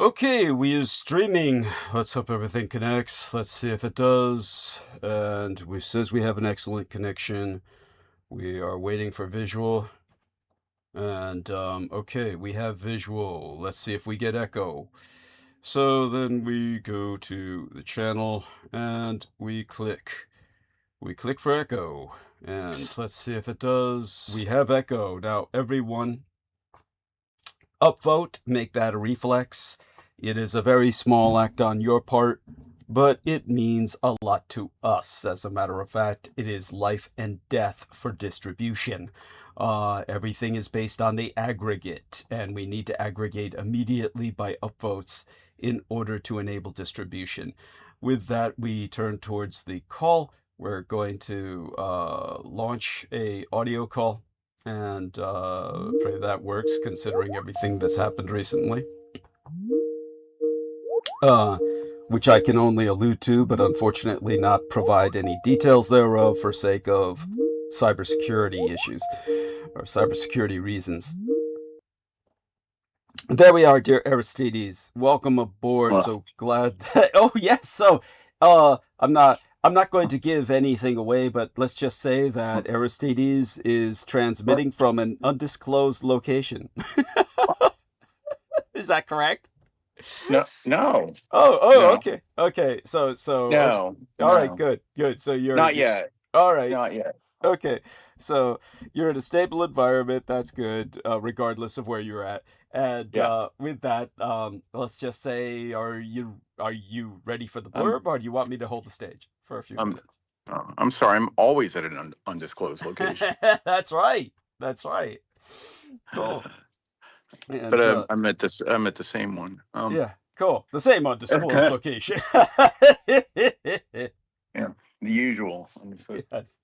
Okay, we is streaming. Let's hope everything connects. Let's see if it does. And we says we have an excellent connection. We are waiting for visual. And okay, we have visual. Let's see if we get echo. So then we go to the channel and we click. We click for echo. And let's see if it does. We have echo. Now everyone upvote, make that a reflex. It is a very small act on your part, but it means a lot to us. As a matter of fact, it is life and death for distribution. Everything is based on the aggregate, and we need to aggregate immediately by upvotes in order to enable distribution. With that, we turn towards the call. We're going to launch a audio call, and pray that works considering everything that's happened recently. Which I can only allude to, but unfortunately not provide any details thereof for sake of cybersecurity issues or cybersecurity reasons. There we are, dear Aristides. Welcome aboard. So glad that, oh yes, so I'm not going to give anything away, but let's just say that Aristides is transmitting from an undisclosed location. Is that correct? No. Oh, No. okay. So. No. All right, good. So you're not yet. All right. Not yet. Okay, so you're in a stable environment. That's good, regardless of where you're at. And with that, let's just say, are you ready for the blurb, or do you want me to hold the stage for a few minutes? I'm sorry. I'm always at an undisclosed location. That's right. Cool. And, but I'm at the same one. Yeah, cool. The same undisclosed location. Yeah, the usual. Yes.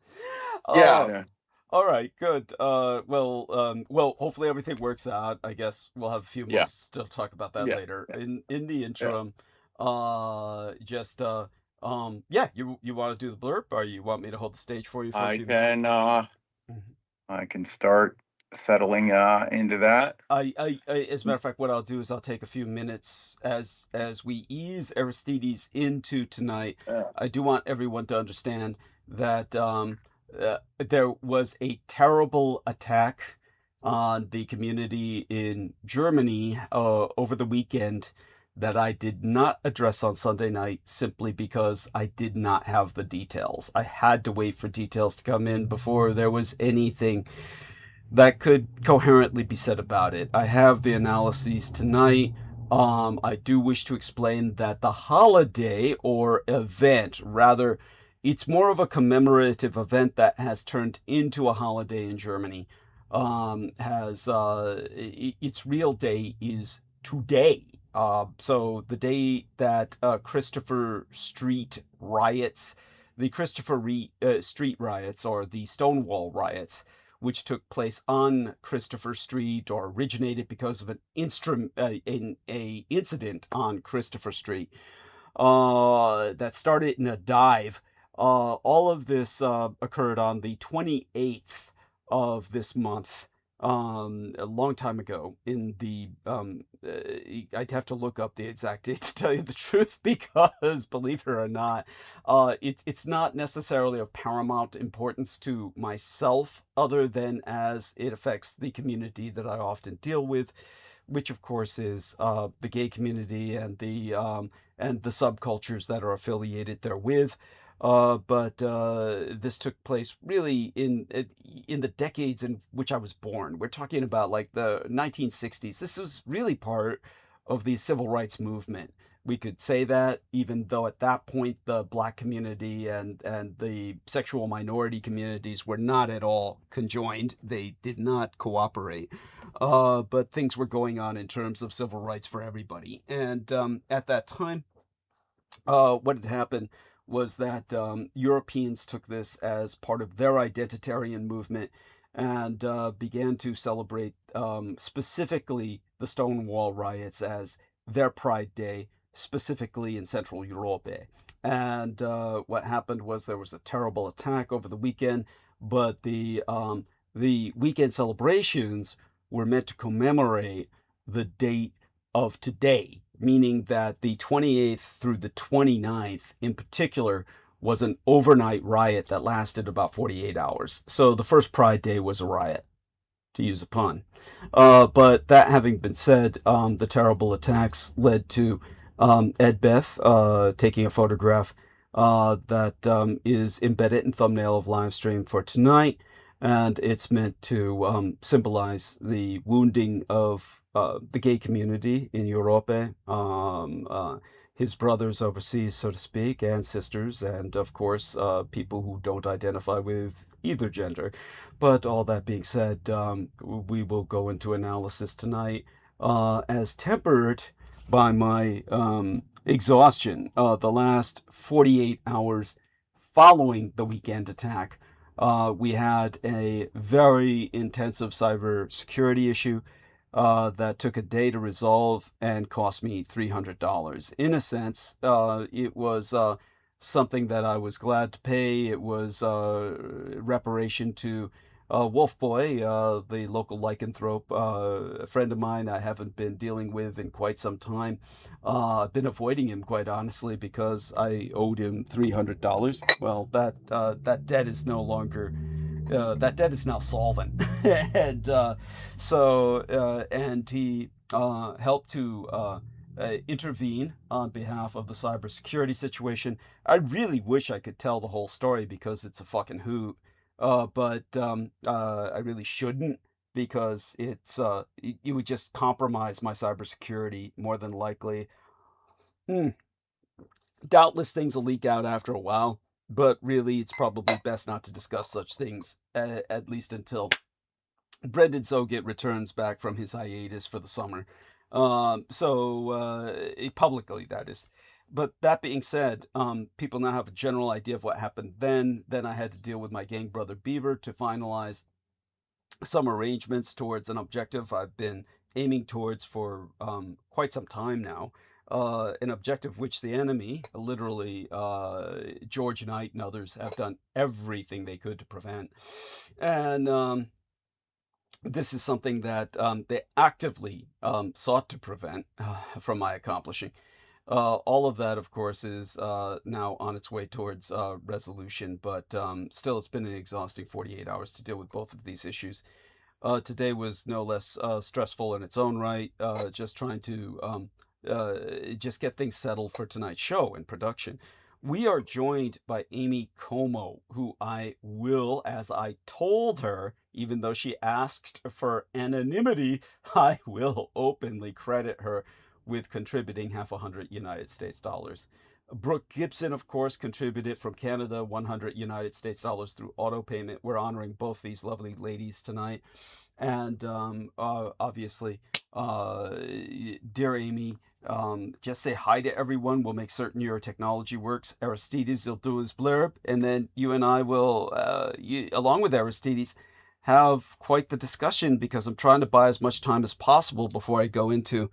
Yeah. All right, good. Well, hopefully everything works out. I guess we'll have a few more to talk about that later. In the interim, you want to do the blurb, or you want me to hold the stage for you for a few minutes? I can start settling into that. As a matter of fact, what I'll do is I'll take a few minutes as we ease Aristides into tonight. I do want everyone to understand that there was a terrible attack on the community in Germany over the weekend that I did not address on Sunday night simply because I did not have the details. I had to wait for details to come in before there was anything that could coherently be said about it. I have the analyses tonight. I do wish to explain that the holiday or event, rather, it's more of a commemorative event that has turned into a holiday in Germany. Its real day is today. So the day that Christopher Street riots, the Street riots, or the Stonewall riots, which took place on Christopher Street, or originated because of an incident on Christopher Street that started in a dive. All of this occurred on the 28th of this month, a long time ago. In the I'd have to look up the exact date to tell you the truth, because believe it or not, it's not necessarily of paramount importance to myself, other than as it affects the community that I often deal with, which of course is the gay community and the subcultures that are affiliated therewith. But this took place really in the decades in which I was born. We're talking about like the 1960s. This was really part of the civil rights movement. We could say that, even though at that point the Black community and the sexual minority communities were not at all conjoined. They did not cooperate. But things were going on in terms of civil rights for everybody. And at that time, what had happened was that Europeans took this as part of their identitarian movement and began to celebrate specifically the Stonewall riots as their Pride Day, specifically in Central Europe. And what happened was there was a terrible attack over the weekend, but the weekend celebrations were meant to commemorate the date of today, meaning that the 28th through the 29th in particular was an overnight riot that lasted about 48 hours. So the first Pride Day was a riot, to use a pun. But that having been said, the terrible attacks led to Ed Beth taking a photograph that is embedded in thumbnail of live stream for tonight, and it's meant to symbolize the wounding of the gay community in Europe, his brothers overseas, so to speak, and sisters, and of course people who don't identify with either gender. But all that being said, we will go into analysis tonight as tempered by my exhaustion. The last 48 hours following the weekend attack, we had a very intensive cybersecurity issue that took a day to resolve and cost me $300. In a sense, it was something that I was glad to pay. It was reparation to Wolf Boy, the local lycanthrope, a friend of mine I haven't been dealing with in quite some time. I've been avoiding him, quite honestly, because I owed him $300. Well, that debt is no longer. That debt is now solvent, and and he helped to intervene on behalf of the cybersecurity situation. I really wish I could tell the whole story because it's a fucking hoot. But I really shouldn't, because it would just compromise my cybersecurity more than likely. Doubtless things will leak out after a while, but really it's probably best not to discuss such things, at least until Brendan Zoget returns back from his hiatus for the summer. Publicly, that is. But that being said, people now have a general idea of what happened then. Then I had to deal with my gang brother Beaver to finalize some arrangements towards an objective I've been aiming towards for quite some time now. An objective which the enemy, literally George Knight and others, have done everything they could to prevent. And this is something that they actively sought to prevent from my accomplishing. All of that, of course, is now on its way towards resolution, but still, it's been an exhausting 48 hours to deal with both of these issues. Today was no less stressful in its own right, just trying to just get things settled for tonight's show and production. We are joined by Amy COMEAU, who I will, as I told her, even though she asked for anonymity, I will openly credit her with contributing $50 United States dollars. Brooke Gibson, of course, contributed from Canada $100 United States dollars through auto payment. We're honoring both these lovely ladies tonight. And obviously, dear Amy, just say hi to everyone. We'll make certain your technology works. Aristides will do his blurb, and then you and I will, along with Aristides, have quite the discussion, because I'm trying to buy as much time as possible before I go into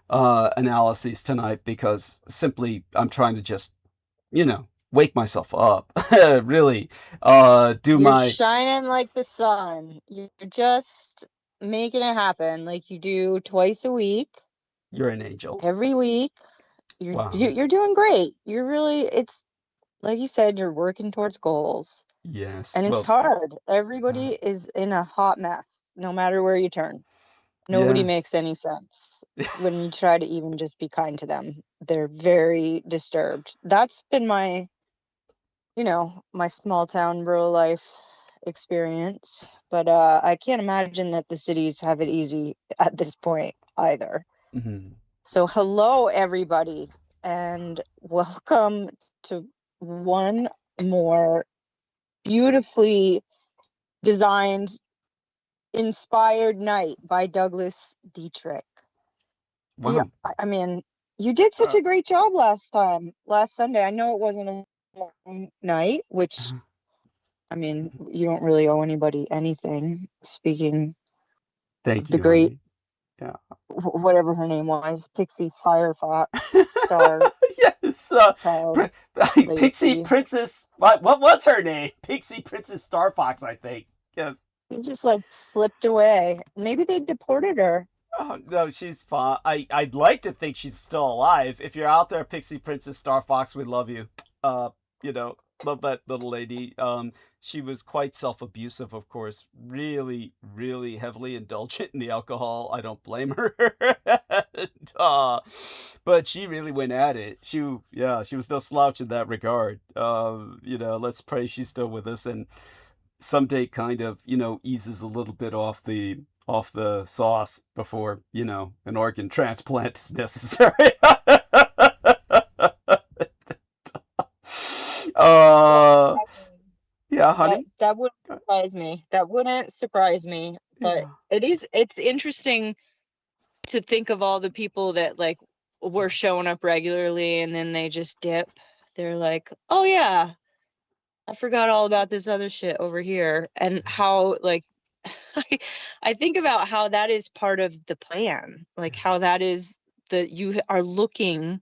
analyses tonight, because simply I'm trying to just, wake myself up. Really, You're shining like the sun. You're just making it happen like you do twice a week. You're an angel. Every week. Wow. You're doing great. You're really, it's like you said, you're working towards goals. Yes. And it's hard. Everybody is in a hot mess, no matter where you turn. Nobody Yes. makes any sense when you try to even just be kind to them. They're very disturbed. That's been my small town rural life experience. But I can't imagine that the cities have it easy at this point either. Mm-hmm. So hello, everybody, and welcome to one more beautifully designed, inspired night by Douglas Dietrich. Wow. Yeah, I mean, you did such a great job last Sunday. I know it wasn't a long night, which, I mean, you don't really owe anybody anything. Speaking Thank of you, the great, honey. Yeah, whatever her name was, Pixie Firefox star. Yes, Pixie Princess. What was her name? Pixie Princess Star Fox, I think. Yes. She just slipped away. Maybe they deported her. Oh, no, she's fine. I'd like to think she's still alive. If you're out there, Pixie Princess Star Fox, we love you. Uh, love that little lady. She was quite self-abusive, of course. Really, really heavily indulgent in the alcohol. I don't blame her. And, but she really went at it. Yeah, she was no slouch in that regard. Let's pray she's still with us and someday kind of, eases a little bit off the sauce before, an organ transplant is necessary. uh yeah, honey. That wouldn't surprise me. That wouldn't surprise me. But Yeah. it's interesting to think of all the people that like were showing up regularly and then they just dip. They're like, oh yeah, I forgot all about this other shit over here. And how like I think about how that is part of the plan, like how that is that you are looking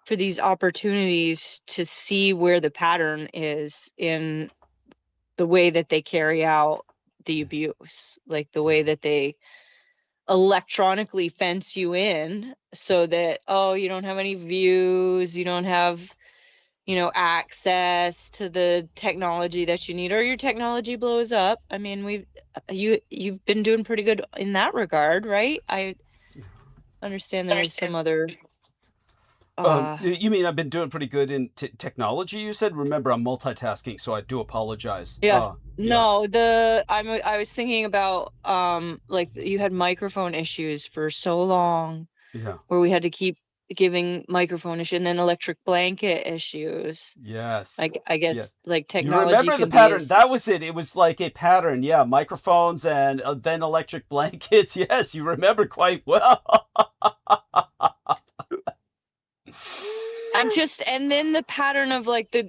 for these opportunities to see where the pattern is in the way that they carry out the abuse, like the way that they electronically fence you in so that, oh, you don't have any views, you don't have, access to the technology that you need, or your technology blows up. I mean, you've been doing pretty good in that regard, right? I understand there's some other You mean I've been doing pretty good in technology, you said? Remember, I'm multitasking, so I do apologize. yeah. Yeah. No, I was thinking about like you had microphone issues for so long Yeah. where we had to keep giving microphone issue and then electric blanket issues. Yes. Like I Yeah. guess like You technology remember the can be pattern? as That was it. It was like a pattern. Yeah, microphones and then electric blankets. Yes, you remember quite well. and then the pattern of like the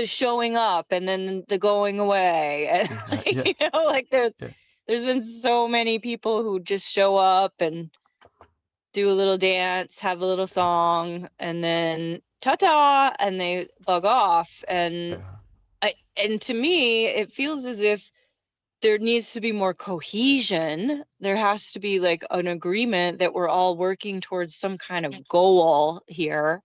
showing up and then the going away. And Yeah. like there's Yeah. been so many people who just show up and do a little dance, have a little song, and then ta-ta, and they bug off. And and to me, it feels as if there needs to be more cohesion. There has to be like an agreement that we're all working towards some kind of goal here.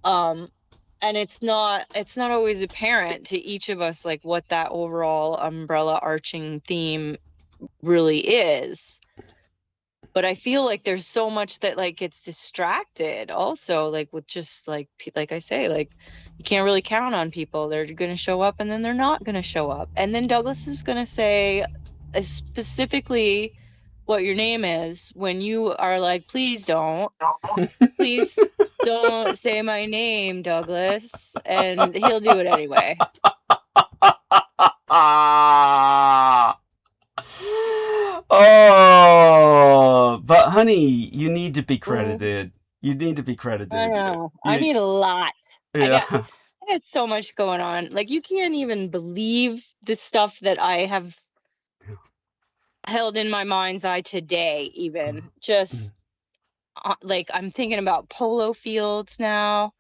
And it's not always apparent to each of us like what that overall umbrella arching theme really is. But I feel like there's so much that like gets distracted also, like with just like I say, like you can't really count on people. They're going to show up and then they're not going to show up. And then Douglas is going to say specifically what your name is when you are like, please don't say my name, Douglas. And he'll do it anyway. Oh, but honey, you need to be credited. You need to be credited. I know. I need a lot. Yeah. I got so much going on. Like you can't even believe the stuff that I have held in my mind's eye today, even just like I'm thinking about polo fields now.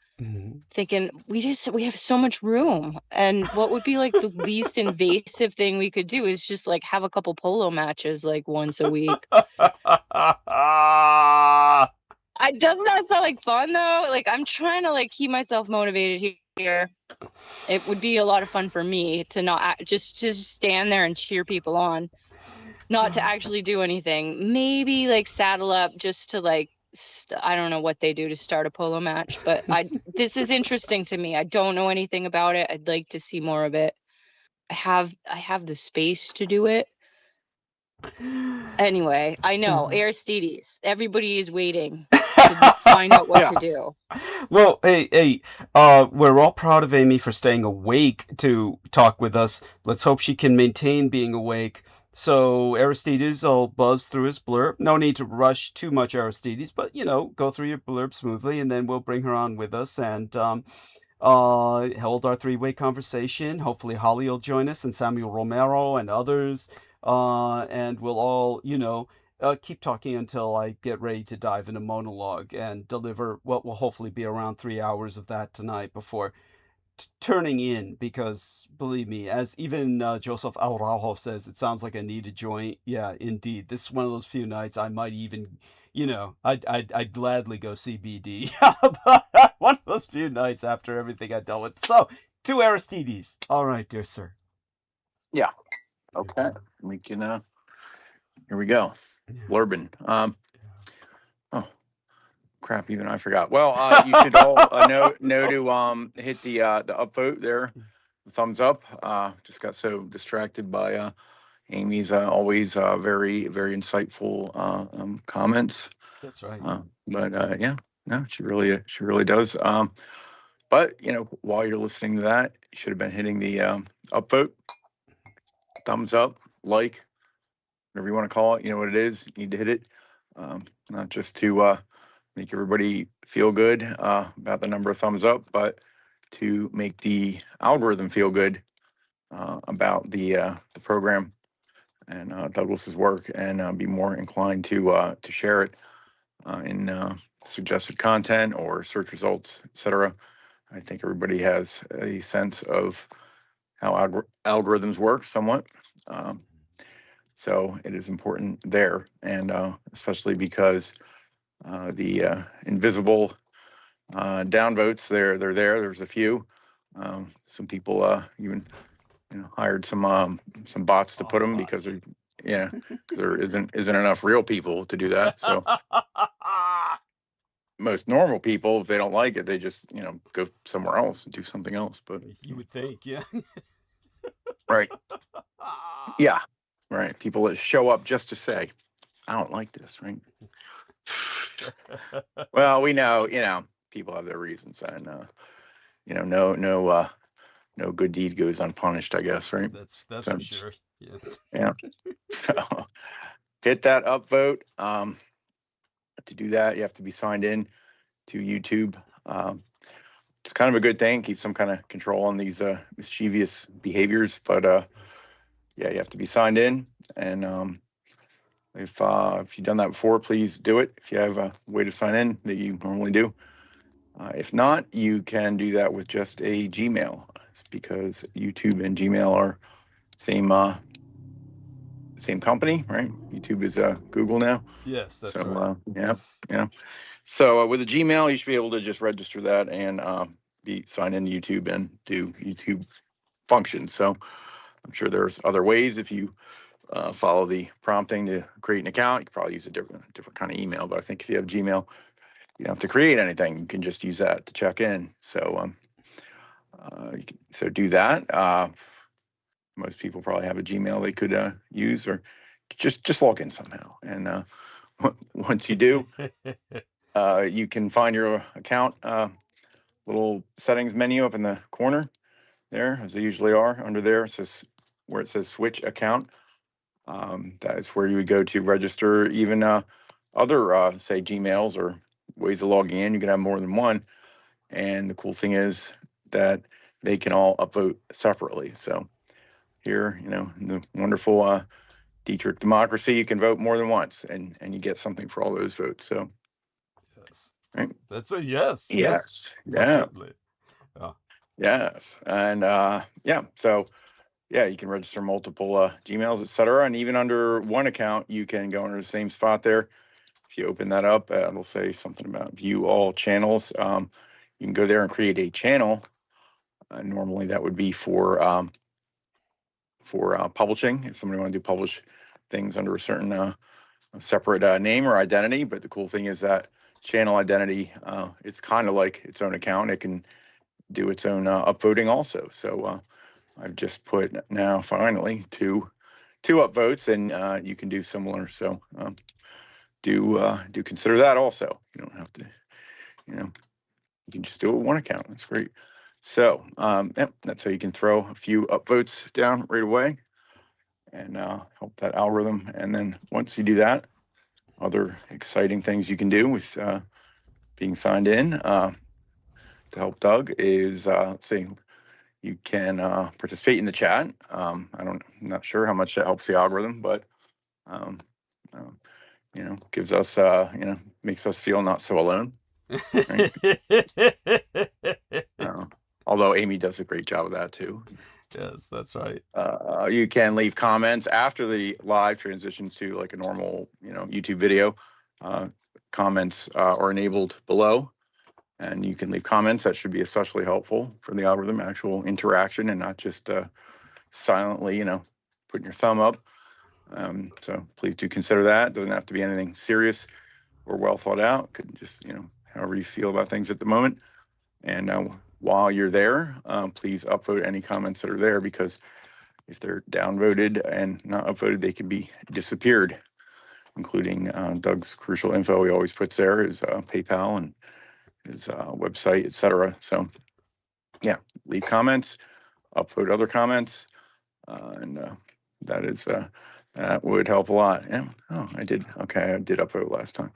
Thinking we have so much room, and what would be like the least invasive thing we could do is just like have a couple polo matches like once a week. Doesn't that sound like fun though? Like I'm trying to like keep myself motivated here. It would be a lot of fun for me to not just stand there and cheer people on, not to actually do anything. Maybe like saddle up just to like I don't know what they do to start a polo match, but this is interesting to me. I don't know anything about it. I'd like to see more of it. I have the space to do it. Anyway, I know Aristides. Everybody is waiting to find out what to do. Well, hey, we're all proud of Amy for staying awake to talk with us. Let's hope she can maintain being awake. So Aristides will buzz through his blurb. No need to rush too much, Aristides, but go through your blurb smoothly, and then we'll bring her on with us and hold our three-way conversation. Hopefully Holly will join us and Samuel Romero and others. And we'll all, keep talking until I get ready to dive into monologue and deliver what will hopefully be around 3 hours of that tonight before turning in, because believe me, as even Joseph Araujo says, it sounds like I need a joint. Yeah, indeed. This is one of those few nights I might even, I'd gladly go see BD. But one of those few nights after everything I dealt with. So, to Aristides. All right, dear sir. Yeah. Okay. We can, here we go. Blurbin. Oh, crap, even I forgot. Well, you should all know to hit the upvote there, the thumbs up. Just got so distracted by Amy's always very, very insightful comments. That's right. But yeah, no, she really does. But while you're listening to that, you should have been hitting the upvote, thumbs up, like, whatever you want to call it. You know what it is. You need to hit it, not just to make everybody feel good about the number of thumbs up, but to make the algorithm feel good about the program and Douglas's work, and be more inclined to share it in suggested content or search results, etc. I think everybody has a sense of how algorithms work somewhat. So it is important there, and especially because the invisible downvotes, they're there. There's a few. Some people even hired some bots to put them because there isn't enough real people to do that. So most normal people, if they don't like it, they just go somewhere else and do something else. But you would think, yeah. Right. Yeah. Right. People that show up just to say, I don't like this, right? Well, we know, people have their reasons, and no good deed goes unpunished, I guess, right? That's for sure. Yeah. Yeah. So hit that upvote. To do that, you have to be signed in to YouTube. It's kind of a good thing, keep some kind of control on these mischievous behaviors, but yeah, you have to be signed in, and if you've done that before, please do it if you have a way to sign in that you normally do. If not, you can do that with just a Gmail. It's because YouTube and Gmail are same company, right? YouTube is Google now. Yes, that's right. Yeah. So with a Gmail, you should be able to just register that and be signed into YouTube and do YouTube functions. So I'm sure there's other ways. If you follow the prompting to create an account, you can probably use a different kind of email. But I think if you have Gmail, you don't have to create anything. You can just use that to check in. So so do that. Most people probably have a Gmail they could use, or just log in somehow. And once you do, you can find your account little settings menu up in the corner there, as they usually are. Under there, it says where it says switch account. That is where you would go to register even other, say, Gmails or ways of logging in. You can have more than one. And the cool thing is that they can all upvote separately. So here, in the wonderful Dietrich democracy, you can vote more than once, and you get something for all those votes. So, yes, right? That's a yes. Yes. Yeah. Definitely. Yes. And yeah. So yeah, you can register multiple Gmails, etc. And even under one account, you can go under the same spot there. If you open that up, it'll say something about view all channels. You can go there and create a channel. Normally, that would be for publishing. If somebody want to publish things under a certain separate name or identity. But the cool thing is that channel identity, it's kind of like its own account. It can do its own upvoting also. So I've just put now finally two upvotes, and you can do similar. So do consider that also. You don't have to, you can just do it with one account. That's great. So yep, that's how you can throw a few upvotes down right away and help that algorithm. And then once you do that, other exciting things you can do with being signed in to help Doug is, let's see, you can participate in the chat. I'm not sure how much that helps the algorithm, but gives us, makes us feel not so alone. Right? although Amy does a great job of that too. Yes, that's right. You can leave comments after the live transitions to like a normal, YouTube video. Comments are enabled below, and you can leave comments. That should be especially helpful for the algorithm, actual interaction, and not just silently, putting your thumb up. So please do consider that. It doesn't have to be anything serious or well thought out. Could just, however you feel about things at the moment. And while you're there, please upvote any comments that are there, because if they're downvoted and not upvoted, they can be disappeared, including Doug's crucial info he always puts there, his PayPal and his website, etc. So yeah, leave comments, upvote other comments, and that would help a lot. Yeah. Oh, I did. Okay, I did upvote last time.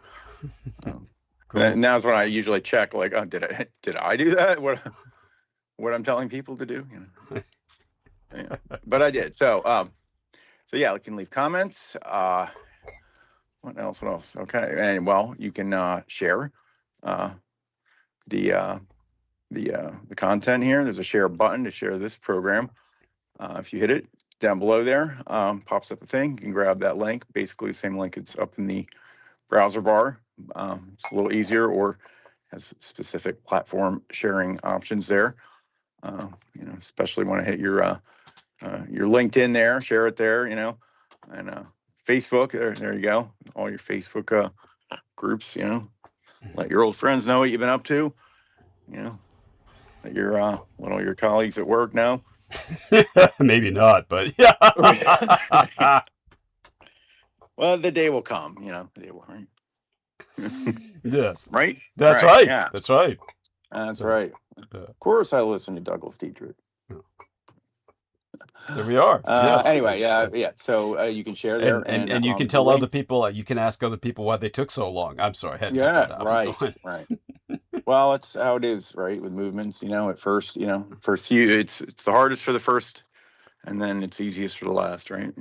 Cool. Now's when I usually check, like, oh, did I do that? What I'm telling people to do? Yeah. But I did. So yeah, you can leave comments. What else? Okay, and well, you can share the content here. There's a share button to share this program. If you hit it down below there, pops up a thing. You can grab that link. Basically, the same link. It's up in the browser bar. It's a little easier, or has specific platform sharing options there. Especially want to hit your LinkedIn there, share it there, and Facebook. There you go. All your Facebook groups. Let your old friends know what you've been up to. Let your colleagues at work know. Maybe not, but yeah. Well, the day will come. The day will. Right? Yes. Right? That's right. Yeah. That's right. That's right. Of course, I listen to Douglas Dietrich. There we are. Yes. Anyway, yeah. So you can share there, and you can tell other people. You can ask other people why they took so long. I'm sorry. I had to get that out. Right. Well, it's how it is, right? With movements, at first, first few, it's the hardest for the first, and then it's easiest for the last, right?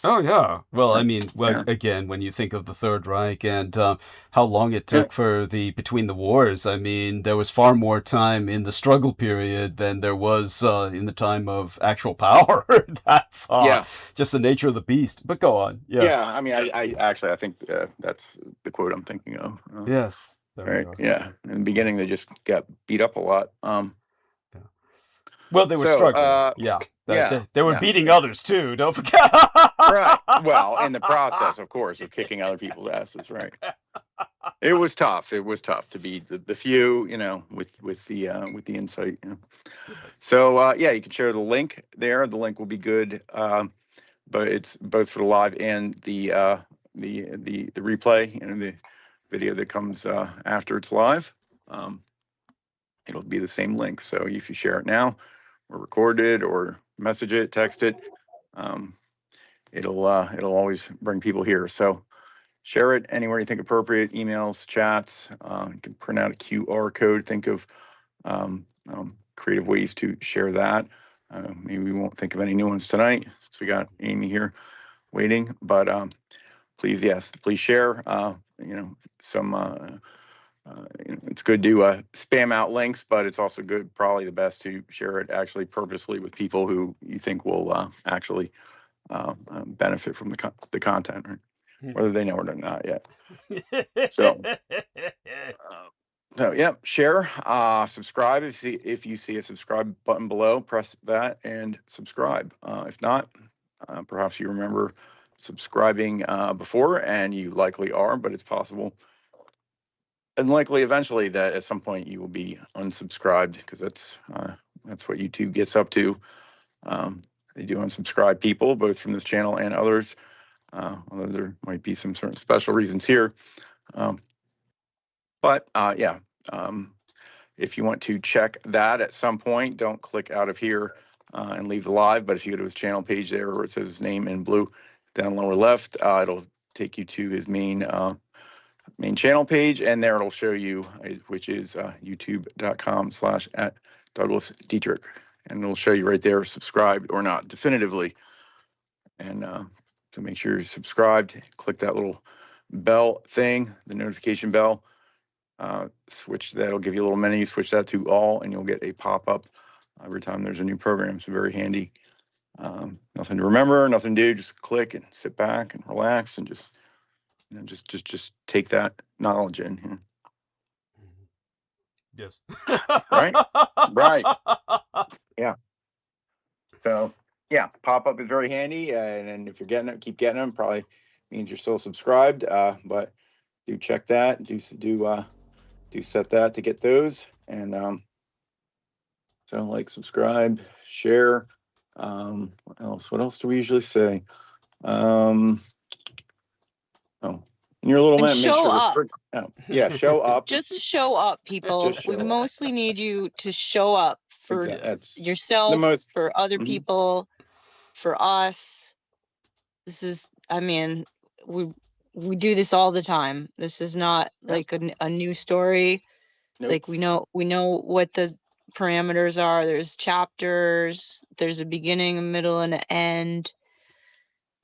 Oh yeah. Well, I mean, again, when you think of the Third Reich and how long it took for between the wars, I mean, there was far more time in the struggle period than there was in the time of actual power. That's just the nature of the beast. But go on. Yes. Yeah. I mean, I think that's the quote I'm thinking of. Yes. Right. Yeah. In the beginning, they just got beat up a lot. Well, they were struggling. They were beating others too. Don't forget. Right. Well, in the process, of course, of kicking other people's asses. Right. It was tough. It was tough to beat the few. With the insight. So you can share the link there. The link will be good, but it's both for the live and the replay and the video that comes after it's live. It'll be the same link. So if you share it now, or record it, or message it, text it, it'll always bring people here. So share it anywhere you think appropriate. Emails, chats. You can print out a QR code. Think of creative ways to share that. Maybe we won't think of any new ones tonight, since we got Amy here waiting. But please share. It's good to spam out links, but it's also good, probably the best, to share it actually purposely with people who you think will actually benefit from the content, right? Whether they know it or not yet. So yeah, share, subscribe. If you see a subscribe button below, press that and subscribe. If not, perhaps you remember subscribing before, and you likely are, but it's possible, and likely eventually, that at some point you will be unsubscribed, because that's what YouTube gets up to. They do unsubscribe people, both from this channel and others, although there might be some certain special reasons here. If you want to check that at some point, don't click out of here and leave the live. But if you go to his channel page there, where it says his name in blue down lower left, it'll take you to his main channel page, and there it'll show you, which is youtube.com/@DouglasDietrich, and it'll show you right there, subscribed or not definitively. And so make sure you're subscribed. Click that little bell thing, the notification bell. That'll give you a little menu. Switch that to all, and you'll get a pop-up every time there's a new program. It's very handy. Nothing to remember, nothing to do, just click and sit back and relax and just, just take that knowledge in. Yes. Right? Right. Yeah. So yeah, pop-up is very handy, and if you're getting it, keep getting them. Probably means you're still subscribed, but do check that. Do set that to get those, and so like, subscribe, share. What else? What else do we usually say? Oh, in your little And man, make show sure up. yeah, show up. Just show up, people. Just We show up. mostly need you to show up for Exactly. That's the yourself, most. for other Mhm. people, for us. This is, I mean, we do this all the time. This is not like a new story. Nope. Like, we know what the parameters are. There's chapters, there's a beginning, a middle, and an end.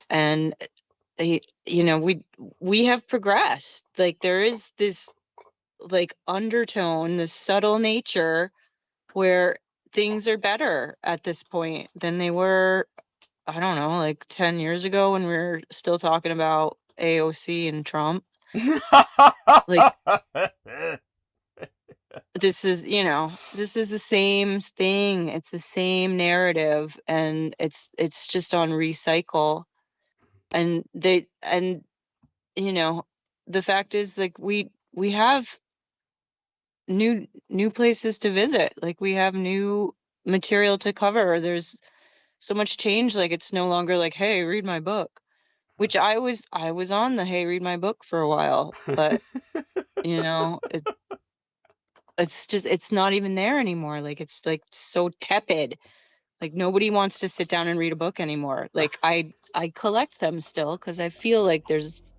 And we have progressed. Like, there is this like undertone, this subtle nature where things are better at this point than they were, I don't know, like 10 years ago when we were still talking about AOC and Trump. Like, this is the same thing. It's the same narrative, and it's just on recycle. And the fact is, like, we have new places to visit. Like, we have new material to cover. There's so much change. Like, it's no longer like, hey, read my book, which I was on the hey, read my book for a while, but it's not even there anymore. Like, it's like so tepid. Like, nobody wants to sit down and read a book anymore. Like, I collect them still because I feel like there's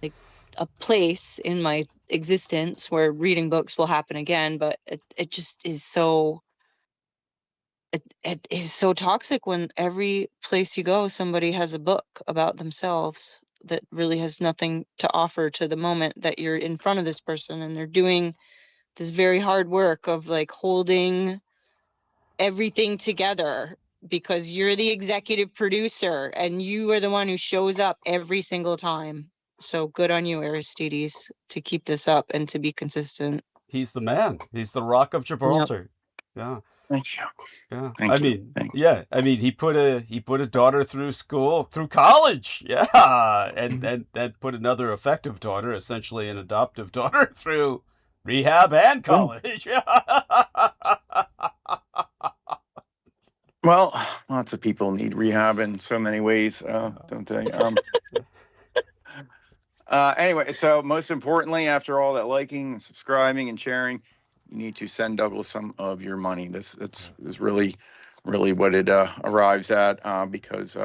like a place in my existence where reading books will happen again, but it just is so, it is so toxic when every place you go, somebody has a book about themselves that really has nothing to offer to the moment that you're in front of this person, and they're doing this very hard work of like holding everything together because you're the executive producer and you are the one who shows up every single time. So good on you, Aristides, to keep this up and to be consistent. He's the man. He's the Rock of Gibraltar. Yep. Yeah. Thank you. Yeah. Thank you. Yeah. I mean, he put a daughter through college. Yeah. And put another effective daughter, essentially an adoptive daughter, through rehab and college. Well, lots of people need rehab in so many ways, don't they? Anyway, so most importantly, after all that liking and subscribing and sharing, you need to send Douglas some of your money. This is really what it arrives at, because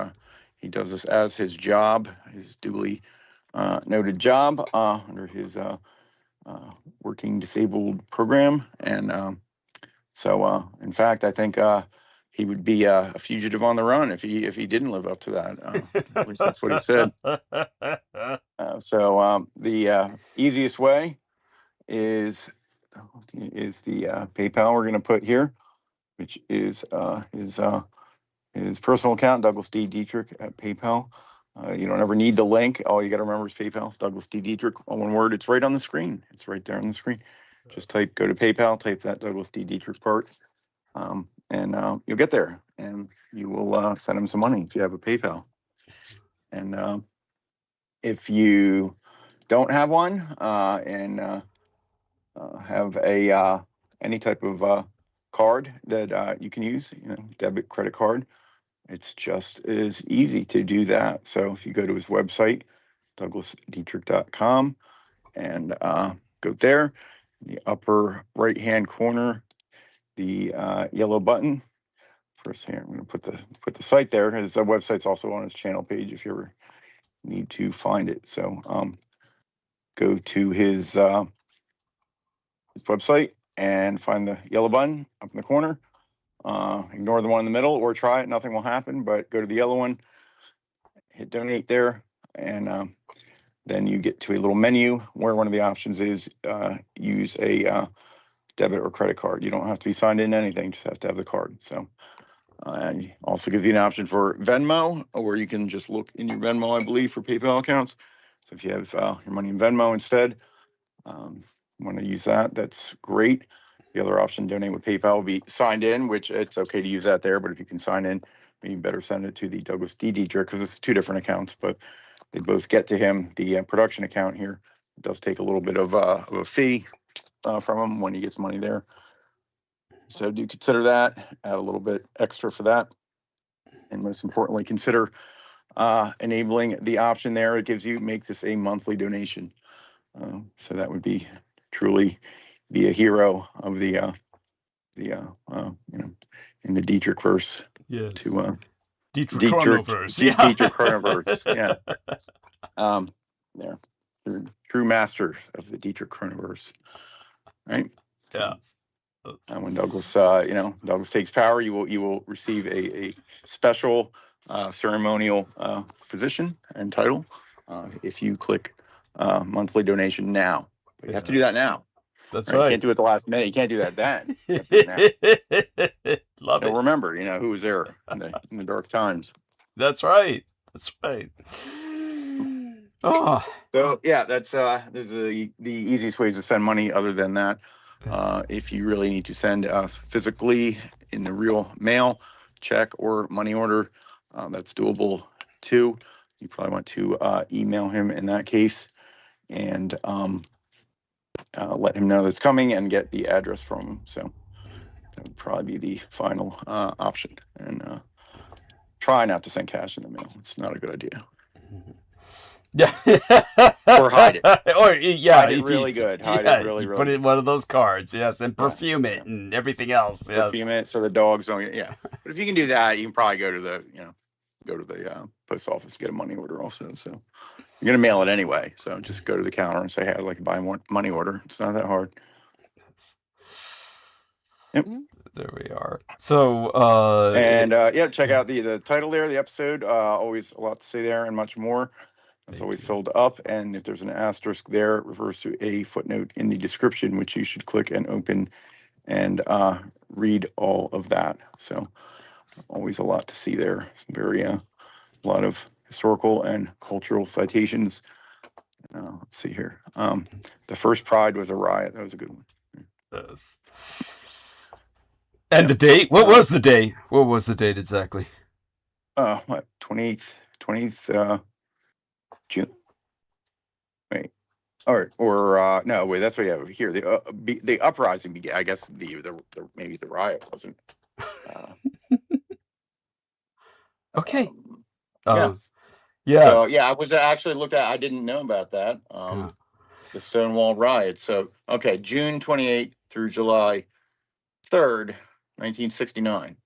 he does this as his job, his duly noted job under his working disabled program. And so in fact, I think he would be a fugitive on the run if he didn't live up to that. At least that's what he said. So the easiest way is the PayPal we're going to put here, which is his personal account, Douglas D. Dietrich at PayPal. You don't ever need the link. All you got to remember is PayPal, Douglas D. Dietrich, all one word. It's right on the screen. It's right there on the screen. Just go to PayPal, type that Douglas D. Dietrich part, and you'll get there, and you will send him some money if you have a PayPal. And if you don't have one and have any type of card that you can use, debit, credit card, it's just as easy to do that. So if you go to his website, douglasdietrich.com, and go there, in the upper right-hand corner, the yellow button. First here, I'm going to put the site there. His website's also on his channel page if you ever need to find it. So go to his website and find the yellow button up in the corner. Ignore the one in the middle or try it. Nothing will happen, but go to the yellow one, hit donate there, and then you get to a little menu where one of the options is use a debit or credit card. You don't have to be signed in to anything, just have to have the card. So, and it also gives you an option for Venmo, or you can just look in your Venmo, I believe, for PayPal accounts. So if you have your money in Venmo instead, want to use that, that's great. The other option, donate with PayPal, will be signed in, which it's okay to use that there, but if you can sign in, you better send it to the Douglas D. Dietrich, because it's 2 different accounts, but they both get to him. The production account here does take a little bit of a fee from him when he gets money there. So do consider that, add a little bit extra for that. And most importantly, consider enabling the option there. It gives you, make this a monthly donation. So that would be truly be a hero of the you know, in the Dietrich verse. Yes. To Dietrich Dietrich Chronoverse. Yeah. Dietrich Chronoverse. Yeah. There. True masters of the Dietrich Chronoverse. Right? So, Yeah. and when Douglas Douglas takes power, you will receive a special ceremonial position and title if you click monthly donation now. But you have to do that now. That's right. You can't do it the last minute. You can't do that then. You have to do it now. Love it. Remember, who was there in the dark times. That's right. That's right. Oh. So yeah, that's this is the easiest ways to send money. Other than that, if you really need to send us physically in the real mail, check or money order, that's doable too. You probably want to email him in that case, and let him know that's coming and get the address from him. So that would probably be the final option. And try not to send cash in the mail. It's not a good idea. Yeah. Or hide it. Or yeah, hide it really good. Hide it really, really. Put it in one of those cards, yes, and perfume it and everything else. Yes. Perfume it so the dogs don't get. Yeah, but if you can do that, you can probably go to the post office, get a money order also. So you're gonna mail it anyway. So just go to the counter and say, hey, I'd like to buy one money order. It's not that hard. Yep. There we are. So check out the title there, the episode. Always a lot to say there and much more. It's always filled up, and if there's an asterisk there, it refers to a footnote in the description, which you should click and open and read all of that. So always a lot to see there. Very a lot of historical and cultural citations. Let's see here. The first Pride was a riot. That was a good one. Yes. And the date? What was the day? What was the date exactly? 28th June. Wait. Or no, wait, that's what you have here. The uprising began. I guess the maybe the riot wasn't. Okay. Yeah. So I was actually looked at. I didn't know about that. The Stonewall riot. So okay, June 28th through July 3rd, 1969.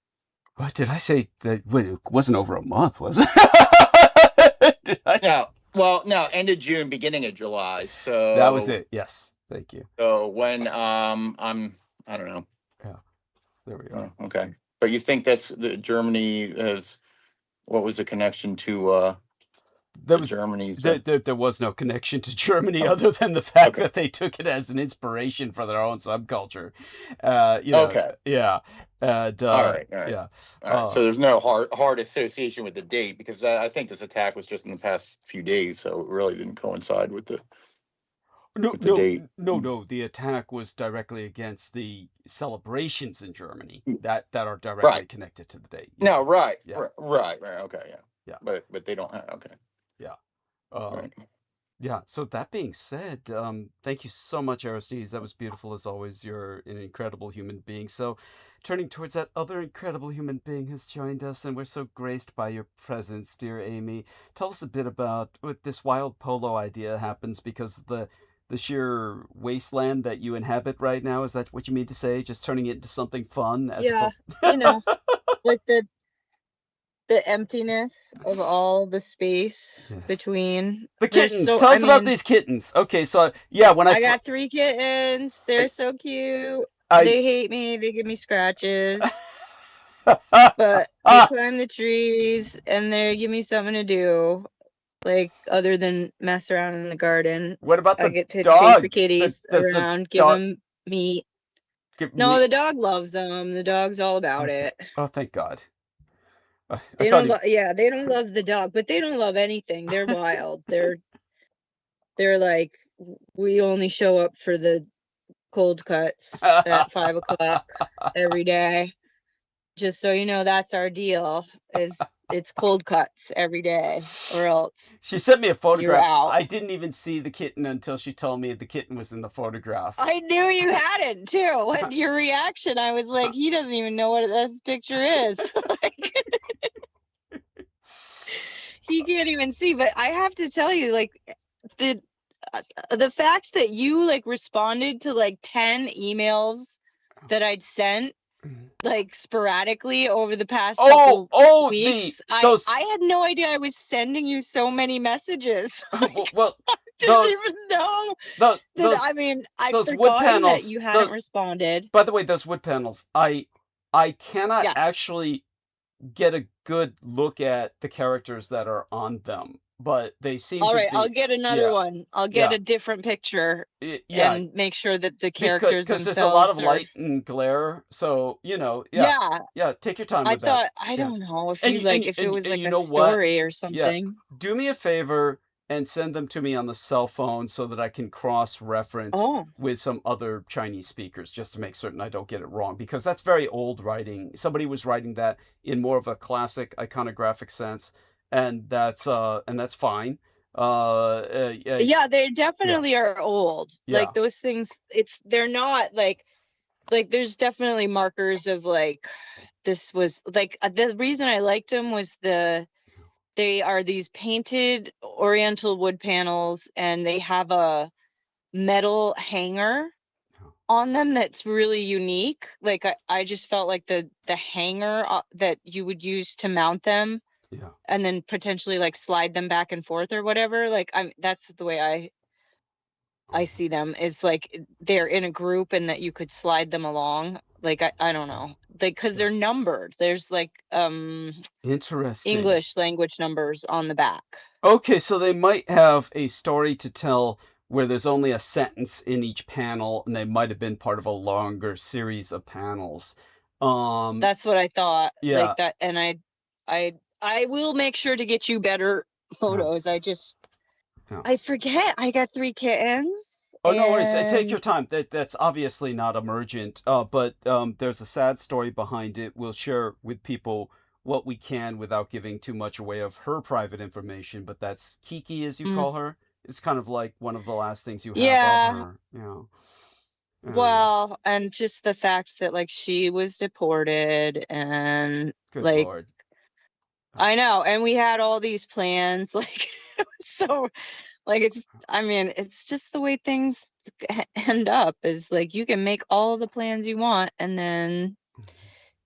What did I say? That it wasn't over a month, was it? Did I? No. Well, no, end of June, beginning of July. So that was it. Yes, thank you. So when I don't know. Yeah, there we go. Okay, but you think that's Germany has? What was the connection to? Germany's. There was no connection to Germany other than the fact that they took it as an inspiration for their own subculture. Okay. Yeah. And, all right. Yeah. All right. So there's no hard association with the date, because I think this attack was just in the past few days, so it really didn't coincide with the date. No. The attack was directly against the celebrations in Germany that are directly connected to the date. No, right. Yeah. Right. Okay. Yeah. Yeah. But they don't have. Okay. Yeah. Right. Yeah. So that being said, thank you so much, Aristides. That was beautiful as always. You're an incredible human being. So turning towards that other incredible human being who's joined us, and we're so graced by your presence, dear Amy. Tell us a bit about what this wild polo idea happens because the sheer wasteland that you inhabit right now. Is that what you mean to say? Just turning it into something fun? Like the emptiness of all the space between the kittens. Tell us about these kittens. Okay, so when I got 3 kittens. They're so cute. They hate me. They give me scratches. But they climb the trees and they give me something to do, like other than mess around in the garden. What about I get to chase the kitties around, give them meat. No, the dog loves them. The dog's all about Okay. it. Oh, thank God. I They thought don't yeah, they don't love the dog, but they don't love anything. They're wild. They're like, we only show up for the cold cuts at 5 o'clock every day. Just so you know, that's our deal, is it's cold cuts every day, or else She sent me a you're photograph. out. I didn't even see the kitten until she told me the kitten was in the photograph. I knew you hadn't too. What your reaction? I was like, he doesn't even know what this picture is. Like, he can't even see. But I have to tell you, like, the fact that you like responded to like 10 emails that I'd sent like sporadically over the past couple weeks, I had no idea I was sending you so many messages. Like, well, I didn't even know that. I mean, I'd forgotten that you hadn't responded. By the way, those wood panels, I cannot actually get a good look at the characters that are on them, but they seem all right, to be, I'll get another one. I'll get a different picture and make sure that the characters because themselves there's a lot of light and glare, so you know, take your time with that. I don't know if you like, if it was like a story or something. Do me a favor and send them to me on the cell phone so that I can cross-reference with some other Chinese speakers, just to make certain I don't get it wrong, because that's very old writing. Somebody was writing that in more of a classic iconographic sense, and that's fine. Yeah, they definitely are old. Like those things, they're not like there's definitely markers of like, this was like, the reason I liked them was they are these painted oriental wood panels, and they have a metal hanger on them that's really unique. Like I just felt like the hanger that you would use to mount them, and then potentially like slide them back and forth or whatever. Like that's the way I see them, is like they're in a group and that you could slide them along. Like I don't know, like, because they're numbered. There's like interesting English language numbers on the back. Okay, so they might have a story to tell where there's only a sentence in each panel, and they might have been part of a longer series of panels. That's what I thought. Yeah. Like that, and I will make sure to get you better photos. I forget. I got 3 kittens. Oh, no worries. Take your time. That's obviously not emergent, but there's a sad story behind it. We'll share with people what we can without giving too much away of her private information, but that's Kiki, as you call her. It's kind of like one of the last things you have of her. Yeah. Well, and just the fact that like she was deported, and Good like, Lord. I know, and we had all these plans, like, so like, it's just the way things end up, is like, you can make all the plans you want, and then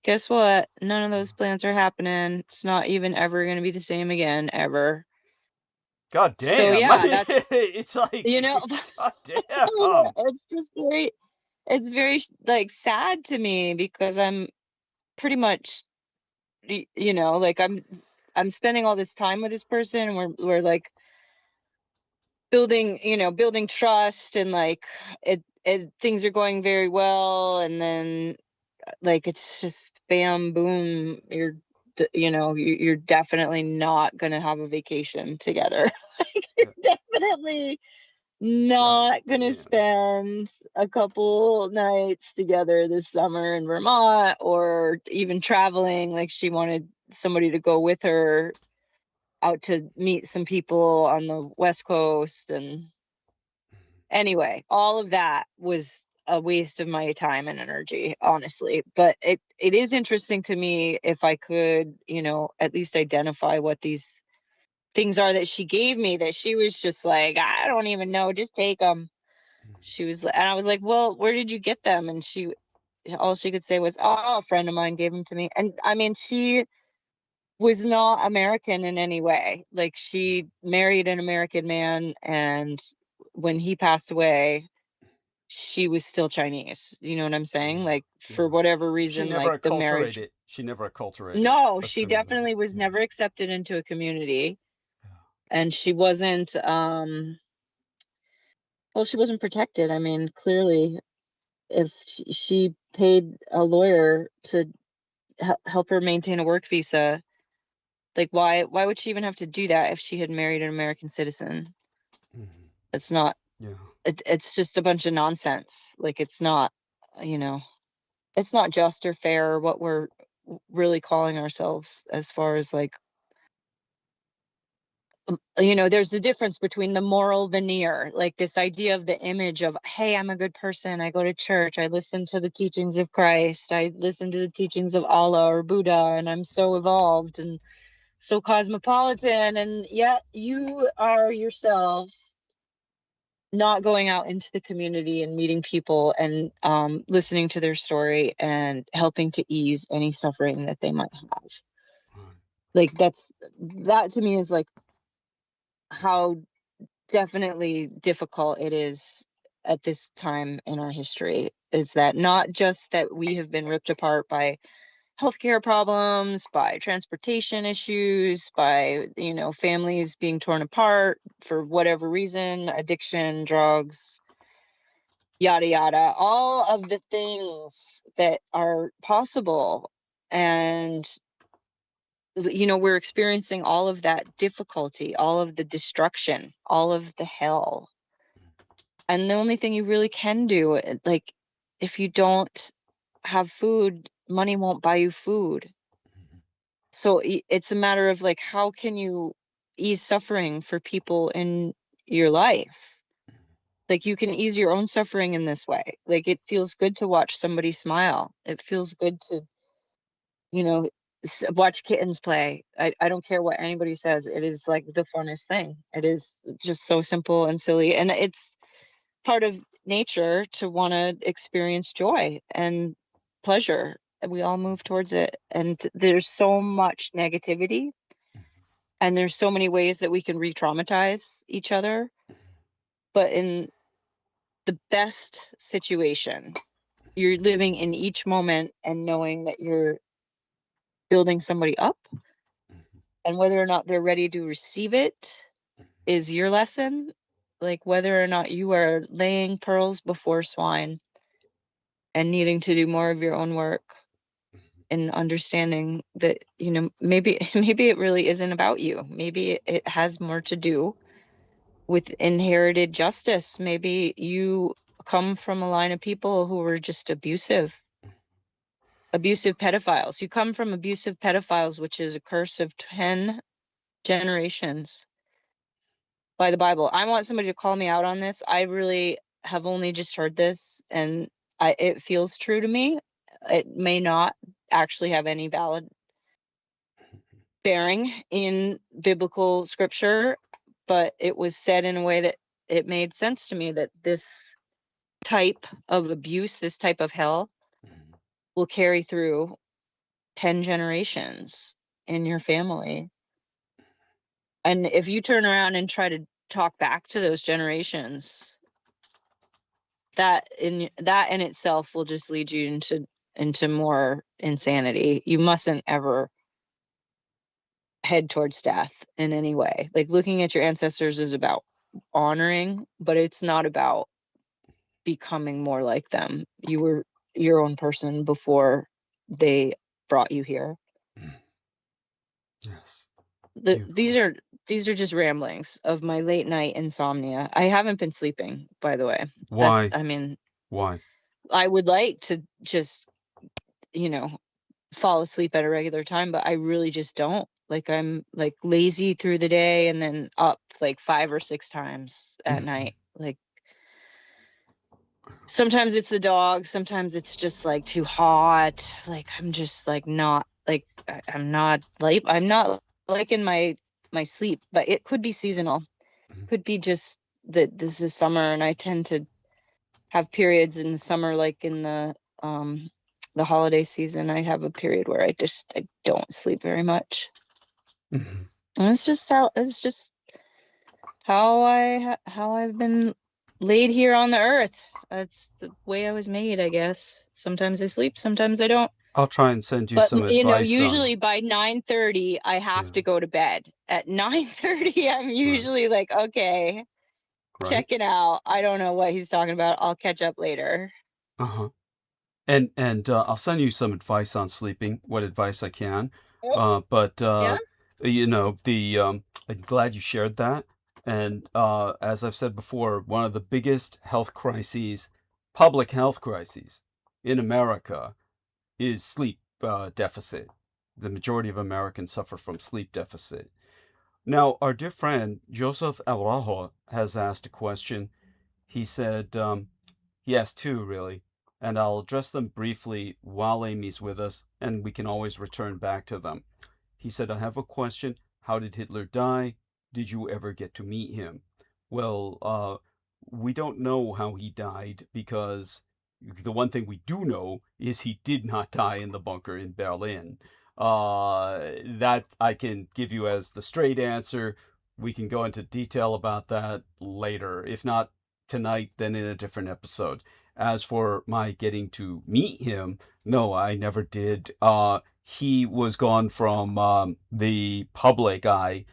guess what? None of those plans are happening. It's not even ever going to be the same again, ever. God damn. So yeah, that's, it's like, you know, God damn. It's just it's very like sad to me, because I'm pretty much, you know, like I'm spending all this time with this person, and we're like building trust, and like things are going very well, and then like it's just bam boom, you're definitely not gonna have a vacation together. Like, you're definitely not gonna spend a couple nights together this summer in Vermont, or even traveling. Like, she wanted somebody to go with her out to meet some people on the West Coast, and anyway, all of that was a waste of my time and energy, honestly. But it is interesting to me, if I could, at least identify what these things are that she gave me, that she was just like, I don't even know, just take them. And I was like, well, where did you get them? And all she could say was, oh, a friend of mine gave them to me. And I mean, she was not American in any way. Like, she married an American man, and when he passed away, she was still Chinese. You know what I'm saying? Like, for whatever reason, like, the marriage. She never acculturated. No, she definitely was never accepted into a community. And she wasn't, well, she wasn't protected. I mean, clearly, if she paid a lawyer to help her maintain a work visa, like why would she even have to do that if she had married an American citizen? It's not, it's just a bunch of nonsense. Like, it's not, it's not just or fair or what we're really calling ourselves, as far as like, there's the difference between the moral veneer, like this idea of the image of, hey, I'm a good person, I go to church, I listen to the teachings of Christ, I listen to the teachings of Allah or Buddha, and I'm so evolved and so cosmopolitan, and yet you are yourself not going out into the community and meeting people and listening to their story and helping to ease any suffering that they might have. Like, that to me is like how definitely difficult it is at this time in our history, is that not just that we have been ripped apart by healthcare problems, by transportation issues, by, families being torn apart for whatever reason, addiction, drugs, yada, yada, all of the things that are possible. And, we're experiencing all of that difficulty, all of the destruction, all of the hell. And the only thing you really can do, like, if you don't have food, money won't buy you food. So it's a matter of like, how can you ease suffering for people in your life? Like, you can ease your own suffering in this way. Like, it feels good to watch somebody smile. It feels good to, watch kittens play. I don't care what anybody says. It is like the funnest thing. It is just so simple and silly. And it's part of nature to want to experience joy and pleasure. And we all move towards it. And there's so much negativity. And there's so many ways that we can re-traumatize each other. But in the best situation, you're living in each moment and knowing that you're building somebody up, and whether or not they're ready to receive it is your lesson. Like, whether or not you are laying pearls before swine and needing to do more of your own work and understanding that, maybe it really isn't about you. Maybe it has more to do with inherited justice. Maybe you come from a line of people who were just abusive pedophiles. You come from abusive pedophiles, which is a curse of 10 generations by the Bible. I want somebody to call me out on this. I really have only just heard this, and it feels true to me. It may not actually have any valid bearing in biblical scripture, but it was said in a way that it made sense to me, that this type of abuse, this type of hell, will carry through 10 generations in your family. And if you turn around and try to talk back to those generations, that in itself will just lead you into more insanity. You mustn't ever head towards death in any way. Like, looking at your ancestors is about honoring, but it's not about becoming more like them. You were your own person before they brought you here. Yes. These are just ramblings of my late night insomnia. I haven't been sleeping, by the way. Why? Why? I would like to just, fall asleep at a regular time, but I really just don't. Like, I'm like lazy through the day and then up like 5 or 6 times at night. Like, sometimes it's the dog, sometimes it's just like too hot. Like, I'm just like not like I'm not liking my sleep, but it could be seasonal. Could be just that this is summer and I tend to have periods in the summer, like in the holiday season. I have a period where I don't sleep very much. And it's just how I've been laid here on the earth. That's the way I was made, I guess. Sometimes I sleep, sometimes I don't. I'll try and send you some advice. Usually by 9:30 I have to go to bed. At 9:30 I'm usually like, okay, checking out. I don't know what he's talking about. I'll catch up later. Uh-huh. And I'll send you some advice on sleeping, what advice I can. But Yeah. I'm glad you shared that. And as I've said before, one of the biggest health crises, public health crises in America is sleep deficit. The majority of Americans suffer from sleep deficit. Now, our dear friend Joseph Araujo has asked a question. He said, he asked two, really, and I'll address them briefly while Amy's with us, and we can always return back to them. He said, I have a question. How did Hitler die? Did you ever get to meet him? Well, we don't know how he died because the one thing we do know is he did not die in the bunker in Berlin. That I can give you as the straight answer. We can go into detail about that later. If not tonight, then in a different episode. As for my getting to meet him, no, I never did. He was gone from the public eye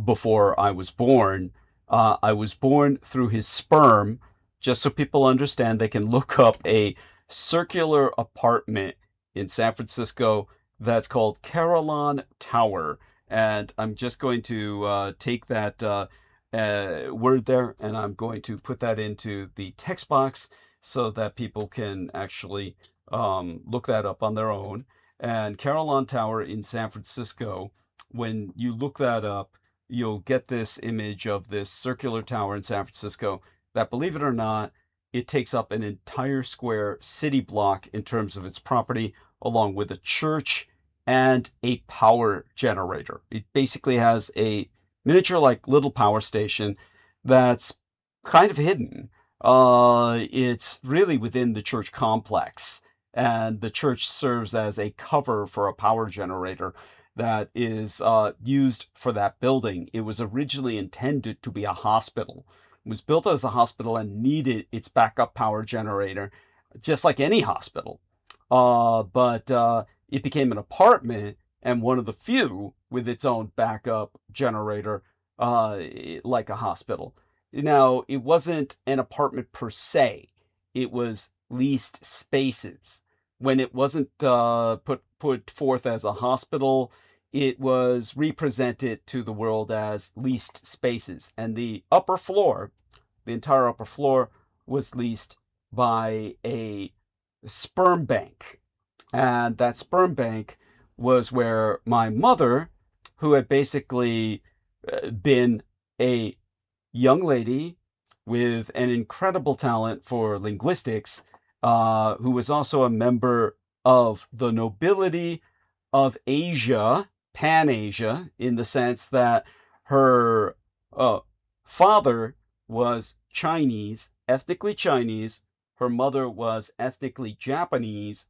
before I was born. I was born through his sperm. Just so people understand, they can look up a circular apartment in San Francisco that's called Carillon Tower. And I'm just going to take that word there, and I'm going to put that into the text box so that people can actually look that up on their own. And Carillon Tower in San Francisco, when you look that up, you'll get this image of this circular tower in San Francisco that, believe it or not, it takes up an entire square city block in terms of its property, along with a church and a power generator. It basically has a miniature, like, little power station that's kind of hidden. It's really within the church complex, and the church serves as a cover for a power generator that is used for that building. It was originally intended to be a hospital. It was built as a hospital and needed its backup power generator, just like any hospital. But it became an apartment, and one of the few with its own backup generator, like a hospital. Now, it wasn't an apartment per se. It was leased spaces. When it wasn't put forth as a hospital, it was represented to the world as leased spaces. And the upper floor, the entire upper floor, was leased by a sperm bank. And that sperm bank was where my mother, who had basically been a young lady with an incredible talent for linguistics, who was also a member of the nobility of Asia, Pan-Asia, in the sense that her father was Chinese, ethnically Chinese. Her mother was ethnically Japanese.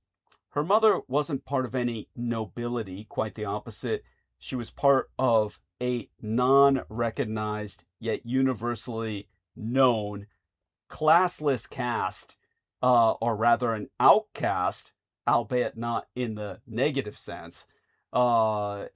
Her mother wasn't part of any nobility, quite the opposite. She was part of a non-recognized yet universally known classless caste, or rather an outcast, albeit not in the negative sense, a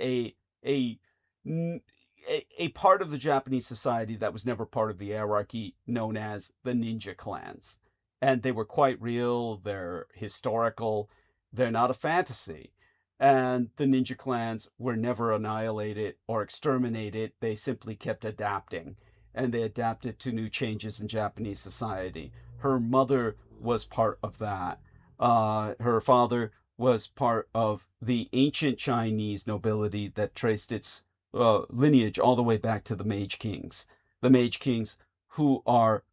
part of the Japanese society that was never part of the hierarchy known as the ninja clans. And they were quite real, they're historical, they're not a fantasy. And the ninja clans were never annihilated or exterminated, they simply kept adapting. And they adapted to new changes in Japanese society. Her mother was part of that. Her father was part of the ancient Chinese nobility that traced its lineage all the way back to the Mage Kings. The Mage Kings, who are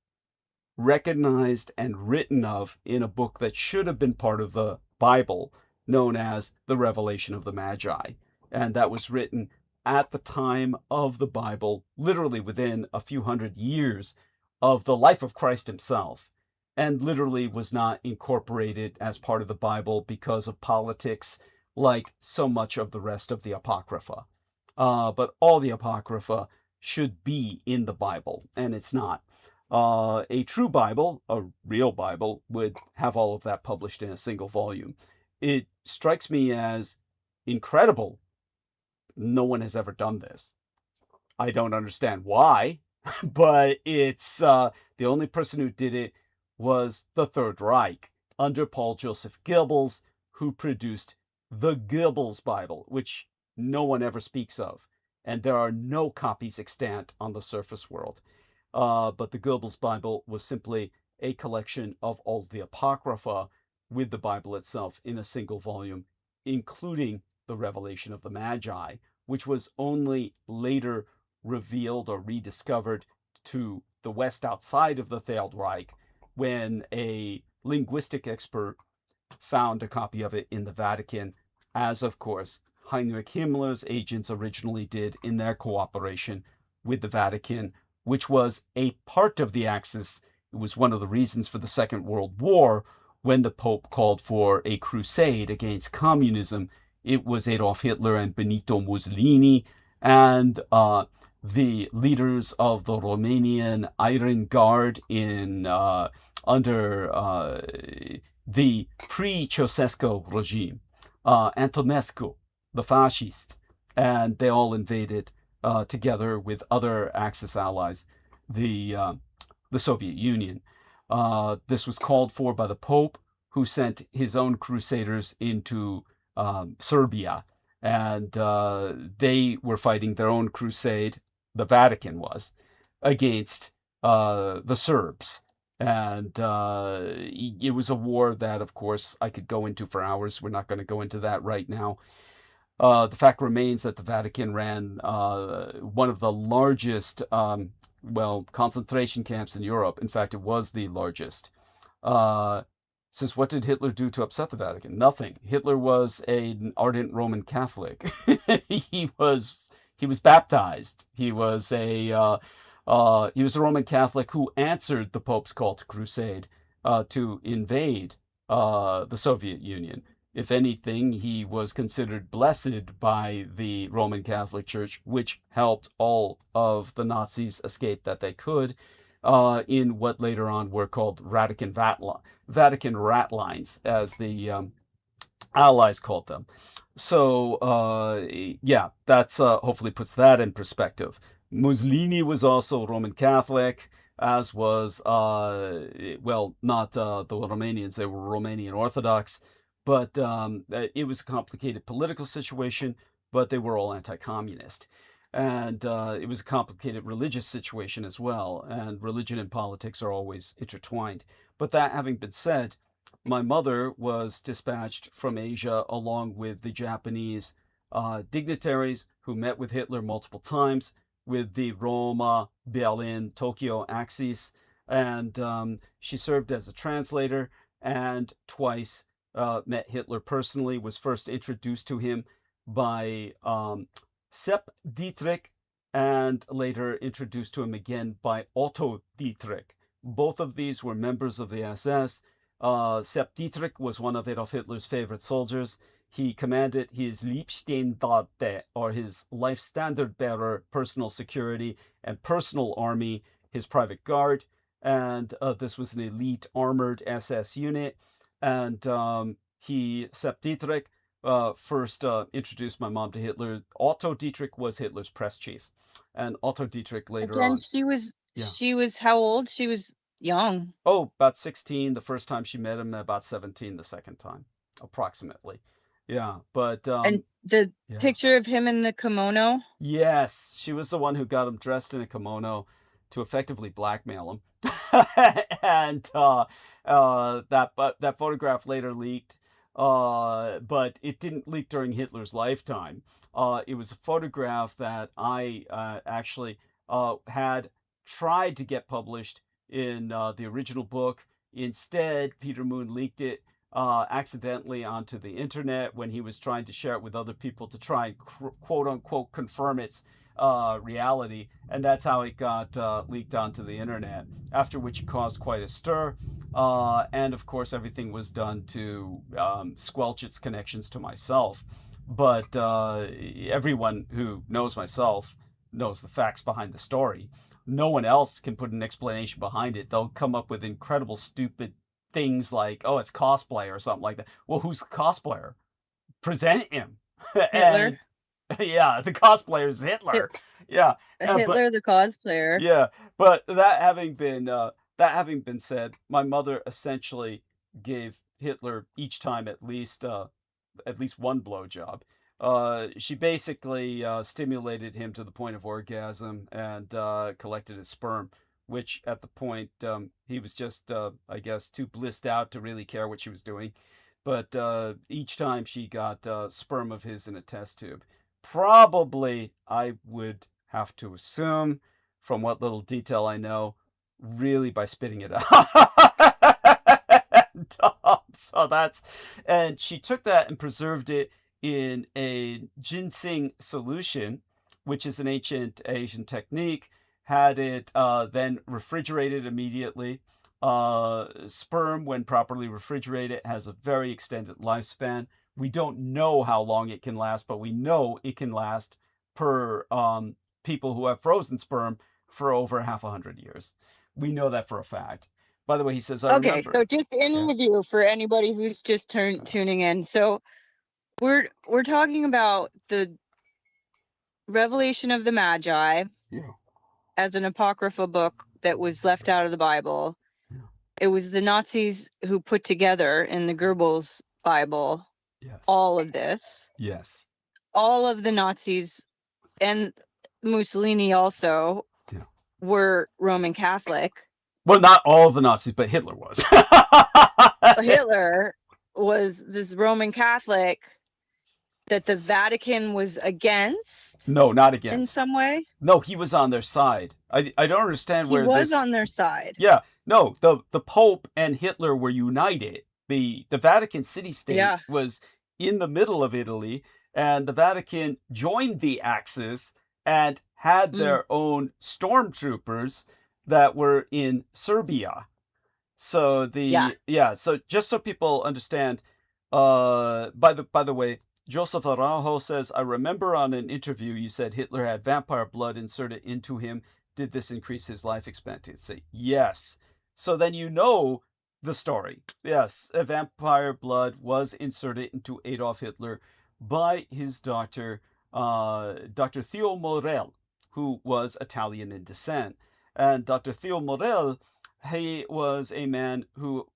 recognized and written of in a book that should have been part of the Bible, known as the Revelation of the Magi. And that was written at the time of the Bible, literally within a few hundred years of the life of Christ himself, and literally was not incorporated as part of the Bible because of politics, like so much of the rest of the Apocrypha. But all the Apocrypha should be in the Bible, and it's not. A true Bible, a real Bible, would have all of that published in a single volume. It strikes me as incredible. No one has ever done this. I don't understand why, but it's the only person who did it was the Third Reich. under Paul Joseph Goebbels, who produced the Goebbels Bible, which no one ever speaks of. And there are no copies extant on the surface world. But the Goebbels Bible was simply a collection of all the Apocrypha with the Bible itself in a single volume, including the Revelation of the Magi, which was only later revealed or rediscovered to the West outside of the Third Reich when a linguistic expert found a copy of it in the Vatican, as of course Heinrich Himmler's agents originally did in their cooperation with the Vatican, which was a part of the Axis. It was one of the reasons for the Second World War when the Pope called for a crusade against communism. It was Adolf Hitler and Benito Mussolini and the leaders of the Romanian Iron Guard in under the pre-Ceausescu regime, Antonescu, the fascists, and they all invaded together with other Axis allies, the Soviet Union. This was called for by the Pope, who sent his own crusaders into Serbia, and they were fighting their own crusade, the Vatican was, against the Serbs. And it was a war that, of course, I could go into for hours. We're not going to go into that right now. The fact remains that the Vatican ran one of the largest, concentration camps in Europe. In fact, it was the largest. Since what did Hitler do to upset the Vatican? Nothing. Hitler was an ardent Roman Catholic. he was baptized. He was a Roman Catholic who answered the Pope's call to crusade to invade the Soviet Union. If anything, he was considered blessed by the Roman Catholic Church, which helped all of the Nazis escape that they could in what later on were called Vatican rat lines, as the Allies called them. So, yeah, that's hopefully puts that in perspective. Mussolini was also Roman Catholic, as was, not the Romanians, they were Romanian Orthodox. But it was a complicated political situation, but they were all anti-communist. And it was a complicated religious situation as well, and religion and politics are always intertwined. But that having been said, my mother was dispatched from Asia along with the Japanese dignitaries who met with Hitler multiple times with the Roma, Berlin, Tokyo axis, and she served as a translator and twice met Hitler personally, was first introduced to him by Sepp Dietrich, and later introduced to him again by Otto Dietrich. Both of these were members of the SS. Sepp Dietrich was one of Adolf Hitler's favorite soldiers. He commanded his Liebstandarte, or his life standard bearer, personal security and personal army, his private guard. And this was an elite armored SS unit. And Sepp Dietrich, first introduced my mom to Hitler. Otto Dietrich was Hitler's press chief. And Otto Dietrich later on. She was how old? She was young. Oh, about 16 the first time she met him, about 17 the second time, approximately. Yeah, but... and the picture of him in the kimono? Yes, she was the one who got him dressed in a kimono to effectively blackmail him. And that photograph later leaked, but it didn't leak during Hitler's lifetime. It was a photograph that I actually had tried to get published in the original book. Instead, Peter Moon leaked it accidentally onto the internet when he was trying to share it with other people to try and quote-unquote confirm its reality, and that's how it got leaked onto the internet, after which it caused quite a stir, and of course everything was done to squelch its connections to myself. But everyone who knows myself knows the facts behind the story. No one else can put an explanation behind it. They'll come up with incredible stupid things like, oh, it's cosplay or something like that. Well, who's the cosplayer? Present him. Hitler. Yeah, the cosplayer is Hitler. Yeah, Hitler, the cosplayer. Yeah, but that having been said, my mother essentially gave Hitler each time at least one blowjob. She basically stimulated him to the point of orgasm and collected his sperm, which at the point he was just, I guess, too blissed out to really care what she was doing. But each time she got sperm of his in a test tube. Probably, I would have to assume, from what little detail I know, really by spitting it out. So that's, and she took that and preserved it in a ginseng solution, which is an ancient Asian technique, had it then refrigerated immediately. Sperm, when properly refrigerated, has a very extended lifespan. We don't know how long it can last, but we know it can last, per people who have frozen sperm, for over 500 years. We know that for a fact. By the way, he says, I Okay, remember. so just in review for anybody who's just tuning in. So we're talking about the Revelation of the Magi as an apocryphal book that was left out of the Bible. It was the Nazis who put together in the Goebbels Bible all of this. Yes. All of the Nazis and Mussolini also were Roman Catholic. Well, not all of the Nazis, but Hitler was. Hitler was this Roman Catholic that the Vatican was against. No, not against. In some way? No, he was on their side. I don't understand where this... He was on their side. Yeah. No, the Pope and Hitler were united. The Vatican city-state was in the middle of Italy, and the Vatican joined the Axis and had their own stormtroopers that were in Serbia. So so just so people understand, by the way, Joseph Araujo says, I remember on an interview you said Hitler had vampire blood inserted into him. Did this increase his life expectancy? Yes. So then you know the story. Yes, a vampire blood was inserted into Adolf Hitler by his doctor, Dr. Theo Morel, who was Italian in descent. And Dr. Theo Morel, he was a man who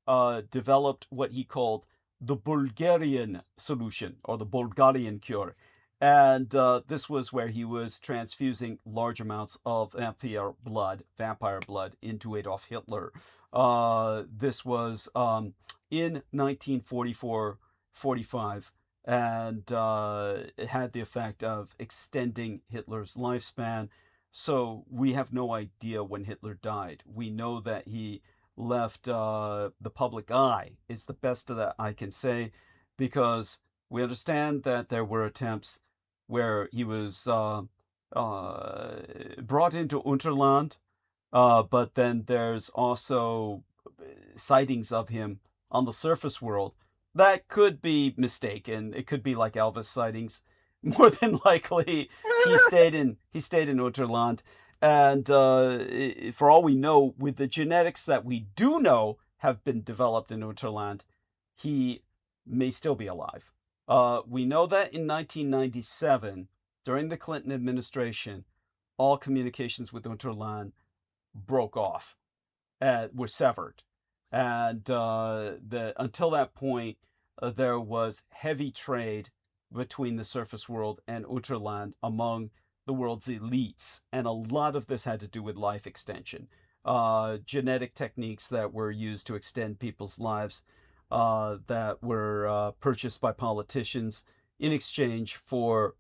developed what he called the Bulgarian solution, or the Bulgarian cure. And this was where he was transfusing large amounts of vampire blood into Adolf Hitler. This was in 1944-45, and it had the effect of extending Hitler's lifespan. So we have no idea when Hitler died. We know that he left the public eye, is the best of that I can say, because we understand that there were attempts where he was brought into Unterland, but then there's also sightings of him on the surface world that could be mistaken. It could be like Elvis sightings. More than likely, he stayed in Unterland. And for all we know, with the genetics that we do know have been developed in Unterland, he may still be alive. We know that in 1997, during the Clinton administration, all communications with Unterland broke off, were severed. And until that point, there was heavy trade between the surface world and Unterland among the world's elites, and a lot of this had to do with life extension, genetic techniques that were used to extend people's lives, that were purchased by politicians in exchange for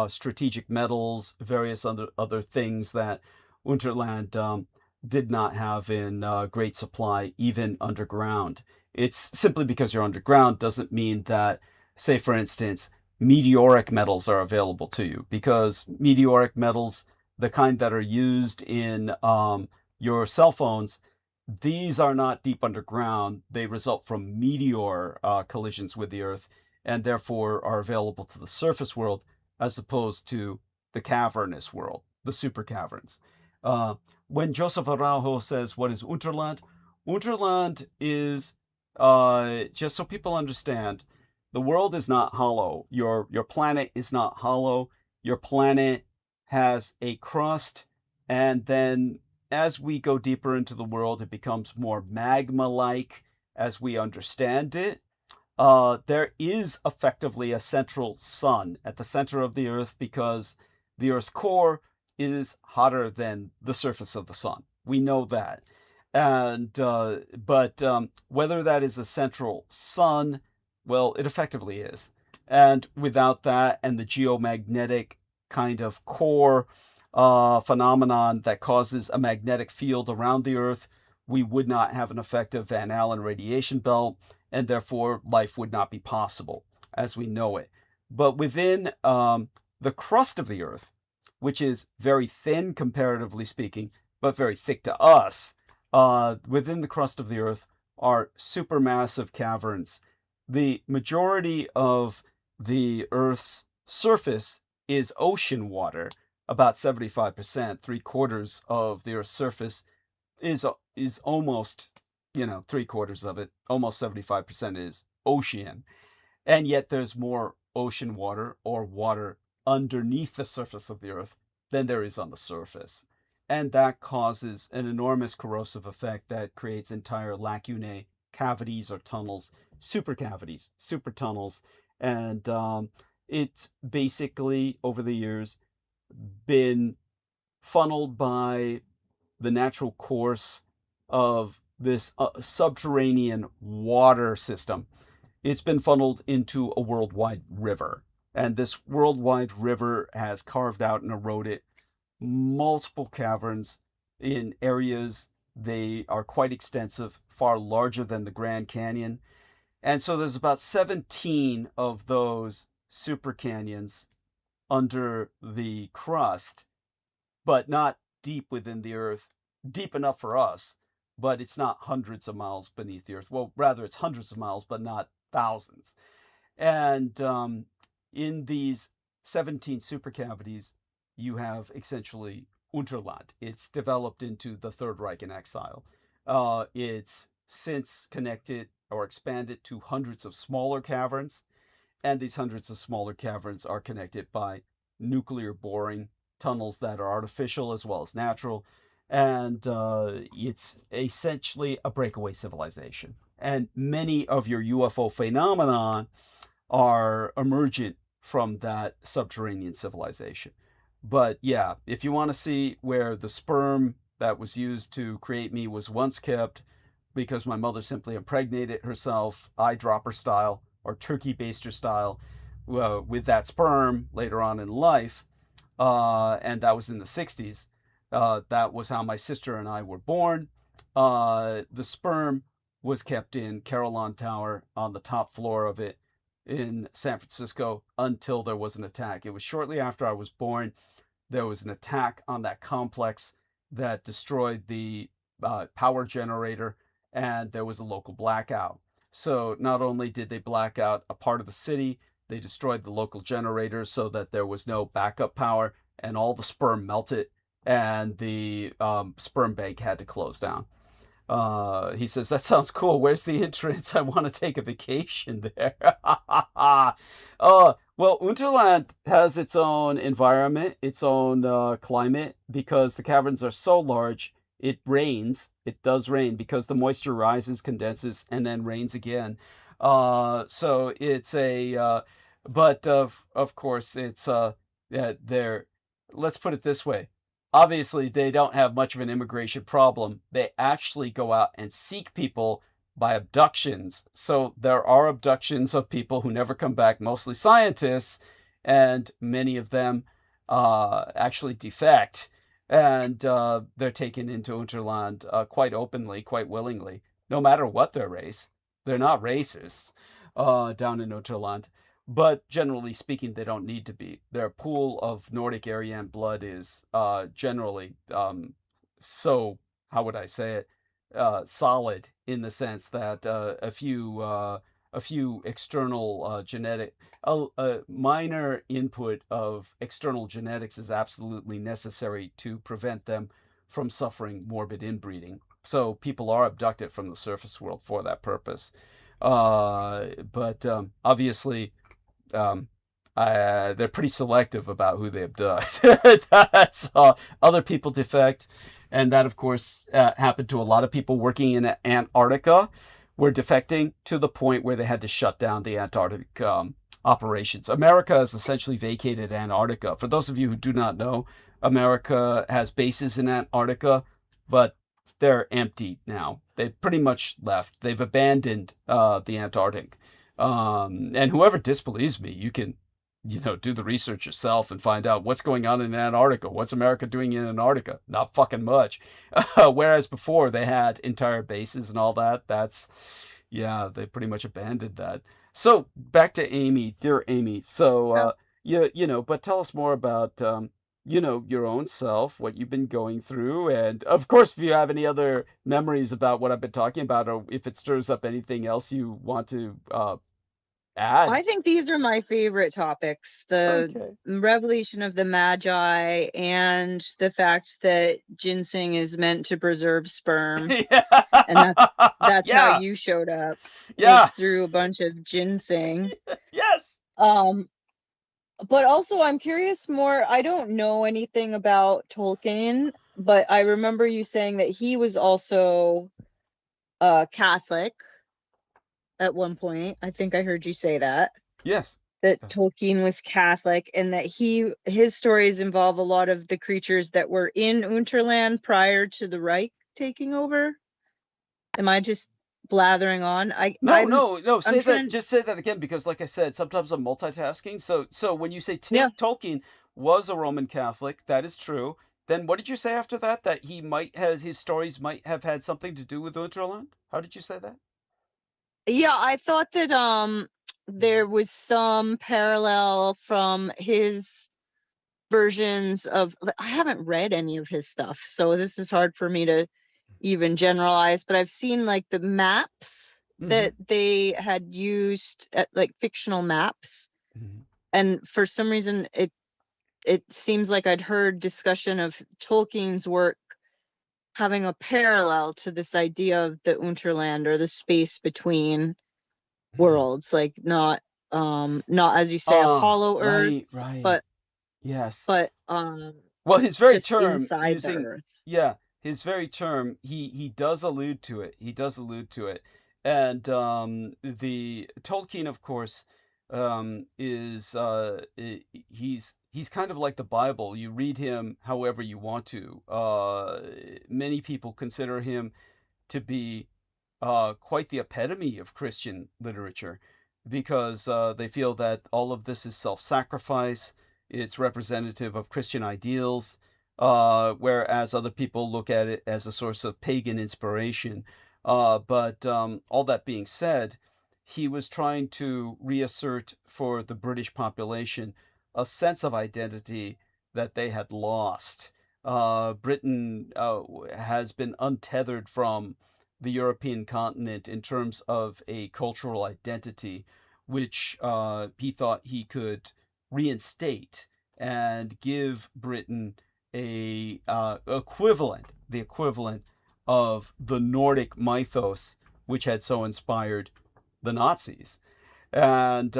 strategic metals, various other things that Unterland did not have in great supply, even underground. It's simply because you're underground doesn't mean that, say for instance, meteoric metals are available to you, because meteoric metals, the kind that are used in your cell phones, these are not deep underground. They result from meteor collisions with the Earth, and therefore are available to the surface world as opposed to the cavernous world, the super caverns. When Joseph Araujo says, what is Unterland? Unterland is, just so people understand, the world is not hollow. Your planet is not hollow. Your planet has a crust, and then as we go deeper into the world, it becomes more magma-like as we understand it. there is effectively a central sun at the center of the Earth because the Earth's core is hotter than the surface of the sun. We know that. And but whether that is a central sun, well, it effectively is. And without that and the geomagnetic kind of core phenomenon that causes a magnetic field around the Earth, we would not have an effective Van Allen radiation belt, and therefore life would not be possible as we know it. But within the crust of the Earth, which is very thin comparatively speaking, but very thick to us, within the crust of the Earth are supermassive caverns. The majority of the Earth's surface is ocean water, about 75%, 3/4 of the Earth's surface is almost, three-quarters of it, almost 75% is ocean. And yet there's more ocean water or water underneath the surface of the Earth than there is on the surface. And that causes an enormous corrosive effect that creates entire lacunae, cavities or tunnels, supercavities, super tunnels. And it's basically, over the years, been funneled by the natural course of this subterranean water system. It's been funneled into a worldwide river. And this worldwide river has carved out and eroded multiple caverns in areas. They are quite extensive, far larger than the Grand Canyon. And so there's about 17 of those super canyons under the crust, but not deep within the Earth, deep enough for us, but it's not hundreds of miles beneath the Earth. Well, rather, it's hundreds of miles, but not thousands. And in these 17 supercavities, you have essentially Unterland. It's developed into the Third Reich in exile. It's since connected or expanded to hundreds of smaller caverns, and these hundreds of smaller caverns are connected by nuclear boring tunnels that are artificial as well as natural, and it's essentially a breakaway civilization. And many of your UFO phenomenon are emergent from that subterranean civilization. But yeah, if you want to see where the sperm that was used to create me was once kept, because my mother simply impregnated herself, eyedropper style or turkey baster style, with that sperm later on in life, and that was in the 60s. That was how my sister and I were born. The sperm was kept in Carillon Tower on the top floor of it in San Francisco until there was an attack. It was shortly after I was born. There was an attack on that complex that destroyed the power generator, and there was a local blackout. So not only did they black out a part of the city, they destroyed the local generators so that there was no backup power, and all the sperm melted, and the sperm bank had to close down. He says, that sounds cool. Where's the entrance? I want to take a vacation there. Well, Unterland has its own environment, its own climate, because the caverns are so large. It rains. It does rain because the moisture rises, condenses, and then rains again. So it's but of course it's let's put it this way. Obviously, they don't have much of an immigration problem. They actually go out and seek people by abductions. So there are abductions of people who never come back, mostly scientists, and many of them actually defect. And they're taken into Unterland quite openly, quite willingly, no matter what their race. They're not racists down in Unterland. But generally speaking, they don't need to be. Their pool of Nordic Aryan blood is generally so, how would I say it, solid, in the sense that a few external a minor input of external genetics is absolutely necessary to prevent them from suffering morbid inbreeding. So people are abducted from the surface world for that purpose. But obviously, they're pretty selective about who they abduct. That's other people defect, and that of course happened to a lot of people working in Antarctica, were defecting to the point where they had to shut down the Antarctic operations. America has essentially vacated Antarctica. For those of you who do not know, America has bases in Antarctica, but they're empty now. They've pretty much left. They've abandoned the Antarctic. And whoever disbelieves me, you can, do the research yourself and find out what's going on in Antarctica. What's America doing in Antarctica? Not fucking much. Whereas before they had entire bases and all that. They pretty much abandoned that. So back to Amy, dear Amy. So, but tell us more about, your own self, what you've been going through. And of course, if you have any other memories about what I've been talking about, or if it stirs up anything else you want to add. I think these are my favorite topics. The revelation of the Magi and the fact that ginseng is meant to preserve sperm. And that's how you showed up. Was through a bunch of ginseng. Yes. But also I'm curious more. I don't know anything about Tolkien, but I remember you saying that he was also Catholic. At one point, I think I heard you say that. Yes. That Tolkien was Catholic, and that his stories involve a lot of the creatures that were in Unterland prior to the Reich taking over. Am I just blathering on? No. Just say that again, because like I said, sometimes I'm multitasking. So when you say Tolkien was a Roman Catholic, that is true. Then what did you say after that? That his stories might have had something to do with Unterland? How did you say that? Yeah, I thought that there was some parallel from his versions of. I haven't read any of his stuff, so this is hard for me to even generalize. But I've seen like the maps that they had used, like fictional maps, and for some reason it seems like I'd heard discussion of Tolkien's work having a parallel to this idea of the Unterland, or the space between worlds, like not as you say a hollow earth, right. but yes, but well, his very term inside the earth. His very term, he does allude to it. And the Tolkien, of course, is he's kind of like the Bible. You read him however you want to. Many people consider him to be quite the epitome of Christian literature, because they feel that all of this is self-sacrifice. It's representative of Christian ideals, whereas other people look at it as a source of pagan inspiration. But all that being said, he was trying to reassert for the British population a sense of identity that they had lost. Britain has been untethered from the European continent in terms of a cultural identity, which he thought he could reinstate and give Britain the equivalent of the Nordic mythos, which had so inspired the Nazis. And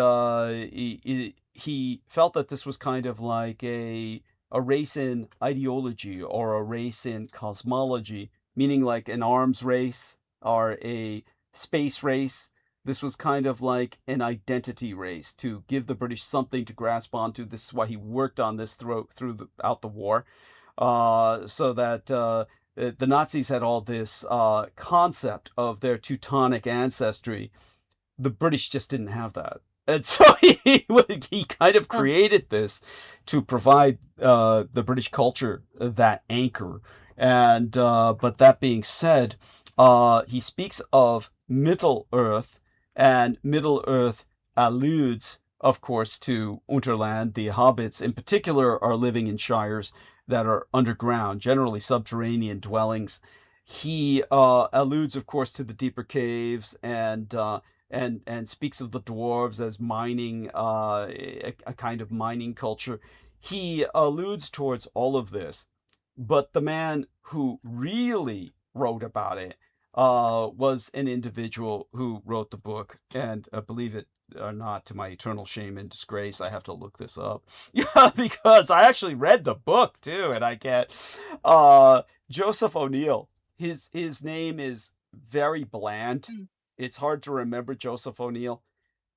he felt that this was kind of like a race in ideology, or a race in cosmology, meaning like an arms race or a space race. This was kind of like an identity race to give the British something to grasp onto. This is why he worked on this throughout the war, so that the Nazis had all this concept of their Teutonic ancestry. The British just didn't have that. And so he kind of created this to provide the British culture that anchor. And but that being said, he speaks of Middle Earth, and Middle Earth alludes, of course, to Unterland. The hobbits in particular are living in shires that are underground, generally subterranean dwellings. He alludes, of course, to the deeper caves, and speaks of the dwarves as mining, a kind of mining culture. He alludes towards all of this, but the man who really wrote about it was an individual who wrote the book, and believe it or not, to my eternal shame and disgrace, I have to look this up. Yeah, because I actually read the book too, and I can't. Joseph O'Neill. His name is very bland. it's hard to remember Joseph O'Neill.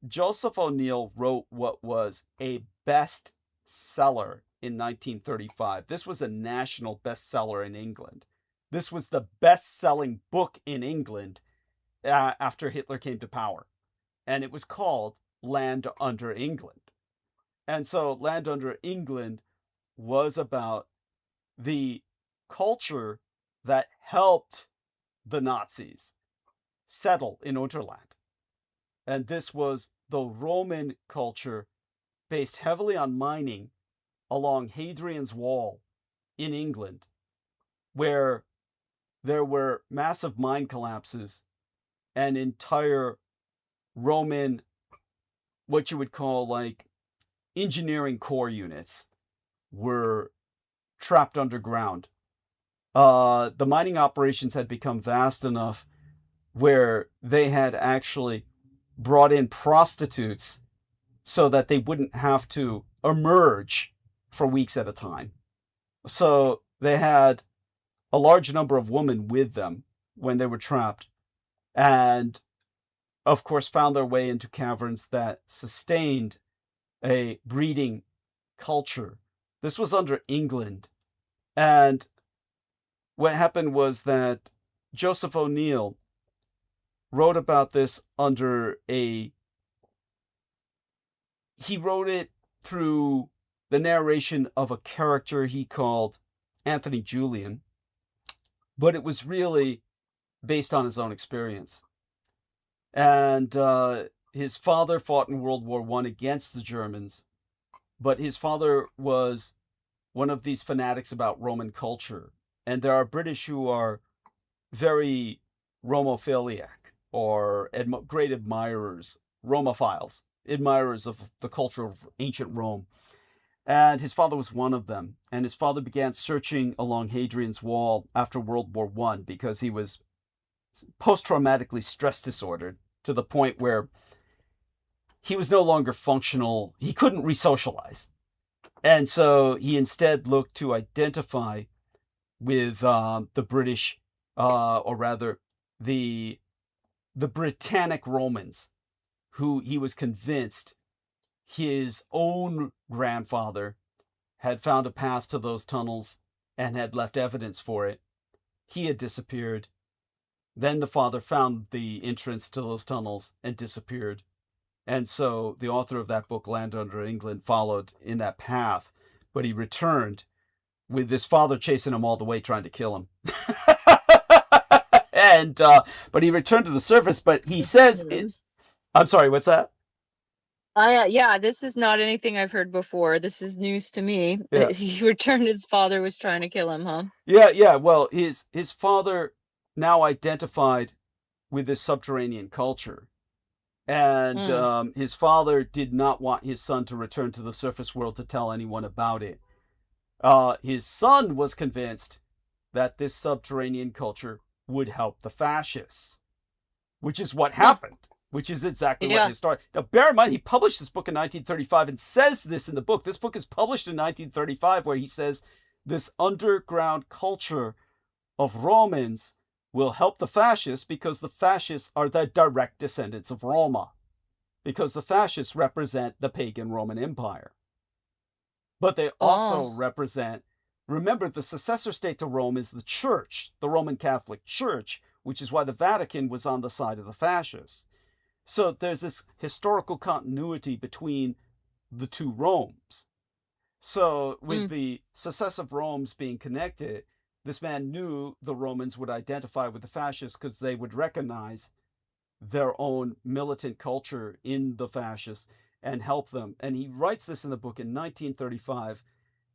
Joseph O'Neill wrote what was a bestseller in 1935. This was a national bestseller in England. This was the best-selling book in England after Hitler came to power. And it was called Land Under England. And so Land Under England was about the culture that helped the Nazis settle in Unterland. And this was the Roman culture based heavily on mining along Hadrian's Wall in England, where there were massive mine collapses and entire Roman, what you would call like engineering core units, were trapped underground. The mining operations had become vast enough where they had actually brought in prostitutes so that they wouldn't have to emerge for weeks at a time. So they had a large number of women with them when they were trapped, and of course found their way into caverns that sustained a breeding culture. This was under England. And what happened was that Joseph O'Neill wrote about this he wrote it through the narration of a character he called Anthony Julian, but it was really based on his own experience. And his father fought in World War I against the Germans, but his father was one of these fanatics about Roman culture. And there are British who are very Romophiliac, or great admirers, Romophiles, admirers of the culture of ancient Rome. And his father was one of them. And his father began searching along Hadrian's Wall after World War I because he was post-traumatically stress disordered to the point where he was no longer functional. He couldn't re-socialize. And so he instead looked to identify with the British, or rather the Britannic Romans, who he was convinced his own grandfather had found a path to those tunnels and had left evidence for it. He had disappeared. Then the father found the entrance to those tunnels and disappeared. And so the author of that book, Land Under England, followed in that path, but he returned with his father chasing him all the way, trying to kill him. But he returned to the surface, but he says, I'm sorry, what's that? Yeah, this is not anything I've heard before. This is news to me. Yeah. He returned, his father was trying to kill him, huh? Yeah. Well, his father now identified with this subterranean culture. And his father did not want his son to return to the surface world to tell anyone about it. His son was convinced that this subterranean culture would help the fascists, which is what happened, which is exactly what his story. Now, bear in mind, he published this book in 1935 and says this in the book. This book is published in 1935, where he says this underground culture of Romans will help the fascists because the fascists are the direct descendants of Roma, because the fascists represent the pagan Roman Empire. But they also represent, remember, the successor state to Rome is the Church, the Roman Catholic Church, which is why the Vatican was on the side of the fascists. So there's this historical continuity between the two Romes. So with the successive Romes being connected, this man knew the Romans would identify with the fascists because they would recognize their own militant culture in the fascists and help them. And he writes this in the book in 1935,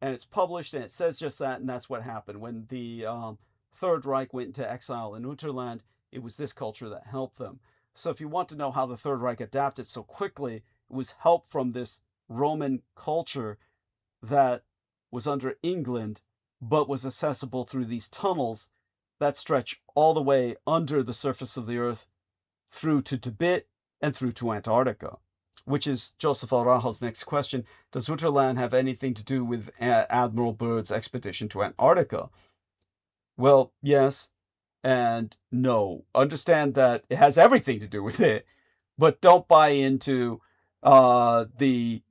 and it's published, and it says just that, and that's what happened. When the Third Reich went into exile in Unterland, it was this culture that helped them. So if you want to know how the Third Reich adapted so quickly, it was help from this Roman culture that was under England, but was accessible through these tunnels that stretch all the way under the surface of the earth through to Tibet and through to Antarctica, which is Joseph Arajo's next question. Does Unterland have anything to do with Admiral Byrd's expedition to Antarctica? Well, yes. And no, understand that it has everything to do with it, but don't buy into the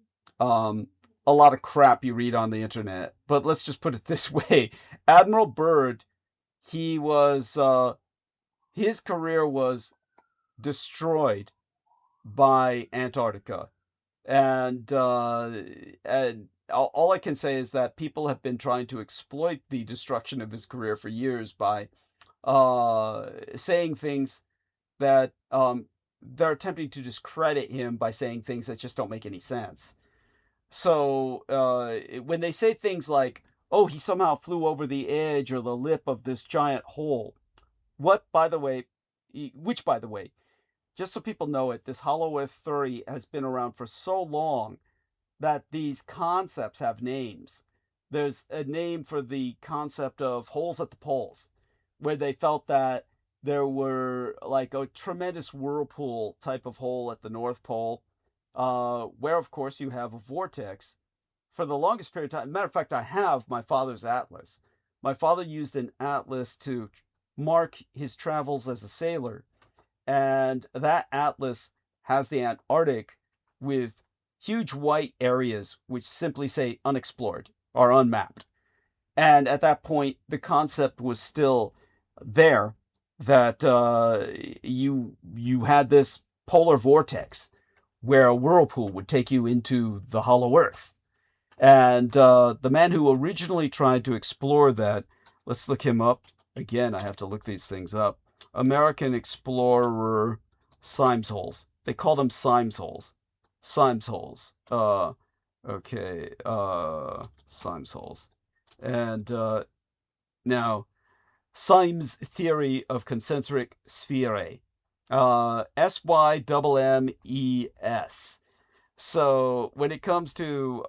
a lot of crap you read on the internet. But let's just put it this way: Admiral Byrd, he was his career was destroyed by Antarctica, and all I can say is that people have been trying to exploit the destruction of his career for years by saying things that they're attempting to discredit him by saying things that just don't make any sense. So when they say things like, "Oh, he somehow flew over the edge or the lip of this giant hole," which by the way, just so people know it, this hollow earth theory has been around for so long that these concepts have names. There's a name for the concept of holes at the poles, where they felt that there were like a tremendous whirlpool type of hole at the North Pole, where, of course, you have a vortex. For the longest period of time, matter of fact, I have my father's atlas. My father used an atlas to mark his travels as a sailor, and that atlas has the Antarctic with huge white areas which simply say unexplored or unmapped. And at that point, the concept was still there that you had this polar vortex where a whirlpool would take you into the hollow earth. And the man who originally tried to explore that, let's look him up. Again, I have to look these things up. American explorer Symes holes. They call them Symes holes. Symes holes. Okay. Symes holes. And now, Symes theory of concentric sphere. SYMMES. So when it comes to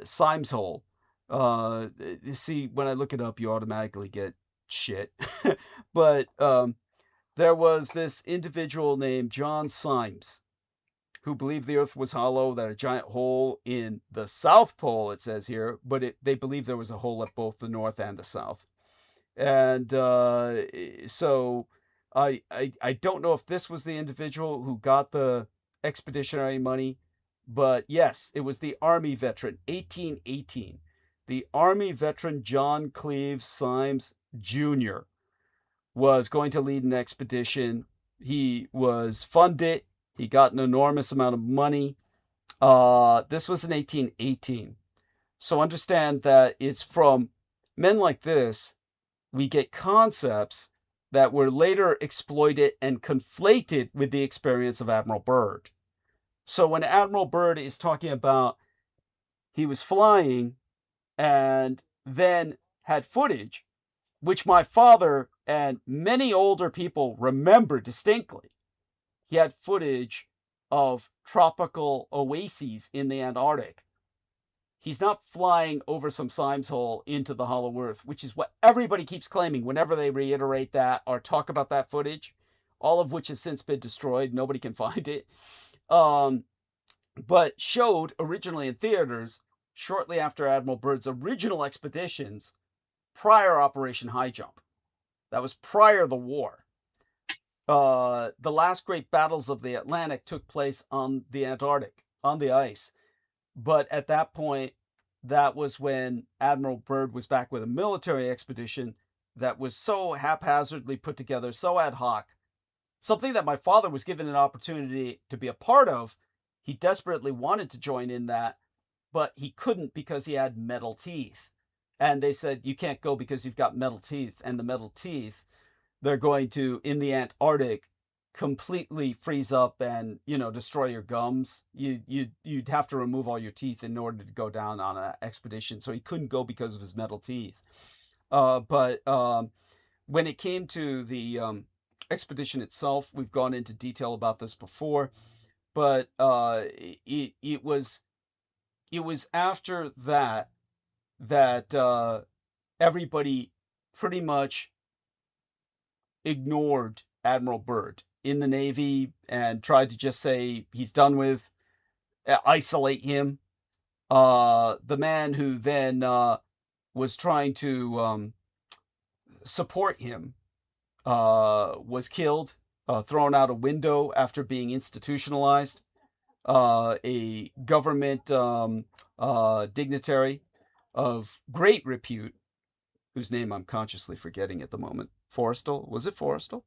Symes hole, you see, when I look it up, you automatically get shit. But there was this individual named John Symes who believed the Earth was hollow, that a giant hole in the South Pole, it says here, but they believed there was a hole at both the North and the South. And so I don't know if this was the individual who got the expeditionary money, but yes, it was the Army veteran, 1818. The Army veteran John Cleves Symes Jr. was going to lead an expedition. He was funded. He got an enormous amount of money. This was in 1818. So understand that it's from men like this we get concepts that were later exploited and conflated with the experience of Admiral Byrd. So when Admiral Byrd is talking about he was flying and then had footage, which my father and many older people remember distinctly, he had footage of tropical oases in the Antarctic. He's not flying over some Symes hole into the hollow earth, which is what everybody keeps claiming whenever they reiterate that or talk about that footage, all of which has since been destroyed. Nobody can find it. But showed originally in theaters shortly after Admiral Byrd's original expeditions, prior Operation High Jump. That was prior the war. The last great battles of the Atlantic took place on the Antarctic, on the ice. But at that point, that was when Admiral Byrd was back with a military expedition that was so haphazardly put together, so ad hoc, something that my father was given an opportunity to be a part of. He desperately wanted to join in that, but he couldn't because he had metal teeth. And they said, you can't go because you've got metal teeth. And the metal teeth, they're going to, in the Antarctic, completely freeze up and, destroy your gums. You'd have to remove all your teeth in order to go down on an expedition. So he couldn't go because of his metal teeth. But when it came to the expedition itself, we've gone into detail about this before, but it was after that everybody pretty much ignored Admiral Byrd in the Navy and tried to just say he's done with, isolate him. The man who then was trying to support him was killed, thrown out a window after being institutionalized. A government dignitary of great repute, whose name I'm consciously forgetting at the moment. Forrestal? Was it Forrestal?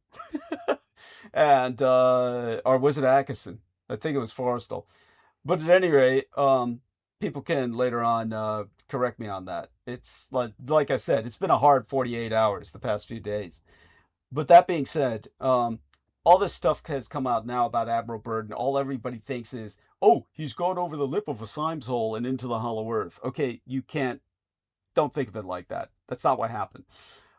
And or was it Atkinson? I think it was Forrestal. But at any rate, people can later on correct me on that. It's like I said, it's been a hard 48 hours the past few days. But that being said, all this stuff has come out now about Admiral Byrd, and all everybody thinks is, oh, he's gone over the lip of a Symes hole and into the hollow earth. Okay, don't think of it like that. That's not what happened.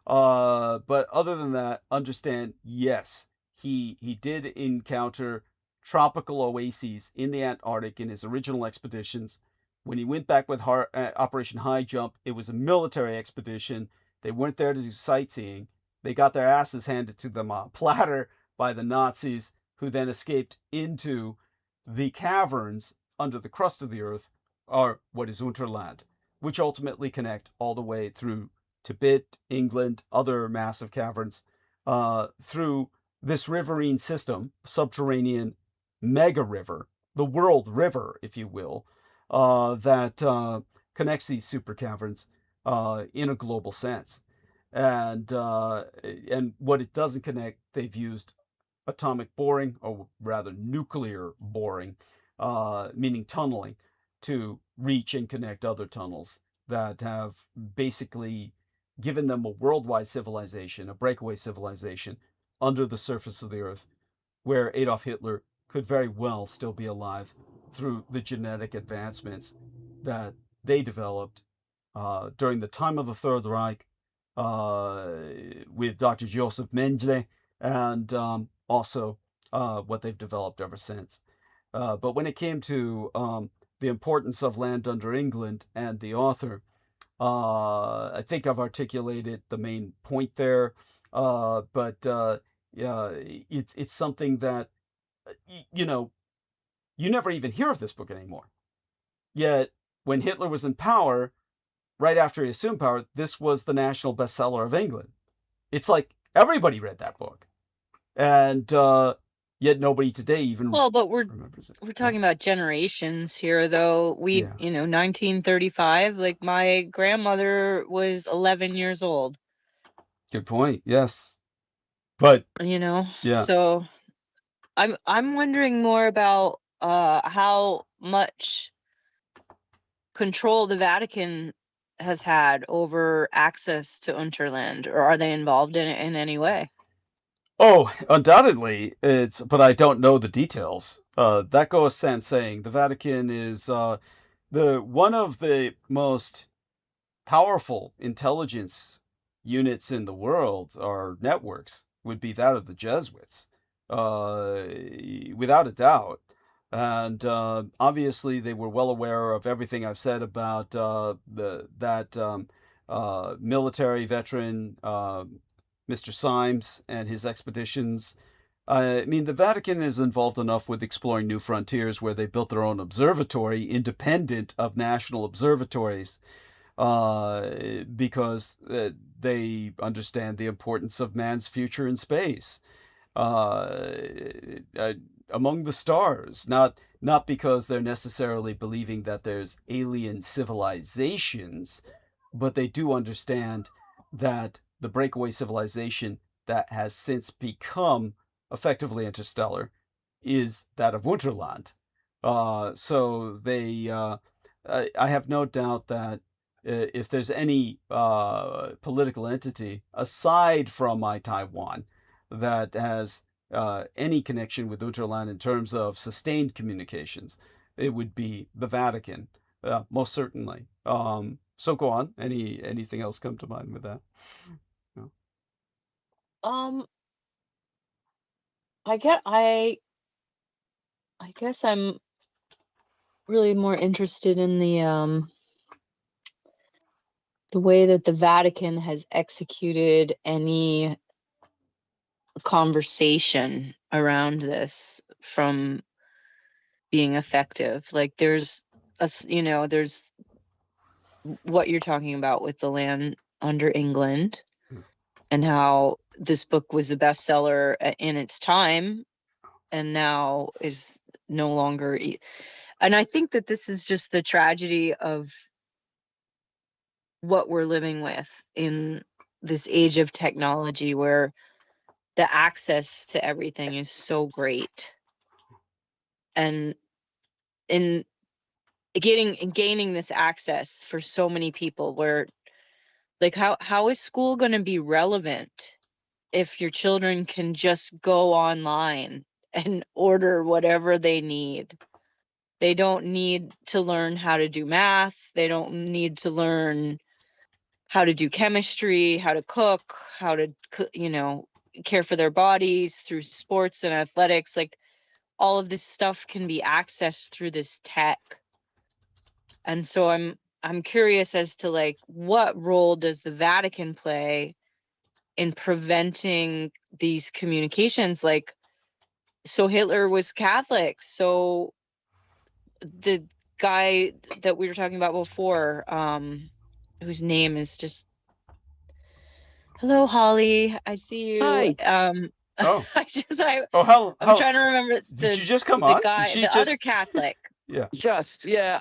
But other than that, understand, yes, he did encounter tropical oases in the Antarctic in his original expeditions. When he went back with Operation High Jump, it was a military expedition. They weren't there to do sightseeing. They got their asses handed to them on a platter by the Nazis, who then escaped into the caverns under the crust of the earth, or what is Unterland, which ultimately connect all the way through Tibet, England, other massive caverns, through this riverine system, subterranean mega river, the world river, if you will, that connects these super caverns in a global sense. And what it doesn't connect, they've used atomic boring, or rather nuclear boring, meaning tunneling, to reach and connect other tunnels that have basically given them a worldwide civilization, a breakaway civilization under the surface of the earth, where Adolf Hitler could very well still be alive through the genetic advancements that they developed during the time of the Third Reich with Dr. Joseph Mengele, and also what they've developed ever since. But when it came to the importance of Land Under England and the author, I think I've articulated the main point there. But yeah, it's something that, you never even hear of this book anymore. Yet, when Hitler was in power, right after he assumed power, this was the national bestseller of England. It's like everybody read that book. And yet nobody today even remembers it. We're talking about generations here, though. 1935, like my grandmother was 11 years old. Good point. Yes. But so I'm wondering more about how much control the Vatican has had over access to Unterland, or are they involved in it in any way? Oh, undoubtedly, but I don't know the details. That goes sense saying the Vatican is one of the most powerful intelligence units in the world, or networks, would be that of the Jesuits, without a doubt. And obviously, they were well aware of everything I've said about that military veteran, Mr. Symes, and his expeditions. I mean, the Vatican is involved enough with exploring new frontiers, where they built their own observatory, independent of national observatories, because they understand the importance of man's future in space, among the stars, not because they're necessarily believing that there's alien civilizations, but they do understand that the breakaway civilization that has since become effectively interstellar is that of Unterland. So they, I have no doubt that if there's any political entity aside from my Taiwan that has any connection with Unterland in terms of sustained communications, it would be the Vatican, most certainly. So go on. Anything else come to mind with that? No. I guess I'm really more interested in the way that the Vatican has executed any conversation around this from being effective. Like there's what you're talking about with the Land Under England. and how this book was a bestseller in its time and now is no longer. And I think that this is just the tragedy of what we're living with in this age of technology, where the access to everything is so great, and in gaining this access for so many people, where like how is school going to be relevant if your children can just go online and order whatever they need? They don't need to learn how to do math. They don't need to learn how to do chemistry, how to cook, how to, care for their bodies through sports and athletics. Like, all of this stuff can be accessed through this tech. And so I'm curious as to, like, what role does the Vatican play in preventing these communications? Like, so Hitler was Catholic. So the guy that we were talking about before, whose name is just, hello, Holly, I see you. Hi. Oh. I'm trying to remember Did you just come the on? guy, Did she the just... other Catholic. Yeah.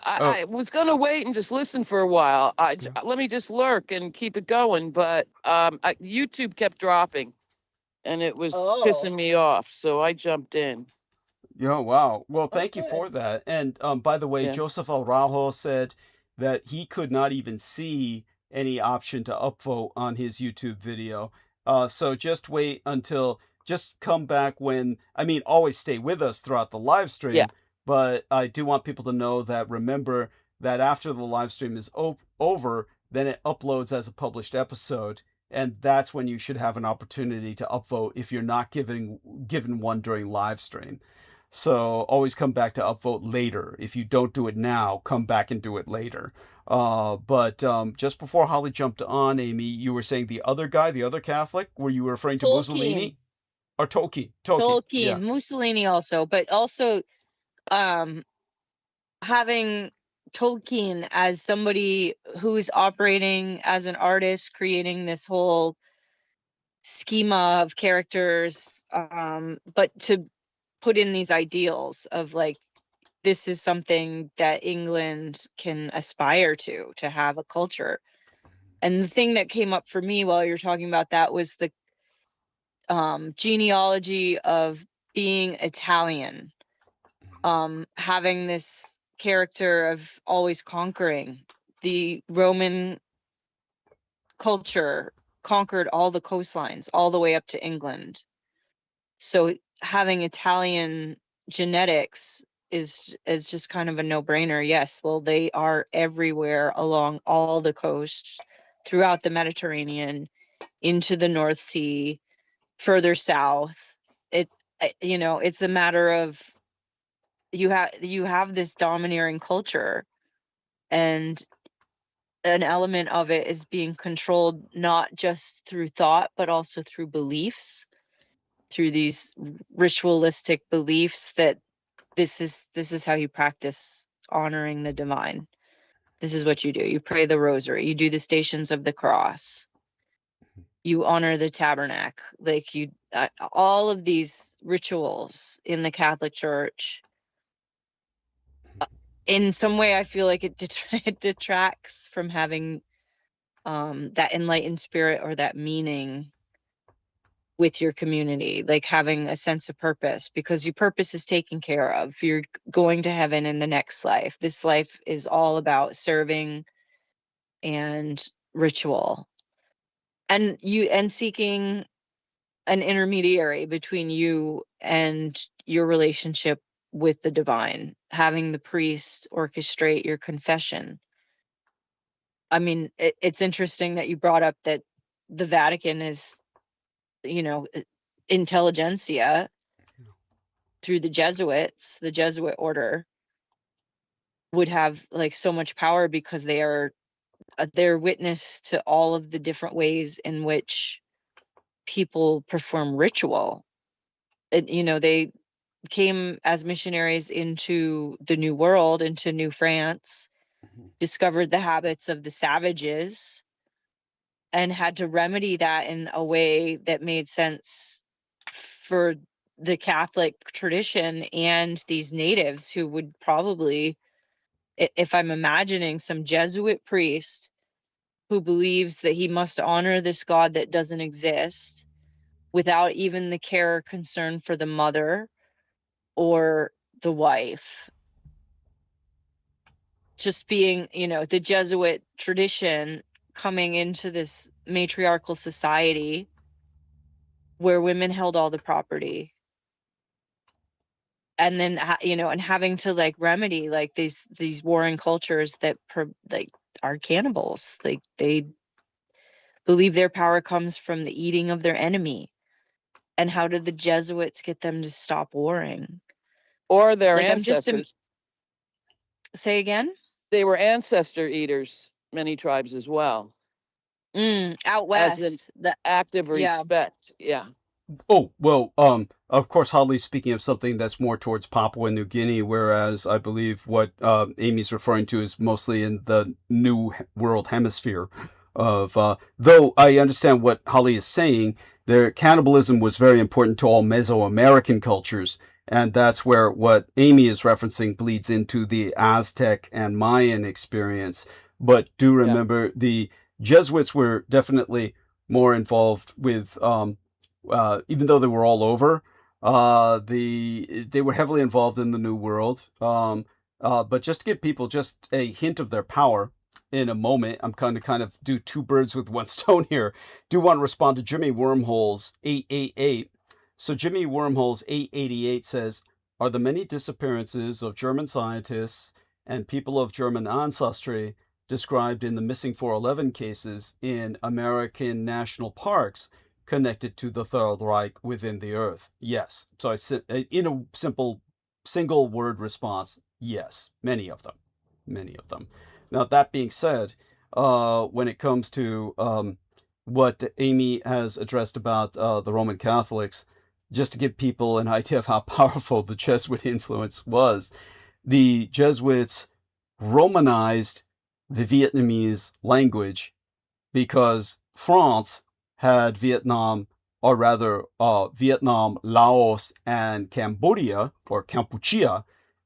I was gonna wait and just listen for a while. Let me just lurk and keep it going, but YouTube kept dropping, and it was pissing me off, so I jumped in. Yeah, wow. Well, thank you for that. And by the way, Yeah. Joseph Araujo said that he could not even see any option to upvote on his YouTube video. So just wait until, just come back when, I mean, always stay with us throughout the live stream. Yeah. But I do want people to know that, remember that after the live stream is over, then it uploads as a published episode. And that's when you should have an opportunity to upvote if you're not given one during live stream. So always come back to upvote later. If you don't do it now, come back and do it later. But just before Holly jumped on, Amy, you were saying the other guy, the other Catholic, were you referring to Mussolini? Or Tolkien? Yeah. Mussolini also, but also having Tolkien as somebody who's operating as an artist, creating this whole schema of characters, but to put in these ideals of, like, this is something that England can aspire to have a culture. And the thing that came up for me while you're talking about that was the genealogy of being Italian, having this character of always conquering. The Roman culture conquered all the coastlines all the way up to England. So having Italian genetics is just kind of a no-brainer. Yes, well, they are everywhere along all the coasts, throughout the Mediterranean, into the North Sea, further south. It's a matter of, you have this domineering culture, and an element of it is being controlled not just through thought, but also through beliefs, through these ritualistic beliefs that this is how you practice honoring the divine. This is what you do. You pray the rosary, you do the Stations of the Cross, you honor the tabernacle, like all of these rituals in the Catholic Church. In some way, I feel like it detracts from having that enlightened spirit or that meaning with your community, like having a sense of purpose, because your purpose is taken care of. You're going to heaven in the next life. This life is all about serving and ritual, and seeking an intermediary between you and your relationship with the divine, having the priest orchestrate your confession. I mean, it's interesting that you brought up that the Vatican is, intelligentsia through the Jesuits. The Jesuit order would have, like, so much power because they're witness to all of the different ways in which people perform ritual. They came as missionaries into the New World, into New France, discovered the habits of the savages, and had to remedy that in a way that made sense for the Catholic tradition and these natives who would probably, if I'm imagining some Jesuit priest who believes that he must honor this God that doesn't exist without even the care or concern for the mother or the wife. Just being, the Jesuit tradition coming into this matriarchal society where women held all the property. And then, and having to like remedy like these warring cultures that are cannibals. Like they believe their power comes from the eating of their enemy. And how did the Jesuits get them to stop warring? Or their Like, ancestors. Say again? They were ancestor eaters, many tribes as well. Out As west. in active yeah. respect. Yeah. Oh, well, of course, Holly's speaking of something that's more towards Papua New Guinea, whereas I believe what Amy's referring to is mostly in the New World Hemisphere. Though I understand what Holly is saying, their cannibalism was very important to all Mesoamerican cultures, and that's where what Amy is referencing bleeds into the Aztec and Mayan experience. But do remember, the Jesuits were definitely more involved with, even though they were all over, they were heavily involved in the New World. But just to give people just a hint of their power, in a moment, I'm kind of do two birds with one stone here. Do want to respond to Jimmy Wormholes 888. So Jimmy Wormholes 888 says, are the many disappearances of German scientists and people of German ancestry described in the missing 411 cases in American national parks connected to the Third Reich within the Earth? Yes. So I said, in a simple single word response, yes, many of them. Now, that being said, when it comes to what Amy has addressed about the Roman Catholics, just to give people an idea of how powerful the Jesuit influence was, the Jesuits Romanized the Vietnamese language because France had Vietnam, or rather Vietnam, Laos, and Cambodia, or Kampuchea,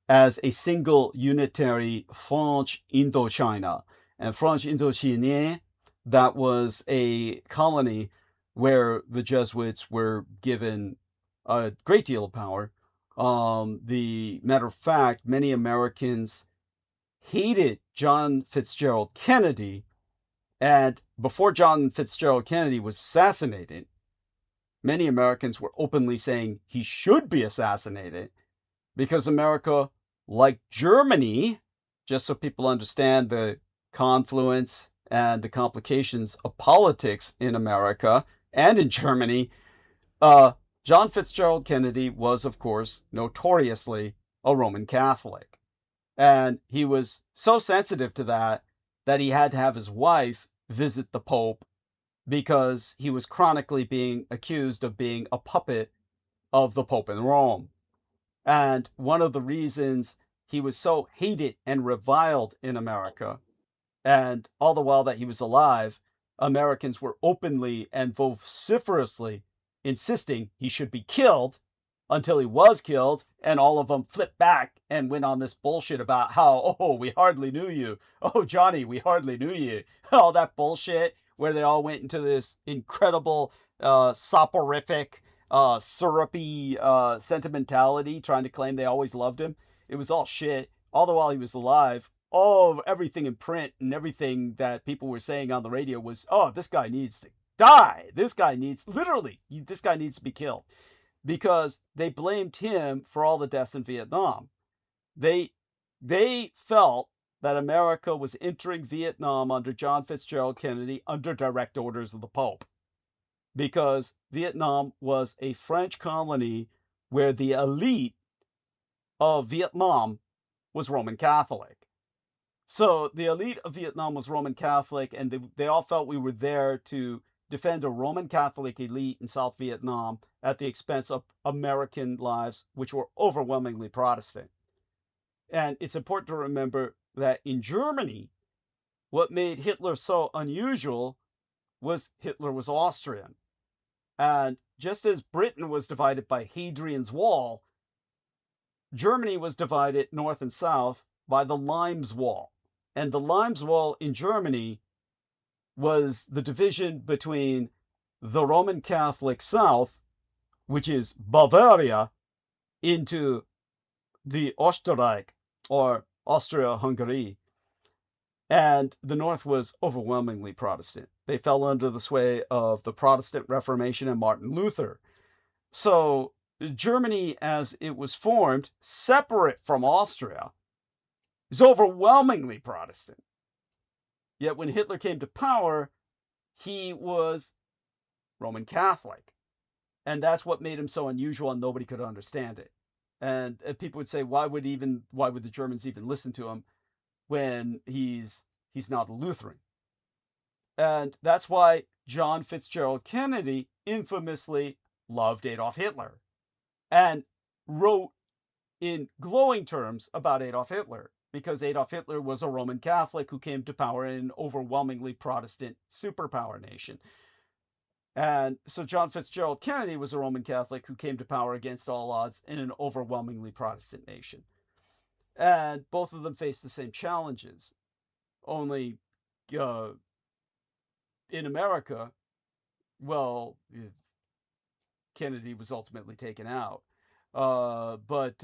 as a single unitary French Indochina. And French Indochine, that was a colony where the Jesuits were given a great deal of power. The matter of fact, many Americans hated John Fitzgerald Kennedy, and before John Fitzgerald Kennedy was assassinated, many Americans were openly saying he should be assassinated because America, like Germany, just so people understand the confluence and the complications of politics in America and in Germany, John Fitzgerald Kennedy was, of course, notoriously a Roman Catholic. And he was so sensitive to that he had to have his wife visit the Pope because he was chronically being accused of being a puppet of the Pope in Rome. And one of the reasons he was so hated and reviled in America, and all the while that he was alive, Americans were openly and vociferously insisting he should be killed until he was killed, and all of them flipped back and went on this bullshit about how, oh, we hardly knew you. Oh, Johnny, we hardly knew you. All that bullshit where they all went into this incredible, soporific, syrupy sentimentality, trying to claim they always loved him. It was all shit. All the while he was alive, everything in print and everything that people were saying on the radio was, oh, this guy needs to die. This guy needs to be killed. Because they blamed him for all the deaths in Vietnam. They felt that America was entering Vietnam under John Fitzgerald Kennedy under direct orders of the Pope. Because Vietnam was a French colony where the elite of Vietnam was Roman Catholic. So the elite of Vietnam was Roman Catholic, and they all felt we were there to defend a Roman Catholic elite in South Vietnam at the expense of American lives, which were overwhelmingly Protestant. And it's important to remember that in Germany, what made Hitler so unusual was Hitler was Austrian. And just as Britain was divided by Hadrian's Wall, Germany was divided north and south by the Limes Wall. And the Limes Wall in Germany was the division between the Roman Catholic South, which is Bavaria, into the Österreich, or Austria-Hungary, and the North was overwhelmingly Protestant. They fell under the sway of the Protestant Reformation and Martin Luther. So Germany, as it was formed, separate from Austria, is overwhelmingly Protestant. Yet when Hitler came to power, he was Roman Catholic. And that's what made him so unusual, and nobody could understand it. And people would say, why would the Germans even listen to him when he's not a Lutheran? And that's why John Fitzgerald Kennedy infamously loved Adolf Hitler and wrote in glowing terms about Adolf Hitler, because Adolf Hitler was a Roman Catholic who came to power in an overwhelmingly Protestant superpower nation. And so John Fitzgerald Kennedy was a Roman Catholic who came to power against all odds in an overwhelmingly Protestant nation. And both of them faced the same challenges. Only in America, well, Kennedy was ultimately taken out. But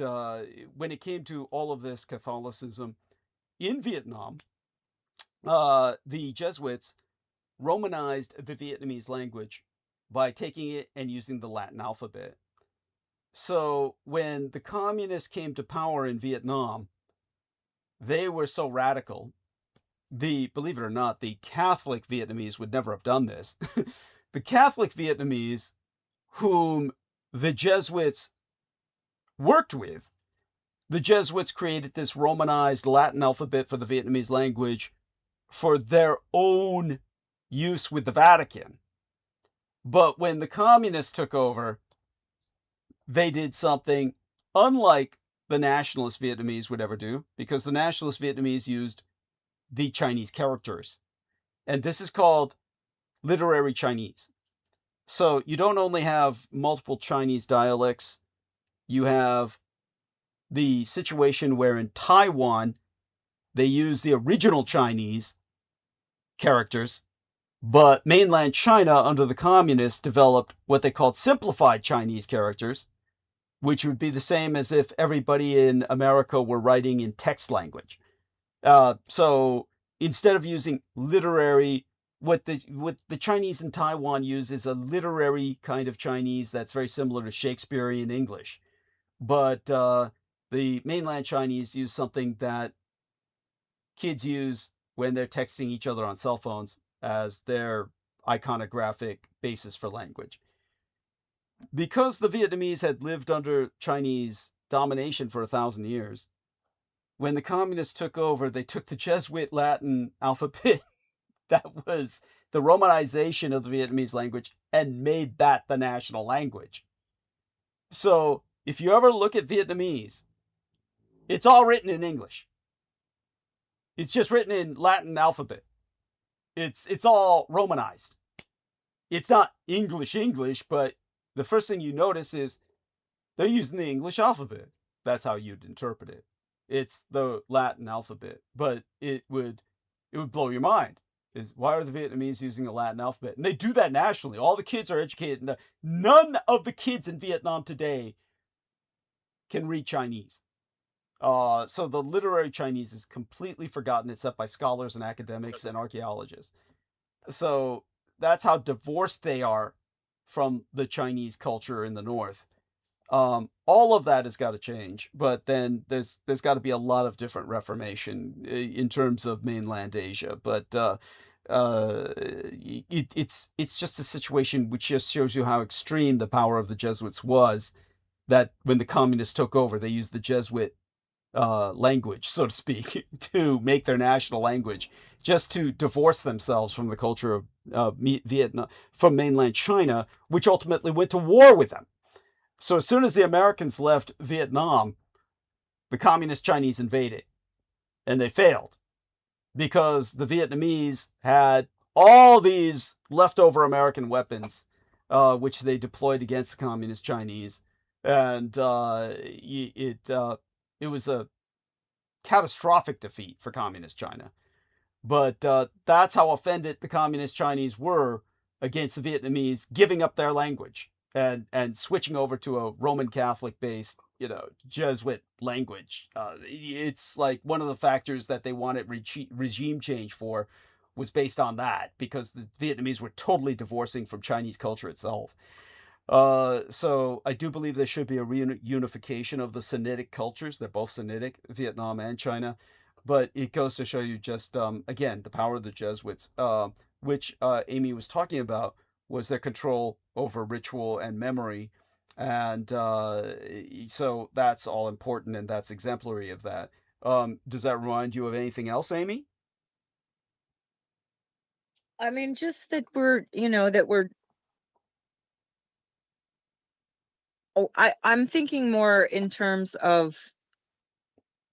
when it came to all of this Catholicism in Vietnam, the Jesuits Romanized the Vietnamese language by taking it and using the Latin alphabet. So when the communists came to power in Vietnam, they were so radical. Believe it or not, the Catholic Vietnamese would never have done this. The Catholic Vietnamese, whom the Jesuits worked with, the Jesuits created this Romanized Latin alphabet for the Vietnamese language for their own use with the Vatican. But when the communists took over, they did something unlike the nationalist Vietnamese would ever do, because the nationalist Vietnamese used the Chinese characters. And this is called literary Chinese. So you don't only have multiple Chinese dialects, you have the situation where in Taiwan, they use the original Chinese characters, but mainland China, under the communists, developed what they called simplified Chinese characters, which would be the same as if everybody in America were writing in text language. So instead of using literary, what the Chinese in Taiwan use is a literary kind of Chinese that's very similar to Shakespearean English. But the mainland Chinese use something that kids use when they're texting each other on cell phones as their iconographic basis for language. Because the Vietnamese had lived under Chinese domination for 1,000 years, when the communists took over, they took the Jesuit Latin alphabet that was the Romanization of the Vietnamese language and made that the national language. So if you ever look at Vietnamese, it's all written in English. It's just written in Latin alphabet. It's all Romanized. It's not English, but the first thing you notice is they're using the English alphabet. That's how you'd interpret it. It's the Latin alphabet, but it would blow your mind. Why are the Vietnamese using a Latin alphabet? And they do that nationally. All the kids are educated. None of the kids in Vietnam today can read Chinese. So the literary Chinese is completely forgotten, except by scholars and academics and archaeologists. So that's how divorced they are from the Chinese culture in the North. All of that has got to change, but then there's got to be a lot of different reformation in terms of mainland Asia. But it's just a situation which just shows you how extreme the power of the Jesuits was. That when the communists took over, they used the Jesuit language, so to speak, to make their national language, just to divorce themselves from the culture of Vietnam, from mainland China, which ultimately went to war with them. So as soon as the Americans left Vietnam, the communist Chinese invaded, and they failed because the Vietnamese had all these leftover American weapons, which they deployed against the communist Chinese, and it was a catastrophic defeat for communist China. But that's how offended the communist Chinese were against the Vietnamese giving up their language and switching over to a Roman Catholic based, Jesuit language. It's like one of the factors that they wanted regime change for was based on that, because the Vietnamese were totally divorcing from Chinese culture itself. So I do believe there should be a reunification of the Sinitic cultures. They're both Sinitic, Vietnam and China. But it goes to show you just, again, the power of the Jesuits, which Amy was talking about, was their control over ritual and memory. And so that's all important, and that's exemplary of that. Does that remind you of anything else, Amy? I mean, just that I'm thinking more in terms of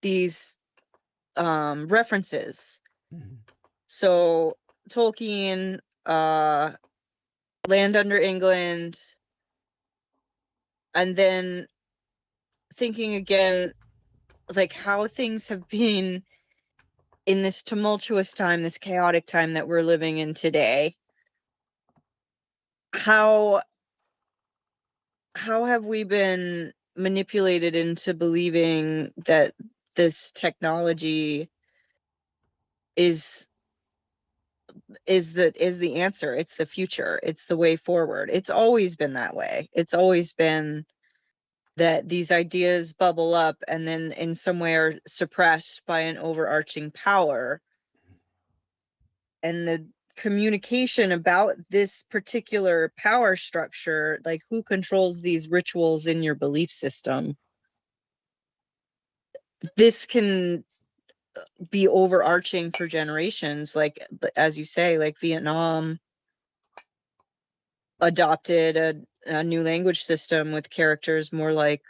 these references. Mm-hmm. So Tolkien, Land Under England, and then thinking again, like how things have been in this tumultuous time, this chaotic time that we're living in today. How have we been manipulated into believing that this technology is the answer? It's the future. It's the way forward. It's always been that way. It's always been that these ideas bubble up and then in some way are suppressed by an overarching power. And the communication about this particular power structure, like who controls these rituals in your belief system, this can be overarching for generations. Like, as you say, like Vietnam adopted a new language system with characters more like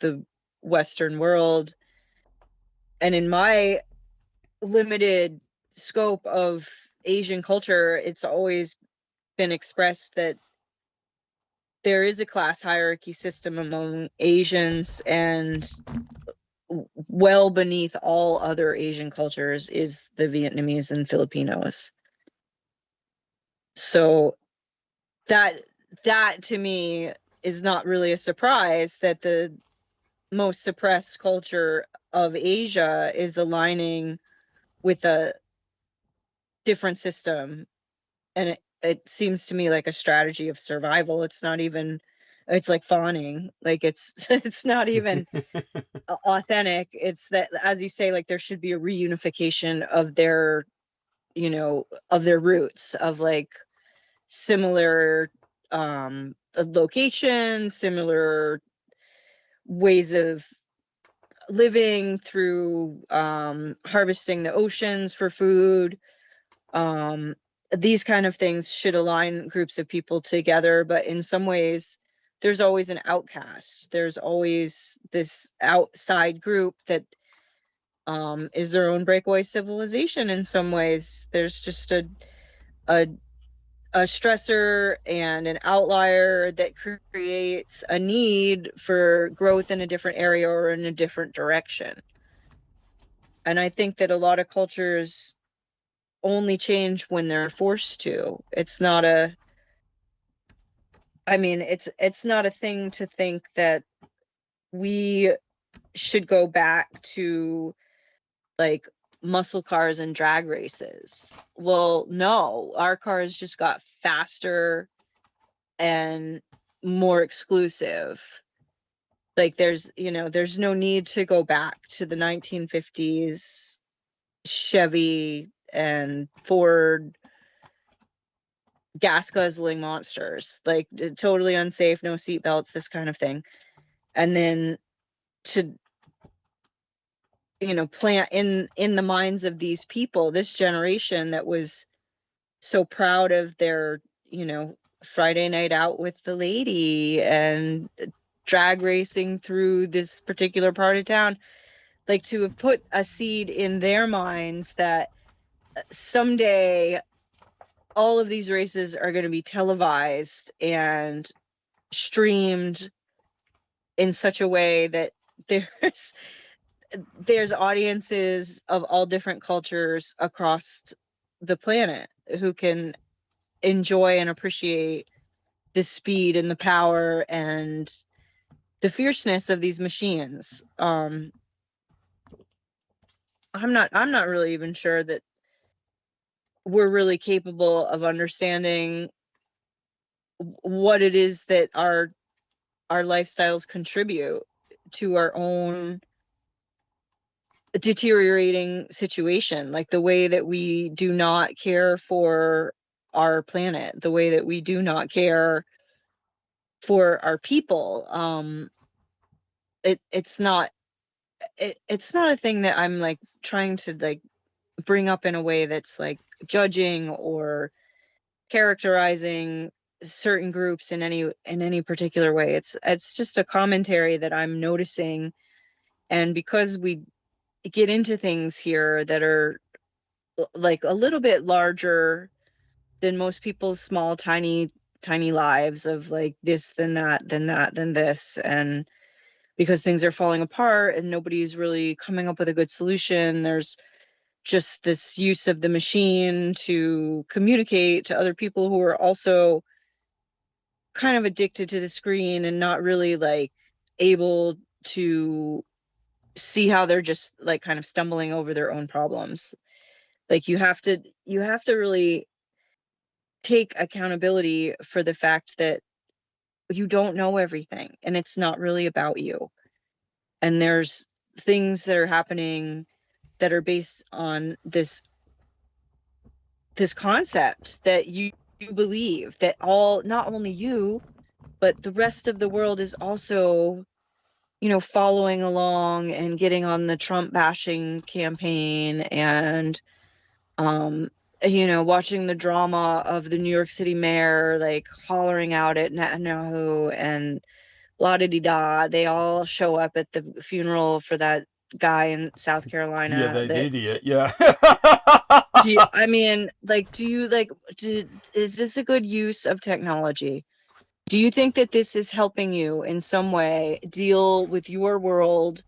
the Western world. And in my limited scope of Asian culture, it's always been expressed that there is a class hierarchy system among Asians, and well beneath all other Asian cultures is the Vietnamese and Filipinos. So that to me is not really a surprise, that the most suppressed culture of Asia is aligning with a different system. And it seems to me like a strategy of survival. It's not even, it's like fawning. Like it's not even authentic. It's that, as you say, like there should be a reunification of their, of their roots, of like similar locations, similar ways of living, through harvesting the oceans for food. These kind of things should align groups of people together, but in some ways there's always an outcast. There's always this outside group that is their own breakaway civilization. In some ways there's just a stressor and an outlier that creates a need for growth in a different area or in a different direction. And I think that a lot of cultures only change when they're forced to. It's not a thing to think that we should go back to like muscle cars and drag races. Well, no, our cars just got faster and more exclusive. Like there's no need to go back to the 1950s Chevy and Ford gas guzzling monsters, like totally unsafe, no seat belts, this kind of thing. And then to plant in the minds of these people, this generation that was so proud of their Friday night out with the lady and drag racing through this particular part of town, like to have put a seed in their minds that someday all of these races are going to be televised and streamed in such a way that there's audiences of all different cultures across the planet who can enjoy and appreciate the speed and the power and the fierceness of these machines. I'm not really even sure that we're really capable of understanding what it is that our lifestyles contribute to our own deteriorating situation, like the way that we do not care for our planet, the way that we do not care for our people. It's not a thing that I'm like trying to like bring up in a way that's like judging or characterizing certain groups in any particular way. It's just a commentary that I'm noticing, and because we get into things here that are like a little bit larger than most people's small tiny lives of like this then that then this, and because things are falling apart and nobody's really coming up with a good solution, there's just this use of the machine to communicate to other people who are also kind of addicted to the screen and not really like able to see how they're just like kind of stumbling over their own problems. Like you have to really take accountability for the fact that you don't know everything and it's not really about you. And there's things that are happening that are based on this concept that you believe that not only you, but the rest of the world is also, following along and getting on the Trump bashing campaign and, watching the drama of the New York City mayor, like hollering out at Netanyahu and blah-de-da. They all show up at the funeral for that guy in South Carolina. Yeah, that idiot. Yeah. Is this a good use of technology? Do you think that this is helping you in some way deal with your world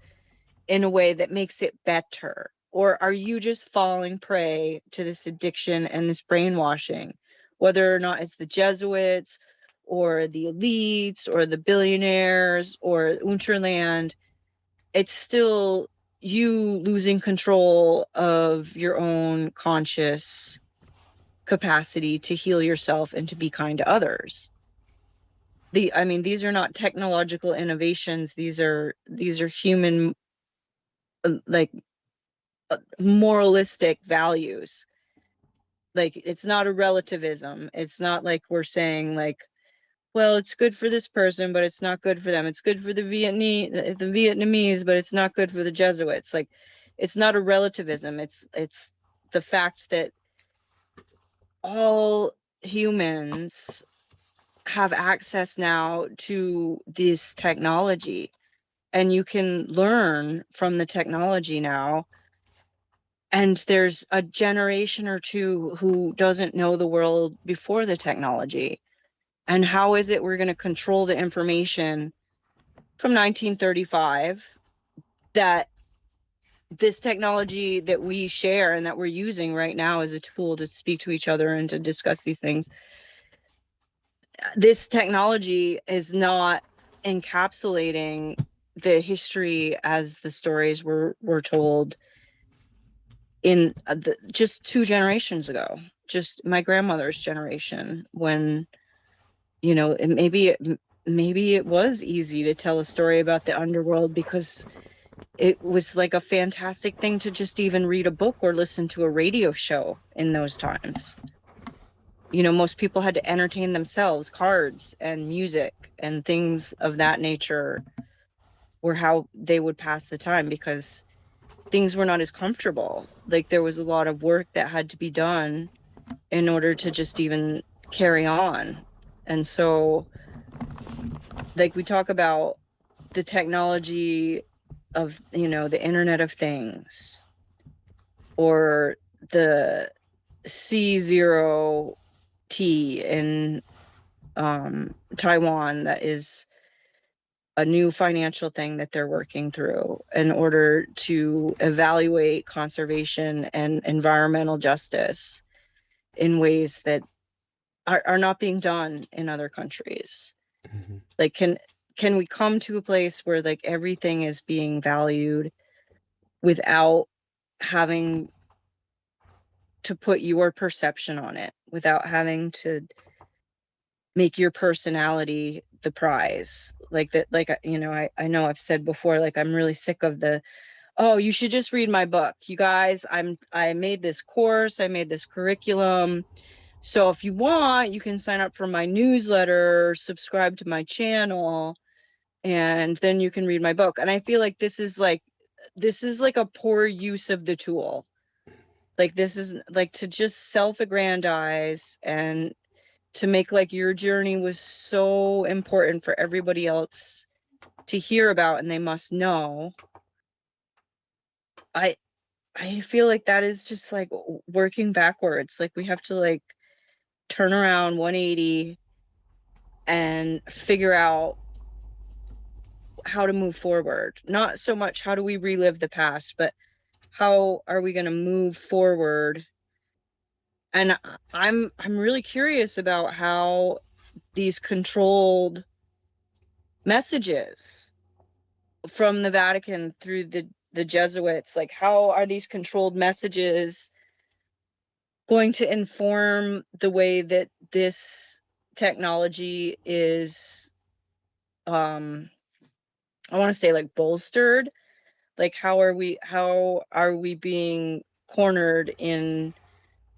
in a way that makes it better? Or are you just falling prey to this addiction and this brainwashing, whether or not it's the Jesuits or the elites or the billionaires or Unterland? It's still you losing control of your own conscious capacity to heal yourself and to be kind to others. These are not technological innovations. These are human, moralistic values. Like, it's not a relativism. It's not like we're saying like, well, it's good for this person, but it's not good for them. It's good for the Vietnamese, but it's not good for the Jesuits. Like, it's not a relativism. It's the fact that all humans have access now to this technology, and you can learn from the technology now. And there's a generation or two who doesn't know the world before the technology. And how is it we're going to control the information from 1935 that this technology that we share and that we're using right now as a tool to speak to each other and to discuss these things? This technology is not encapsulating the history as the stories were told in just 2 generations ago, just my grandmother's generation, when, maybe it was easy to tell a story about the underworld because it was like a fantastic thing to just even read a book or listen to a radio show in those times. Most people had to entertain themselves. Cards and music and things of that nature were how they would pass the time because things were not as comfortable. Like, there was a lot of work that had to be done in order to just even carry on. And so, like, we talk about the technology of, the Internet of Things or the C0 tea in Taiwan that is a new financial thing that they're working through in order to evaluate conservation and environmental justice in ways that are not being done in other countries. Mhm. Like, can we come to a place where like everything is being valued without having to put your perception on it, without having to make your personality the prize? Like that, like, you know, I know I've said before, like, I'm really sick of the, oh, you should just read my book. You guys, I made this course, I made this curriculum. So if you want, you can sign up for my newsletter, subscribe to my channel, and then you can read my book. And I feel like this is like a poor use of the tool. Like, this is like to just self-aggrandize and to make like your journey was so important for everybody else to hear about and they must know. I feel like that is just like working backwards. Like, we have to like turn around 180 and figure out how to move forward. Not so much how do we relive the past, but how are we going to move forward? And I'm really curious about how these controlled messages from the Vatican through the Jesuits, like, how are these controlled messages going to inform the way that this technology is, I want to say, like, bolstered? Like, how are we being cornered in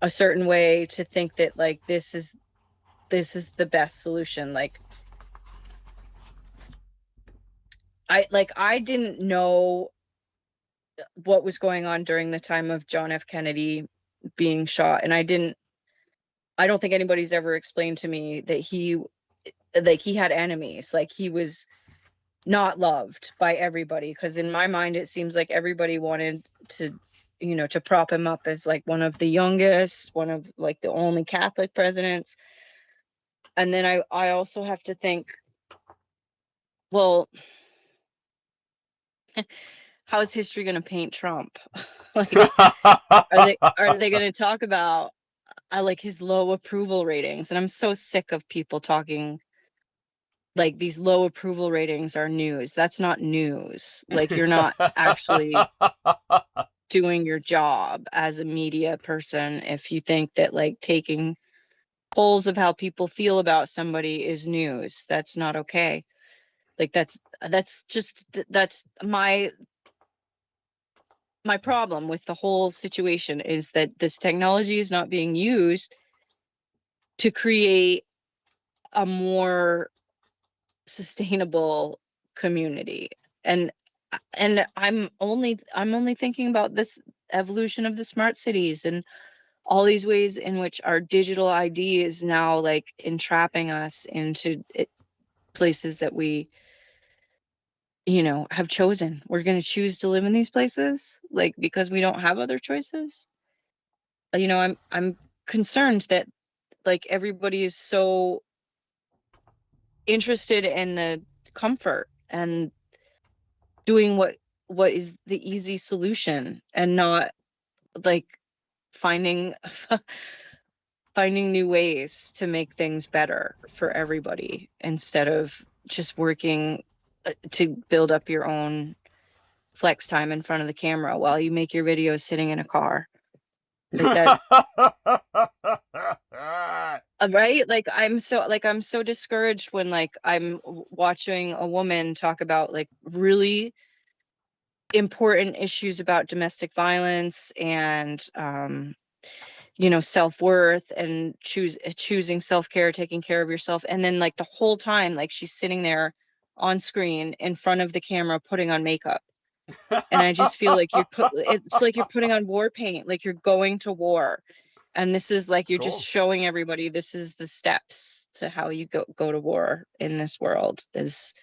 a certain way to think that like this is the best solution? Like, I didn't know what was going on during the time of John F. Kennedy being shot, and I don't think anybody's ever explained to me that he had enemies, like he was not loved by everybody, because in my mind it seems like everybody wanted to, you know, to prop him up as like one of the youngest, one of like the only Catholic presidents. And then I also have to think, well, how is history going to paint Trump? Like, are they going to talk about like his low approval ratings? And I'm so sick of people talking like these low approval ratings are news. That's not news. Like, you're not actually doing your job as a media person if you think that like taking polls of how people feel about somebody is news. That's not okay. Like, that's my problem with the whole situation, is that this technology is not being used to create a more sustainable community. And I'm only thinking about this evolution of the smart cities and all these ways in which our digital ID is now like entrapping us into places that we, you know, have chosen. We're going to choose to live in these places, like, because we don't have other choices. You know, I'm concerned that like everybody is so interested in the comfort and doing what is the easy solution, and not like finding new ways to make things better for everybody, instead of just working to build up your own flex time in front of the camera while you make your videos sitting in a car. Like that. Right? Like, I'm so discouraged when like I'm watching a woman talk about like really important issues about domestic violence and you know, self-worth and choosing self-care, taking care of yourself, and then like the whole time like she's sitting there on screen in front of the camera putting on makeup. And I just feel like it's like you're putting on war paint, like you're going to war. And this is like, you're just showing everybody this is the steps to how you go to war in this world, is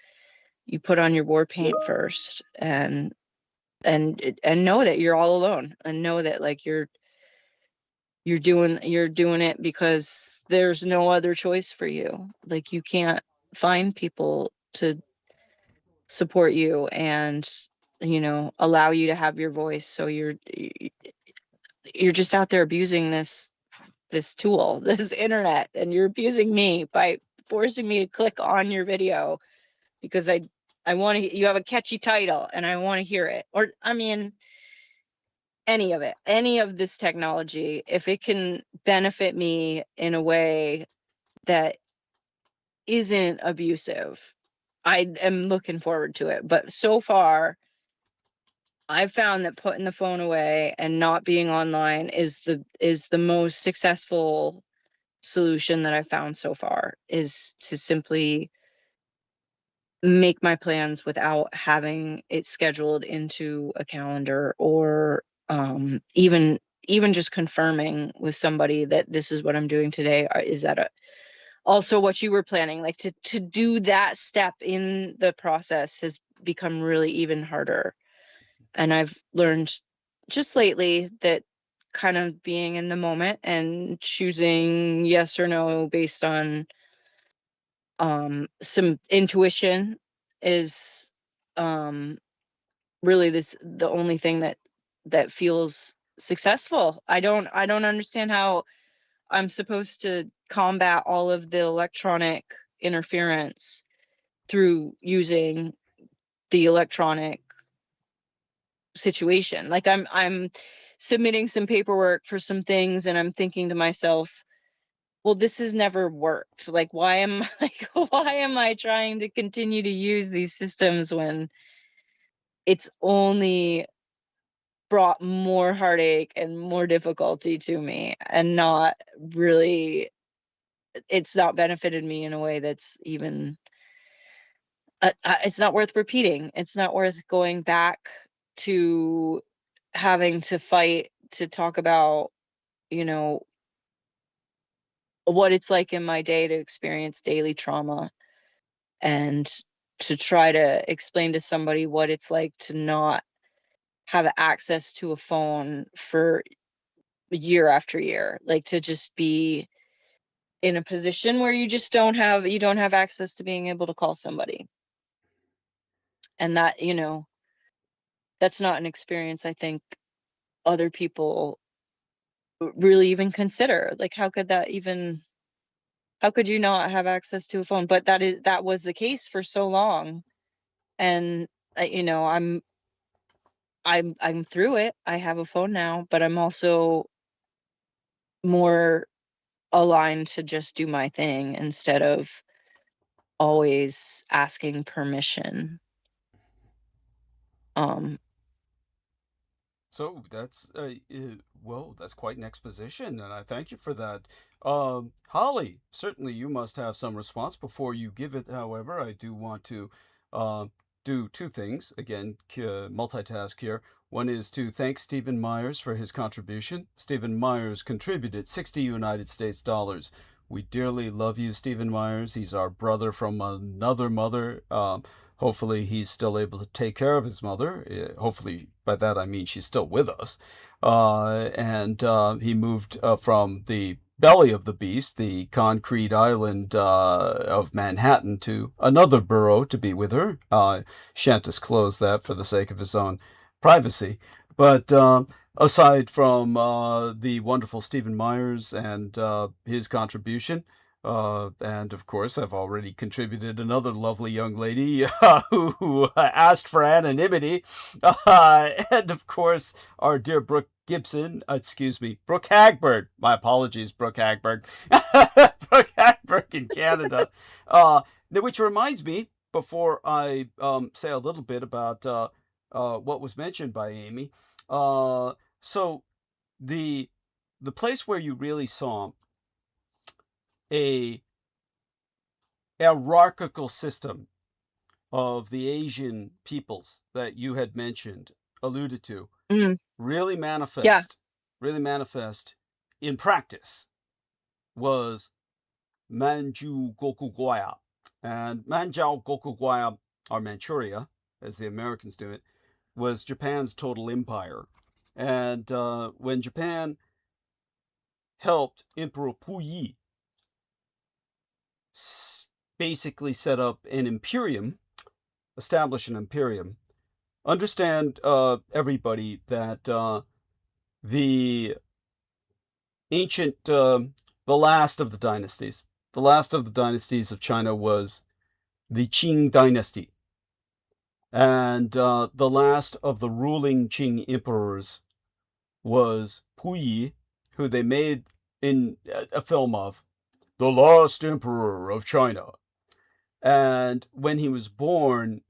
you put on your war paint first, and know that you're all alone, and know that like you're you're doing it because there's no other choice for you. Like, you can't find people to support you and, you know, allow you to have your voice. So you're just out there abusing this tool, this internet, and you're abusing me by forcing me to click on your video because I want to, you have a catchy title and I want to hear it. Or, I mean, any of it, any of this technology, if it can benefit me in a way that isn't abusive, I am looking forward to it. But so far, I've found that putting the phone away and not being online is the most successful solution that I've found so far, is to simply make my plans without having it scheduled into a calendar, or even just confirming with somebody that this is what I'm doing today. Is that also what you were planning? Like, to do that step in the process has become really even harder. And I've learned just lately that kind of being in the moment and choosing yes or no based on some intuition is really the only thing that feels successful. I don't understand how I'm supposed to combat all of the electronic interference through using the electronic situation. Like, I'm submitting some paperwork for some things and I'm thinking to myself, well, this has never worked. Like, why am I trying to continue to use these systems when it's only brought more heartache and more difficulty to me, and not really, it's not benefited me in a way that's even, it's not worth repeating. It's not worth going back to having to fight to talk about, you know, what it's like in my day to experience daily trauma, and to try to explain to somebody what it's like to not have access to a phone for year after year. Like, to just be in a position where you just don't have access to being able to call somebody. And that, you know, that's not an experience I think other people really even consider. Like, how could you not have access to a phone? But that was the case for so long. And you know, I'm through it. I have a phone now, but I'm also more aligned to just do my thing instead of always asking permission. So that's well, that's quite an exposition, and I thank you for that. Holly, certainly you must have some response. Before you give it, however, I do want to uh, do two things. Again, multitask here. One is to thank Stephen Myers for his contribution. Stephen Myers contributed 60 United States dollars. We dearly love you, Stephen Myers. He's our brother from another mother. Hopefully he's still able to take care of his mother. Hopefully, by that I mean she's still with us. And he moved from the belly of the beast, the concrete island of Manhattan, to another borough to be with her. Shan't disclose that for the sake of his own privacy. But aside from the wonderful Stephen Myers and his contribution, and of course, I've already contributed another lovely young lady who asked for anonymity. And of course, our dear Brooke Gibson, Brooke Hagberg. My apologies, Brooke Hagberg. Brooke Hagberg in Canada. Which reminds me, before I say a little bit about what was mentioned by Amy. So the place where you really saw a hierarchical system of the Asian peoples that you had mentioned, alluded to, really manifest in practice was Manchu Gokugwaya. And Manchu Gokugwaya, or Manchuria, as the Americans do it, was Japan's total empire. And when Japan helped Emperor Puyi basically set up an imperium, establish an imperium. Understand, everybody, that the ancient, the last of the dynasties of China was the Qing dynasty. And the last of the ruling Qing emperors was Puyi, who they made in a film of, The Last Emperor of China. And when he was born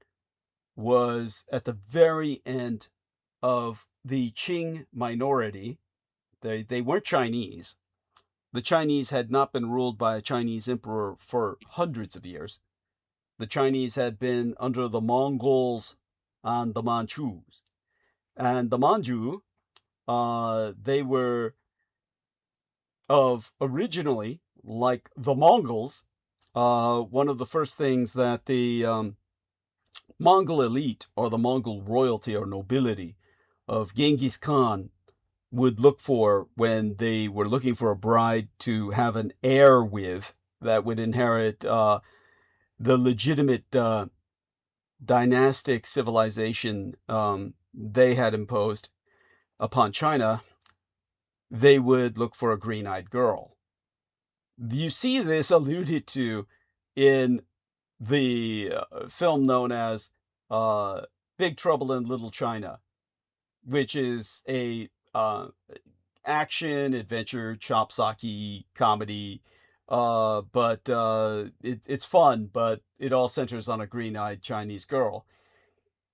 was at the very end of the Qing minority. They weren't Chinese. The Chinese had not been ruled by a Chinese emperor for hundreds of years. The Chinese had been under the Mongols and the Manchus. And the Manchu, they were originally, like the Mongols, one of the first things that the Mongol elite, or the Mongol royalty or nobility of Genghis Khan, would look for when they were looking for a bride to have an heir with that would inherit the legitimate dynastic civilization they had imposed upon China. They would look for a green-eyed girl. You see this alluded to in the film known as Big Trouble in Little China, which is a action, adventure, chopsaki comedy, but it's fun, but it all centers on a green-eyed Chinese girl.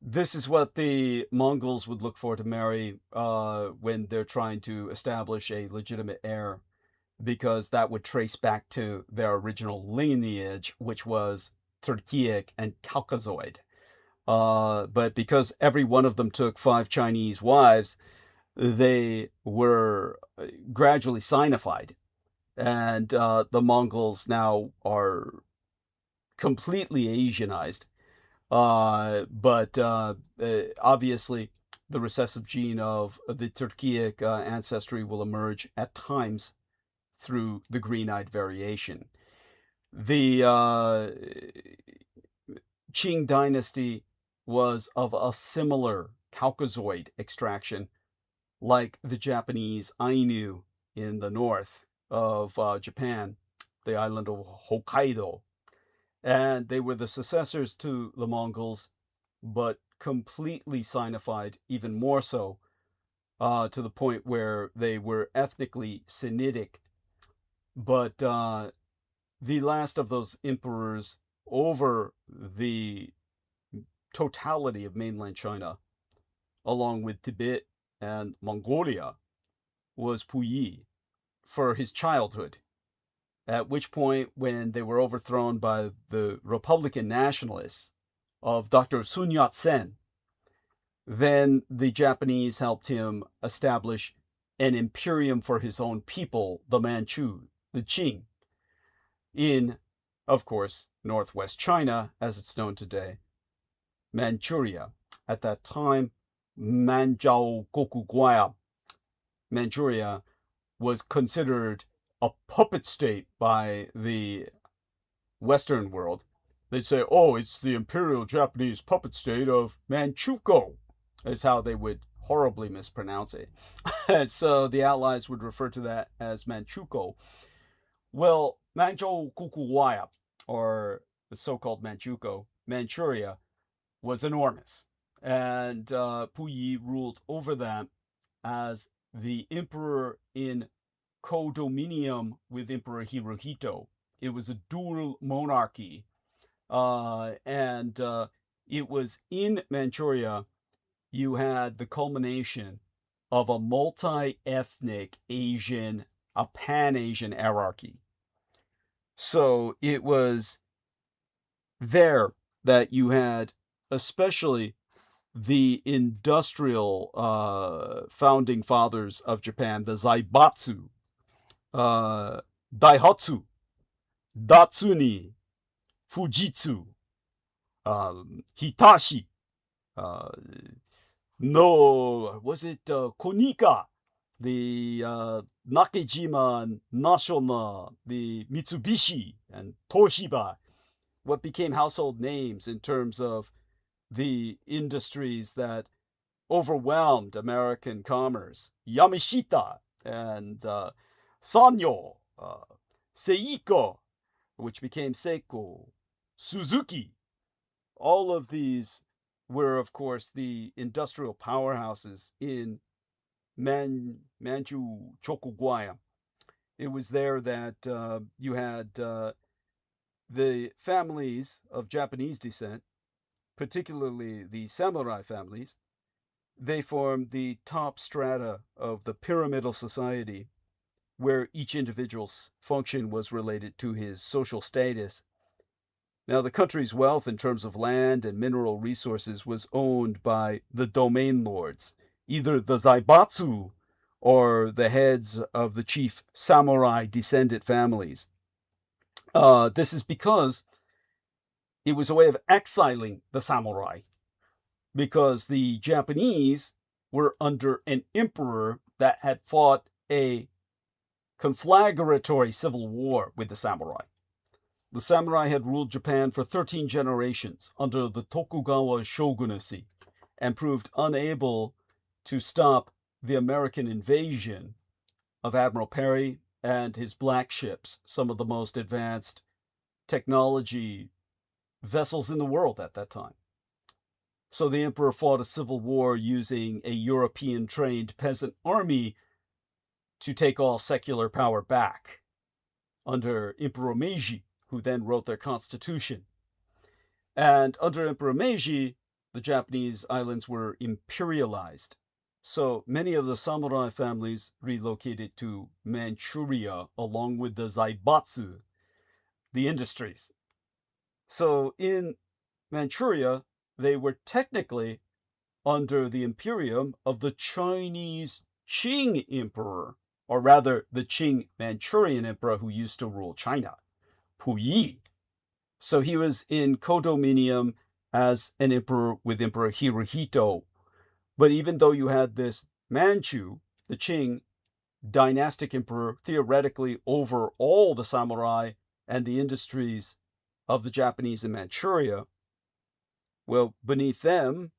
This is what the Mongols would look for to marry when they're trying to establish a legitimate heir, because that would trace back to their original lineage, which was Turkic and Caucasoid. But because every one of them took 5 Chinese wives, they were gradually Sinified. And the Mongols now are completely Asianized. But obviously, the recessive gene of the Turkic ancestry will emerge at times through the green-eyed variation. The Qing dynasty was of a similar Caucasoid extraction, like the Japanese Ainu in the north of Japan, the island of Hokkaido. And they were the successors to the Mongols, but completely Sinified, even more so, to the point where they were ethnically Sinitic. But the last of those emperors over the totality of mainland China, along with Tibet and Mongolia, was Puyi for his childhood. At which point, when they were overthrown by the Republican nationalists of Dr. Sun Yat-sen, then the Japanese helped him establish an imperium for his own people, the Manchu, the Qing, in, of course, northwest China, as it's known today, Manchuria. At that time, Manzhou Gokuguaya, Manchuria, was considered a puppet state by the Western world. They'd say, oh, it's the Imperial Japanese puppet state of Manchukuo, is how they would horribly mispronounce it. So the Allies would refer to that as Manchukuo. Well, Manzhou Gokuguaya, or the so-called Manchuria, was enormous. And Puyi ruled over that as the emperor in co-dominium with Emperor Hirohito. It was a dual monarchy. And it was in Manchuria you had the culmination of a multi-ethnic Asian, a pan-Asian hierarchy. So it was there that you had especially the industrial founding fathers of Japan, the Zaibatsu, Daihatsu, Datsuni, Fujitsu, Hitachi, Konica, the Nakajima and Nashona, the Mitsubishi and Toshiba, what became household names in terms of the industries that overwhelmed American commerce. Yamashita and Sanyo, Seiko, which became Seiko, Suzuki. All of these were, of course, the industrial powerhouses in Manchu Chokuguaya. It was there that you had the families of Japanese descent, particularly the samurai families. They formed the top strata of the pyramidal society, where each individual's function was related to his social status. Now, the country's wealth in terms of land and mineral resources was owned by the domain lords, either the zaibatsu or the heads of the chief samurai descendant families. This is because it was a way of exiling the samurai, because the Japanese were under an emperor that had fought a conflagratory civil war with the samurai. The samurai had ruled Japan for 13 generations under the Tokugawa shogunacy and proved unable to stop the American invasion of Admiral Perry and his black ships, some of the most advanced technology vessels in the world at that time. So the emperor fought a civil war using a European-trained peasant army to take all secular power back under Emperor Meiji, who then wrote their constitution. And under Emperor Meiji, the Japanese islands were imperialized. So many of the samurai families relocated to Manchuria along with the zaibatsu, the industries. So in Manchuria, they were technically under the imperium of the Chinese Qing emperor, or rather the Qing Manchurian emperor who used to rule China, Puyi. So he was in codominium as an emperor with Emperor Hirohito. But even though you had this Manchu, the Qing dynastic emperor, theoretically over all the samurai and the industries of the Japanese in Manchuria, well, beneath them,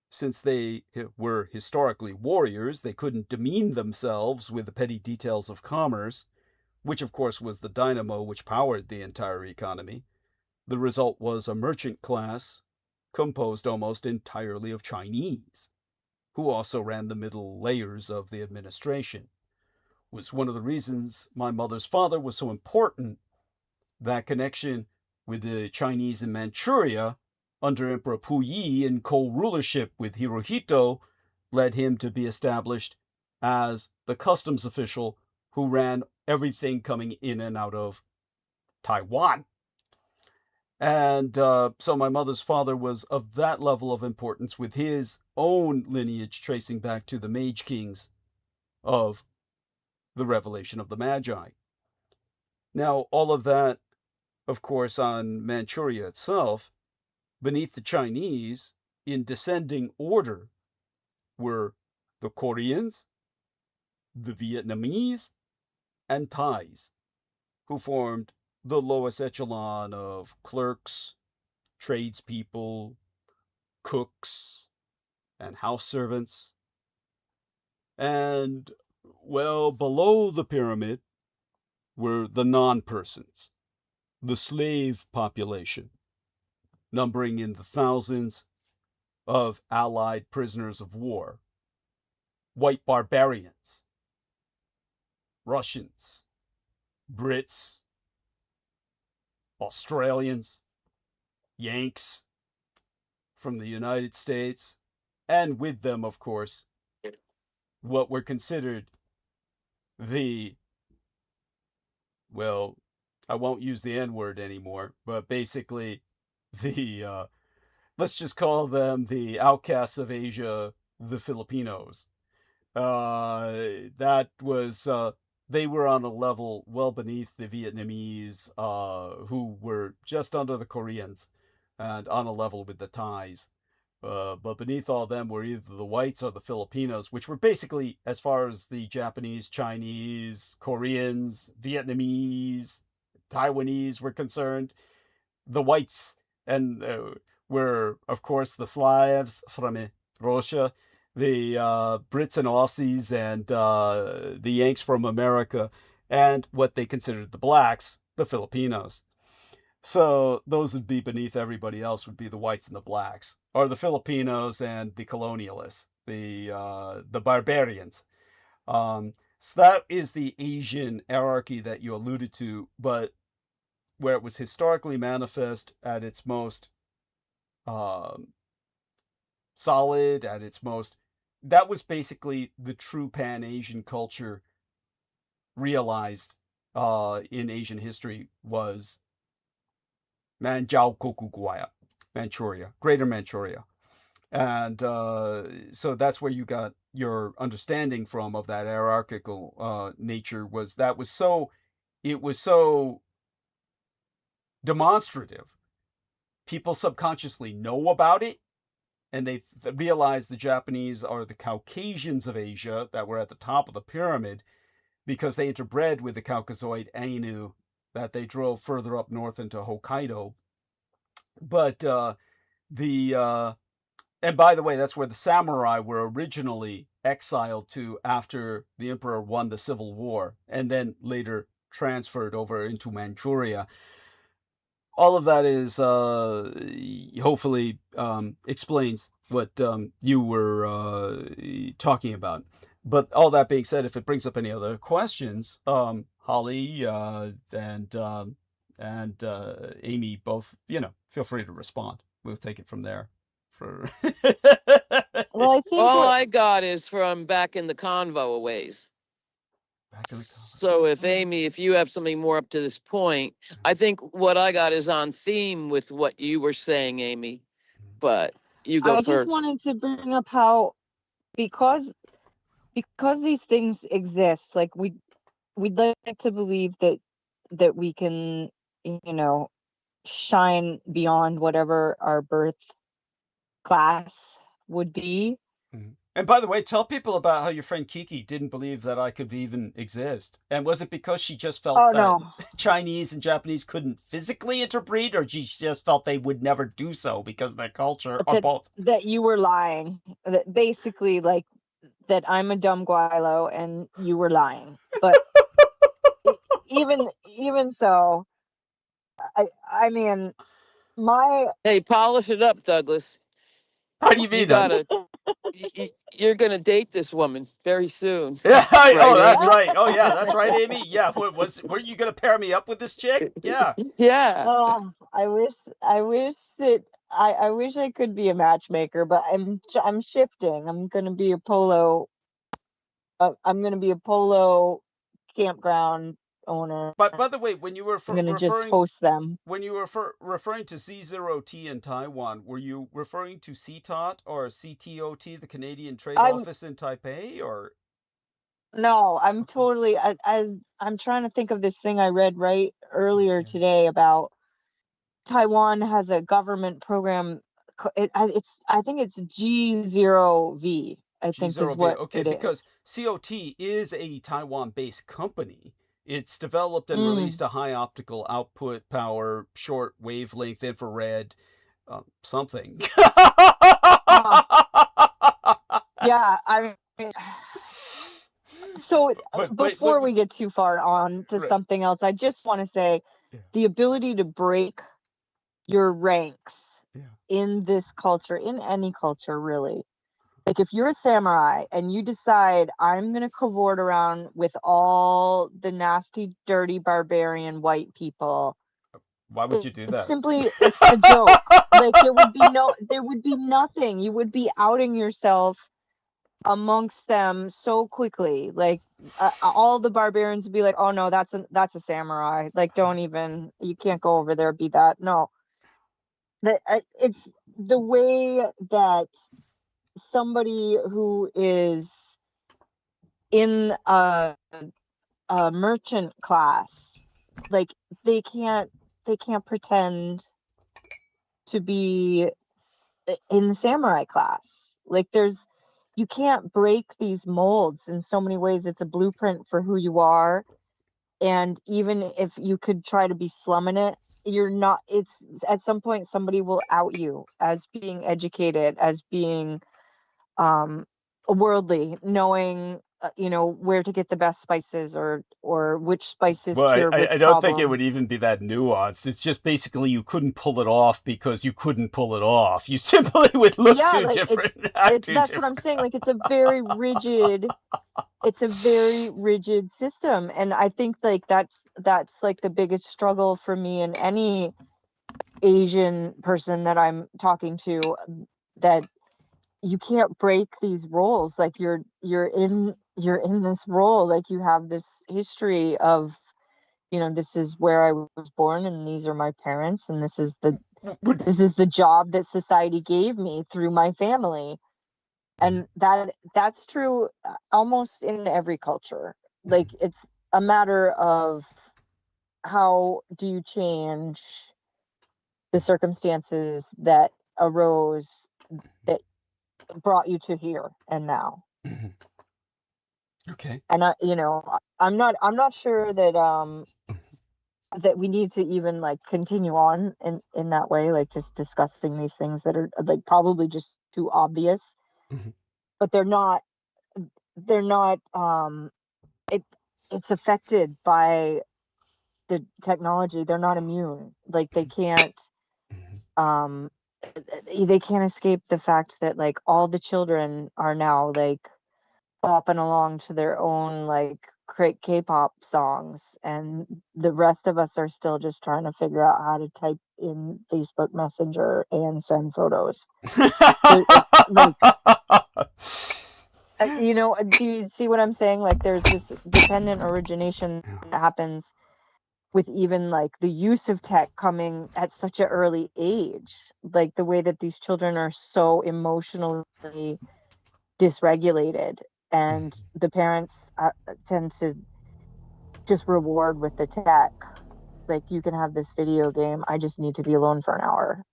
since they were historically warriors, they couldn't demean themselves with the petty details of commerce, which of course was the dynamo which powered the entire economy. The result was a merchant class composed almost entirely of Chinese, who also ran the middle layers of the administration. It was one of the reasons my mother's father was so important. That connection with the Chinese in Manchuria under Emperor Puyi in co-rulership with Hirohito led him to be established as the customs official who ran everything coming in and out of Taiwan. And so my mother's father was of that level of importance, with his own lineage tracing back to the Mage Kings of the revelation of the Magi. Now, all of that, of course, on Manchuria itself, beneath the Chinese, in descending order, were the Koreans, the Vietnamese, and Thais, who formed the lowest echelon of clerks, tradespeople, cooks, and house servants. And, well, below the pyramid were the non-persons, the slave population, numbering in the thousands of Allied prisoners of war, white barbarians, Russians, Brits, Australians, Yanks from the United States, and with them, of course, what were considered the, well, I won't use the N-word anymore, but basically the, let's just call them the outcasts of Asia, the Filipinos. That was, they were on a level well beneath the Vietnamese, who were just under the Koreans, and on a level with the Thais. but beneath all them were either the whites or the Filipinos, which were basically, as far as the Japanese, Chinese, Koreans, Vietnamese, Taiwanese were concerned, the whites, and were, of course, the Slavs from Russia, the Brits and Aussies, and the Yanks from America, and what they considered the blacks, the Filipinos. So those would be beneath everybody else, would be the whites and the blacks, or the Filipinos and the colonialists, the barbarians. So that is the Asian hierarchy that you alluded to, but where it was historically manifest at its most solid, at its most, that was basically the true Pan-Asian culture realized in Asian history, was Manchukuo, Manchuria, Greater Manchuria. And so that's where you got your understanding from of that hierarchical nature, was that was so, it was so demonstrative. People subconsciously know about it, and they realize the Japanese are the Caucasians of Asia that were at the top of the pyramid because they interbred with the Caucasoid Ainu that they drove further up north into Hokkaido. But and by the way, that's where the samurai were originally exiled to after the emperor won the Civil War, and then later transferred over into Manchuria. All of that is hopefully explains what you were talking about. But all that being said, if it brings up any other questions, Holly and Amy both, feel free to respond. We'll take it from there. Well, I think all I got is from back in the convo ways. So if Amy, if you have something more up to this point, I think what I got is on theme with what you were saying, Amy. But you go first. I just wanted to bring up how, because these things exist, like we'd like to believe that we can, shine beyond whatever our birth class would be. And by the way, tell people about how your friend Kiki didn't believe that I could even exist. And was it because she just felt that Chinese and Japanese couldn't physically interbreed, or she just felt they would never do so because their culture, or both? That you were lying. That basically, like, that I'm a dumb guilo and you were lying. But even so, I mean, Hey, polish it up, Douglas. How do you mean that? You're gonna date this woman very soon. Yeah. Right, oh, that's right. Oh, yeah, that's right, Amy. Yeah. Were you gonna pair me up with this chick? Yeah. Yeah. Oh, I wish that I wish I could be a matchmaker, but I'm shifting. I'm gonna be a polo campground owner. But by the way, when you were I'm gonna just host them. When you were referring to C0T in Taiwan, were you referring to CTOT or CTOT, the Canadian Trade Office in Taipei, or? No, I'm totally. I'm trying to think of this thing I read earlier today about Taiwan has a government program. I think it's G0V. I think is what it is. Because COT is a Taiwan-based company. It's developed and released a high optical output power, short wavelength infrared, something. Yeah, I mean, so before we get too far on to something else, I just want to say the ability to break your ranks in this culture, in any culture really. Like if you're a samurai and you decide I'm going to cavort around with all the nasty, dirty, barbarian white people. Why would you do that? It's a joke. Like there would be nothing. You would be outing yourself amongst them so quickly. Like all the barbarians would be like, oh no, that's a samurai. Like you can't go over there, be that. No. It's the way that somebody who is in a merchant class, like they can't pretend to be in the samurai class. Like you can't break these molds in so many ways. It's a blueprint for who you are. And even if you could try to be slumming it, you're not. It's at some point somebody will out you as being educated, as being worldly, knowing where to get the best spices, or which spices Well, cure I which don't think it would problems. even be that nuanced. It's just basically you couldn't pull it off because you couldn't pull it off. You simply would look Yeah, too like different. that's what I'm saying. Like it's a very rigid system, and I think like that's like the biggest struggle for me and any Asian person that I'm talking to, that you can't break these roles. Like you're in this role, like you have this history of, this is where I was born, and these are my parents, and this is the job that society gave me through my family. And that's true almost in every culture. Like it's a matter of how do you change the circumstances that arose, that brought you to here and now. Okay. And I'm not sure that that we need to even like continue on in that way, like just discussing these things that are like probably just too obvious. But they're not it's affected by the technology. They're not immune. Like they can't escape the fact that like all the children are now like bopping along to their own like K-pop songs, and the rest of us are still just trying to figure out how to type in Facebook Messenger and send photos. Like, do you see what I'm saying? Like there's this dependent origination that happens with even like the use of tech coming at such an early age, like the way that these children are so emotionally dysregulated, and the parents tend to just reward with the tech. Like, you can have this video game, I just need to be alone for an hour.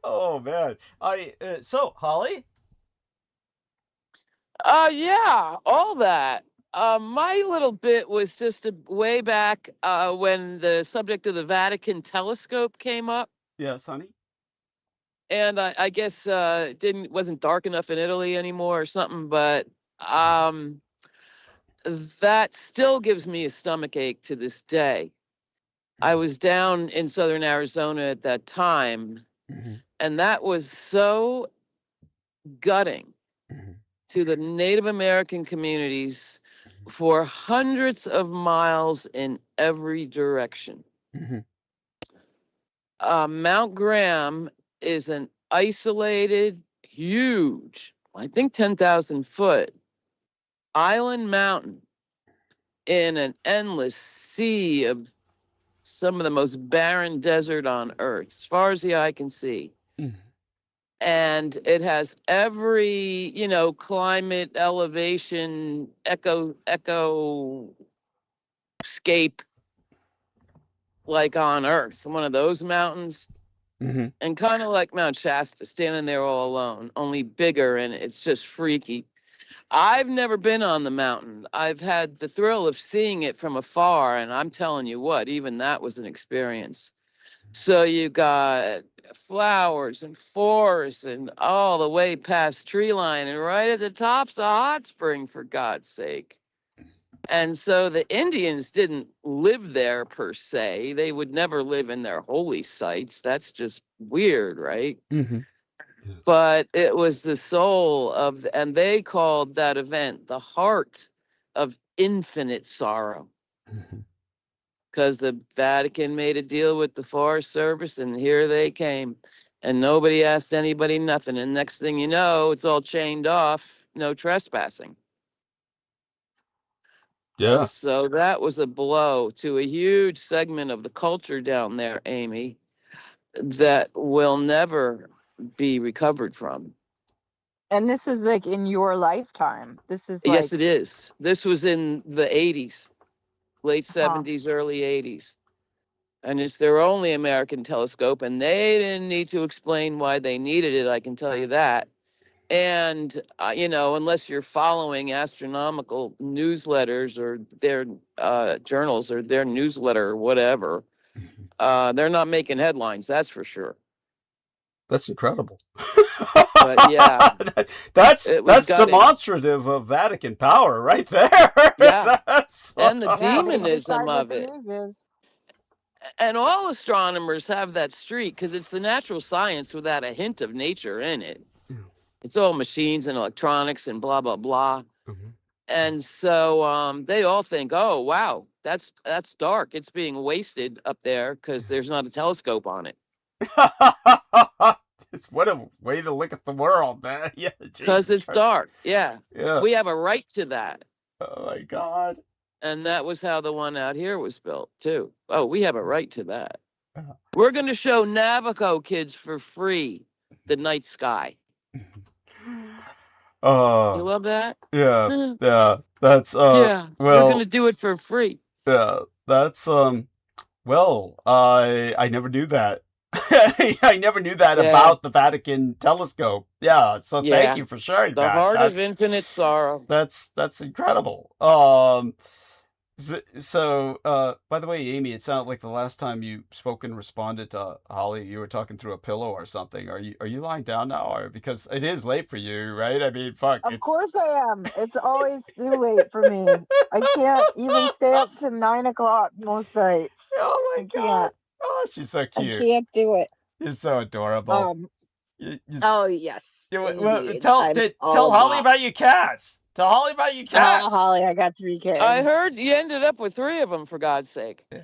Oh man. So Holly? Yeah, all that. My little bit was just way back when the subject of the Vatican telescope came up. Yes, honey. And I guess wasn't dark enough in Italy anymore or something, but that still gives me a stomach ache to this day. I was down in southern Arizona at that time, and that was so gutting to the Native American communities for hundreds of miles in every direction. Mount Graham is an isolated, huge, I think 10,000 foot island mountain in an endless sea of some of the most barren desert on earth, as far as the eye can see. And it has every, climate, elevation, ecoscape like on earth, one of those mountains. And kind of like Mount Shasta, standing there all alone, only bigger, and it's just freaky. I've never been on the mountain. I've had the thrill of seeing it from afar, and I'm telling you what, even that was an experience. So you got flowers and forests and all the way past tree line, and right at the top's a hot spring, for God's sake. And so the Indians didn't live there per se. They would never live in their holy sites. That's just weird, right? But it was the soul of, and they called that event the heart of infinite sorrow. Because the Vatican made a deal with the Forest Service, and here they came. And nobody asked anybody nothing. And next thing you know, it's all chained off, no trespassing. Yeah. So that was a blow to a huge segment of the culture down there, Amy, that will never be recovered from. And this is like in your lifetime. This is like... Yes, it is. This was in the 80s, late 70s, early 80s. and it's their only American telescope, and they didn't need to explain why they needed it, I can tell you that. And, you know, unless you're following astronomical newsletters or their journals or their newsletter or whatever, they're not making headlines, that's for sure. That's incredible. But yeah, that's gutting. demonstrative of Vatican power right there. Yeah. That's, And the Yeah, they demonism decide what of the it. news is. And all astronomers have that streak because it's the natural science without a hint of nature in it. It's all machines and electronics and blah, blah, blah. And so they all think, oh, wow, that's dark. It's being wasted up there because there's not a telescope on it. What a way to look at the world, man. Yeah, Because it's dark. Yeah. Yeah. We have a right to that. Oh my God. And that was how the one out here was built too. Oh, we have a right to that. We're going to show Navajo kids for free the night sky. You love that? Yeah, yeah. That's yeah. well, we're going to do it for free. Yeah, that's well, I never knew that. I never knew that about the Vatican telescope. Yeah, so thank you for sharing the that. heart of infinite sorrow. That's incredible. So by the way, Amy, it sounded like the last time you spoke and responded to Holly, you were talking through a pillow or something. Are you lying down now, or because it is late for you, right? I mean, fuck. Of course I am. It's always too late for me. I can't even stay up to 9 o'clock most nights. Oh my God. Oh, she's so cute. I can't do it. You're so adorable. Oh yes. Tell Holly about your cats. Tell Holly about your cats. Oh, Holly, I got 3 kids. I heard you ended up with 3 of them, for God's sake. Yes.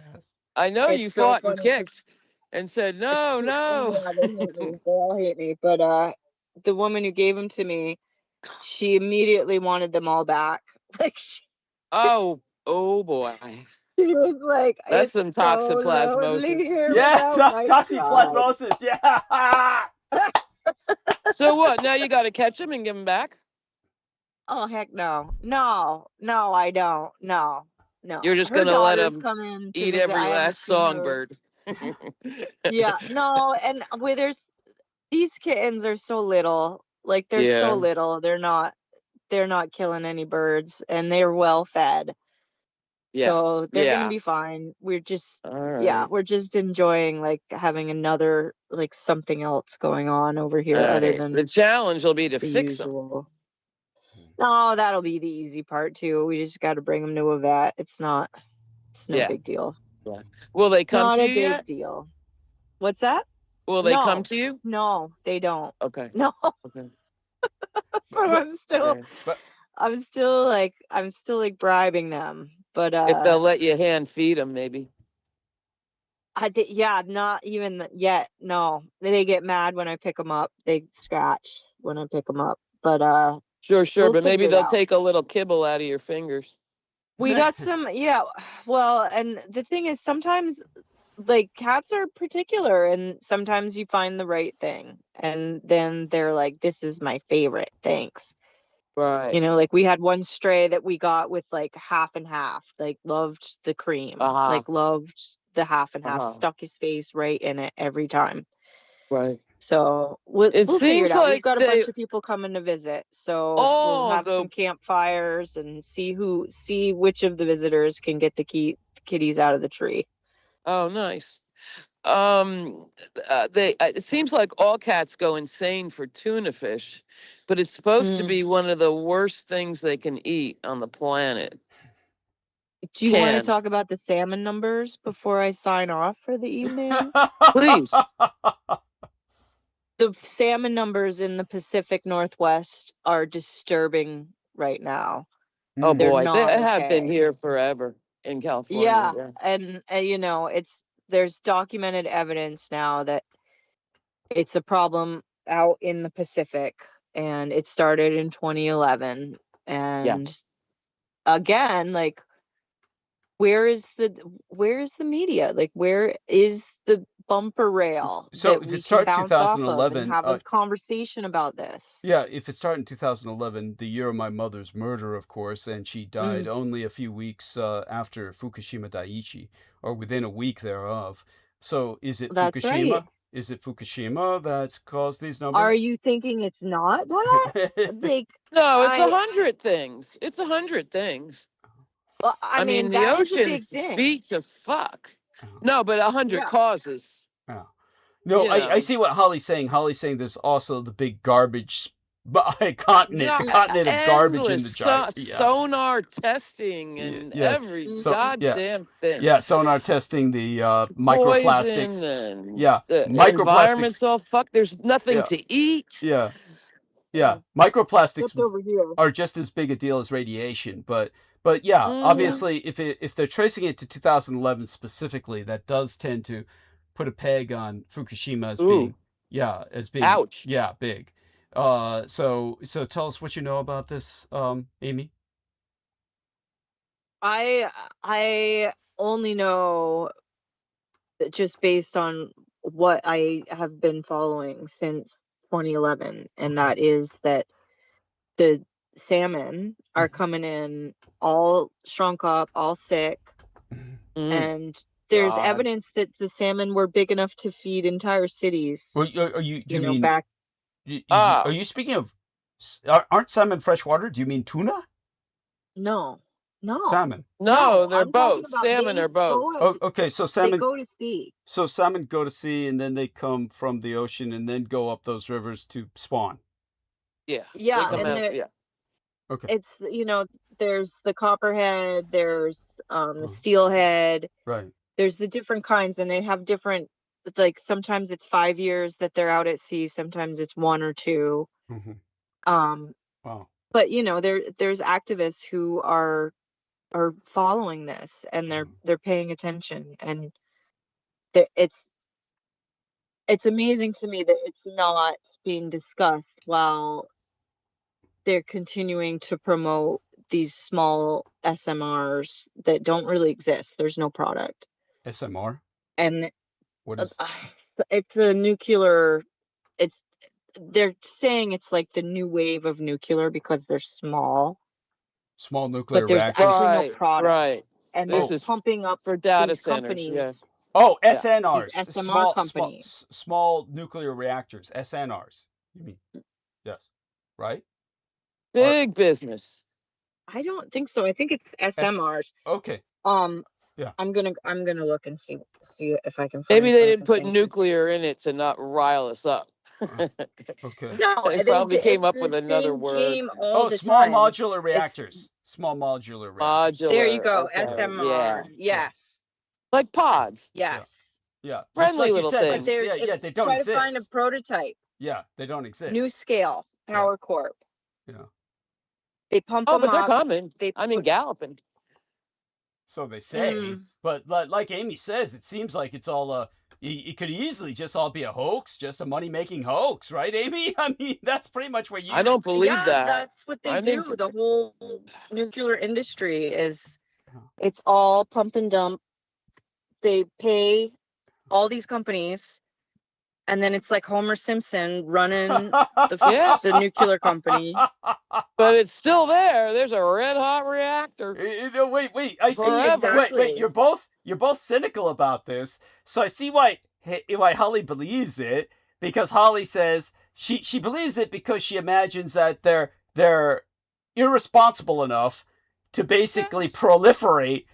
I know It's you so fought and funny kicked and said, no, no. Yeah, they hate me. They all hate me. But the woman who gave them to me, she immediately wanted them all back. Like oh boy. She was like, that's some toxoplasmosis. Yeah, toxoplasmosis. Yeah. So what? Now you got to catch them and give them back? Oh heck no. No, I don't. No. You're just going to let them eat every last songbird. Yeah, no, and these kittens are so little. Like they're so little. They're not killing any birds, and they're well fed. Yeah. So they're gonna be fine. We're just we're just enjoying like having another like something else going on over here other than the challenge will be to fix them. No, that'll be the easy part too. We just got to bring them to a vet. It's no big deal. Yeah. Will they come to you yet? Not a big deal. What's that? Will they come to you? No, they don't. Okay. No. Okay. So I'm still like bribing them. But if they'll let you hand feed them, maybe. Not even yet. No, they get mad when I pick them up. They scratch when I pick them up. But sure, but maybe they'll take a little kibble out of your fingers. We got some, well, and the thing is sometimes like cats are particular, and sometimes you find the right thing and then they're like, this is my favorite, thanks. Right. You know, like we had one stray that we got with like half and half, like loved the cream, like loved the half and half, stuck his face right in it every time. Right. So we'll figure it out. Like we've got a bunch of people coming to visit, so we'll have some campfires and see which of the visitors can get the kitties out of the tree. Oh, nice. It seems like all cats go insane for tuna fish, but it's supposed to be one of the worst things they can eat on the planet. Do you want to talk about the salmon numbers before I sign off for the evening? Please. The salmon numbers in the Pacific Northwest are disturbing right now. Oh boy, they have been here forever in California. Yeah. And you know, there's documented evidence now that it's a problem out in the Pacific, and it started in 2011. And again, like, where is the media? Like, where is the bumper rail So that if we it can started bounce off of and 2011, have a conversation about this. yeah, if it started in 2011, the year of my mother's murder, of course, and she died only a few weeks after Fukushima Daiichi, or within a week thereof. So is it That's right. Fukushima? Is it Fukushima that's caused these Are numbers? you thinking it's not that? Like, No, it's I- 100 things. It's 100 things. well, I mean, the that is a big oceans thing. beat to fuck. Oh. No, but 100 Yeah. causes. Yeah. No, You I know. see what Holly's saying. Holly's saying there's also the big garbage continent, the continent of garbage in the endless giant. sonar testing and Yes. every So- goddamn thing. Yeah, sonar testing the microplastics. Poison and Yeah, the microplastics. environment's all fucked. There's nothing Yeah. to eat. Yeah, yeah. Microplastics Except over here. are just as big a deal as radiation, but yeah, obviously, if they're tracing it to 2011 specifically, that does tend to put a peg on Fukushima as being Ouch. yeah, big. So tell us what you know about this, Amy. I only know that just based on what I have been following since 2011, and that is that the salmon are coming in all shrunk up, all sick, and there's God. evidence that the salmon were big enough to feed entire cities. Well, do you mean back? are you speaking of aren't salmon freshwater? Do you mean tuna? No. Salmon. No, they're I'm talking both. about Salmon they are both. go- Oh, okay, so They salmon. go to sea. So salmon go to sea and then they come from the ocean and then go up those rivers to spawn. Yeah. Yeah, They come and out, they're- yeah. Okay. It's there's the copperhead, there's the steelhead, Right. there's the different kinds, and they have different, like sometimes it's 5 years that they're out at sea, sometimes it's 1 or 2. Wow. But there's activists who are following this, and they're paying attention, and it's amazing to me that it's not being discussed while they're continuing to promote these small SMRs that don't really exist. There's no product. SMR? And What is it's a nuclear, they're saying it's like the new wave of nuclear because they're small, small nuclear but there's reactors? actually no product. Right. And This they're is pumping up for data these centers. companies. Yeah. Oh, Yeah. SNRs. These SMR small companies. small nuclear reactors. SNRs. You mean? Yes. Right? Big business. I don't think so. I think it's SMRs. Okay. Yeah. I'm gonna look and see if I can find Maybe they some didn't put information. nuclear in it to not rile us up. Okay. No, They probably came up with another word. All the small time. modular reactors. Small modular reactors. Modular. There you go. okay, SMR. Yeah. Yes. Like pods. Yes. Yeah. Which, Friendly like you little said, things. Yeah, they don't Try exist. to find a prototype. Yeah, they don't exist. New scale. Power Corp. Yeah. They pump Oh, them but they're up. coming. They I mean, put- galloping. So they say, Mm. but like Amy says, it seems like it's all it could easily just all be a hoax, just a money-making hoax, right, Amy? I mean, that's pretty much what you. I don't believe Yeah, that. that's what they I do. think The whole nuclear industry it's all pump and dump. They pay all these companies, and then it's like Homer Simpson running Yes. the nuclear company. But it's still there. There's a red hot reactor. No, wait. I see. Forever. Wait. You're both cynical about this. So I see why Holly believes it, because Holly says she believes it because she imagines that they're irresponsible enough to basically Yes. proliferate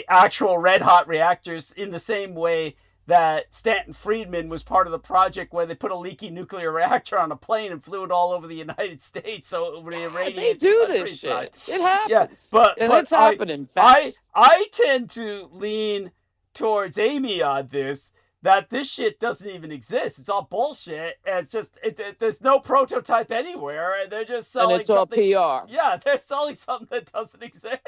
actual red hot reactors in the same way that Stanton Friedman was part of the project where they put a leaky nuclear reactor on a plane and flew it all over the United States so it would irradiate They the do countryside. this shit. It happens. but it's happening I fast. tend to lean towards Amy on this, that this shit doesn't even exist. It's all bullshit. And it's just there's no prototype anywhere, and they're just selling And it's all something. PR. Yeah, they're selling something that doesn't exist,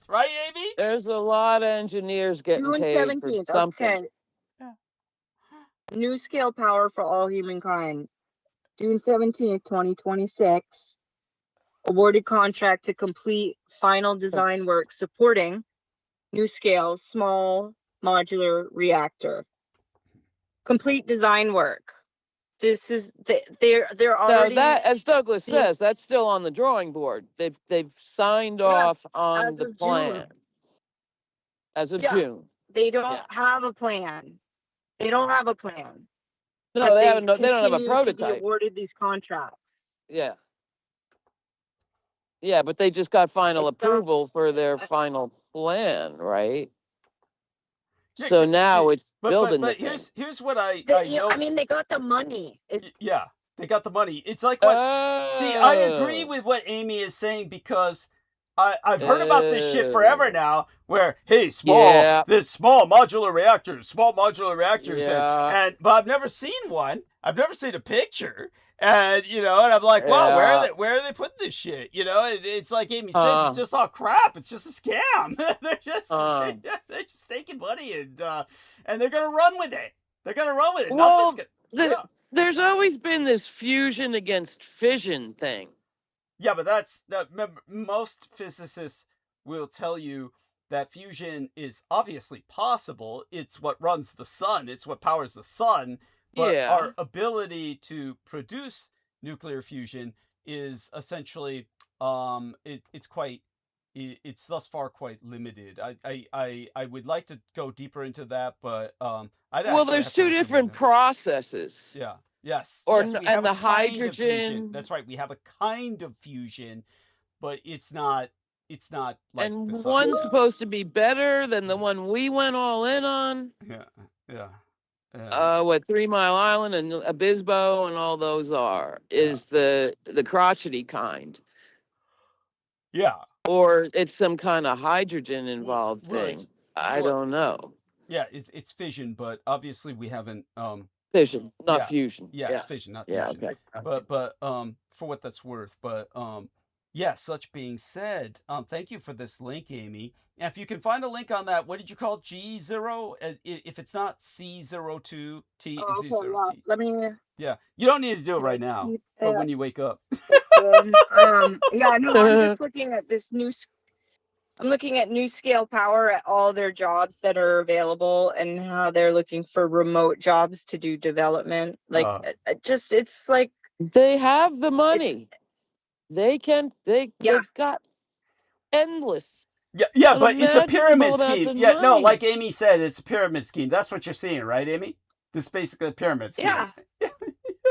right, Amy? There's a lot of engineers getting June paid for 17th. something. Okay. New scale power for all humankind. June 17th, 2026. Awarded contract to complete final design work supporting new scale small modular reactor. complete design work. This is they're No, already that, as Douglas the- says, that's still on the drawing board. They've signed Yes, off on as the of June. plan as of Yeah. June. They don't Yeah. have a plan. They don't have a plan. No, but they haven't. They don't have a continue to be prototype. awarded these contracts. Yeah. Yeah, but they just got final It's not- approval for their final plan, right? Yeah, So now it's building but the thing. here's what I Yeah, know. I mean, they got the money. Yeah, they got the money. It's like what. See, I agree Oh. with what Amy is saying because I've heard about this shit forever now. Where hey, Yeah. this small modular reactors, Yeah. and but I've never seen one. I've never seen a picture. And and I'm like, wow, Yeah. where are they putting this shit? It's like Amy says, it's just all crap. It's just a scam. they're just taking money and they're gonna run with it. They're gonna run with it. Well, Nothing's gonna, there's always been this fusion against fission thing. yeah, but remember, most physicists will tell you that fusion is obviously possible. It's what runs the sun. It's what powers the sun. But Yeah. our ability to produce nuclear fusion is essentially it's thus far quite limited. I would like to go deeper into that, but Well, have there's to two look into different this. processes. Yeah. Yes. Or yes, we and have the a kind of fusion. hydrogen. That's right. We have a kind of fusion, but it's not like And the sun. one's supposed to be better than the one we went all in on. Yeah. What 3 Mile Island and Obispo and all those is the crotchety kind, Yeah. or it's some kind of hydrogen involved right. thing. I Well- don't know. Yeah, it's fission, but obviously we haven't Fission, not yeah, fusion. yeah, it's fission, not Yeah, fusion. okay. But for what that's worth. But yeah, such being said, thank you for this link, Amy. And if you can find a link on that, what did you call it? G0? If it's not C02 T Oh, okay, Z0 well, T. let me. Yeah. You don't need to do it Can I right now. keep But that? when you wake up. Yeah, no, I'm just looking at this I'm looking at new scale power at all their jobs that are available and how they're looking for remote jobs to do development. Like, it's like, They have the money. They've got endless. Yeah, but it's a unimaginable pyramid amounts scheme. of Yeah, no, money. like Amy said, it's a pyramid scheme. That's what you're seeing, right, Amy? This is basically a pyramid scheme. yeah.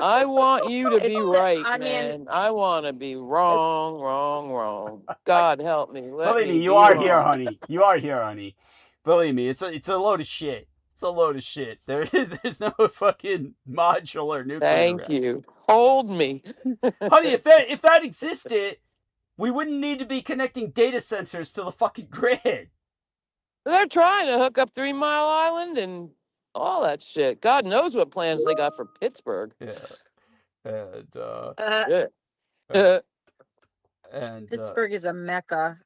I want you to be It's- right, I mean, man. I want to be wrong. God help me. Let Believe me, be you are here, wrong. honey. You are here, honey. Believe me, it's a load of shit. It's a load of shit. There's no fucking modular nuclear. Thank you. Hold me. Honey, if that existed, we wouldn't need to be connecting data centers to the fucking grid. They're trying to hook up 3 Mile Island and all that shit. God knows what plans they got for Pittsburgh. Yeah. And Yeah. Pittsburgh is a mecca.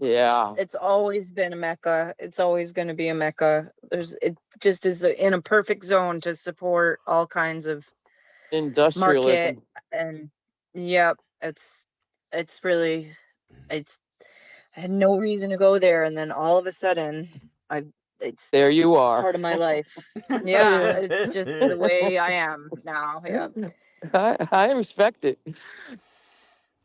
Yeah. It's always been a mecca. It's always going to be a mecca. It just is in a perfect zone to support all kinds of Industrialism. market. And yep, it's really, I had no reason to go there, and then all of a sudden it's There you are. part of my life. Yeah, it's just the way I am now. Yeah. I respect it.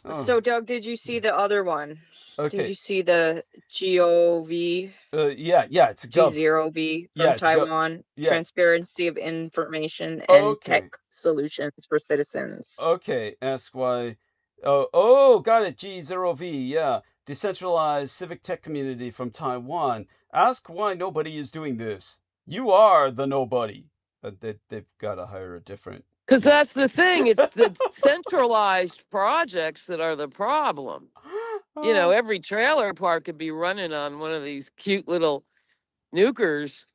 Oh, So Doug, did you see the other one? Did okay. you see the GOV Yeah, it's a gov. G0V from Yeah, it's go- Taiwan? yeah. Transparency of information and Okay. tech solutions for citizens. Okay, ask why. Oh, got it. G0V, yeah. Decentralized civic tech community from Taiwan. Ask why nobody is doing this. You are the nobody. They've got to hire a different. Because that's the thing. It's the centralized projects that are the problem. You know, every trailer park could be running on one of these cute little nukers,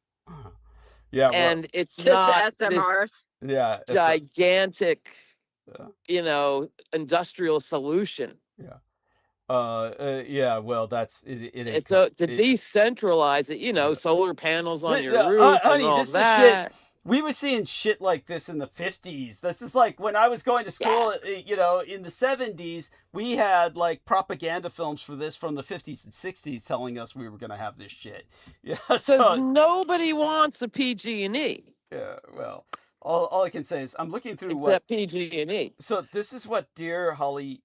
Yeah, well, and it's Just the not this SMRs. yeah. it's a- gigantic, Yeah. industrial solution. Yeah. Well, that's it. It's to decentralize it. Solar panels on your Yeah, roof honey, and all this is shit. that. We were seeing shit like this in the 50s. This is like when I was going to school, in the 70s, we had like propaganda films for this from the 50s and 60s telling us we were going to have this shit. Yeah. Because So, nobody wants a PG&E. Yeah, well, all I can say is I'm looking through what. Except PG&E. So this is what dear Holly,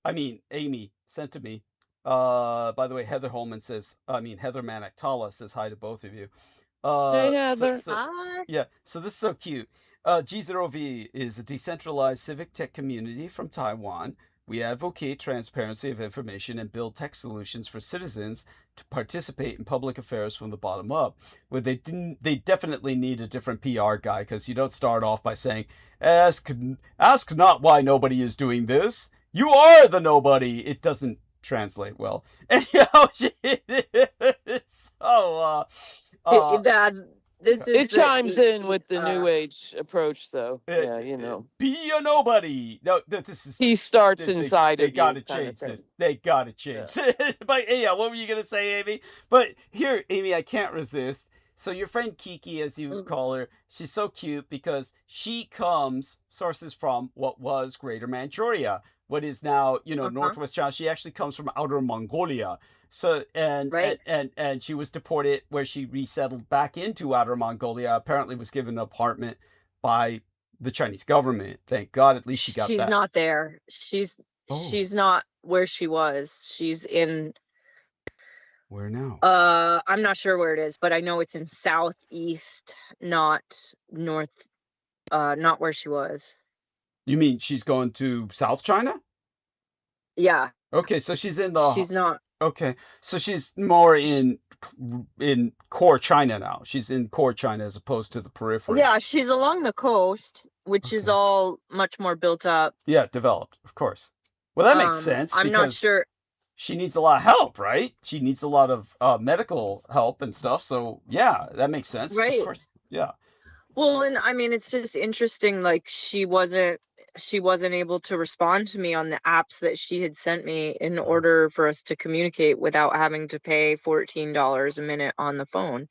Amy sent to me. By the way, Heather Manic-Tala says hi to both of you. Hey, Heather. Hi. Yeah, so this is so cute. G0V is a decentralized civic tech community from Taiwan. We advocate transparency of information and build tech solutions for citizens to participate in public affairs from the bottom up. Well, they definitely need a different PR guy, because you don't start off by saying, ask not why nobody is doing this. You are the nobody. It doesn't translate well. Anyhow, so This is It chimes in with the new age approach, though. Yeah, you know. Be a nobody. No, this is. He starts inside They of gotta you. kind change of thing. this. They gotta change. But yeah, what were you gonna say, Amy? But here, Amy, I can't resist. So your friend Kiki, as you call her, she's so cute because she sources from what was Greater Manchuria, what is now, Northwest China. She actually comes from Outer Mongolia. So and she was deported, where she resettled back into Outer Mongolia. Apparently was given an apartment by the Chinese government. Thank God, at least she got that. She's not there. She's not where she was. She's in. Where now? I'm not sure where it is, but I know it's in southeast, not north. Not where she was. You mean she's going to South China? Yeah. Okay, so she's in the. She's not. Okay, so she's more in core China now. She's in core China as opposed to the periphery. Yeah, she's along the coast, which is all much more built up. Yeah, developed, of course. Well, that makes sense. I'm not because sure. She needs a lot of help, right? She needs a lot of medical help and stuff. So yeah, that makes sense. Right. Of course. Yeah. Well, and I mean, it's just interesting. Like she wasn't able to respond to me on the apps that she had sent me in order for us to communicate without having to pay $14 a minute on the phone.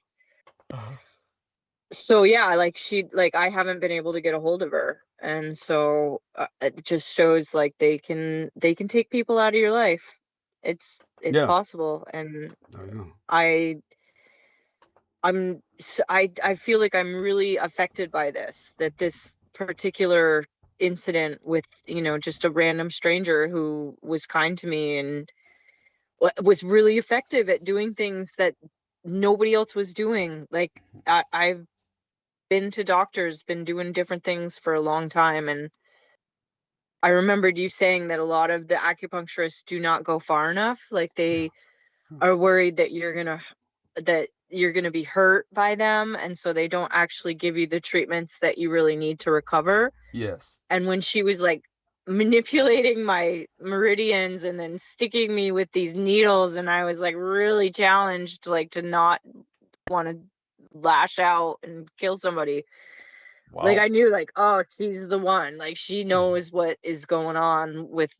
So yeah, I haven't been able to get a hold of her, and so it just shows like they can take people out of your life. It's possible, and I feel like I'm really affected by this particular incident with, just a random stranger who was kind to me and was really effective at doing things that nobody else was doing. Like I've been to doctors, been doing different things for a long time, and I remembered you saying that a lot of the acupuncturists do not go far enough. Like they are worried that you're gonna be hurt by them, and so they don't actually give you the treatments that you really need to recover. Yes. And when she was like manipulating my meridians and then sticking me with these needles, and I was like really challenged, like to not want to lash out and kill somebody. Wow. Like I knew, like, oh, she's the one. Like she knows what is going on with,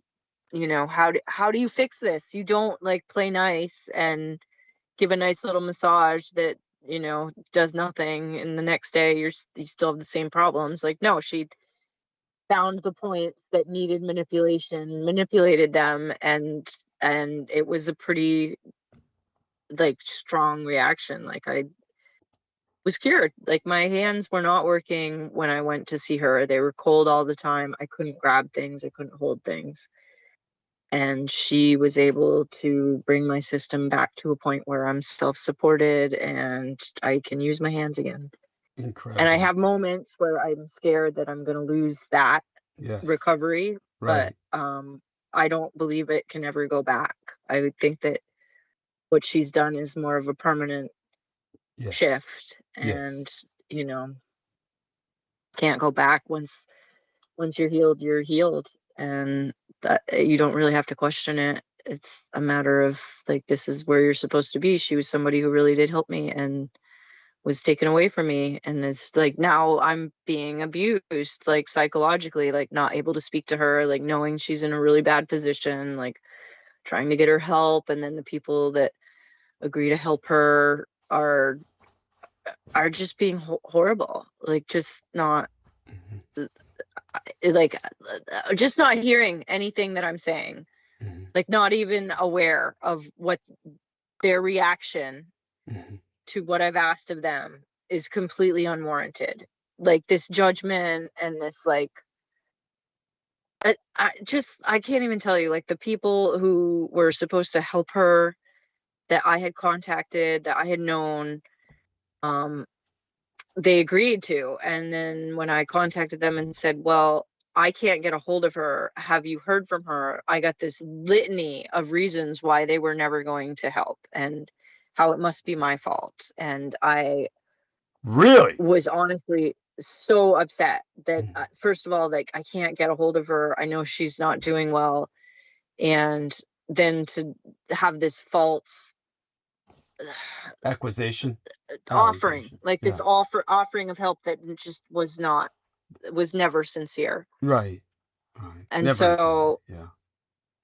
how do you fix this? You don't like play nice and give a nice little massage that, does nothing, and the next day you still have the same problems. Like, no, she found the points that needed manipulation, manipulated them, and it was a pretty like strong reaction. Like I was cured. Like my hands were not working when I went to see her. They were cold all the time. I couldn't grab things. I couldn't hold things. And she was able to bring my system back to a point where I'm self-supported and I can use my hands again. Incredible. And I have moments where I'm scared that I'm going to lose that recovery, right. But I don't believe it can ever go back. I would think that what she's done is more of a permanent shift, and can't go back. Once you're healed, and that you don't really have to question it. It's a matter of like, this is where you're supposed to be. She was somebody who really did help me and was taken away from me, and it's like now I'm being abused, like psychologically, like not able to speak to her, like knowing she's in a really bad position, like trying to get her help, and then the people that agree to help her are just being horrible, like just not like just not hearing anything that I'm saying, like not even aware of what their reaction to what I've asked of them is completely unwarranted. Like this judgment and this like, I can't even tell you, like the people who were supposed to help her that I had contacted, that I had known, they agreed to. And then when I contacted them and said, well, I can't get a hold of her, have you heard from her? I got this litany of reasons why they were never going to help and how it must be my fault. And I Really? was honestly so upset that, first of all, like I can't get a hold of her. I know she's not doing well. And then to have this false Acquisition? offering, like Yeah. this offering of help that just was never sincere. Right. Right. And Never so, intended.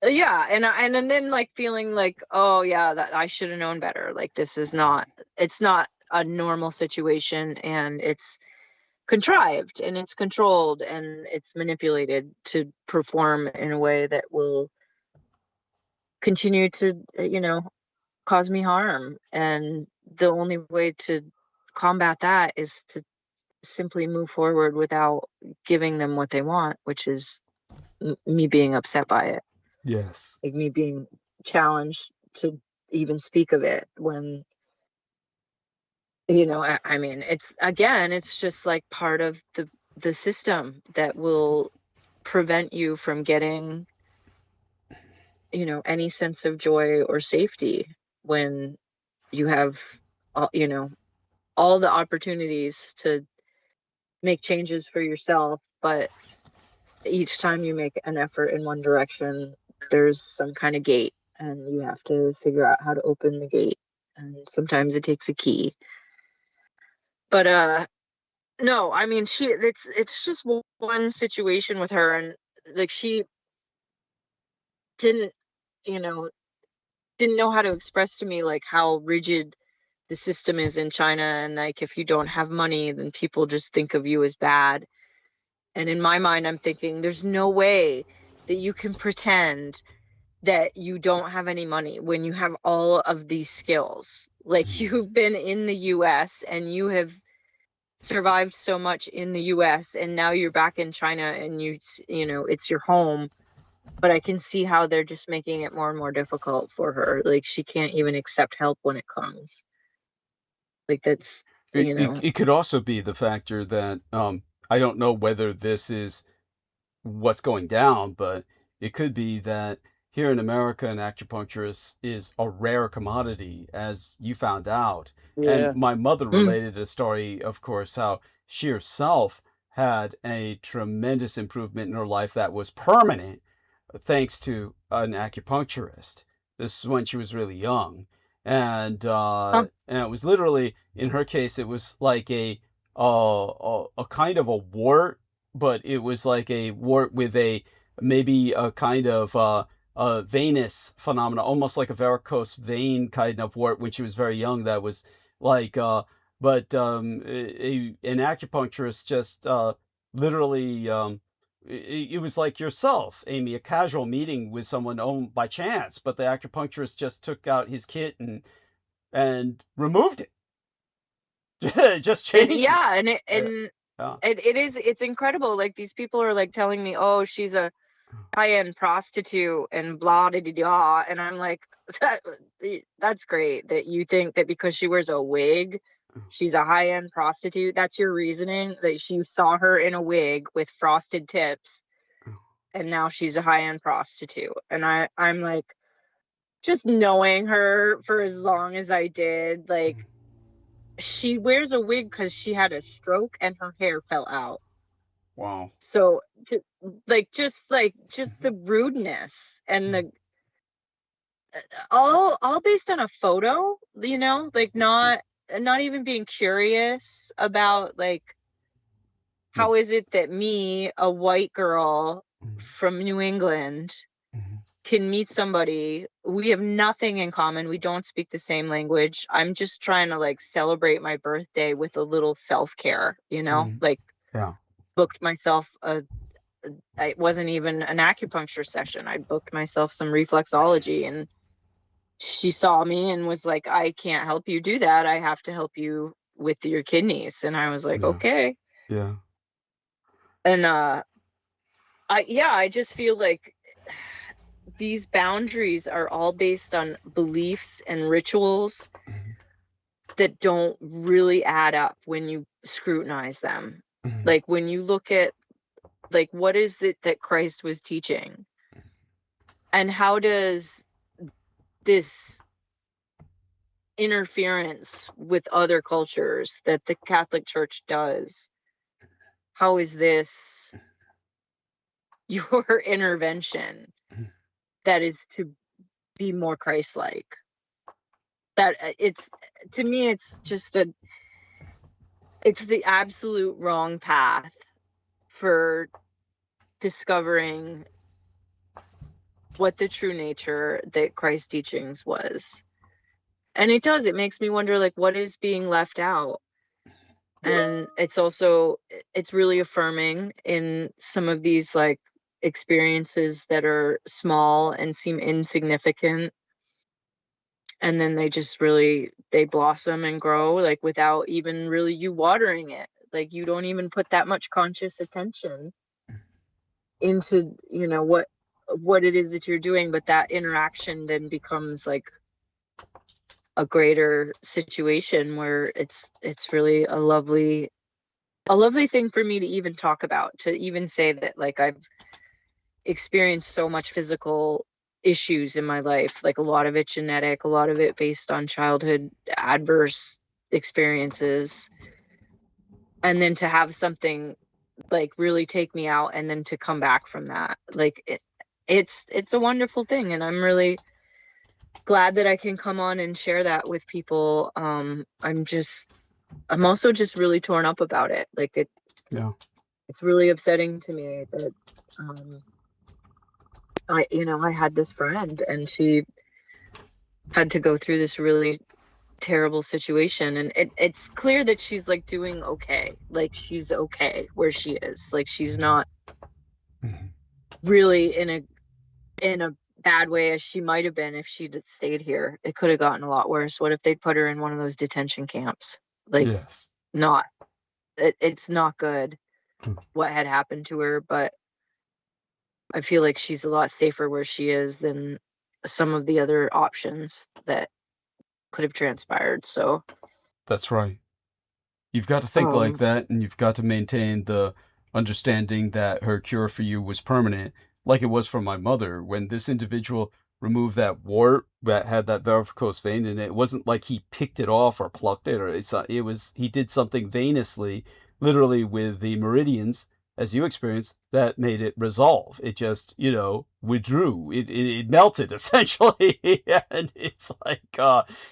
Yeah. yeah, and then like feeling like, oh yeah, that I should have known better. Like this is not, it's not a normal situation, and it's contrived and it's controlled and it's manipulated to perform in a way that will continue to, cause me harm. And the only way to combat that is to simply move forward without giving them what they want, which is me being upset by it. Yes. Like me being challenged to even speak of it when, I mean, it's just like part of the system that will prevent you from getting, any sense of joy or safety when you have, all the opportunities to make changes for yourself. But each time you make an effort in one direction, there's some kind of gate, and you have to figure out how to open the gate. And sometimes it takes a key. But no, I mean, it's just one situation with her, and like she didn't know how to express to me like how rigid the system is in China, and like if you don't have money, then people just think of you as bad. And in my mind, I'm thinking there's no way that you can pretend that you don't have any money when you have all of these skills. Like you've been in the US and you have survived so much in the US, and now you're back in China and it's your home. But I can see how they're just making it more and more difficult for her. Like she can't even accept help when it comes. Like that's, It could also be the factor that I don't know whether this is what's going down, but it could be that here in America, an acupuncturist is a rare commodity, as you found out. Yeah. And my mother related a story, of course, how she herself had a tremendous improvement in her life that was permanent thanks to an acupuncturist. This is when she was really young. And it was literally, in her case, it was like a kind of a wart, but it was like a wart with maybe a kind of a venous phenomena, almost like a varicose vein kind of wart when she was very young. That was like, but an acupuncturist just literally, it was like yourself, Amy, a casual meeting with someone by chance, but the acupuncturist just took out his kit and removed it. Just changed it. Yeah, it's incredible. Like these people are like telling me, oh, she's a high-end prostitute and blah da da da, and I'm like, that's great that you think that because she wears a wig she's a high-end prostitute. That's your reasoning, that you saw her in a wig with frosted tips and now she's a high-end prostitute. And I'm like, just knowing her for as long as I did, like she wears a wig because she had a stroke and her hair fell out. Wow. So just the rudeness and the all based on a photo, like not even being curious about like how is it that me, a white girl from New England, can meet somebody. We have nothing in common. We don't speak the same language. I'm just trying to like celebrate my birthday with a little self-care, like booked myself it wasn't even an acupuncture session. I booked myself some reflexology, and she saw me and was like, I can't help you do that. I have to help you with your kidneys. And I was like, Yeah. okay. Yeah. And I just feel like these boundaries are all based on beliefs and rituals Mhm. that don't really add up when you scrutinize them. Mhm. Like when you look at, like, what is it that Christ was teaching? And how does this interference with other cultures that the Catholic Church does, how is this your intervention that is to be more Christ-like? That it's, to me, it's just it's the absolute wrong path for discovering what the true nature that Christ's teachings was. And it makes me wonder, like, what is being left out? And it's really affirming in some of these, like, experiences that are small and seem insignificant, and then they blossom and grow, like, without even really you watering it. Like, you don't even put that much conscious attention into, what it is that you're doing, but that interaction then becomes like a greater situation where it's really a lovely thing for me to even talk about, to even say that, like, I've experienced so much physical issues in my life, like a lot of it genetic, a lot of it based on childhood adverse experiences, and then to have something like really take me out and then to come back from that, like, it's a wonderful thing, and I'm really glad that I can come on and share that with people. I'm also just really torn up about it. Like, Yeah. it's really upsetting to me that I had this friend and she had to go through this really terrible situation, and it's clear that she's, like, doing okay. Like, she's okay where she is. Like, she's not Mhm. really in a bad way as she might have been if she'd stayed here. It could have gotten a lot worse. What if they'd put her in one of those detention camps? Like, Yes. it's not good Hmm. what had happened to her, but I feel like she's a lot safer where she is than some of the other options that could have transpired. So That's right. You've got to think like that, and you've got to maintain the understanding that her cure for you was permanent, like it was for my mother. When this individual removed that wart that had that varicose vein in it, it wasn't like he picked it off or plucked it, or it was he did something veinously, literally with the meridians, as you experienced, that made it resolve. It just, withdrew. It melted essentially, and it's like,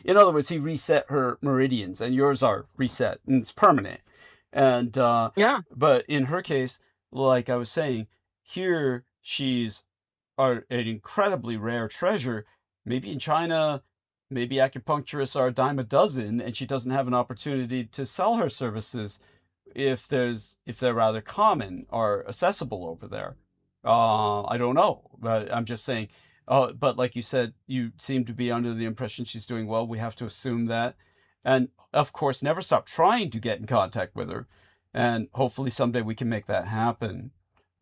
in other words, he reset her meridians, and yours are reset, and it's permanent. And yeah, but in her case, like I was saying, here she's an incredibly rare treasure. Maybe in China, maybe acupuncturists are a dime a dozen, and she doesn't have an opportunity to sell her services if they're rather common or accessible over there. I don't know, but I'm just saying. But like you said, you seem to be under the impression she's doing well. We have to assume that, and of course, never stop trying to get in contact with her, and hopefully someday we can make that happen.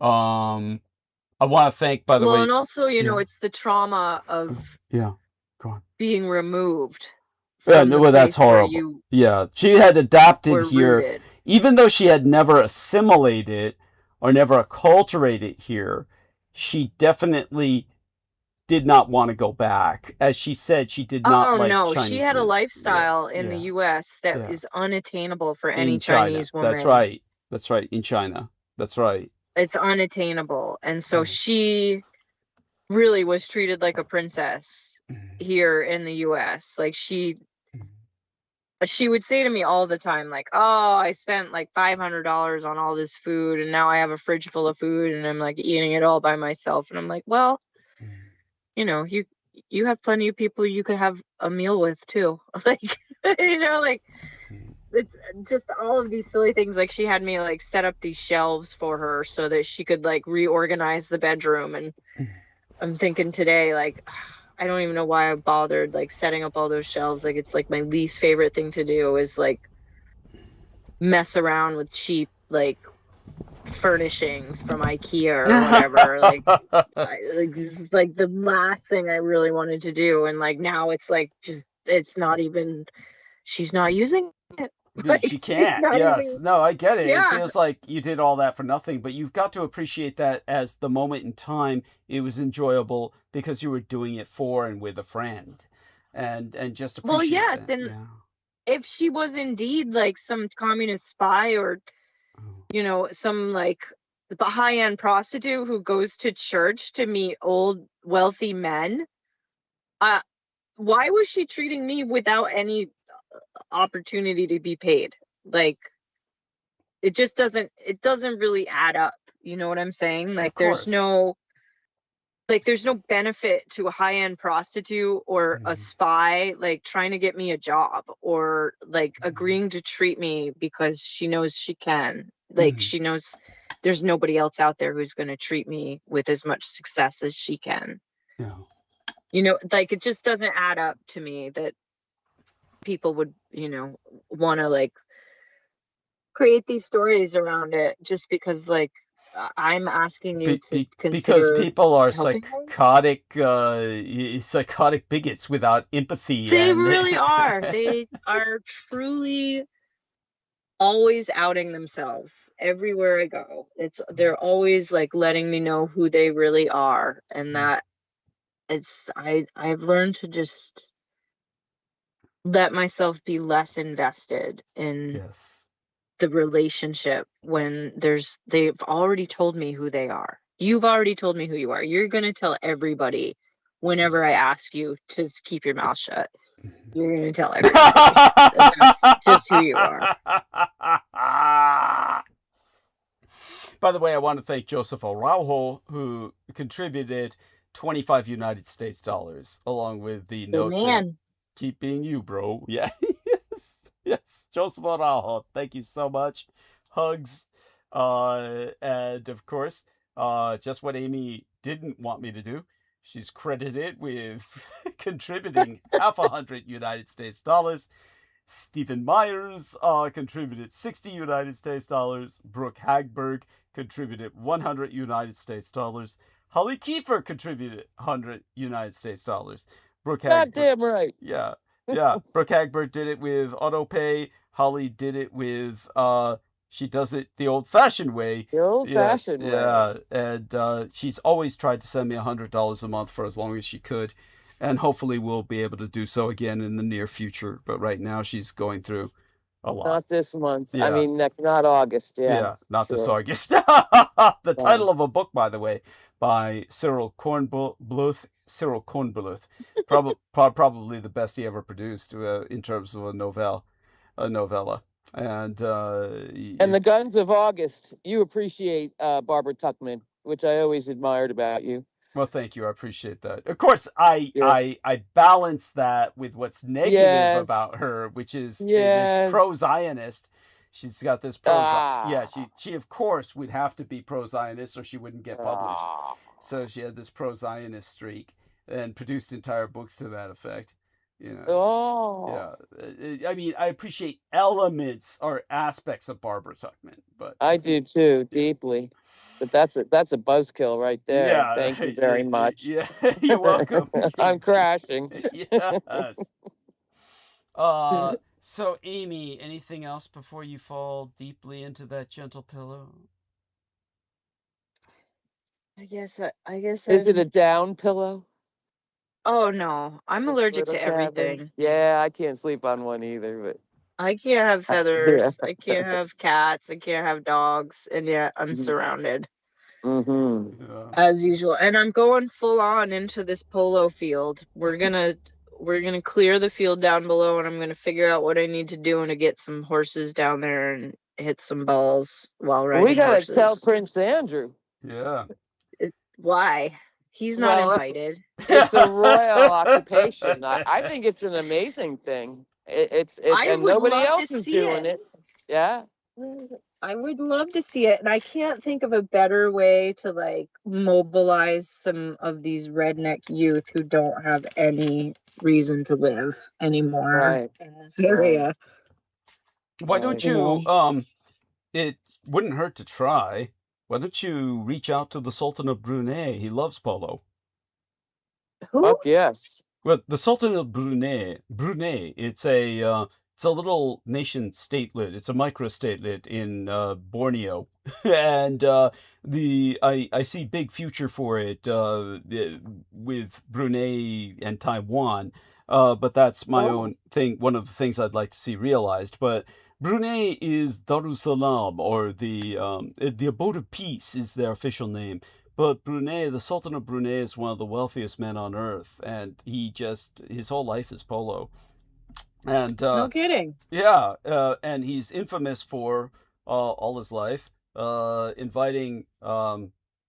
I want to thank, by the well, way. and also, Yeah. it's the trauma of Yeah, go on. being removed Yeah, from the well, that's place where horrible. you Yeah, she had adapted were here, rooted. even though she had never assimilated or never acculturated here. She definitely did not want to go back. As she said, she did not Oh like no, she Chinese had a men. lifestyle in the Yeah, US that yeah. is unattainable for any In China. Chinese That's woman. right. That's right. In China. That's right. It's unattainable. And so Yes. she really was treated like a princess here in the US. Like, she would say to me all the time, like, oh, I spent like $500 on all this food, and now I have a fridge full of food, and I'm like eating it all by myself. And I'm like, well, you have plenty of people you could have a meal with too. Like, like, it's just all of these silly things. Like, she had me like set up these shelves for her so that she could like reorganize the bedroom. And I'm thinking today, like, I don't even know why I bothered like setting up all those shelves. Like, it's like my least favorite thing to do is like mess around with cheap like furnishings from IKEA or whatever. Like, this is like the last thing I really wanted to do, and like now it's like just it's not even. She's not using it. Like, She she's can't. not Yes. even. No, I get it. It Yeah. feels like you did all that for nothing, but you've got to appreciate that as the moment in time it was enjoyable because you were doing it for and with a friend. And just appreciate Well, yes, that. and Yeah. if she was indeed like some communist spy or some like the high-end prostitute who goes to church to meet old wealthy men, why was she treating me without any opportunity to be paid? Like, it doesn't really add up. You know what I'm saying? Like, Of course. there's no benefit to a high-end prostitute or a spy like trying to get me a job or like agreeing to treat me because she knows she can. Like, she knows there's nobody else out there who's going to treat me with as much success as she can. No. Like, it just doesn't add up to me that people would, want to like create these stories around it just because like I'm asking you to Because consider people are helping psychotic bigots without empathy. They and really are. They are truly always outing themselves everywhere I go. They're always like letting me know who they really are, and that I've learned to just let myself be less invested in Yes. the relationship when they've already told me who they are. You've already told me who you are. You're going to tell everybody whenever I ask you to keep your mouth shut. You're going to tell everybody. That's just who you are. By the way, I want to thank Joseph Araujo, who contributed 25 United States dollars, along with the note saying, keep being you, bro. Yeah. Yes. Joseph Araujo, thank you so much. Hugs. And of course, just what Amy didn't want me to do, she's credited with contributing $50 United States dollars. Stephen Myers contributed 60 United States dollars. Brooke Hagberg contributed 100 United States dollars. Holly Kiefer contributed 100 United States dollars. Brooke Hagberg, goddamn right. Yeah. Brooke Hagberg did it with AutoPay. Holly did it with she does it the old-fashioned way. The old-fashioned way. Yeah, and she's always tried to send me $100 a month for as long as she could. And hopefully we'll be able to do so again in the near future. But right now she's going through a lot. Not this month. Yeah. I mean, not August. Yeah, not sure. This August. The title of a book, by the way, by Cyril Kornbluth. Probably the best he ever produced in terms of a novella. And The Guns of August. You appreciate Barbara Tuchman, which I always admired about you. Well, thank you. I appreciate that. Of course, I balance that with what's negative about her, which is this pro-Zionist. She's got this she of course would have to be pro-Zionist or she wouldn't get published. So she had this pro-Zionist streak and produced entire books to that effect. I mean, I appreciate elements or aspects of Barbara Tuchman, but I do too, deeply. But that's a buzzkill right there. Yeah, thank you very much. Yeah, you're welcome. I'm crashing. Yes. So Amy, anything else before you fall deeply into that gentle pillow? I guess. Is it a down pillow? Oh no, I'm allergic to everything. Yeah, I can't sleep on one either, but I can't have feathers. I can't have cats. I can't have dogs, and yet I'm surrounded. As usual, and I'm going full on into this polo field. We're gonna clear the field down below, and I'm gonna figure out what I need to do and to get some horses down there and hit some balls while riding. We gotta tell Prince Andrew. Yeah. Why? He's not invited. It's a royal occupation. I think it's an amazing thing. And nobody else is doing it. Yeah. I would love to see it, and I can't think of a better way to like mobilize some of these redneck youth who don't have any reason to live anymore in this area. Why don't You you, know, it wouldn't hurt to try. Why don't you reach out to the Sultan of Brunei? He loves polo. who? Fuck yes. Well, the Sultan of Brunei, it's a little nation statelet. It's a micro-statelet in Borneo, and I see big future for it with Brunei and Taiwan. But that's my Oh, own thing. One of the things I'd like to see realized. But Brunei is Darussalam, or the abode of peace, is their official name. But Brunei, the Sultan of Brunei, is one of the wealthiest men on earth, and his whole life is polo. And no kidding. yeah, and he's infamous for all his life inviting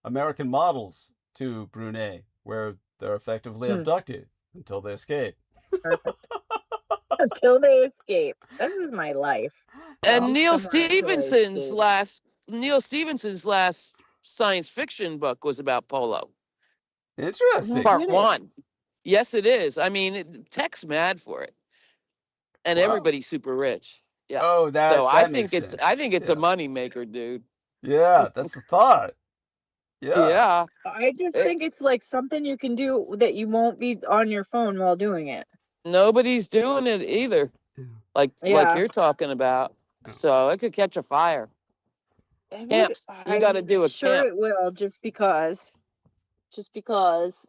American models to Brunei, where they're effectively Hmm, abducted until they escape. perfect. Until they escape. This is my life. And Just Neil somewhere until I Stephenson's last science fiction book was about polo. No Interesting. Part kidding. 1. Yes, it is. I mean, tech's mad for it, and Wow. everybody's super rich. Yeah. Oh, So that I makes think sense. it's Yeah. a moneymaker, dude. Yeah, that's the thought. Yeah. Yeah. I just It- think it's like something you can do that you won't be on your phone while doing it. Nobody's doing it either, like Yeah. you're talking about. Yeah. So it could catch a fire. It would, Camps. You got to I'm do a sure camp. it will, just because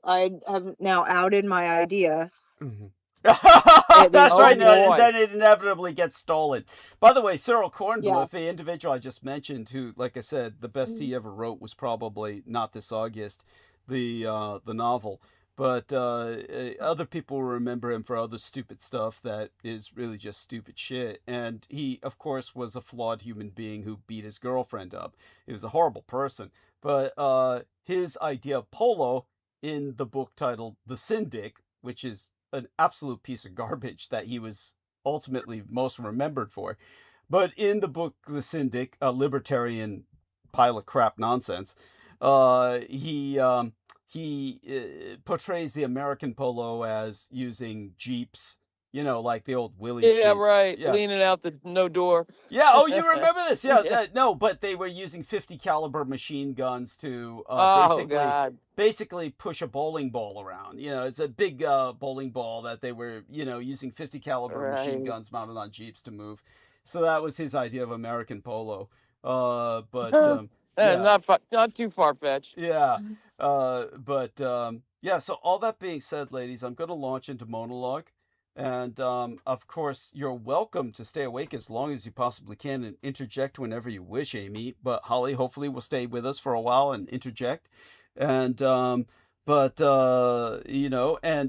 I have now outed my idea. Mhm. At That's least Oh right. one. No, boy. then it inevitably gets stolen. By the way, Cyril Kornbluth, Yes. the individual I just mentioned, who, like I said, the best Mm. he ever wrote was probably Not This August, the novel. But other people remember him for other stupid stuff that is really just stupid shit. And he, of course, was a flawed human being who beat his girlfriend up. He was a horrible person. But his idea of polo in the book titled The Syndic, which is an absolute piece of garbage that he was ultimately most remembered for. But in the book The Syndic, a libertarian pile of crap nonsense, he portrays the American polo as using Jeeps, like the old Willys Yeah, Jeeps. right. Yeah. Leaning out the no door. Yeah. Oh, you remember this? Yeah. Yeah. No, but they were using 50 caliber machine guns to Oh God. basically push a bowling ball around. It's a big bowling ball that they were, using 50 caliber machine Right. guns mounted on Jeeps to move. So that was his idea of American polo. But yeah, Not too far fetched. yeah. Yeah. So all that being said, ladies, I'm going to launch into monologue. And of course, you're welcome to stay awake as long as you possibly can and interject whenever you wish, Amy. But Holly, hopefully, will stay with us for a while and interject. And and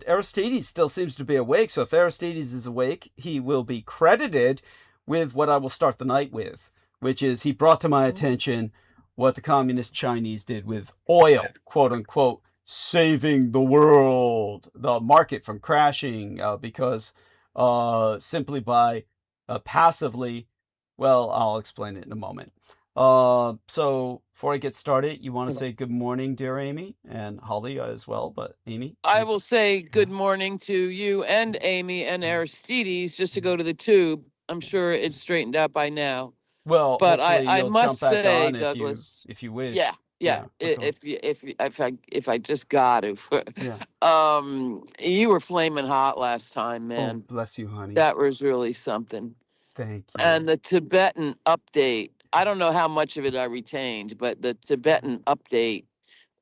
Aristides still seems to be awake. So if Aristides is awake, he will be credited with what I will start the night with, which is he brought to my attention what the communist Chinese did with oil, quote unquote, saving the world, the market from crashing, because simply by passively, well, I'll explain it in a moment. So before I get started, you want to say good morning, dear Amy, and Holly as well, but Amy? I will say good morning to you and Amy and Aristides just to go to the tube. I'm sure it's straightened out by now. Well, But hopefully I you'll must jump back say, on Douglas. if you wish. Yeah. Yeah, okay. If I just got to. Yeah. You were flaming hot last time, Oh, man. bless you, honey. That was really something. Thank you. And the Tibetan update, I don't know how much of it I retained, but the Tibetan update,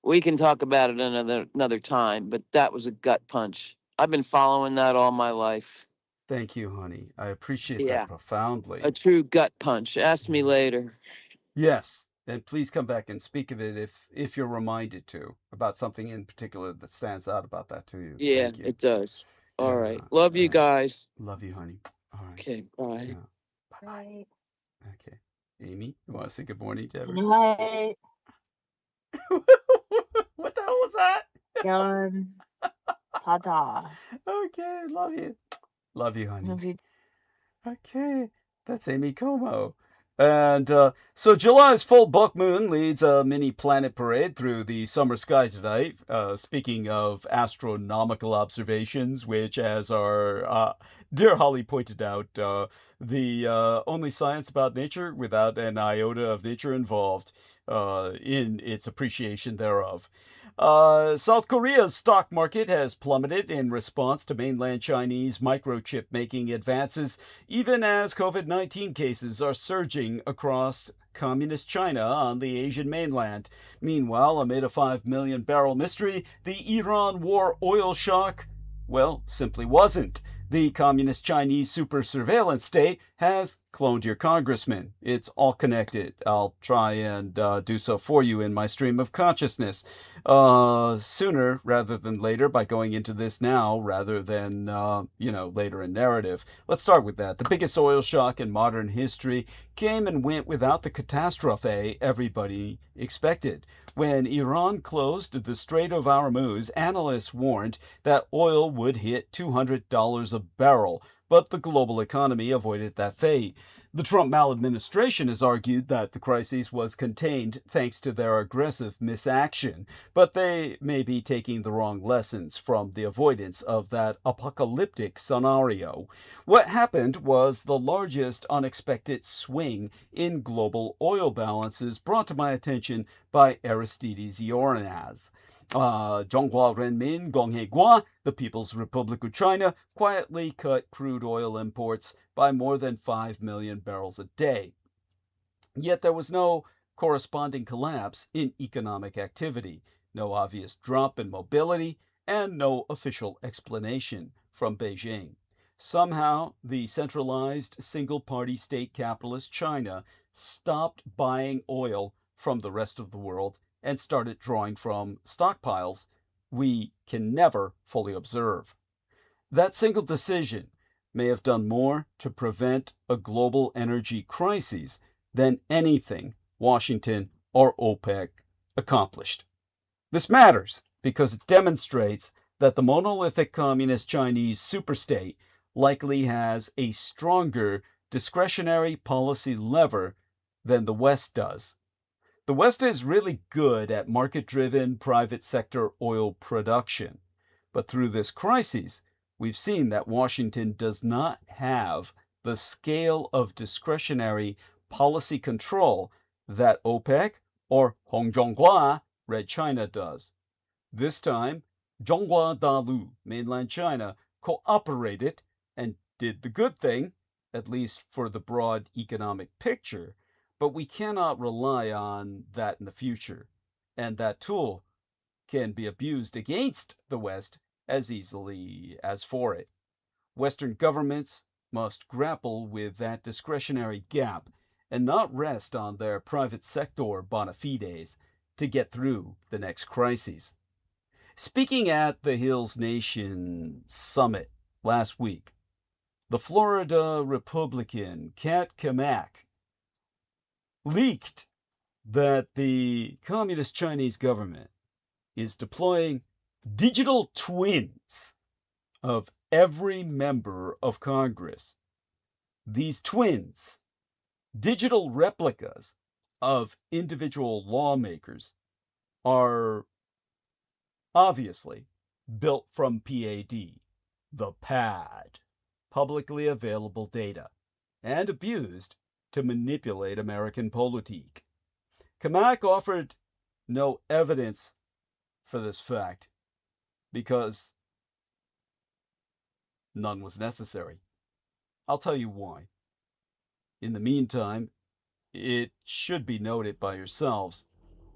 we can talk about it another time, but that was a gut punch. I've been following that all my life. Thank you, honey. I appreciate Yeah. that profoundly. A true gut punch. Ask me later. Yes, and please come back and speak of it if you're reminded to, about something in particular that stands out about that to you. Yeah, Thank you. it does. All right. Yeah, Love you yeah. guys. Love you, honey. All right. Okay, bye. Yeah. Bye-bye. Okay. Amy, you want to say good morning to Good everyone? night. What the hell was that? Done. Ta-ta. Okay, love you. Love you, honey. Love you. Okay, that's Amy Como. And so July's full book moon leads a mini planet parade through the summer skies tonight. Speaking of astronomical observations, which, as our Dear Holly pointed out, the only science about nature without an iota of nature involved in its appreciation thereof. South Korea's stock market has plummeted in response to mainland Chinese microchip making advances, even as COVID-19 cases are surging across Communist China on the Asian mainland. Meanwhile, amid a 5 million barrel mystery, the Iran war oil shock, well, simply wasn't. The Communist Chinese super surveillance state has cloned your congressman. It's all connected. I'll try and do so for you in my stream of consciousness sooner rather than later by going into this now rather than, later in narrative. Let's start with that. The biggest oil shock in modern history came and went without the catastrophe everybody expected. When Iran closed the Strait of Hormuz, analysts warned that oil would hit $200 a barrel, but the global economy avoided that fate. The Trump maladministration has argued that the crisis was contained thanks to their aggressive misaction, but they may be taking the wrong lessons from the avoidance of that apocalyptic scenario. What happened was the largest unexpected swing in global oil balances brought to my attention by Aristides Ioannis. Zhonghua Renmin Gonghaigua, the People's Republic of China, quietly cut crude oil imports by more than 5 million barrels a day. Yet there was no corresponding collapse in economic activity, no obvious drop in mobility, and no official explanation from Beijing. Somehow, the centralized single-party state capitalist China stopped buying oil from the rest of the world and started drawing from stockpiles we can never fully observe. That single decision may have done more to prevent a global energy crisis than anything Washington or OPEC accomplished. This matters because it demonstrates that the monolithic communist Chinese superstate likely has a stronger discretionary policy lever than the West does. The West is really good at market-driven private sector oil production, but through this crisis, we've seen that Washington does not have the scale of discretionary policy control that OPEC or Hongzhonghua, Red China, does. This time, Zhonghua Dalu, mainland China, cooperated and did the good thing, at least for the broad economic picture, but we cannot rely on that in the future, and that tool can be abused against the West as easily as for it. Western governments must grapple with that discretionary gap and not rest on their private sector bona fides to get through the next crises. Speaking at the Hills Nation Summit last week, the Florida Republican Kat Cammack leaked that the Communist Chinese government is deploying digital twins of every member of Congress. These twins, digital replicas of individual lawmakers, are obviously built from PAD, the PAD, publicly available data, and abused to manipulate American politik. Cammack offered no evidence for this fact because none was necessary. I'll tell you why. In the meantime, it should be noted by yourselves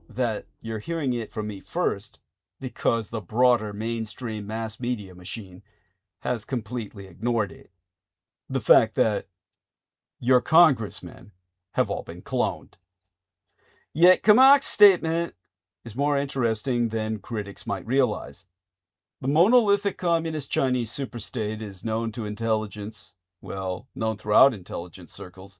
that you're hearing it from me first because the broader mainstream mass media machine has completely ignored it. The fact that your congressmen have all been cloned. Yet Cammack's statement is more interesting than critics might realize. The monolithic communist Chinese superstate is known to intelligence, known throughout intelligence circles,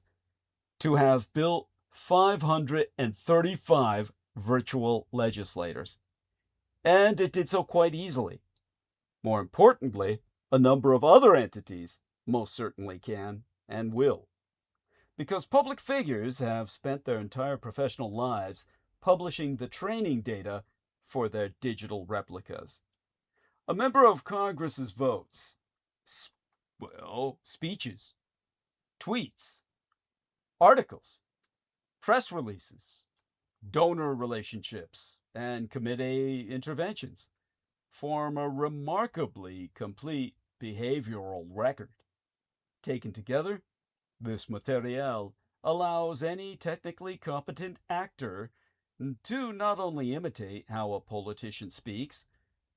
to have built 535 virtual legislators. And it did so quite easily. More importantly, a number of other entities most certainly can and will. Because public figures have spent their entire professional lives publishing the training data for their digital replicas. A member of Congress's votes Well, speeches, tweets, articles, press releases, donor relationships, and committee interventions form a remarkably complete behavioral record. Taken together, this material allows any technically competent actor to not only imitate how a politician speaks,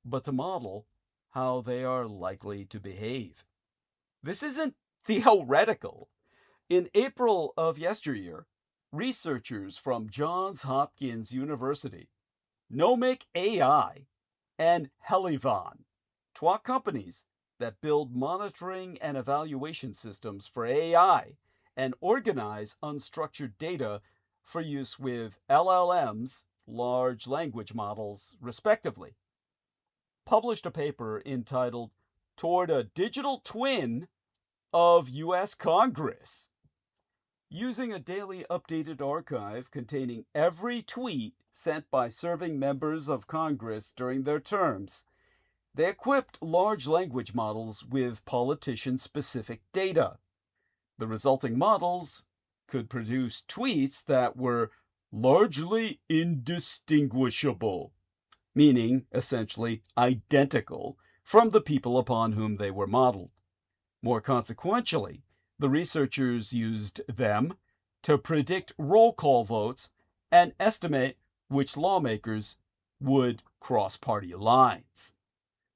but to model how they are likely to behave. This isn't theoretical. In April of yesteryear, researchers from Johns Hopkins University, Nomic AI, and Helivan, Twa companies that build monitoring and evaluation systems for AI and organize unstructured data for use with LLMs, large language models, respectively, published a paper entitled Toward a Digital Twin of U.S. Congress. Using a daily updated archive containing every tweet sent by serving members of Congress during their terms, they equipped large language models with politician-specific data. The resulting models could produce tweets that were largely indistinguishable, meaning essentially identical, from the people upon whom they were modeled. More consequentially, the researchers used them to predict roll call votes and estimate which lawmakers would cross party lines.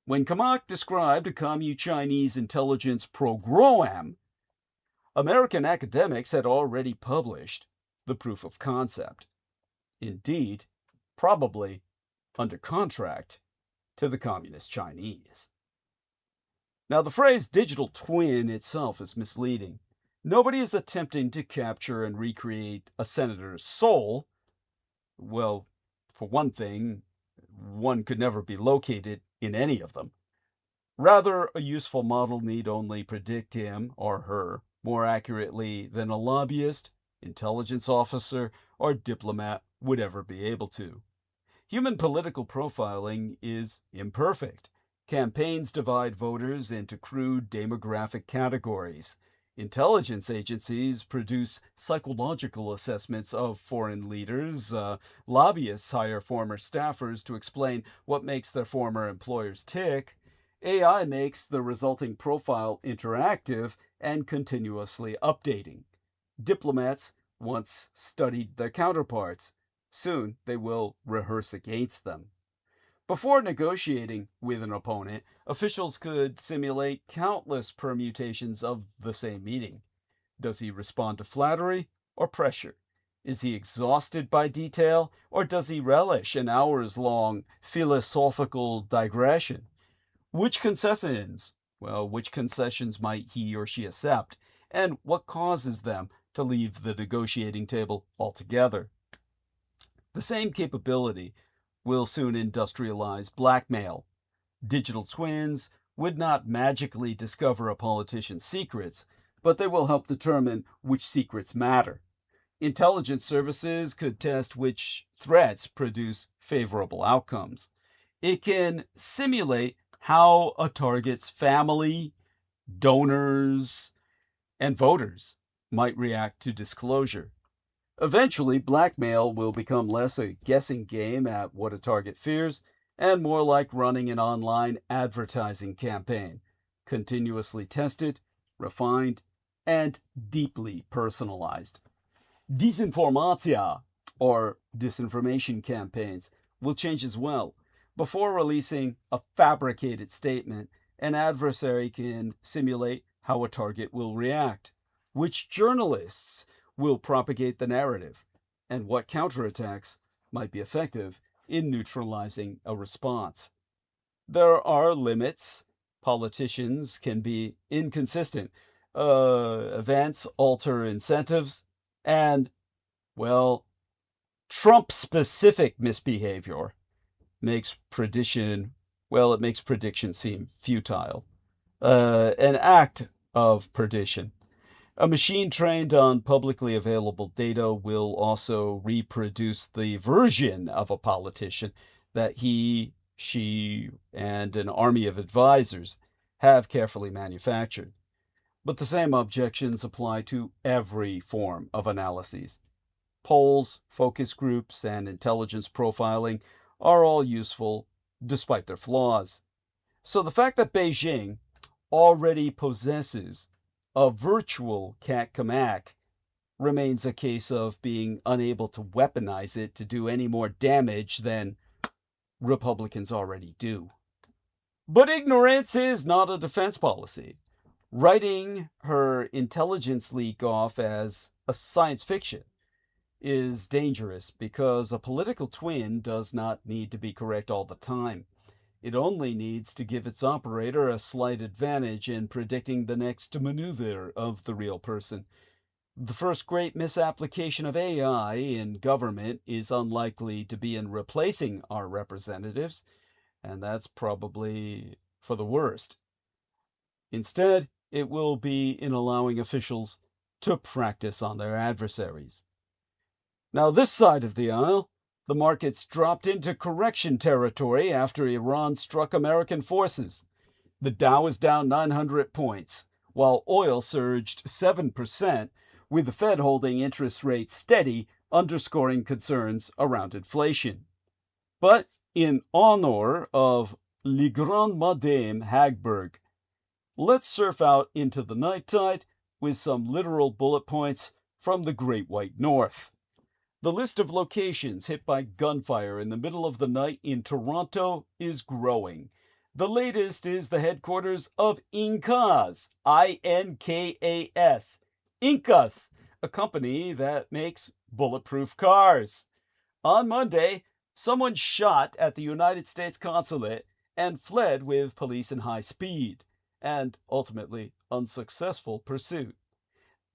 When Kamak described a Communist Chinese intelligence program, American academics had already published the proof of concept. Indeed, probably under contract to the Communist Chinese. Now, the phrase digital twin itself is misleading. Nobody is attempting to capture and recreate a senator's soul. Well, for one thing, one could never be located in any of them. Rather, a useful model need only predict him or her more accurately than a lobbyist, intelligence officer, or diplomat would ever be able to. Human political profiling is imperfect. Campaigns divide voters into crude demographic categories. Intelligence agencies produce psychological assessments of foreign leaders. Lobbyists hire former staffers to explain what makes their former employers tick. AI makes the resulting profile interactive and continuously updating. Diplomats once studied their counterparts. Soon they will rehearse against them. Before negotiating with an opponent, officials could simulate countless permutations of the same meeting. Does he respond to flattery or pressure? Is he exhausted by detail, or does he relish an hours-long philosophical digression? Which concessions might he or she accept, and what causes them to leave the negotiating table altogether? The same capability will soon industrialize blackmail. Digital twins would not magically discover a politician's secrets, but they will help determine which secrets matter. Intelligence services could test which threats produce favorable outcomes. It can simulate how a target's family, donors, and voters might react to disclosure. Eventually, blackmail will become less a guessing game at what a target fears and more like running an online advertising campaign, continuously tested, refined, and deeply personalized. Disinformatia, or disinformation campaigns, will change as well. Before releasing a fabricated statement, an adversary can simulate how a target will react, which journalists will propagate the narrative, and what counterattacks might be effective in neutralizing a response. There are limits. Politicians can be inconsistent. Events alter incentives, and, well, Trump-specific misbehavior makes prediction seem futile. An act of perdition. A machine trained on publicly available data will also reproduce the version of a politician that he, she, and an army of advisors have carefully manufactured. But the same objections apply to every form of analyses. Polls, focus groups, and intelligence profiling are all useful despite their flaws. So the fact that Beijing already possesses a virtual CAC-COMAC remains a case of being unable to weaponize it to do any more damage than Republicans already do. But ignorance is not a defense policy. Writing her intelligence leak off as a science fiction is dangerous because a political twin does not need to be correct all the time. It only needs to give its operator a slight advantage in predicting the next maneuver of the real person. The first great misapplication of AI in government is unlikely to be in replacing our representatives, and that's probably for the worst. Instead, it will be in allowing officials to practice on their adversaries. Now, this side of the aisle, the markets dropped into correction territory after Iran struck American forces. The Dow is down 900 points, while oil surged 7%, with the Fed holding interest rates steady, underscoring concerns around inflation. But in honor of Le Grand Madame Hagberg, let's surf out into the night tide with some literal bullet points from the Great White North. The list of locations hit by gunfire in the middle of the night in Toronto is growing. The latest is the headquarters of Inkas, I-N-K-A-S, Inkas, a company that makes bulletproof cars. On Monday, someone shot at the United States consulate and fled with police in high speed, and ultimately unsuccessful pursuit.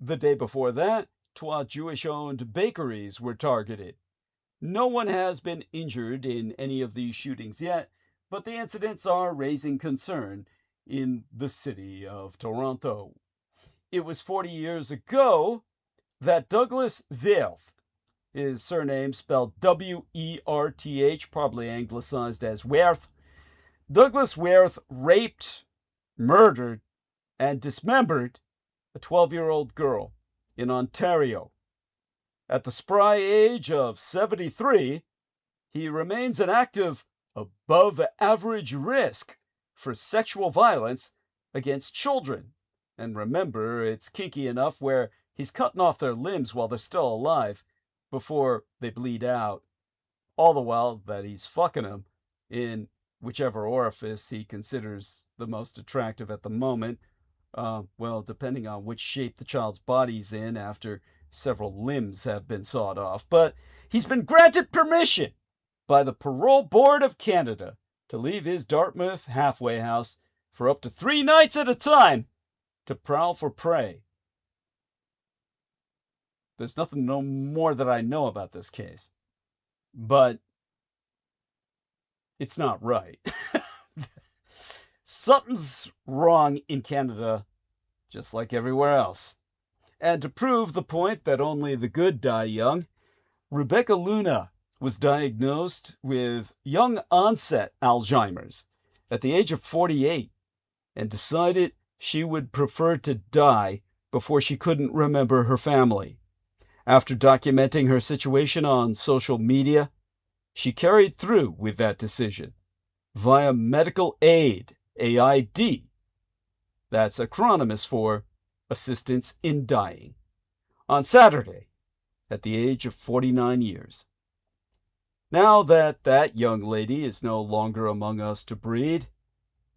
The day before that, Twa Jewish-owned bakeries were targeted. No one has been injured in any of these shootings yet, but the incidents are raising concern in the city of Toronto. It was 40 years ago that Douglas Wirth, his surname spelled W-E-R-T-H, probably anglicized as Werth, Douglas Wirth raped, murdered, and dismembered a 12-year-old girl in Ontario. At the spry age of 73, he remains an active above-average risk for sexual violence against children. And remember, it's kinky enough where he's cutting off their limbs while they're still alive before they bleed out, all the while that he's fucking them in whichever orifice he considers the most attractive at the moment. Well, depending on which shape the child's body's in after several limbs have been sawed off. But he's been granted permission by the Parole Board of Canada to leave his Dartmouth halfway house for up to 3 nights at a time to prowl for prey. There's nothing no more that I know about this case, but it's not right. Something's wrong in Canada, just like everywhere else. And to prove the point that only the good die young, Rebecca Luna was diagnosed with young onset Alzheimer's at the age of 48 and decided she would prefer to die before she couldn't remember her family. After documenting her situation on social media, she carried through with that decision via medical aid, AID. That's acronyms for Assistance in Dying. On Saturday, at the age of 49 years. Now that that young lady is no longer among us to breed,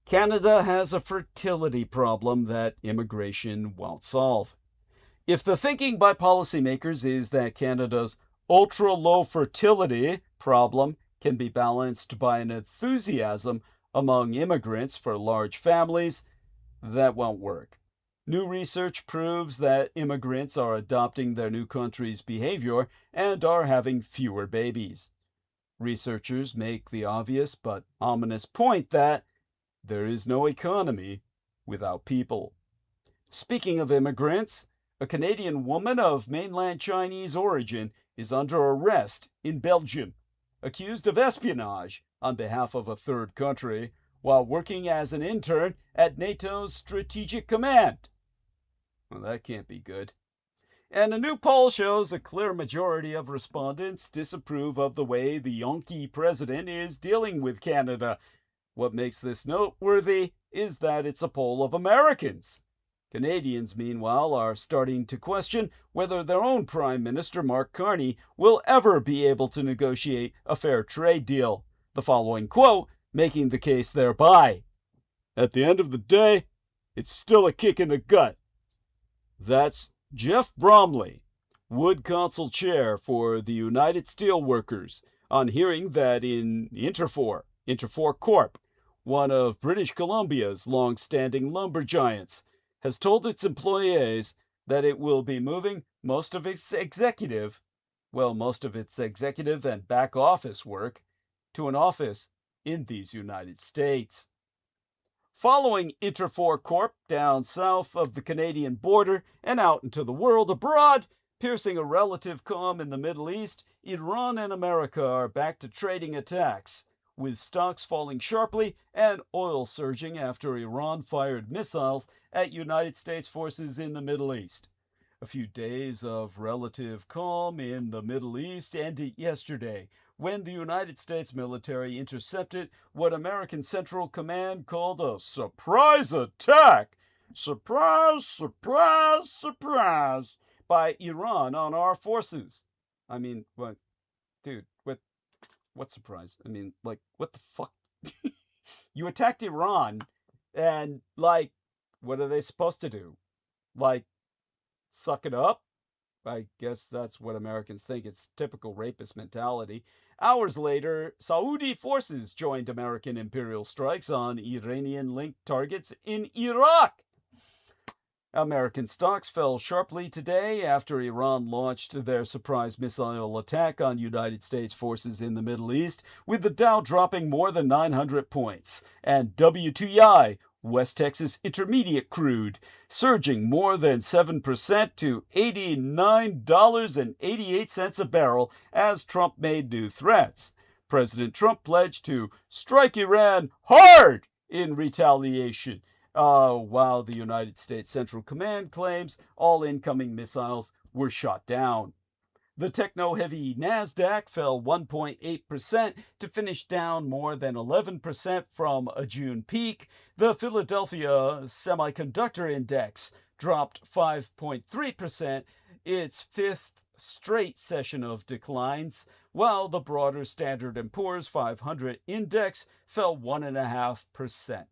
Canada has a fertility problem that immigration won't solve. If the thinking by policymakers is that Canada's ultra-low fertility problem can be balanced by an enthusiasm among immigrants for large families, that won't work. New research proves that immigrants are adopting their new country's behavior and are having fewer babies. Researchers make the obvious but ominous point that there is no economy without people. Speaking of immigrants, a Canadian woman of mainland Chinese origin is under arrest in Belgium, accused of espionage on behalf of a third country while working as an intern at NATO's Strategic Command. Well, that can't be good. And a new poll shows a clear majority of respondents disapprove of the way the Yankee president is dealing with Canada. What makes this noteworthy is that it's a poll of Americans. Canadians, meanwhile, are starting to question whether their own Prime Minister, Mark Carney, will ever be able to negotiate a fair trade deal. The following quote making the case thereby. At the end of the day, it's still a kick in the gut. That's Jeff Bromley, Wood Council Chair for the United Steelworkers, on hearing that in Interfor Corp., one of British Columbia's long-standing lumber giants, has told its employees that it will be moving most of its executive and back office work to an office in these United States. Following Interfor Corp down south of the Canadian border and out into the world abroad, piercing a relative calm in the Middle East, Iran and America are back to trading attacks, with stocks falling sharply and oil surging after Iran fired missiles at United States forces in the Middle East. A few days of relative calm in the Middle East ended yesterday, when the United States military intercepted what American Central Command called a surprise attack. Surprise, surprise, surprise, by Iran on our forces. I mean, what, dude, what surprise? I mean, like, what the fuck? You attacked Iran, and, like, what are they supposed to do? Like, suck it up? I guess that's what Americans think. It's typical rapist mentality. Hours later, Saudi forces joined American imperial strikes on Iranian-linked targets in Iraq. American stocks fell sharply today after Iran launched their surprise missile attack on United States forces in the Middle East, with the Dow dropping more than 900 points, and WTI, West Texas Intermediate crude, surging more than 7% to $89.88 a barrel as Trump made new threats. President Trump pledged to strike Iran hard in retaliation, while the United States Central Command claims all incoming missiles were shot down. The techno-heavy NASDAQ fell 1.8% to finish down more than 11% from a June peak. The Philadelphia Semiconductor Index dropped 5.3%, its fifth straight session of declines, while the broader Standard & Poor's 500 index fell 1.5%.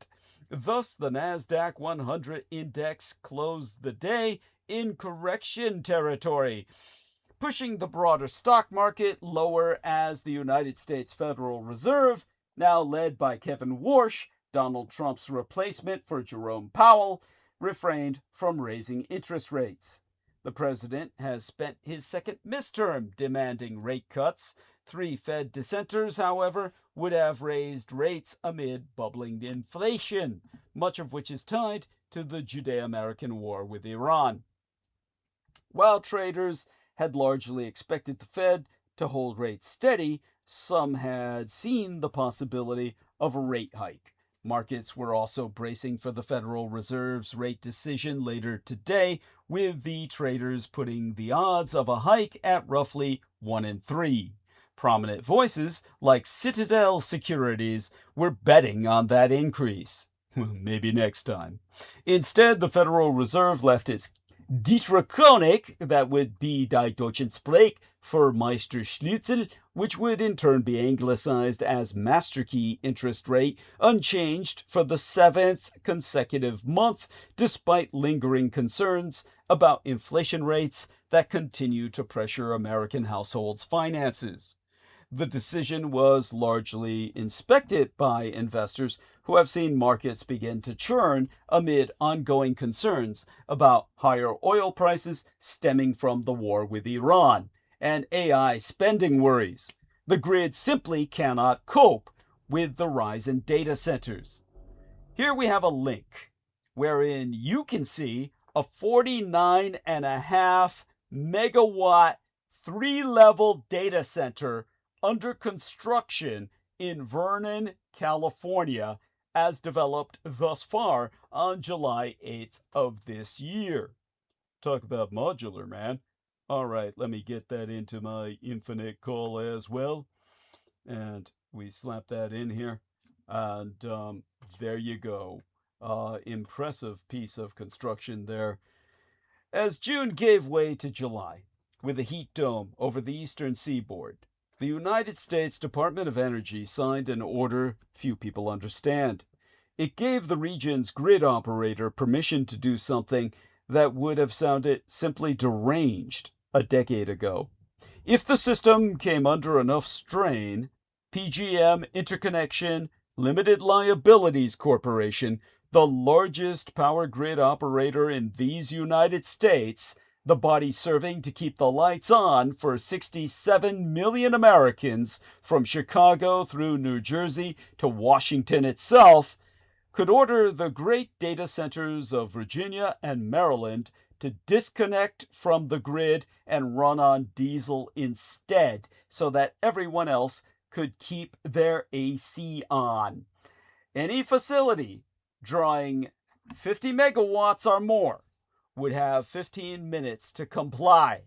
Thus, the NASDAQ 100 index closed the day in correction territory, pushing the broader stock market lower as the United States Federal Reserve, now led by Kevin Warsh, Donald Trump's replacement for Jerome Powell, refrained from raising interest rates. The president has spent his second midterm demanding rate cuts. 3 Fed dissenters, however, would have raised rates amid bubbling inflation, much of which is tied to the Judeo-American war with Iran. While traders had largely expected the Fed to hold rates steady, some had seen the possibility of a rate hike. Markets were also bracing for the Federal Reserve's rate decision later today, with the traders putting the odds of a hike at roughly 1 in 3. Prominent voices like Citadel Securities were betting on that increase. Maybe next time. Instead, the Federal Reserve left its Dietrich, that would be Die Deutschen Sprech for Meister Schnitzel, which would in turn be anglicized as Master Key interest rate, unchanged for the 7th consecutive month, despite lingering concerns about inflation rates that continue to pressure American households' finances. The decision was largely inspected by investors who have seen markets begin to churn amid ongoing concerns about higher oil prices stemming from the war with Iran and AI spending worries. The grid simply cannot cope with the rise in data centers. Here we have a link wherein you can see a 49.5 megawatt 3-level data center under construction in Vernon, California, as developed thus far on July 8th of this year. Talk about modular, man. All right, let me get that into my infinite call as well. And we slap that in here. And there you go. Impressive piece of construction there. As June gave way to July, with a heat dome over the eastern seaboard, the United States Department of Energy signed an order few people understand. It gave the region's grid operator permission to do something that would have sounded simply deranged a decade ago. If the system came under enough strain, PGM Interconnection Limited Liabilities Corporation, the largest power grid operator in these United States, the body serving to keep the lights on for 67 million Americans from Chicago through New Jersey to Washington itself, could order the great data centers of Virginia and Maryland to disconnect from the grid and run on diesel instead, so that everyone else could keep their AC on. Any facility drawing 50 megawatts or more would have 15 minutes to comply.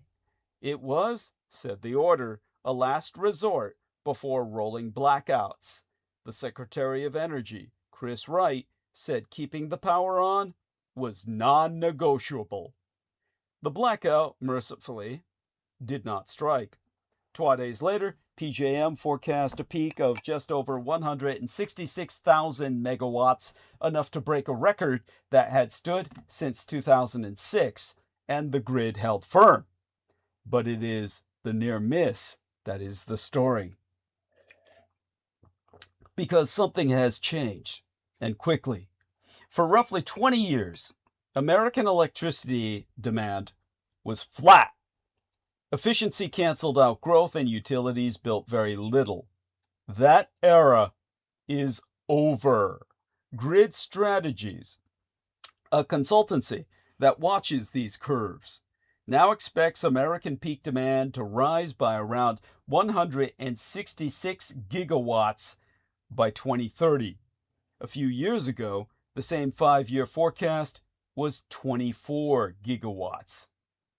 It was, said the order, a last resort before rolling blackouts. The Secretary of Energy, Chris Wright, said keeping the power on was non-negotiable. The blackout, mercifully, did not strike. 2 days later, PJM forecast a peak of just over 166,000 megawatts, enough to break a record that had stood since 2006, and the grid held firm. But it is the near miss that is the story. Because something has changed, and quickly. For roughly 20 years, American electricity demand was flat. Efficiency canceled out growth, and utilities built very little. That era is over. Grid Strategies, a consultancy that watches these curves, now expects American peak demand to rise by around 166 gigawatts by 2030. A few years ago, the same 5-year forecast was 24 gigawatts.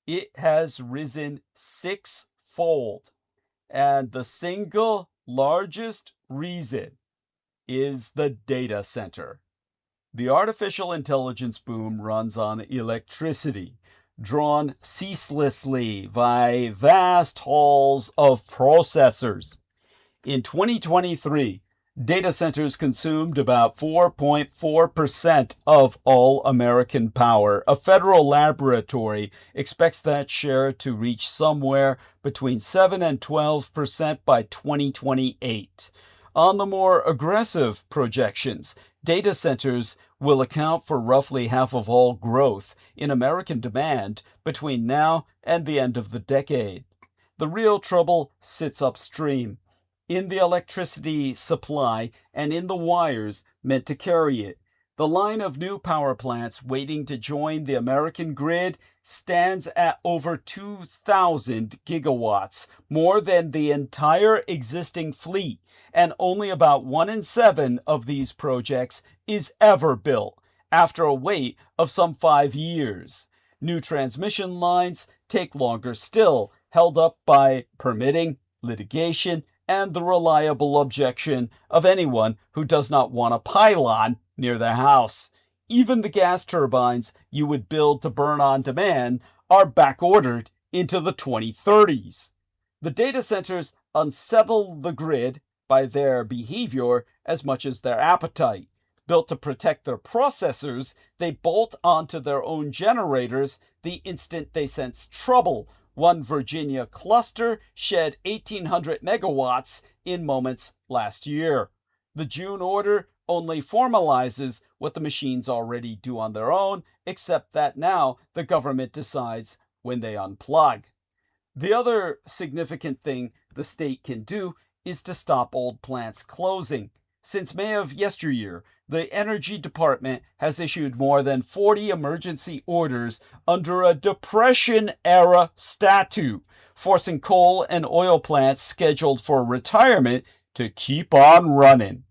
It has risen 6-fold, and the single largest reason is the data center. The artificial intelligence boom runs on electricity, drawn ceaselessly by vast halls of processors. In 2023, data centers consumed about 4.4% of all American power. A federal laboratory expects that share to reach somewhere between 7 and 12% by 2028. On the more aggressive projections, data centers will account for roughly half of all growth in American demand between now and the end of the decade. The real trouble sits upstream, in the electricity supply and in the wires meant to carry it. The line of new power plants waiting to join the American grid stands at over 2,000 gigawatts, more than the entire existing fleet, and only about 1 in 7 of these projects is ever built, after a wait of some 5 years. New transmission lines take longer still, held up by permitting, litigation, and the reliable objection of anyone who does not want a pylon near their house. Even the gas turbines you would build to burn on demand are back-ordered into the 2030s. The data centers unsettle the grid by their behavior as much as their appetite. Built to protect their processors, they bolt onto their own generators the instant they sense trouble. One Virginia cluster shed 1,800 megawatts in moments last year. The June order only formalizes what the machines already do on their own, except that now the government decides when they unplug. The other significant thing the state can do is to stop old plants closing. Since May of yesteryear, the Energy Department has issued more than 40 emergency orders under a Depression-era statute, forcing coal and oil plants scheduled for retirement to keep on running.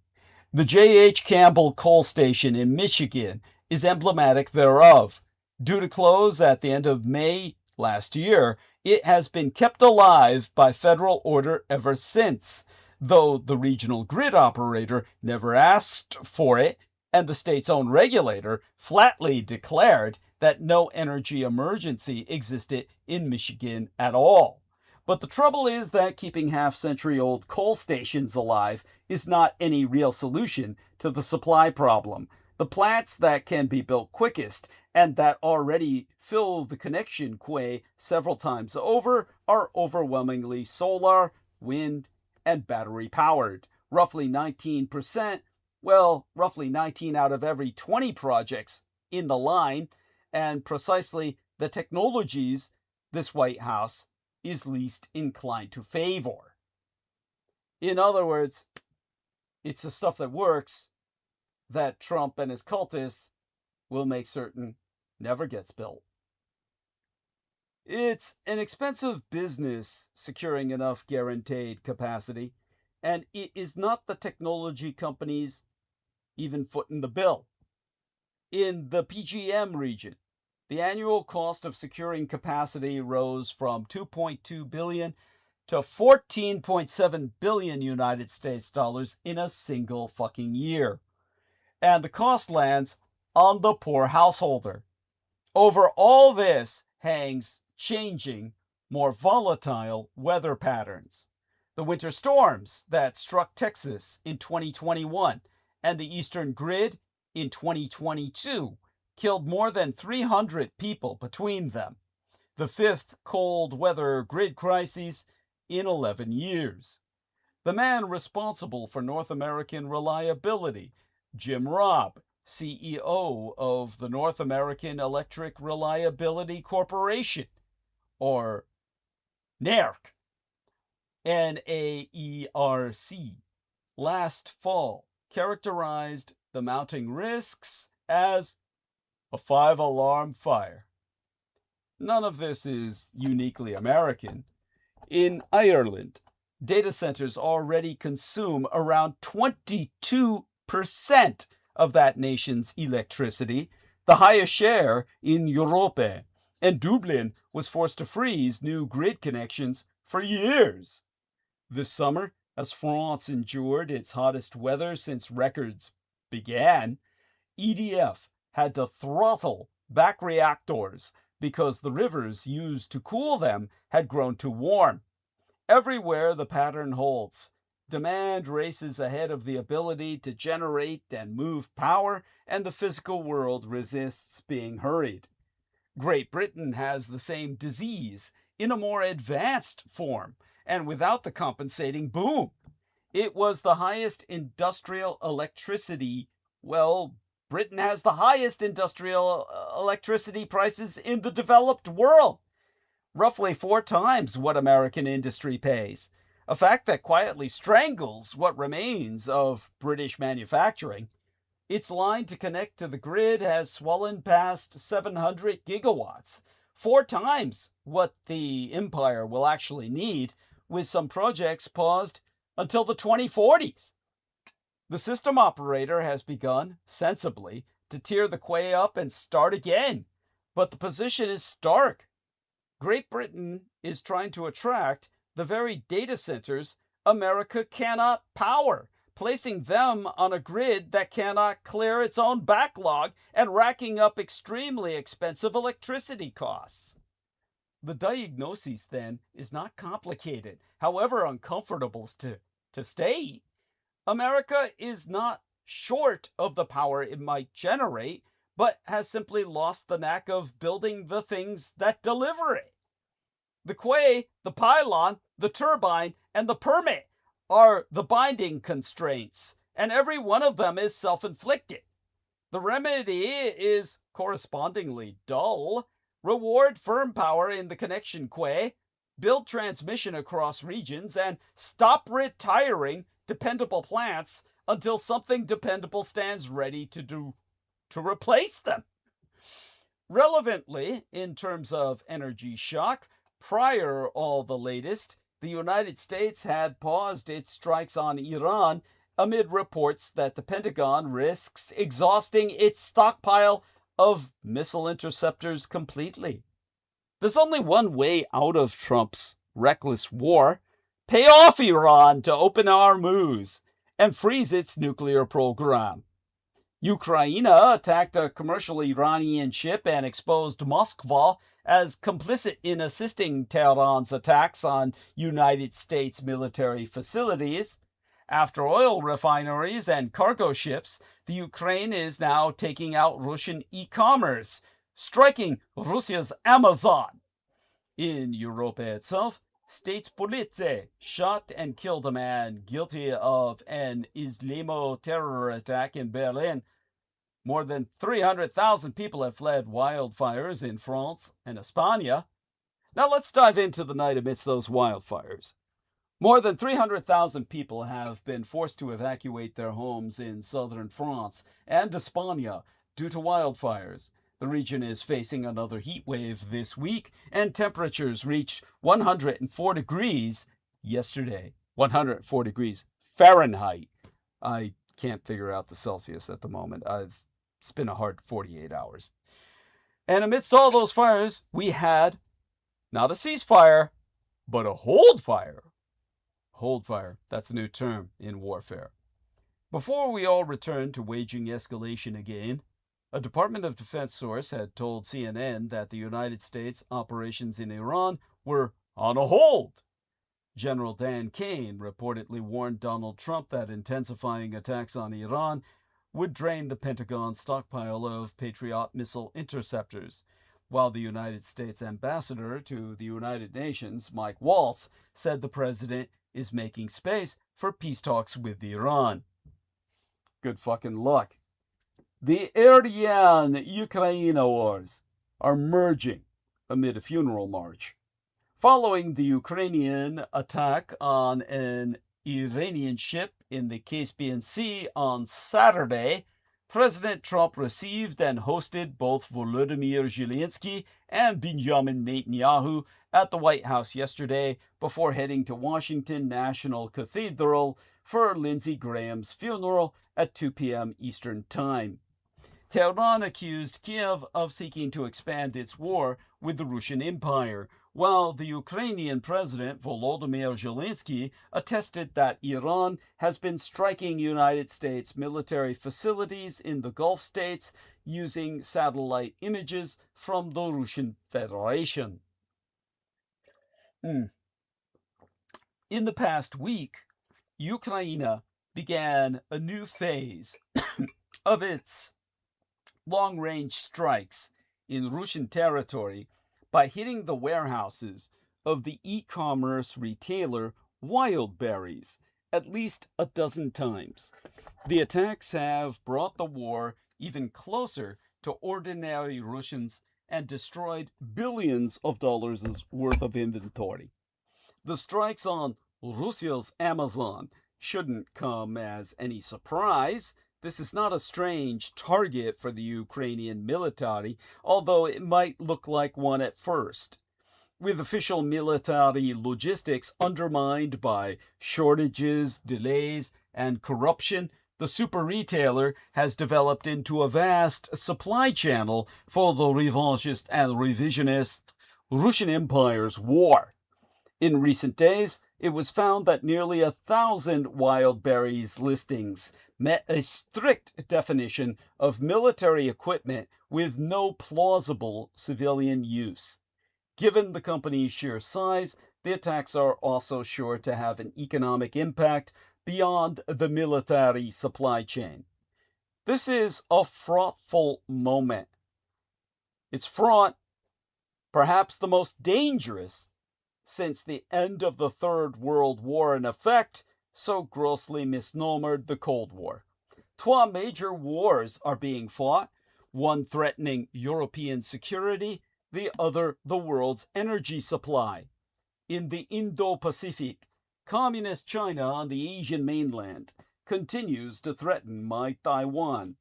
The J.H. Campbell Coal Station in Michigan is emblematic thereof. Due to close at the end of May last year, it has been kept alive by federal order ever since, though the regional grid operator never asked for it, and the state's own regulator flatly declared that no energy emergency existed in Michigan at all. But the trouble is that keeping half-century-old coal stations alive is not any real solution to the supply problem. The plants that can be built quickest and that already fill the connection quay several times over are overwhelmingly solar, wind, and battery powered. Roughly 19%, well, roughly 19 out of every 20 projects in the line, and precisely the technologies this White House is least inclined to favor. In other words, it's the stuff that works that Trump and his cultists will make certain never gets built. It's an expensive business securing enough guaranteed capacity, and it is not the technology companies even footing the bill. In the PJM region, the annual cost of securing capacity rose from $2.2 billion to $14.7 billion United States dollars in a single fucking year. And the cost lands on the poor householder. Over all this hangs changing, more volatile weather patterns. The winter storms that struck Texas in 2021 and the Eastern Grid in 2022 killed more than 300 people between them. The fifth cold weather grid crisis in 11 years. The man responsible for North American reliability, Jim Robb, CEO of the North American Electric Reliability Corporation, or NERC, NAERC, last fall characterized the mounting risks as a 5-alarm fire. None of this is uniquely American. In Ireland, data centers already consume around 22% of that nation's electricity, the highest share in Europe, and Dublin was forced to freeze new grid connections for years. This summer, as France endured its hottest weather since records began, EDF had to throttle back reactors because the rivers used to cool them had grown too warm. Everywhere the pattern holds. Demand races ahead of the ability to generate and move power, and the physical world resists being hurried. Great Britain has the same disease in a more advanced form and without the compensating boom. It was the highest industrial electricity, Britain has the highest industrial electricity prices in the developed world, roughly 4 times what American industry pays, a fact that quietly strangles what remains of British manufacturing. Its line to connect to the grid has swollen past 700 gigawatts, 4 times what the empire will actually need, with some projects paused until the 2040s. The system operator has begun, sensibly, to tear the quay up and start again, but the position is stark. Great Britain is trying to attract the very data centers America cannot power, placing them on a grid that cannot clear its own backlog and racking up extremely expensive electricity costs. The diagnosis, then, is not complicated, however uncomfortable to state. America is not short of the power it might generate, but has simply lost the knack of building the things that deliver it. The quay, the pylon, the turbine, and the permit are the binding constraints, and every one of them is self-inflicted. The remedy is correspondingly dull. Reward firm power in the connection quay, build transmission across regions, and stop retiring dependable plants until something dependable stands ready to replace them. Relevantly, in terms of energy shock, prior all the latest, the United States had paused its strikes on Iran amid reports that the Pentagon risks exhausting its stockpile of missile interceptors completely. There's only one way out of Trump's reckless war: pay off Iran to open Hormuz and freeze its nuclear program. Ukraine attacked a commercial Iranian ship and exposed Moscow as complicit in assisting Tehran's attacks on United States military facilities. After oil refineries and cargo ships, the Ukraine is now taking out Russian e-commerce, striking Russia's Amazon. In Europe itself, Staatspolizei shot and killed a man guilty of an Islamo terror attack in Berlin. More than 300,000 people have fled wildfires in France and España. Now let's dive into the night amidst those wildfires. More than 300,000 people have been forced to evacuate their homes in southern France and España due to wildfires. The region is facing another heat wave this week, and temperatures reached 104 degrees yesterday. 104 degrees Fahrenheit. I can't figure out the Celsius at the moment. It's been a hard 48 hours. And amidst all those fires, we had not a ceasefire, but a hold fire. Hold fire, that's a new term in warfare. Before we all return to waging escalation again, a Department of Defense source had told CNN that the United States operations in Iran were on a hold. General Dan Kane reportedly warned Donald Trump that intensifying attacks on Iran would drain the Pentagon's stockpile of Patriot missile interceptors, while the United States ambassador to the United Nations, Mike Waltz, said the president is making space for peace talks with Iran. Good fucking luck. The Iran-Ukraine wars are merging amid a funeral march. Following the Ukrainian attack on an Iranian ship in the Caspian Sea on Saturday, President Trump received and hosted both Volodymyr Zelensky and Benjamin Netanyahu at the White House yesterday before heading to Washington National Cathedral for Lindsey Graham's funeral at 2 p.m. Eastern Time. Tehran accused Kiev of seeking to expand its war with the Russian Empire, while the Ukrainian President Volodymyr Zelensky attested that Iran has been striking United States military facilities in the Gulf states using satellite images from the Russian Federation. In the past week, Ukraine began a new phase of its long-range strikes in Russian territory by hitting the warehouses of the e-commerce retailer Wildberries at least a dozen times. The attacks have brought the war even closer to ordinary Russians and destroyed billions of dollars worth of inventory. The strikes on Russia's Amazon shouldn't come as any surprise. This is not a strange target for the Ukrainian military, although it might look like one at first. With official military logistics undermined by shortages, delays, and corruption, the super retailer has developed into a vast supply channel for the revanchist and revisionist Russian Empire's war. In recent days, it was found that nearly 1,000 Wildberries listings met a strict definition of military equipment with no plausible civilian use. Given the company's sheer size, the attacks are also sure to have an economic impact beyond the military supply chain. This is a fraughtful moment. It's fraught, perhaps the most dangerous since the end of the Third World War, in effect so grossly misnomered the Cold War. Two major wars are being fought, one threatening European security, the other the world's energy supply. In the Indo-Pacific, Communist China on the Asian mainland continues to threaten my Taiwan.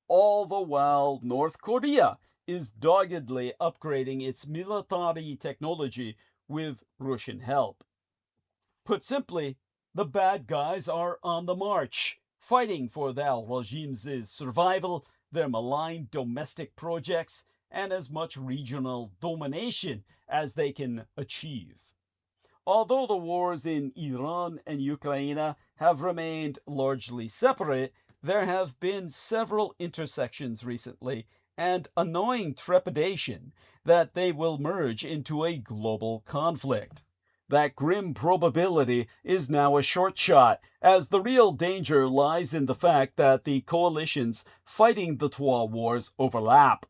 All the while, North Korea is doggedly upgrading its military technology with Russian help. Put simply, the bad guys are on the march, fighting for their regimes' survival, their malign domestic projects, and as much regional domination as they can achieve. Although the wars in Iran and Ukraine have remained largely separate, there have been several intersections recently and annoying trepidation that they will merge into a global conflict. That grim probability is now a short shot, as the real danger lies in the fact that the coalitions fighting the Twa wars overlap.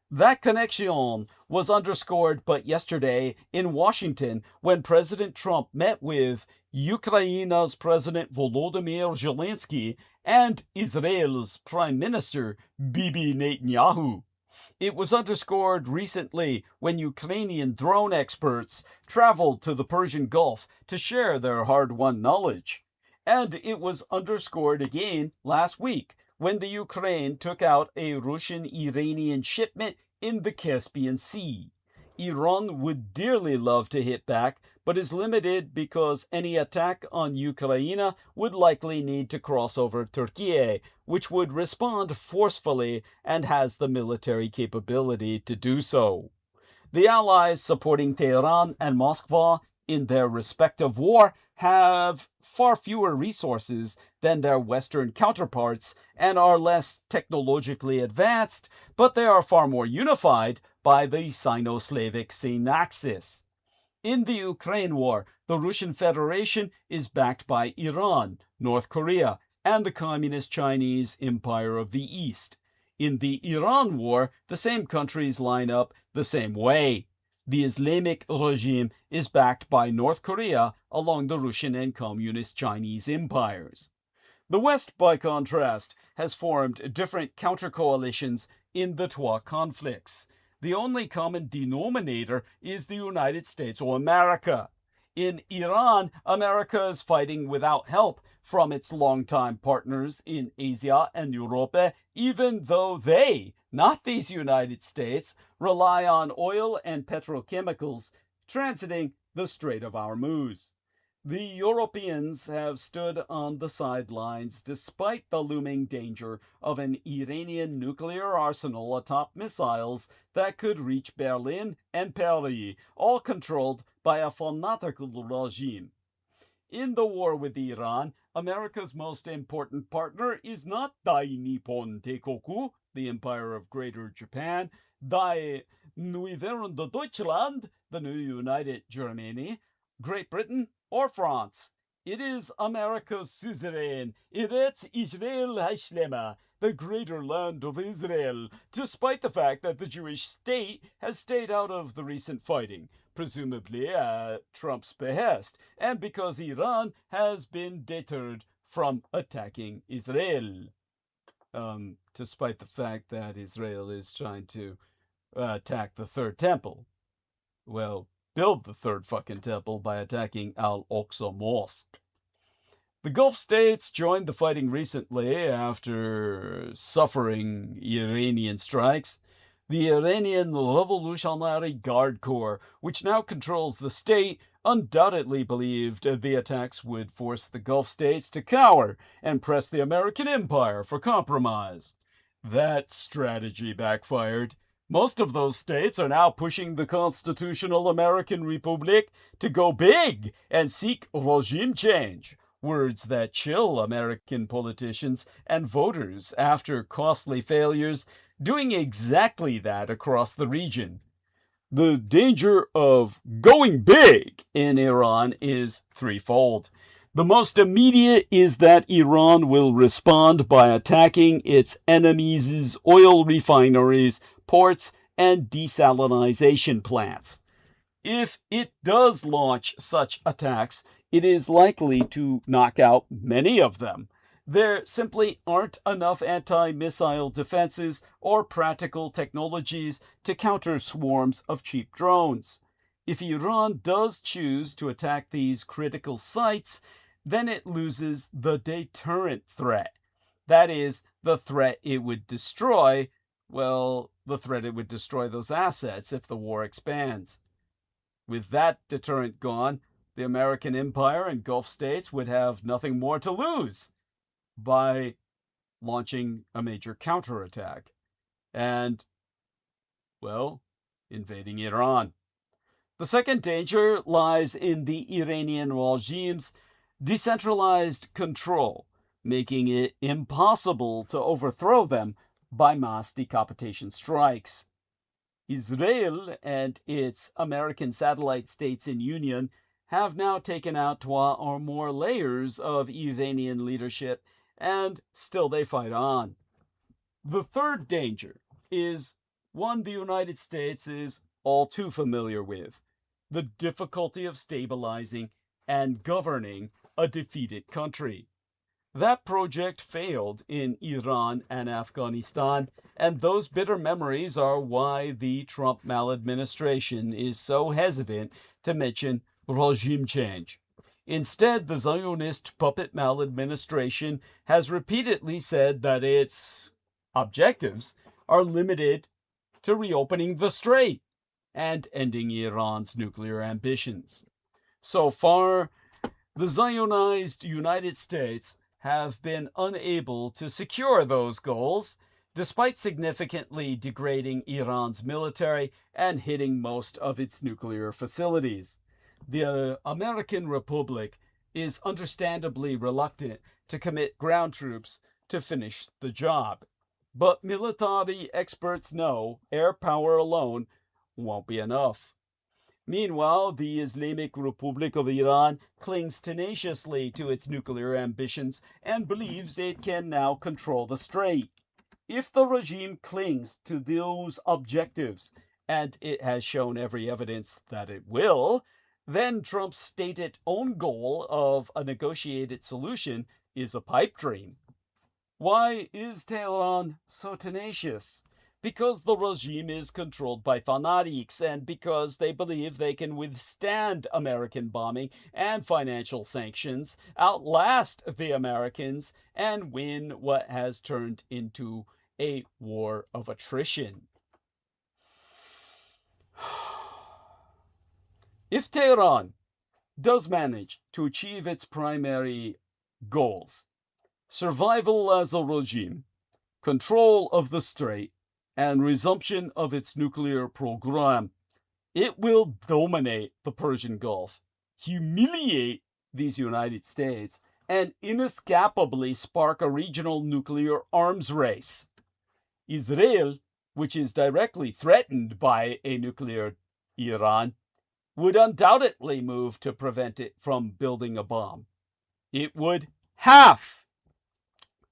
That connection was underscored but yesterday in Washington when President Trump met with Ukraine's President Volodymyr Zelensky and Israel's Prime Minister Bibi Netanyahu. It was underscored recently when Ukrainian drone experts traveled to the Persian Gulf to share their hard-won knowledge. And it was underscored again last week when the Ukraine took out a Russian-Iranian shipment in the Caspian Sea. Iran would dearly love to hit back, but is limited because any attack on Ukraine would likely need to cross over Turkey, which would respond forcefully and has the military capability to do so. The allies supporting Tehran and Moscow in their respective war have far fewer resources than their Western counterparts and are less technologically advanced, but they are far more unified by the Sino-Slavic same axis. In the Ukraine war, the Russian Federation is backed by Iran, North Korea, and the Communist Chinese Empire of the East. In the Iran war, the same countries line up the same way. The Islamic regime is backed by North Korea along the Russian and Communist Chinese empires. The West, by contrast, has formed different counter-coalitions in the Twa conflicts. The only common denominator is the United States of America. In Iran, America is fighting without help from its longtime partners in Asia and Europe, even though they, not these United States, rely on oil and petrochemicals transiting the Strait of Hormuz. The Europeans have stood on the sidelines despite the looming danger of an Iranian nuclear arsenal atop missiles that could reach Berlin and Paris, all controlled by a fanatical regime. In the war with Iran, America's most important partner is not Dai Nippon Teikoku, the Empire of Greater Japan, Die Neuwerende Deutschland, the New United Germany, Great Britain, or France. It is America's suzerain, Eretz Israel Hashlema, the greater land of Israel, despite the fact that the Jewish state has stayed out of the recent fighting, presumably at Trump's behest, and because Iran has been deterred from attacking Israel. Despite the fact that Israel is trying to attack the Third Temple. Well, build the third fucking temple by attacking Al-Aqsa Mosque. The Gulf states joined the fighting recently after suffering Iranian strikes. The Iranian Revolutionary Guard Corps, which now controls the state, undoubtedly believed the attacks would force the Gulf states to cower and press the American empire for compromise. That strategy backfired. Most of those states are now pushing the constitutional American Republic to go big and seek regime change, words that chill American politicians and voters after costly failures doing exactly that across the region. The danger of going big in Iran is threefold. The most immediate is that Iran will respond by attacking its enemies' oil refineries, ports, and desalinization plants. If it does launch such attacks, it is likely to knock out many of them. There simply aren't enough anti-missile defenses or practical technologies to counter swarms of cheap drones. If Iran does choose to attack these critical sites, then it loses the deterrent threat. That is, the threat it would destroy, the threat it would destroy those assets if the war expands. With that deterrent gone, the American empire and Gulf states would have nothing more to lose. by launching a major counterattack and, well, invading Iran. The second danger lies in the Iranian regime's decentralized control, making it impossible to overthrow them by mass decapitation strikes. Israel and its American satellite states in union have now taken out 2 or more layers of Iranian leadership, and still they fight on. The third danger is one the United States is all too familiar with: the difficulty of stabilizing and governing a defeated country. That project failed in Iran and Afghanistan, and those bitter memories are why the Trump maladministration is so hesitant to mention regime change. Instead, the Zionist puppet maladministration has repeatedly said that its objectives are limited to reopening the strait and ending Iran's nuclear ambitions. So far, the Zionized United States have been unable to secure those goals, despite significantly degrading Iran's military and hitting most of its nuclear facilities. The American Republic is understandably reluctant to commit ground troops to finish the job. But military experts know air power alone won't be enough. Meanwhile, the Islamic Republic of Iran clings tenaciously to its nuclear ambitions and believes it can now control the strait. If the regime clings to those objectives, and it has shown every evidence that it will, then Trump's stated own goal of a negotiated solution is a pipe dream. Why is Tehran so tenacious? Because the regime is controlled by fanatics, and because they believe they can withstand American bombing and financial sanctions, outlast the Americans, and win what has turned into a war of attrition. If Tehran does manage to achieve its primary goals, survival as a regime, control of the strait, and resumption of its nuclear program, it will dominate the Persian Gulf, humiliate these United States, and inescapably spark a regional nuclear arms race. Israel, which is directly threatened by a nuclear Iran, would undoubtedly move to prevent it from building a bomb. It would have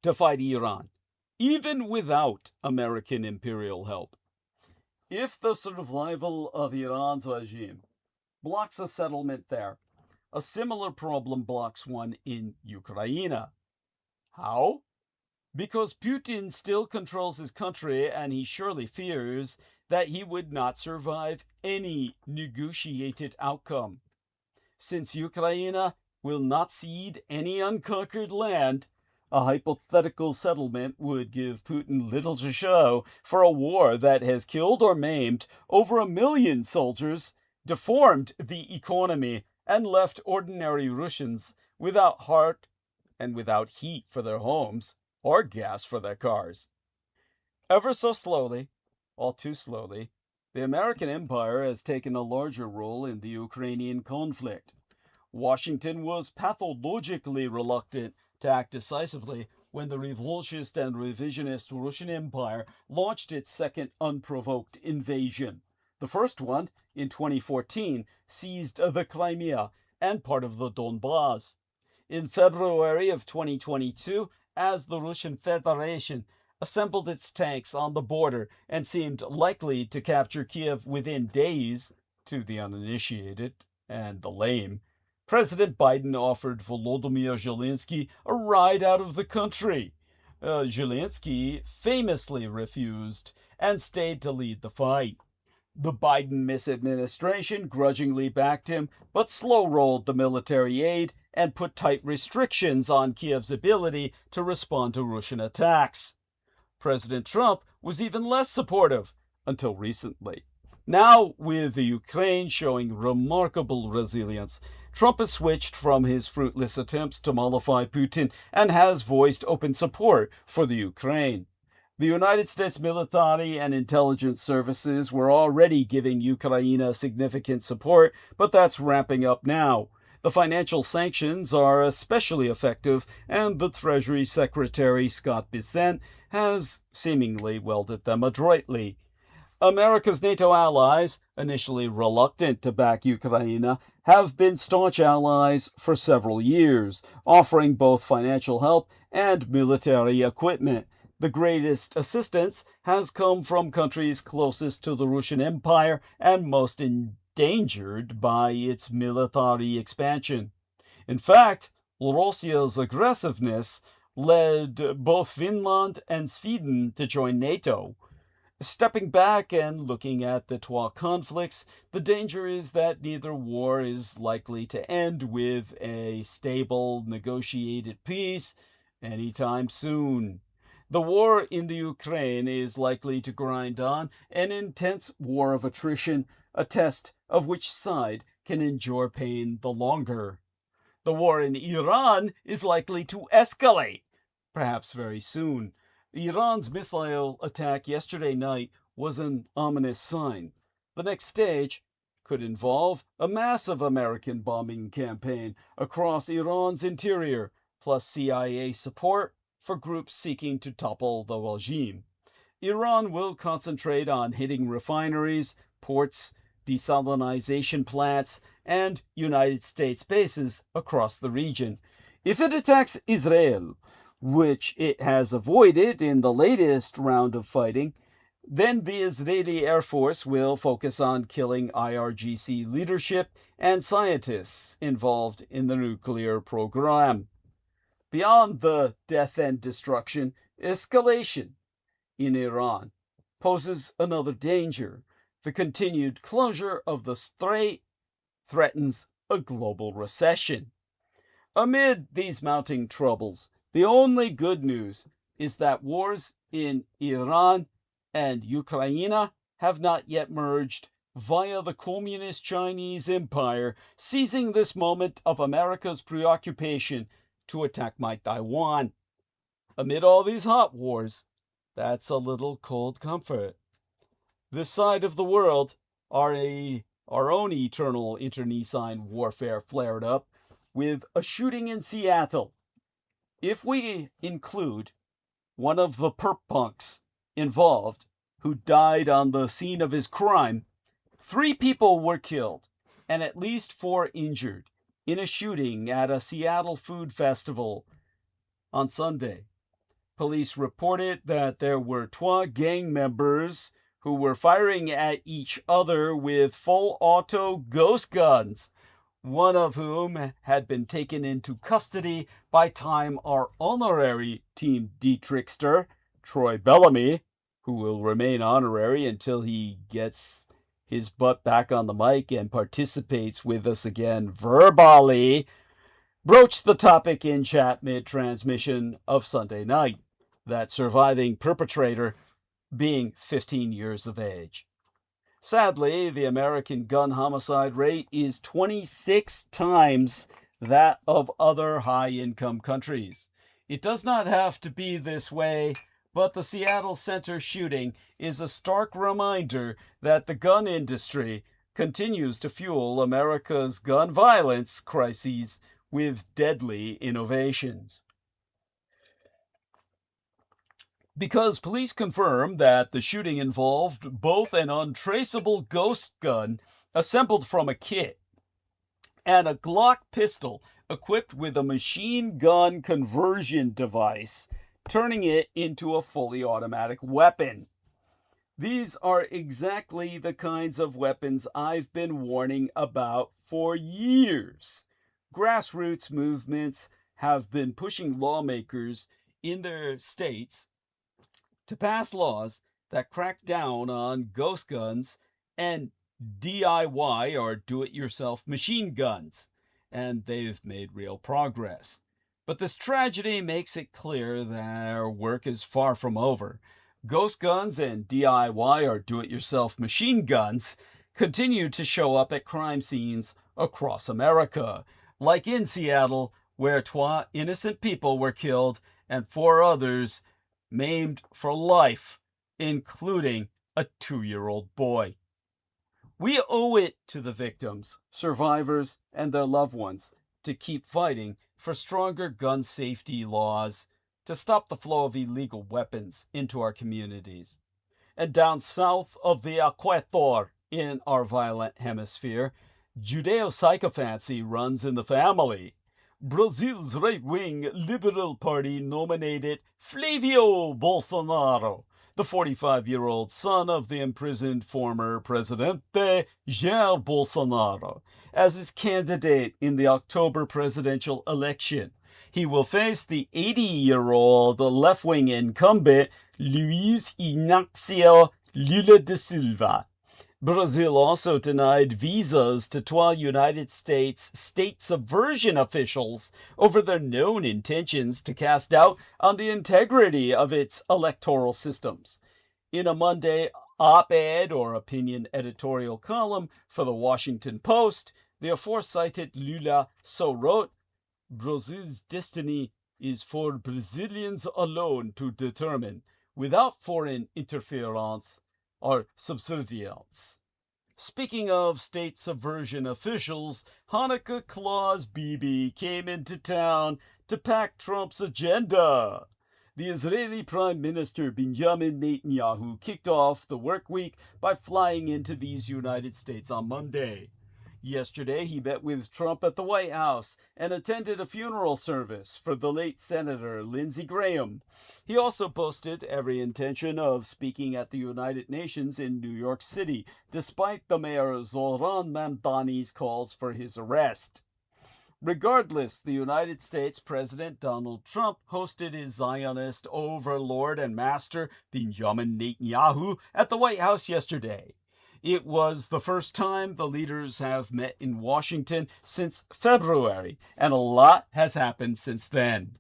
to fight Iran, even without American imperial help. If the survival of Iran's regime blocks a settlement there, a similar problem blocks one in Ukraine. How? Because Putin still controls his country, and he surely fears that he would not survive any negotiated outcome. Since Ukraine will not cede any unconquered land, a hypothetical settlement would give Putin little to show for a war that has killed or maimed over 1 million soldiers, deformed the economy, and left ordinary Russians without heart and without heat for their homes or gas for their cars. Ever so slowly, all too slowly, the American empire has taken a larger role in the Ukrainian conflict. Washington was pathologically reluctant to act decisively when the revanchist and revisionist Russian Empire launched its second unprovoked invasion. The first one, in 2014, seized the Crimea and part of the Donbass. In February of 2022, as the Russian Federation assembled its tanks on the border and seemed likely to capture Kiev within days, to the uninitiated and the lame, President Biden offered Volodymyr Zelensky a ride out of the country. Zelensky famously refused and stayed to lead the fight. The Biden misadministration grudgingly backed him, but slow-rolled the military aid and put tight restrictions on Kiev's ability to respond to Russian attacks. President Trump was even less supportive until recently. Now, with the Ukraine showing remarkable resilience, Trump has switched from his fruitless attempts to mollify Putin and has voiced open support for the Ukraine. The United States military and intelligence services were already giving Ukraine significant support, but that's ramping up now. The financial sanctions are especially effective, and the Treasury Secretary Scott Bessent has seemingly wielded them adroitly. America's NATO allies, initially reluctant to back Ukraine, have been staunch allies for several years, offering both financial help and military equipment. The greatest assistance has come from countries closest to the Russian Empire and most endangered by its military expansion. In fact, Russia's aggressiveness led both Finland and Sweden to join NATO. Stepping back and looking at the Twa conflicts, the danger is that neither war is likely to end with a stable, negotiated peace anytime soon. The war in the Ukraine is likely to grind on an intense war of attrition, a test of which side can endure pain the longer. The war in Iran is likely to escalate, perhaps very soon. Iran's missile attack yesterday night was an ominous sign. The next stage could involve a massive American bombing campaign across Iran's interior, plus CIA support for groups seeking to topple the regime. Iran will concentrate on hitting refineries, ports, desalinization plants, and United States bases across the region. If it attacks Israel, which it has avoided in the latest round of fighting, then the Israeli Air Force will focus on killing IRGC leadership and scientists involved in the nuclear program. Beyond the death and destruction, escalation in Iran poses another danger. The continued closure of the strait threatens a global recession. Amid these mounting troubles, the only good news is that wars in Iran and Ukraine have not yet merged via the Communist Chinese Empire, seizing this moment of America's preoccupation to attack my Taiwan. Amid all these hot wars, that's a little cold comfort. This side of the world, our own eternal internecine warfare flared up with a shooting in Seattle. If we include one of the perp punks involved who died on the scene of his crime, 3 people were killed and at least 4 injured in a shooting at a Seattle food festival on Sunday. Police reported that there were Twa gang members who were firing at each other with full auto ghost guns, one of whom had been taken into custody by our honorary team Dietrichster, Troy Bellamy, who will remain honorary until he gets his butt back on the mic and participates with us again verbally, broached the topic in chat mid-transmission of Sunday night, that surviving perpetrator being 15 years of age. Sadly, the American gun homicide rate is 26 times that of other high-income countries. It does not have to be this way, but the Seattle Center shooting is a stark reminder that the gun industry continues to fuel America's gun violence crises with deadly innovations. Because police confirm that the shooting involved both an untraceable ghost gun assembled from a kit and a Glock pistol equipped with a machine gun conversion device, turning it into a fully automatic weapon. These are exactly the kinds of weapons I've been warning about for years. Grassroots movements have been pushing lawmakers in their states to pass laws that crack down on ghost guns and DIY or do-it-yourself machine guns, and they've made real progress. But this tragedy makes it clear that our work is far from over. Ghost guns and DIY or do-it-yourself machine guns continue to show up at crime scenes across America, like in Seattle, where innocent people were killed and 4 others maimed for life, including a 2-year-old boy. We owe it to the victims, survivors, and their loved ones to keep fighting for stronger gun safety laws to stop the flow of illegal weapons into our communities. And down south of the equator in our violent hemisphere, Judeo-psychophancy runs in the family. Brazil's right-wing Liberal Party nominated Flavio Bolsonaro, the 45-year-old son of the imprisoned former Presidente Jair Bolsonaro, as its candidate in the October presidential election. He will face the 80-year-old left-wing incumbent Luiz Inácio Lula da Silva. Brazil also denied visas to 12 United States state subversion officials over their known intentions to cast doubt on the integrity of its electoral systems. In a Monday op-ed or opinion editorial column for the Washington Post, the aforecited Lula so wrote, "Brazil's destiny is for Brazilians alone to determine, without foreign interference or subservience." Speaking of state subversion officials, Hanukkah Claus Bibi came into town to pack Trump's agenda. The Israeli Prime Minister Benjamin Netanyahu kicked off the work week by flying into these United States on Monday. Yesterday, he met with Trump at the White House and attended a funeral service for the late Senator Lindsey Graham. He also boasted every intention of speaking at the United Nations in New York City, despite the mayor Zoran Mamdani's calls for his arrest. Regardless, the United States President Donald Trump hosted his Zionist overlord and master Benjamin Netanyahu at the White House yesterday. It was the first time the leaders have met in Washington since February, and a lot has happened since then.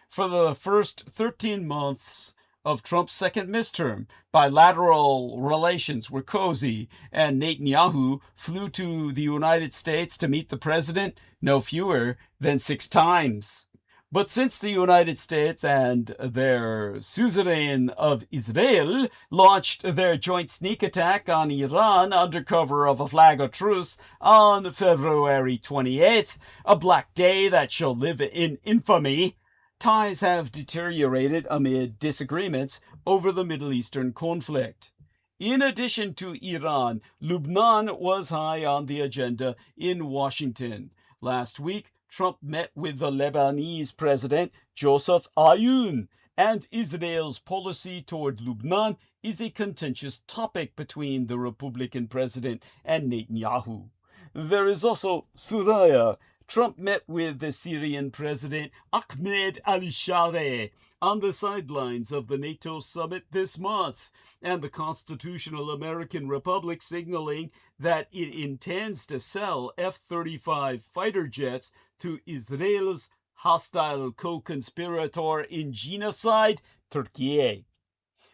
For the first 13 months of Trump's second midterm, bilateral relations were cozy, and Netanyahu flew to the United States to meet the president no fewer than 6 times. But since the United States and their suzerain of Israel launched their joint sneak attack on Iran under cover of a flag of truce on February 28th, a black day that shall live in infamy, ties have deteriorated amid disagreements over the Middle Eastern conflict. In addition to Iran, Lebanon was high on the agenda in Washington. Last week, Trump met with the Lebanese president, Joseph Aoun, and Israel's policy toward Lebanon is a contentious topic between the Republican president and Netanyahu. There is also Syria. Trump met with the Syrian president, Ahmed al-Shara, on the sidelines of the NATO summit this month, and the Constitutional American Republic signaling that it intends to sell F-35 fighter jets to Israel's hostile co-conspirator in genocide, Turkey.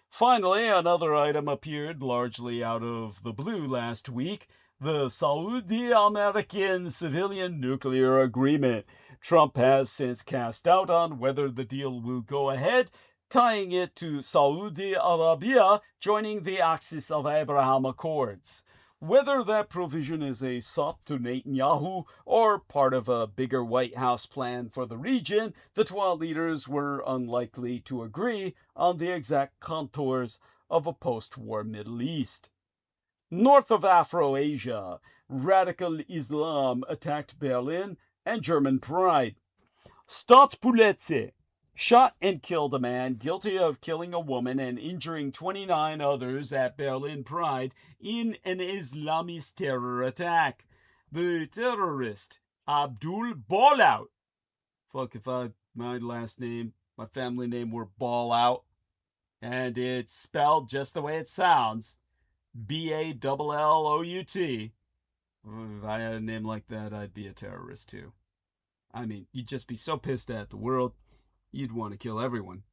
Finally, another item appeared largely out of the blue last week, the Saudi-American civilian nuclear agreement. Trump has since cast doubt on whether the deal will go ahead, tying it to Saudi Arabia joining the Axis of Abraham Accords. Whether that provision is a sop to Netanyahu or part of a bigger White House plan for the region, the Twa leaders were unlikely to agree on the exact contours of a post-war Middle East. North of Afro-Asia, radical Islam attacked Berlin and German pride. Staatspolizei shot and killed a man guilty of killing a woman and injuring 29 others at Berlin Pride in an Islamist terror attack. The terrorist, Abdul Ballout. Fuck if my last name, my family name were Ballout, and it's spelled just the way it sounds. Ballout. If I had a name like that, I'd be a terrorist too. I mean, you'd just be so pissed at the world, you'd want to kill everyone.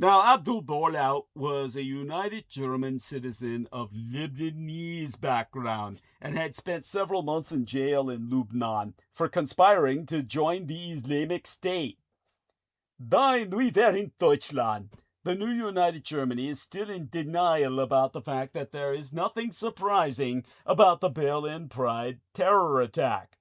Now, Abdul Borlaug was a United German citizen of Lebanese background and had spent several months in jail in Lebanon for conspiring to join the Islamic State. Nein, we were in Deutschland. The new United Germany is still in denial about the fact that there is nothing surprising about the Berlin Pride terror attack.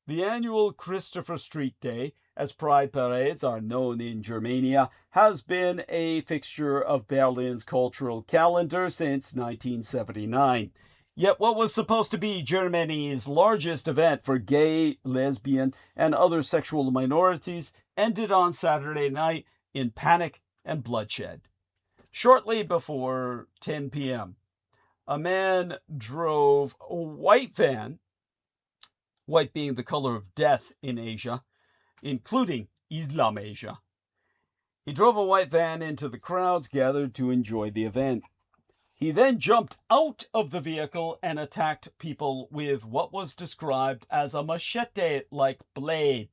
The annual Christopher Street Day, as pride parades are known in Germania, has been a fixture of Berlin's cultural calendar since 1979. Yet what was supposed to be Germany's largest event for gay, lesbian, and other sexual minorities ended on Saturday night in panic and bloodshed. Shortly before 10 p.m., a man drove a white van, white being the color of death in Asia, including Islam Asia. He drove a white van into the crowds gathered to enjoy the event. He then jumped out of the vehicle and attacked people with what was described as a machete-like blade.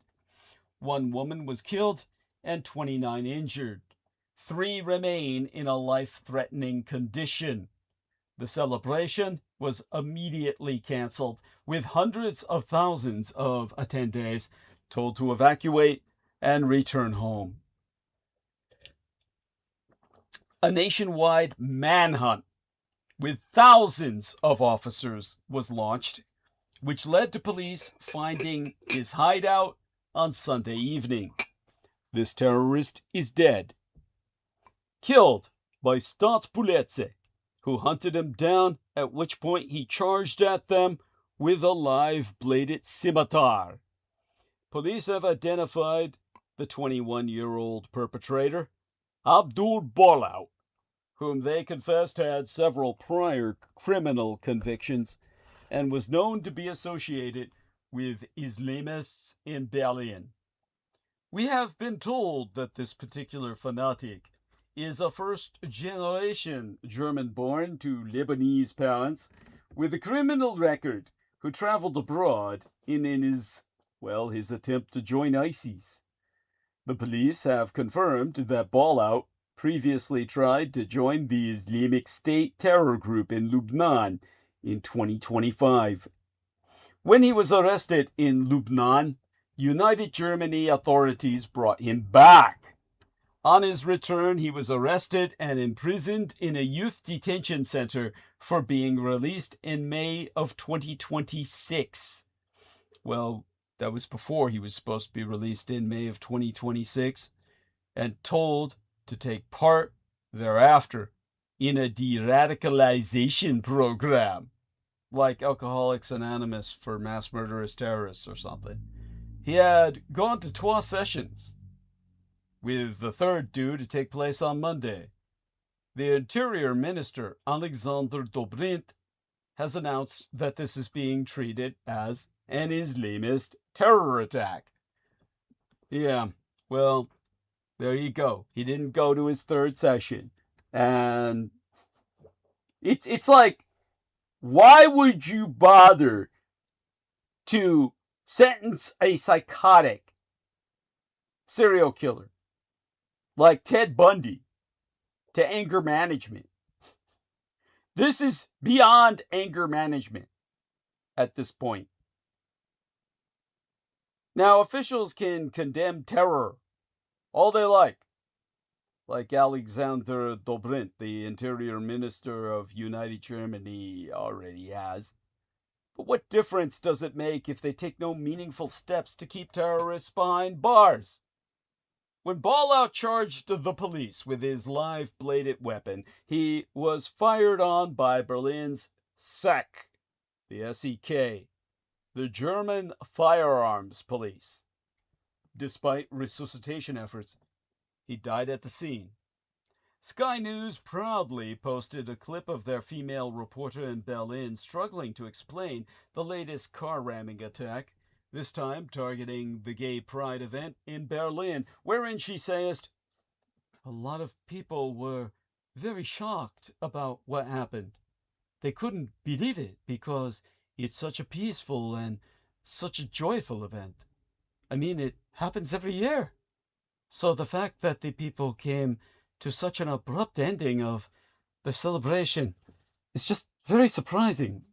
One woman was killed and 29 injured. 3 remain in a life-threatening condition. The celebration was immediately canceled, with hundreds of thousands of attendees told to evacuate and return home. A nationwide manhunt with thousands of officers was launched, which led to police finding his hideout on Sunday evening. This terrorist is dead. Killed by Staatspolizei, who hunted him down, at which point he charged at them with a live bladed scimitar. Police have identified the 21-year-old perpetrator, Abdul Borlaug, whom they confessed had several prior criminal convictions and was known to be associated with Islamists in Berlin. We have been told that this particular fanatic is a first-generation German-born to Lebanese parents with a criminal record who traveled abroad in his attempt to join ISIS. The police have confirmed that Borlaug previously tried to join the Islamic State terror group in Lebanon in 2025. When he was arrested in Lebanon, United Germany authorities brought him back. On his return, he was arrested and imprisoned in a youth detention center for being released in May of 2026. Well, that was before he was supposed to be released in May of 2026 and told to take part thereafter in a de-radicalization program, like Alcoholics Anonymous for mass murderous terrorists or something. He had gone to 2 sessions, with the third due to take place on Monday. The Interior Minister, Alexander Dobrindt, has announced that this is being treated as an Islamist terror attack. Yeah, well, there you go. He didn't go to his 3rd session. And it's like, why would you bother to sentence a psychotic serial killer like Ted Bundy to anger management? This is beyond anger management at this point. Now, officials can condemn terror all they like Alexander Dobrindt, the Interior Minister of United Germany, already has. But what difference does it make if they take no meaningful steps to keep terrorists behind bars? When Borlaug charged the police with his live-bladed weapon, he was fired on by Berlin's SEK, the SEK, the German Firearms Police. Despite resuscitation efforts, he died at the scene. Sky News proudly posted a clip of their female reporter in Berlin struggling to explain the latest car ramming attack, this time targeting the gay pride event in Berlin, wherein she says, "A lot of people were very shocked about what happened. They couldn't believe it because it's such a peaceful and such a joyful event. I mean, it happens every year. So the fact that the people came to such an abrupt ending of the celebration is just very surprising.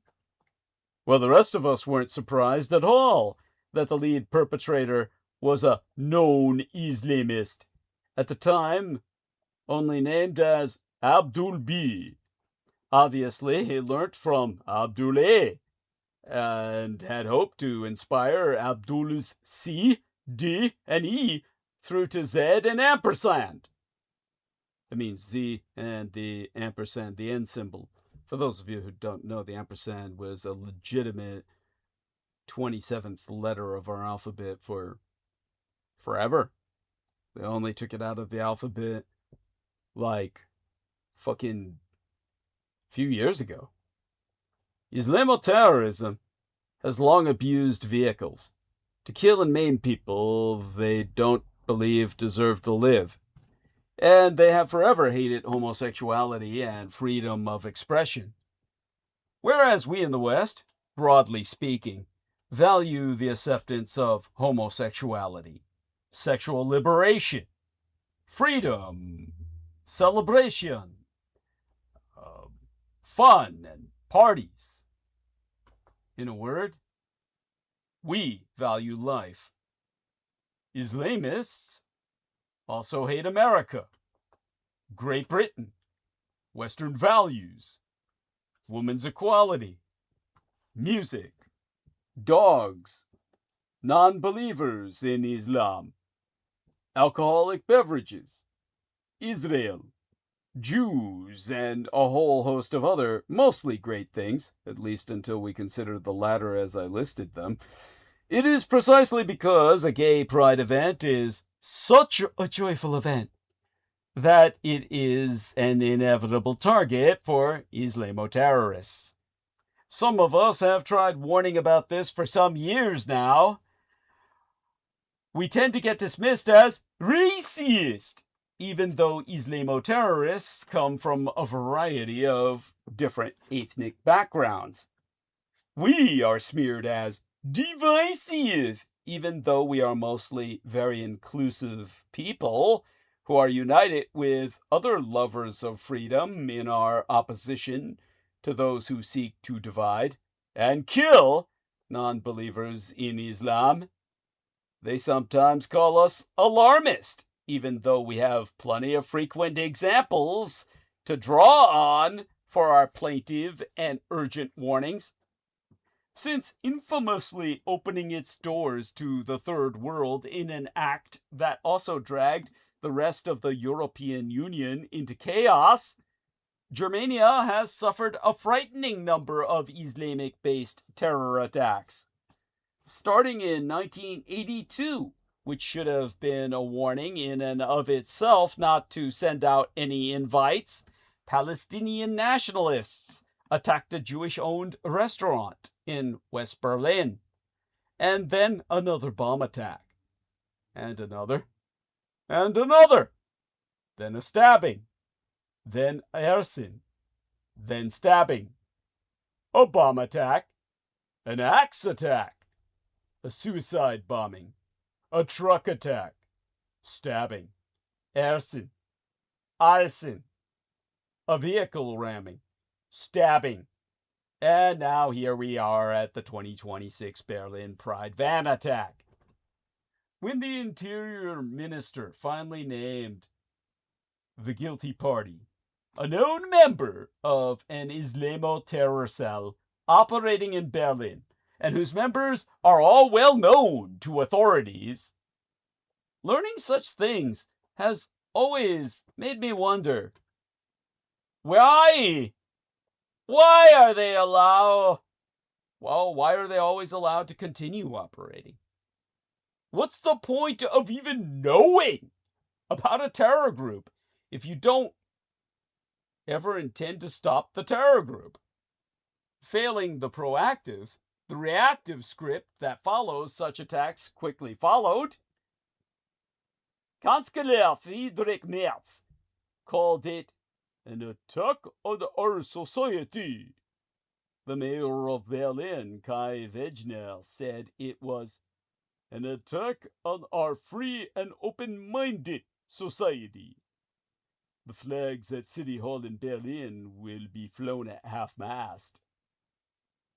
Well, the rest of us weren't surprised at all that the lead perpetrator was a known Islamist, at the time only named as Abdul B. Obviously, he learnt from Abdullah and had hoped to inspire Abdul's C, D, and E through to Z and ampersand. That means Z and the ampersand, the end symbol. For those of you who don't know, the ampersand was a legitimate 27th letter of our alphabet for forever. They only took it out of the alphabet like fucking few years ago. Islamoterrorism has long abused vehicles to kill and maim people they don't believe deserve to live. And they have forever hated homosexuality and freedom of expression. Whereas we in the West, broadly speaking, value the acceptance of homosexuality, sexual liberation, freedom, celebration, fun, and parties. In a word, we value life. Islamists also hate America, Great Britain, Western values, women's equality, music, dogs, non-believers in Islam, alcoholic beverages, Israel, Jews, and a whole host of other mostly great things, at least until we consider the latter as I listed them. It is precisely because a gay pride event is such a joyful event that it is an inevitable target for Islamoterrorists. Some of us have tried warning about this for some years now. We tend to get dismissed as racist, even though Islamoterrorists come from a variety of different ethnic backgrounds. We are smeared as divisive, even though we are mostly very inclusive people who are united with other lovers of freedom in our opposition to those who seek to divide and kill non-believers in Islam. They sometimes call us alarmist, even though we have plenty of frequent examples to draw on for our plaintive and urgent warnings. Since infamously opening its doors to the Third World in an act that also dragged the rest of the European Union into chaos, Germania has suffered a frightening number of Islamic-based terror attacks. Starting in 1982, which should have been a warning in and of itself not to send out any invites, Palestinian nationalists attacked a Jewish-owned restaurant in West Berlin. And then another bomb attack. And another. And another. Then a stabbing. Then arson. Then stabbing. A bomb attack. An axe attack. A suicide bombing. A truck attack. Stabbing. Arson. A vehicle ramming. Stabbing. And now here we are at the 2026 Berlin Pride van attack. When the Interior Minister finally named the guilty party a known member of an Islamo terror cell operating in Berlin, and whose members are all well known to authorities, learning such things has always made me wonder, why are they always allowed to continue operating? What's the point of even knowing about a terror group if you don't ever intend to stop the terror group? Failing the proactive, the reactive script that follows such attacks quickly followed. Chancellor Friedrich Merz called it an attack on our society. The mayor of Berlin, Kai Wegner, said it was an attack on our free and open-minded society. The flags at City Hall in Berlin will be flown at half-mast.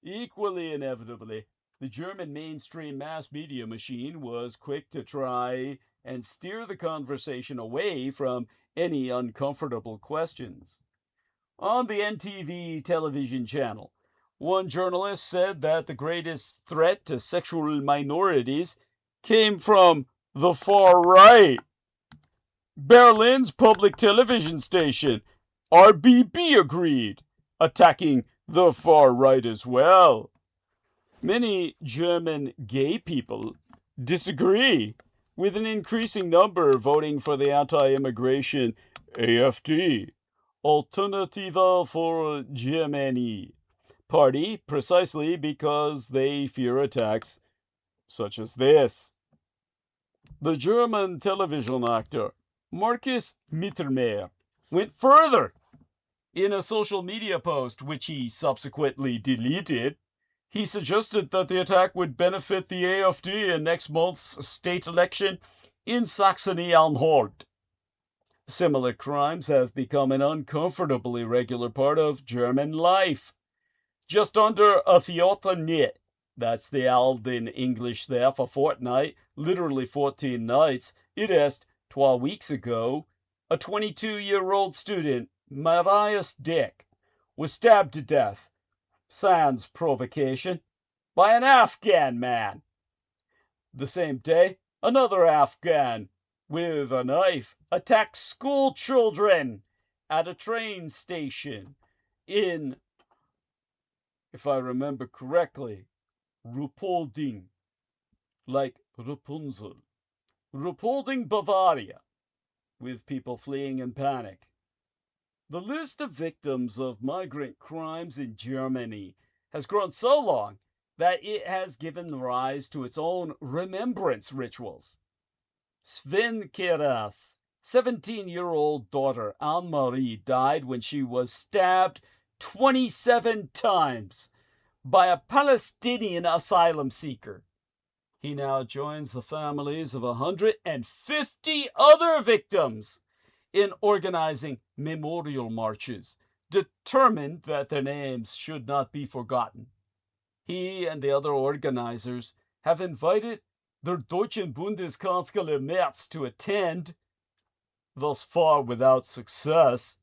Equally inevitably, the German mainstream mass media machine was quick to try and steer the conversation away from any uncomfortable questions. On the NTV television channel, one journalist said that the greatest threat to sexual minorities came from the far right. Berlin's public television station, RBB, agreed, attacking the far right as well. Many German gay people disagree, with an increasing number voting for the anti-immigration AfD, Alternative for Germany, party precisely because they fear attacks such as this. The German television actor Markus Mittermeier went further. In a social media post, which he subsequently deleted, he suggested that the attack would benefit the AfD in next month's state election in Saxony-Anhalt. Similar crimes have become an uncomfortably regular part of German life. Just under a Fortnit, that's the old in English there for fortnight, literally 14 nights, it is 12 weeks ago, a 22-year-old student, Marius Dick, was stabbed to death, sans provocation, by an Afghan man. The same day, another Afghan, with a knife, attacked school children at a train station in, if I remember correctly, Ruhpolding, like Rapunzel. Ruhpolding, Bavaria, with people fleeing in panic. The list of victims of migrant crimes in Germany has grown so long that it has given rise to its own remembrance rituals. Sven Kira's 17-year-old daughter Anne-Marie died when she was stabbed 27 times by a Palestinian asylum seeker. He now joins the families of 150 other victims in organizing memorial marches, determined that their names should not be forgotten. He and the other organizers have invited their Deutschen Bundeskanzler Merz to attend, thus far without success.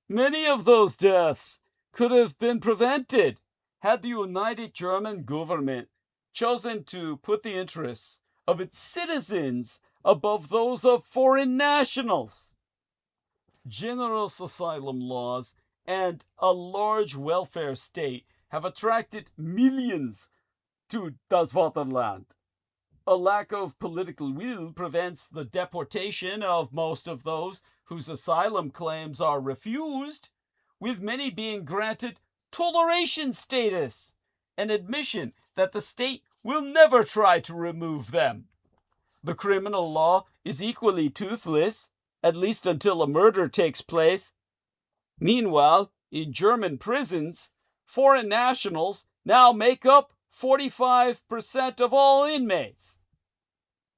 Many of those deaths could have been prevented had the united German government chosen to put the interests of its citizens above those of foreign nationals. Generous asylum laws and a large welfare state have attracted millions to das Vaterland. A lack of political will prevents the deportation of most of those whose asylum claims are refused, with many being granted toleration status, an admission that the state will never try to remove them. The criminal law is equally toothless, at least until a murder takes place. Meanwhile, in German prisons, foreign nationals now make up 45% of all inmates.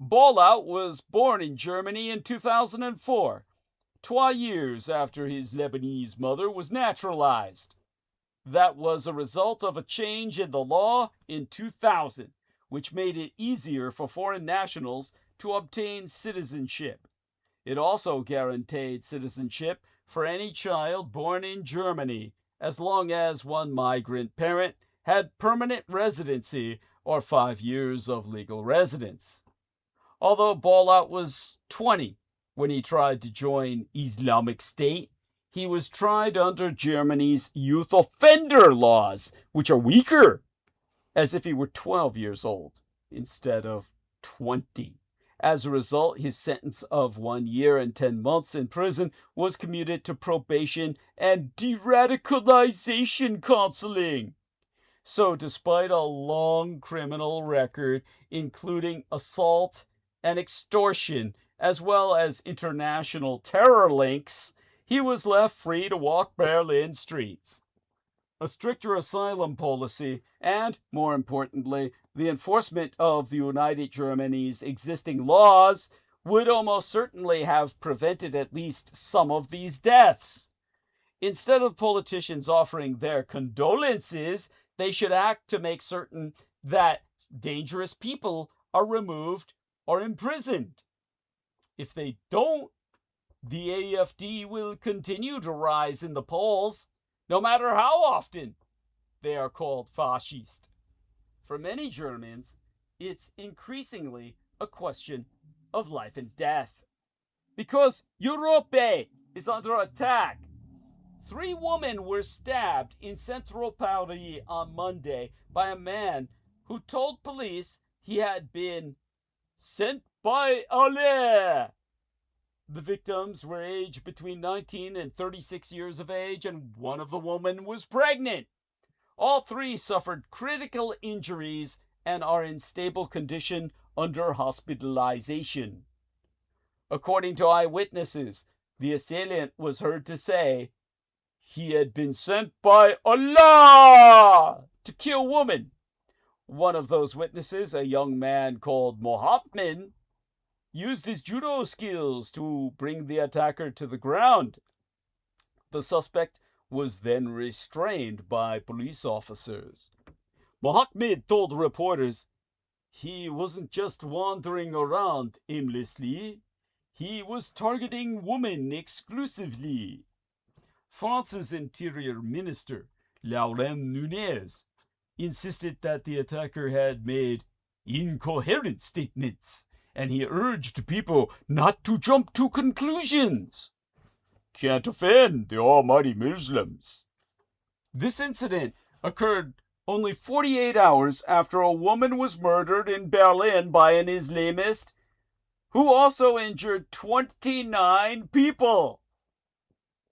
Bollout was born in Germany in 2004, 2 years after his Lebanese mother was naturalized. That was a result of a change in the law in 2000, which made it easier for foreign nationals to obtain citizenship. It also guaranteed citizenship for any child born in Germany, as long as one migrant parent had permanent residency or 5 years of legal residence. Although Bollout was 20 when he tried to join Islamic State, he was tried under Germany's youth offender laws, which are weaker, as if he were 12 years old instead of 20. As a result, his sentence of 1 year and 10 months in prison was commuted to probation and de-radicalization counseling. So despite a long criminal record, including assault and extortion, as well as international terror links, he was left free to walk Berlin streets. A stricter asylum policy and, more importantly, the enforcement of the United Germany's existing laws would almost certainly have prevented at least some of these deaths. Instead of politicians offering their condolences, they should act to make certain that dangerous people are removed or imprisoned. If they don't, the AfD will continue to rise in the polls, no matter how often they are called fascist. For many Germans, it's increasingly a question of life and death. Because Europe is under attack. 3 women were stabbed in Central Paris on Monday by a man who told police he had been sent by aliÄ. The victims were aged between 19 and 36 years of age, and one of the women was pregnant. All 3 suffered critical injuries and are in stable condition under hospitalization. According to eyewitnesses, the assailant was heard to say he had been sent by Allah to kill women. One of those witnesses, a young man called Mohammed, used his judo skills to bring the attacker to the ground. The suspect was then restrained by police officers. Mohammed told reporters he wasn't just wandering around aimlessly, he was targeting women exclusively. France's Interior Minister, Laurent Nunez, insisted that the attacker had made incoherent statements, and he urged people not to jump to conclusions. Can't offend the almighty Muslims. This incident occurred only 48 hours after a woman was murdered in Berlin by an Islamist who also injured 29 people.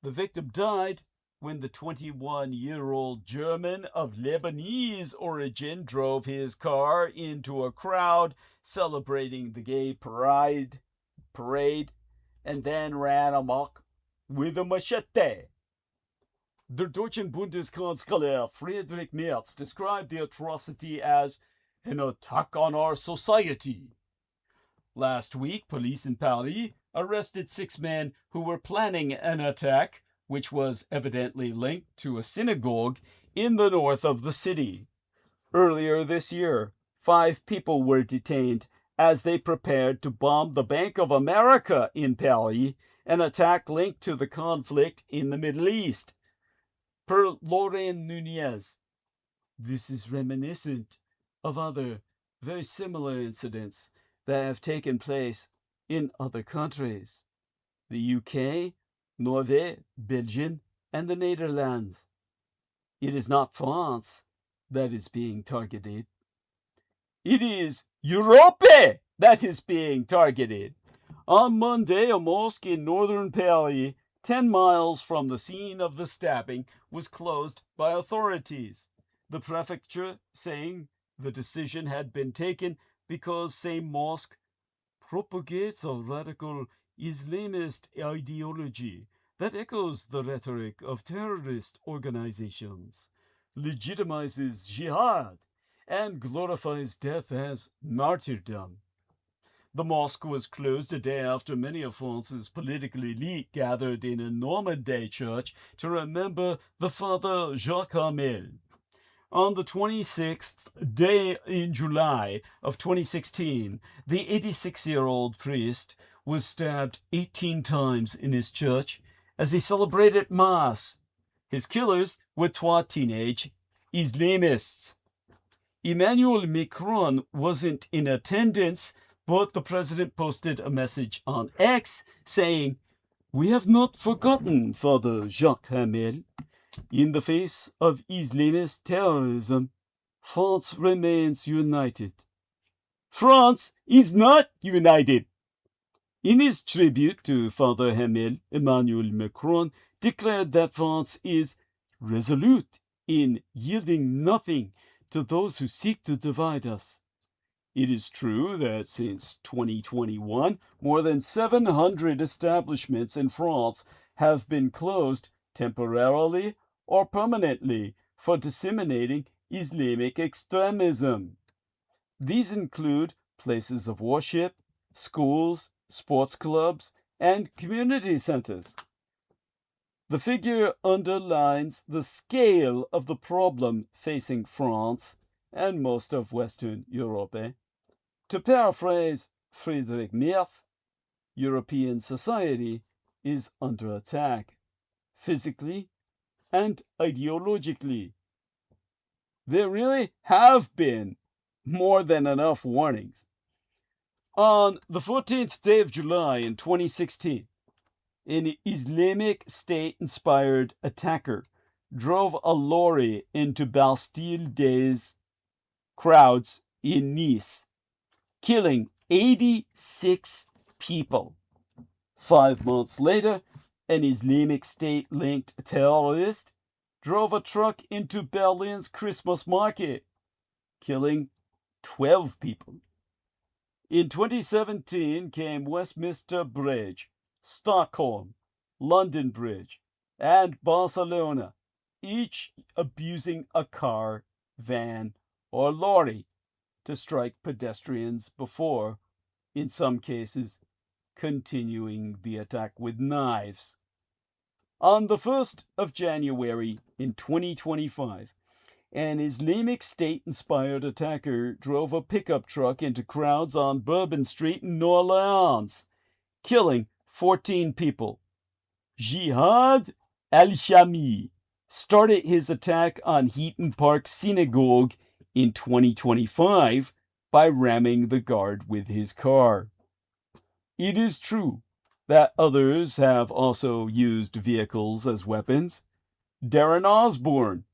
The victim died when the 21-year-old German of Lebanese origin drove his car into a crowd celebrating the gay parade and then ran amok with a machete. Der deutschen Bundeskanzler Friedrich Merz described the atrocity as an attack on our society. Last week, police in Paris arrested 6 men who were planning an attack, which was evidently linked to a synagogue in the north of the city. Earlier this year, 5 people were detained as they prepared to bomb the Bank of America in Paris, an attack linked to the conflict in the Middle East. Per Laurent Nunez, this is reminiscent of other very similar incidents that have taken place in other countries. The UK, Norway, Belgium, and the Netherlands. It is not France that is being targeted. It is Europe that is being targeted. On Monday, a mosque in northern Paris, 10 miles from the scene of the stabbing, was closed by authorities. The prefecture saying the decision had been taken because same mosque propagates a radical Islamist ideology that echoes the rhetoric of terrorist organizations, legitimizes jihad, and glorifies death as martyrdom. The mosque was closed a day after many of France's political elite gathered in a Normandy church to remember the Father Jacques Hamel. On the 26th day in July of 2016, the 86-year-old priest was stabbed 18 times in his church as he celebrated Mass. His killers were 2 teenage Islamists. Emmanuel Macron wasn't in attendance, but the president posted a message on X saying, "We have not forgotten Father Jacques Hamel. In the face of Islamist terrorism, France remains united." France is not united. In his tribute to Father Hamel, Emmanuel Macron declared that France is resolute in yielding nothing to those who seek to divide us. It is true that since 2021, more than 700 establishments in France have been closed temporarily or permanently for disseminating Islamic extremism. These include places of worship, schools, sports clubs, and community centers. The figure underlines the scale of the problem facing France and most of Western Europe. To paraphrase Friedrich Merz, European society is under attack, physically and ideologically. There really have been more than enough warnings. On the 14th day of July in 2016, an Islamic State-inspired attacker drove a lorry into Bastille-des crowds in Nice, killing 86 people. 5 months later, an Islamic State-linked terrorist drove a truck into Berlin's Christmas market, killing 12 people. In 2017 came Westminster Bridge, Stockholm, London Bridge, and Barcelona, each abusing a car, van, or lorry to strike pedestrians before, in some cases, continuing the attack with knives. On the 1st of January in 2025, an Islamic State-inspired attacker drove a pickup truck into crowds on Bourbon Street in New Orleans, killing 14 people. Jihad al-Shami started his attack on Heaton Park Synagogue in 2025 by ramming the guard with his car. It is true that others have also used vehicles as weapons. Darren Osborne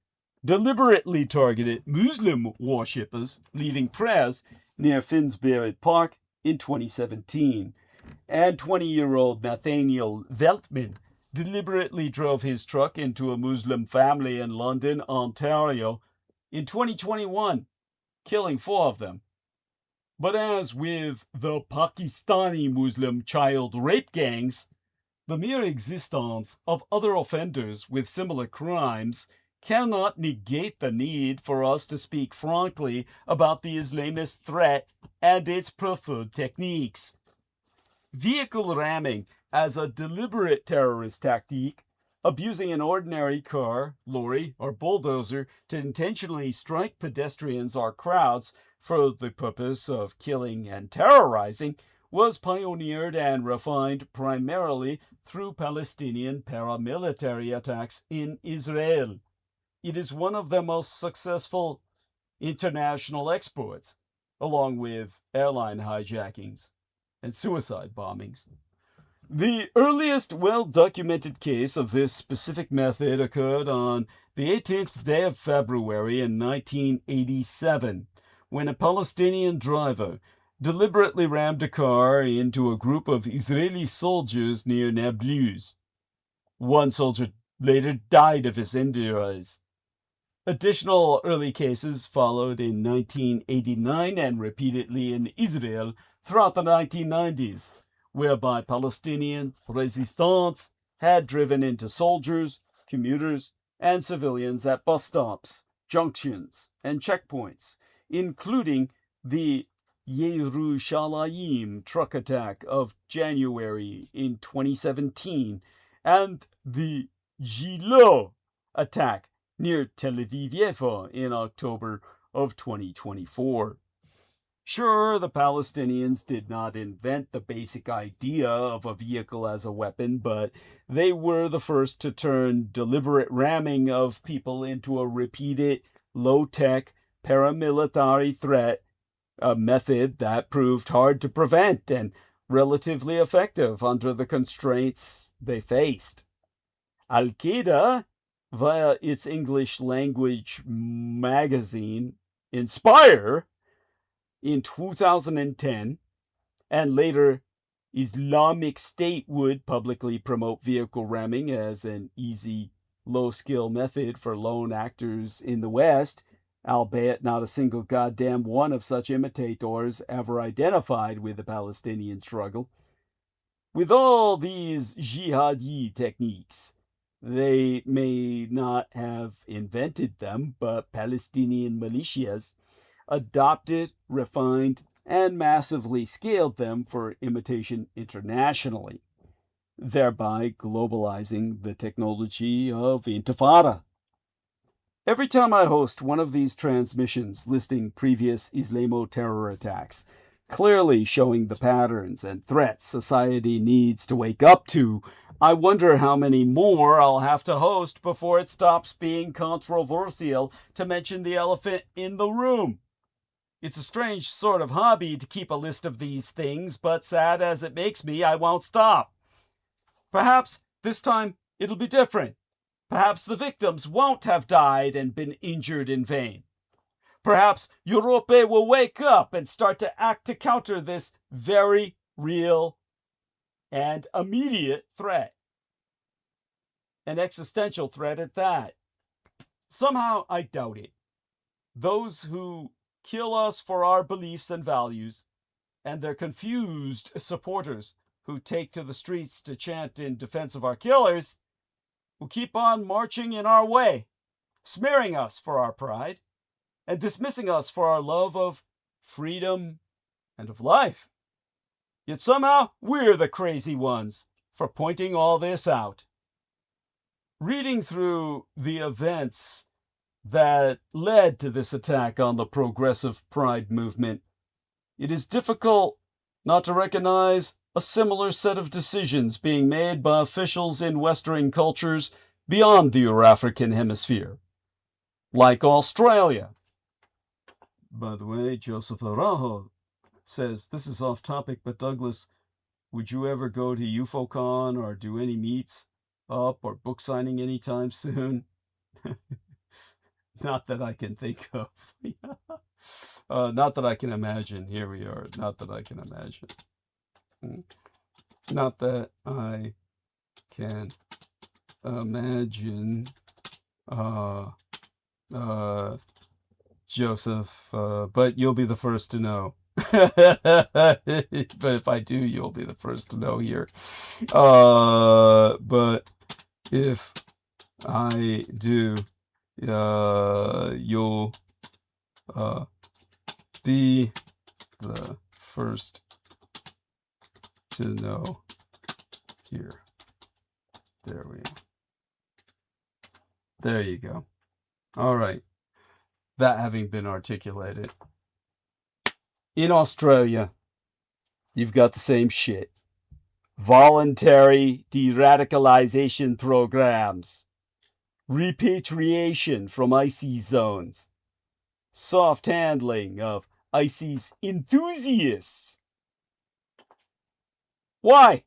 deliberately targeted Muslim worshippers leaving prayers near Finsbury Park in 2017, and 20-year-old Nathaniel Veltman deliberately drove his truck into a Muslim family in London, Ontario in 2021, killing 4 of them. But as with the Pakistani Muslim child rape gangs, the mere existence of other offenders with similar crimes cannot negate the need for us to speak frankly about the Islamist threat and its preferred techniques. Vehicle ramming as a deliberate terrorist tactique, abusing an ordinary car, lorry, or bulldozer to intentionally strike pedestrians or crowds for the purpose of killing and terrorizing, was pioneered and refined primarily through Palestinian paramilitary attacks in Israel. It is one of the most successful international exports, along with airline hijackings and suicide bombings. The earliest well-documented case of this specific method occurred on the 18th day of February in 1987, when a Palestinian driver deliberately rammed a car into a group of Israeli soldiers near Nablus. One soldier later died of his injuries. Additional early cases followed in 1989 and repeatedly in Israel throughout the 1990s, whereby Palestinian resistance had driven into soldiers, commuters, and civilians at bus stops, junctions, and checkpoints, including the Yerushalayim truck attack of January in 2017 and the Gilo attack near Tel Aviv in October of 2024. Sure, the Palestinians did not invent the basic idea of a vehicle as a weapon, but they were the first to turn deliberate ramming of people into a repeated, low-tech, paramilitary threat, a method that proved hard to prevent and relatively effective under the constraints they faced. Al-Qaeda, via its English language magazine, Inspire, in 2010, and later Islamic State would publicly promote vehicle ramming as an easy, low-skill method for lone actors in the West, albeit not a single goddamn one of such imitators ever identified with the Palestinian struggle. With all these jihadi techniques, they may not have invented them, but Palestinian militias adopted, refined, and massively scaled them for imitation internationally, thereby globalizing the technology of Intifada. Every time I host one of these transmissions listing previous Islamo terror attacks, clearly showing the patterns and threats society needs to wake up to, I wonder how many more I'll have to host before it stops being controversial to mention the elephant in the room. It's a strange sort of hobby to keep a list of these things, but sad as it makes me, I won't stop. Perhaps this time it'll be different. Perhaps the victims won't have died and been injured in vain. Perhaps Europe will wake up and start to act to counter this very real and immediate threat. An existential threat at that. Somehow I doubt it. Those who kill us for our beliefs and values, and their confused supporters who take to the streets to chant in defense of our killers, will keep on marching in our way, smearing us for our pride, and dismissing us for our love of freedom and of life. Yet somehow we're the crazy ones for pointing all this out. Reading through the events that led to this attack on the progressive pride movement, it is difficult not to recognize a similar set of decisions being made by officials in Western cultures beyond the Eurafrican hemisphere, like Australia. By the way, Joseph Arajo says, this is off topic, but Douglas, would you ever go to UFOCon or do any meets up or book signing anytime soon? Not that I can think of. Not that I can imagine. Here we are. Not that I can imagine. Not that I can imagine, Joseph, but you'll be the first to know. But if I do, you'll be the first to know here. But if I do, you'll be the first to know here. There we go. There you go. All right. That having been articulated. In Australia, you've got the same shit. Voluntary de-radicalization programs. Repatriation from IC zones. Soft handling of IC's enthusiasts. Why?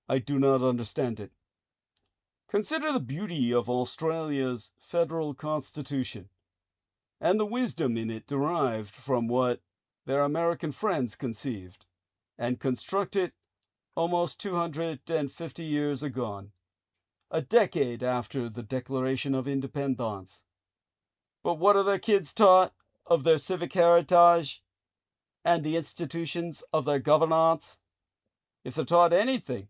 I do not understand it. Consider the beauty of Australia's federal constitution and the wisdom in it derived from what their American friends conceived and constructed almost 250 years agone, a decade after the Declaration of Independence. But what are their kids taught of their civic heritage and the institutions of their governance? If they're taught anything,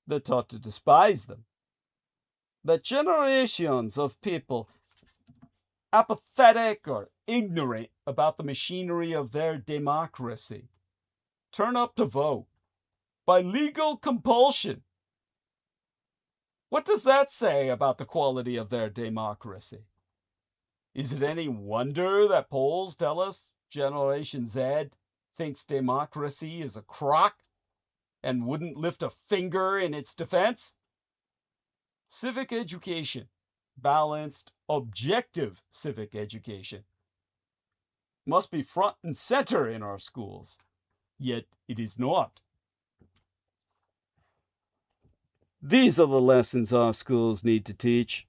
they're taught to despise them. That generations of people apathetic or ignorant about the machinery of their democracy turn up to vote by legal compulsion. What does that say about the quality of their democracy? Is it any wonder that polls tell us Generation Z thinks democracy is a crock and wouldn't lift a finger in its defense? Civic education, balanced, objective civic education, must be front and center in our schools, yet it is not. These are the lessons our schools need to teach.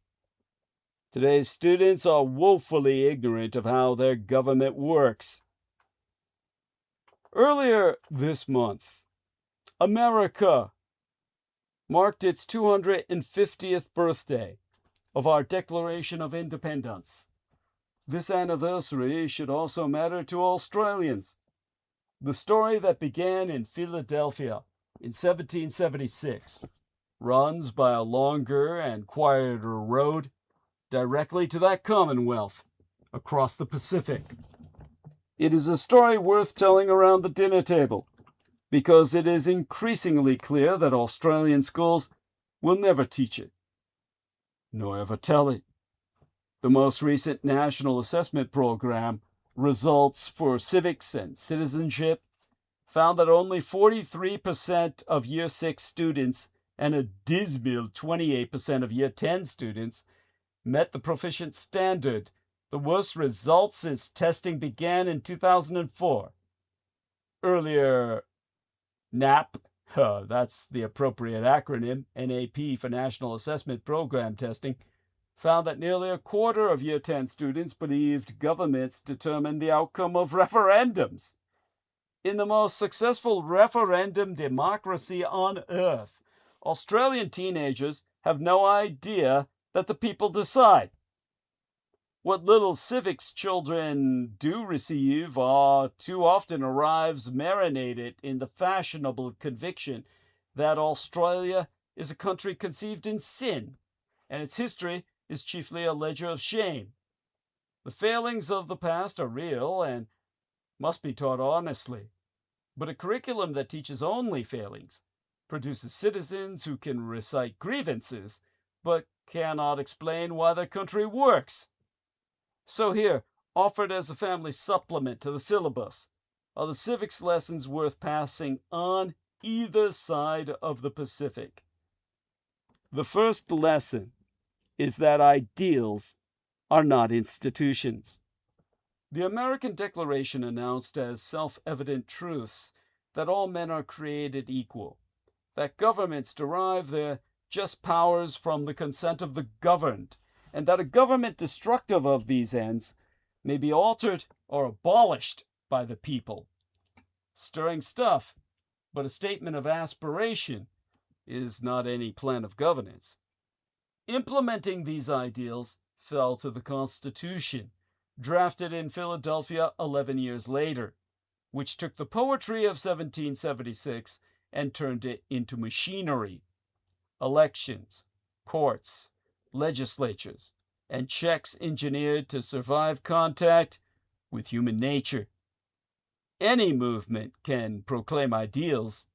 Today's students are woefully ignorant of how their government works. Earlier this month, America marked its 250th birthday of our Declaration of Independence. This anniversary should also matter to Australians. The story that began in Philadelphia in 1776 runs by a longer and quieter road directly to that Commonwealth across the Pacific. It is a story worth telling around the dinner table, because it is increasingly clear that Australian schools will never teach it, nor ever tell it. The most recent National Assessment Program results for civics and citizenship found that only 43% of Year 6 students and a dismal 28% of Year 10 students met the proficient standard, the worst results since testing began in 2004. Earlier, NAP, that's the appropriate acronym, NAP for National Assessment Program testing, found that nearly a quarter of Year 10 students believed governments determine the outcome of referendums. In the most successful referendum democracy on earth, Australian teenagers have no idea that the people decide. What little civics children do receive too often arrives marinated in the fashionable conviction that Australia is a country conceived in sin, and its history is chiefly a ledger of shame. The failings of the past are real and must be taught honestly, but a curriculum that teaches only failings produces citizens who can recite grievances, but cannot explain why their country works. So here, offered as a family supplement to the syllabus, are the civics lessons worth passing on either side of the Pacific. The first lesson is that ideals are not institutions. The American Declaration announced as self-evident truths that all men are created equal, that governments derive their just powers from the consent of the governed, and that a government destructive of these ends may be altered or abolished by the people. Stirring stuff, but a statement of aspiration is not any plan of governance. Implementing these ideals fell to the Constitution, drafted in Philadelphia 11 years later, which took the poetry of 1776 and turned it into machinery. Elections, courts, legislatures, and checks engineered to survive contact with human nature. Any movement can proclaim ideals.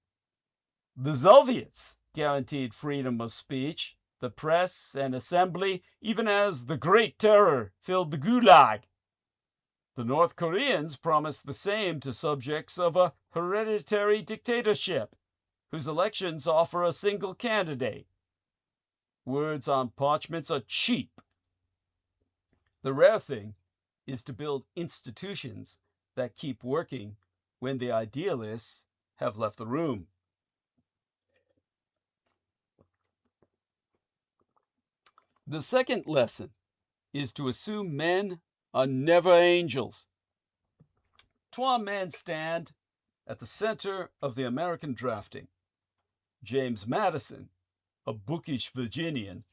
The Soviets guaranteed freedom of speech, the press, and assembly, even as the Great Terror filled the Gulag. The North Koreans promised the same to subjects of a hereditary dictatorship, whose elections offer a single candidate. Words on parchments are cheap. The rare thing is to build institutions that keep working when the idealists have left the room. The second lesson is to assume men are never angels. Twa men stand at the center of the American drafting. James Madison, a bookish Virginian,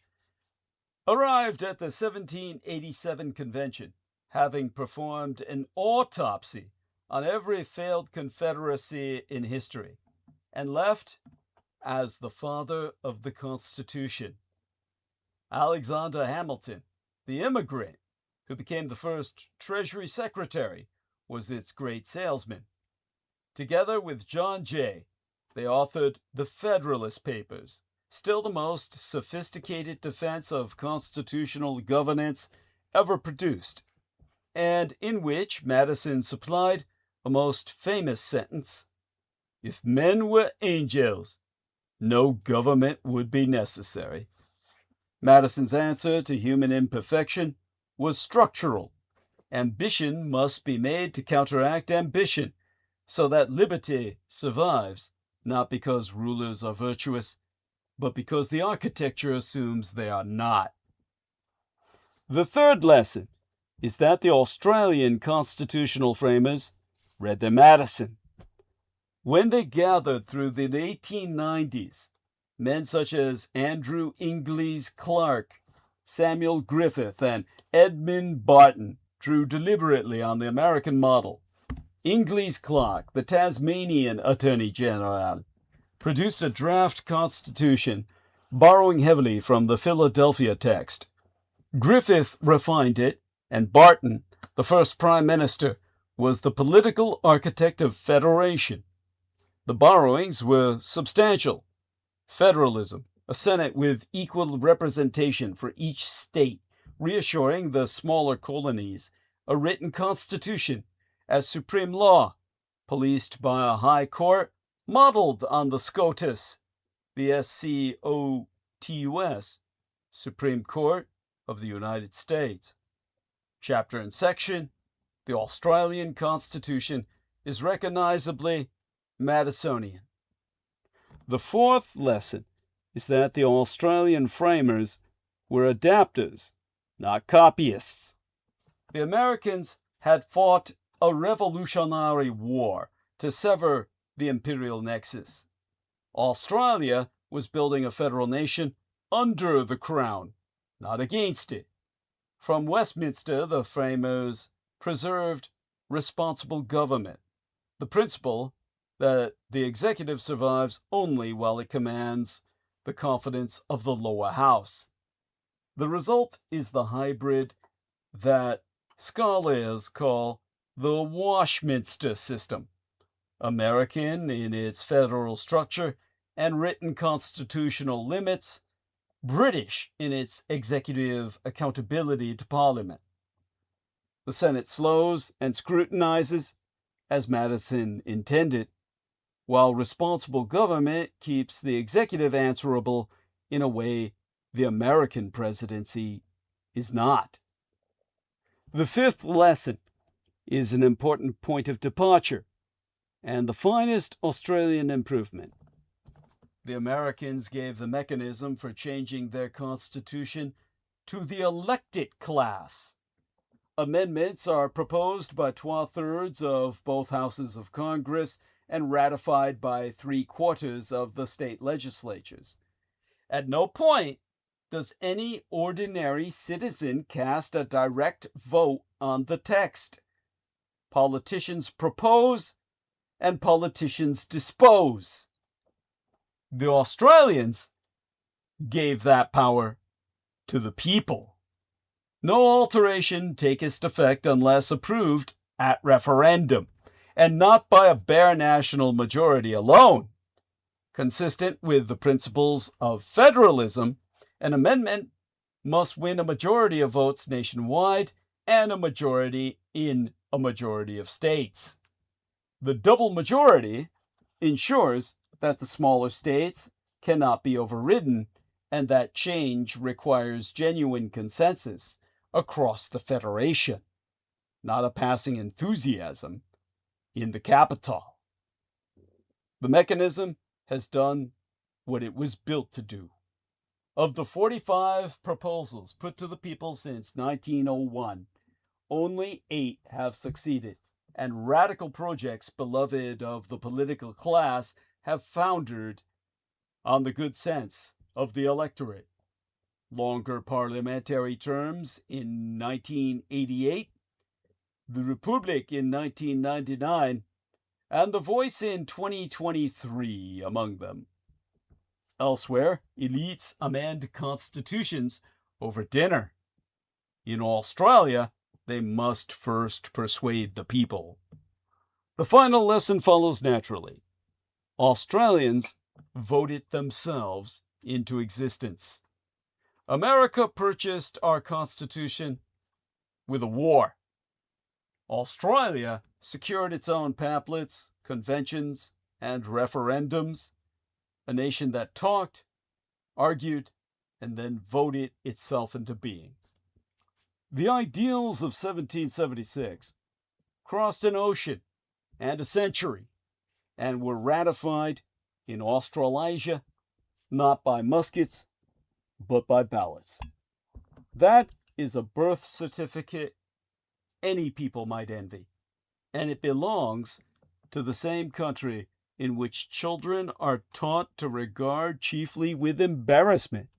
arrived at the 1787 convention, having performed an autopsy on every failed confederacy in history, and left as the father of the Constitution. Alexander Hamilton, the immigrant who became the first Treasury Secretary, was its great salesman. Together with John Jay, they authored the Federalist Papers, still the most sophisticated defense of constitutional governance ever produced, and in which Madison supplied a most famous sentence: "If men were angels, no government would be necessary." Madison's answer to human imperfection was structural. Ambition must be made to counteract ambition, so that liberty survives, not because rulers are virtuous, but because the architecture assumes they are not. The third lesson is that the Australian constitutional framers read their Madison. When they gathered through the 1890s, men such as Andrew Inglis Clark, Samuel Griffith, and Edmund Barton drew deliberately on the American model. Inglis Clark, the Tasmanian Attorney General, produced a draft constitution borrowing heavily from the Philadelphia text. Griffith refined it, and Barton, the first prime minister, was the political architect of federation. The borrowings were substantial. Federalism, a Senate with equal representation for each state, reassuring the smaller colonies, a written constitution as supreme law, policed by a high court modeled on the SCOTUS, the SCOTUS, Supreme Court of the United States. Chapter and section, the Australian Constitution is recognizably Madisonian. The fourth lesson is that the Australian framers were adapters, not copyists. The Americans had fought a revolutionary war to sever the imperial nexus. Australia was building a federal nation under the crown, not against it. From Westminster, the framers preserved responsible government, the principle that the executive survives only while it commands the confidence of the lower house. The result is the hybrid that scholars call the Washminster system, American in its federal structure and written constitutional limits, British in its executive accountability to Parliament. The Senate slows and scrutinizes, as Madison intended, while responsible government keeps the executive answerable in a way the American presidency is not. The fifth lesson is an important point of departure and the finest Australian improvement. The Americans gave the mechanism for changing their constitution to the elected class. Amendments are proposed by 2/3 of both houses of Congress and ratified by 3/4 of the state legislatures. At no point does any ordinary citizen cast a direct vote on the text. Politicians propose and politicians dispose. The Australians gave that power to the people. No alteration taketh effect unless approved at referendum, and not by a bare national majority alone. Consistent with the principles of federalism, an amendment must win a majority of votes nationwide and a majority in a majority of states. The double majority ensures that the smaller states cannot be overridden and that change requires genuine consensus across the federation, not a passing enthusiasm in the capital. The mechanism has done what it was built to do. Of the 45 proposals put to the people since 1901, only 8 have succeeded, and radical projects beloved of the political class have foundered on the good sense of the electorate. Longer parliamentary terms in 1988, the Republic in 1999, and the Voice in 2023 among them. Elsewhere, elites amend constitutions over dinner. In Australia, they must first persuade the people. The final lesson follows naturally. Australians voted themselves into existence. America purchased our Constitution with a war. Australia secured its own pamphlets, conventions, and referendums, a nation that talked, argued, and then voted itself into being. The ideals of 1776 crossed an ocean and a century and were ratified in Australasia not by muskets, but by ballots. That is a birth certificate any people might envy, and it belongs to the same country in which children are taught to regard chiefly with embarrassment.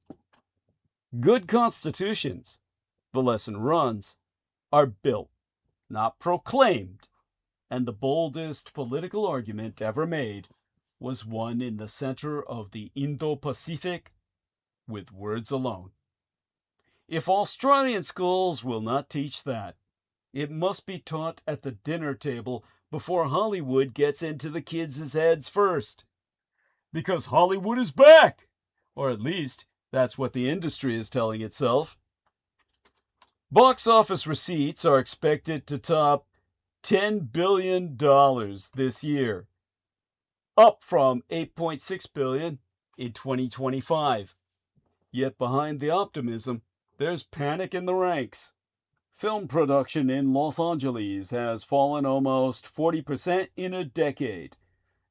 Good constitutions, the lesson runs, are built, not proclaimed, and the boldest political argument ever made was won in the center of the Indo-Pacific with words alone. If Australian schools will not teach that, It must be taught at the dinner table before Hollywood gets into the kids' heads first. Because Hollywood is back! Or at least, that's what the industry is telling itself. Box office receipts are expected to top $10 billion this year, up from $8.6 billion in 2025. Yet behind the optimism, there's panic in the ranks. Film production in Los Angeles has fallen almost 40% in a decade.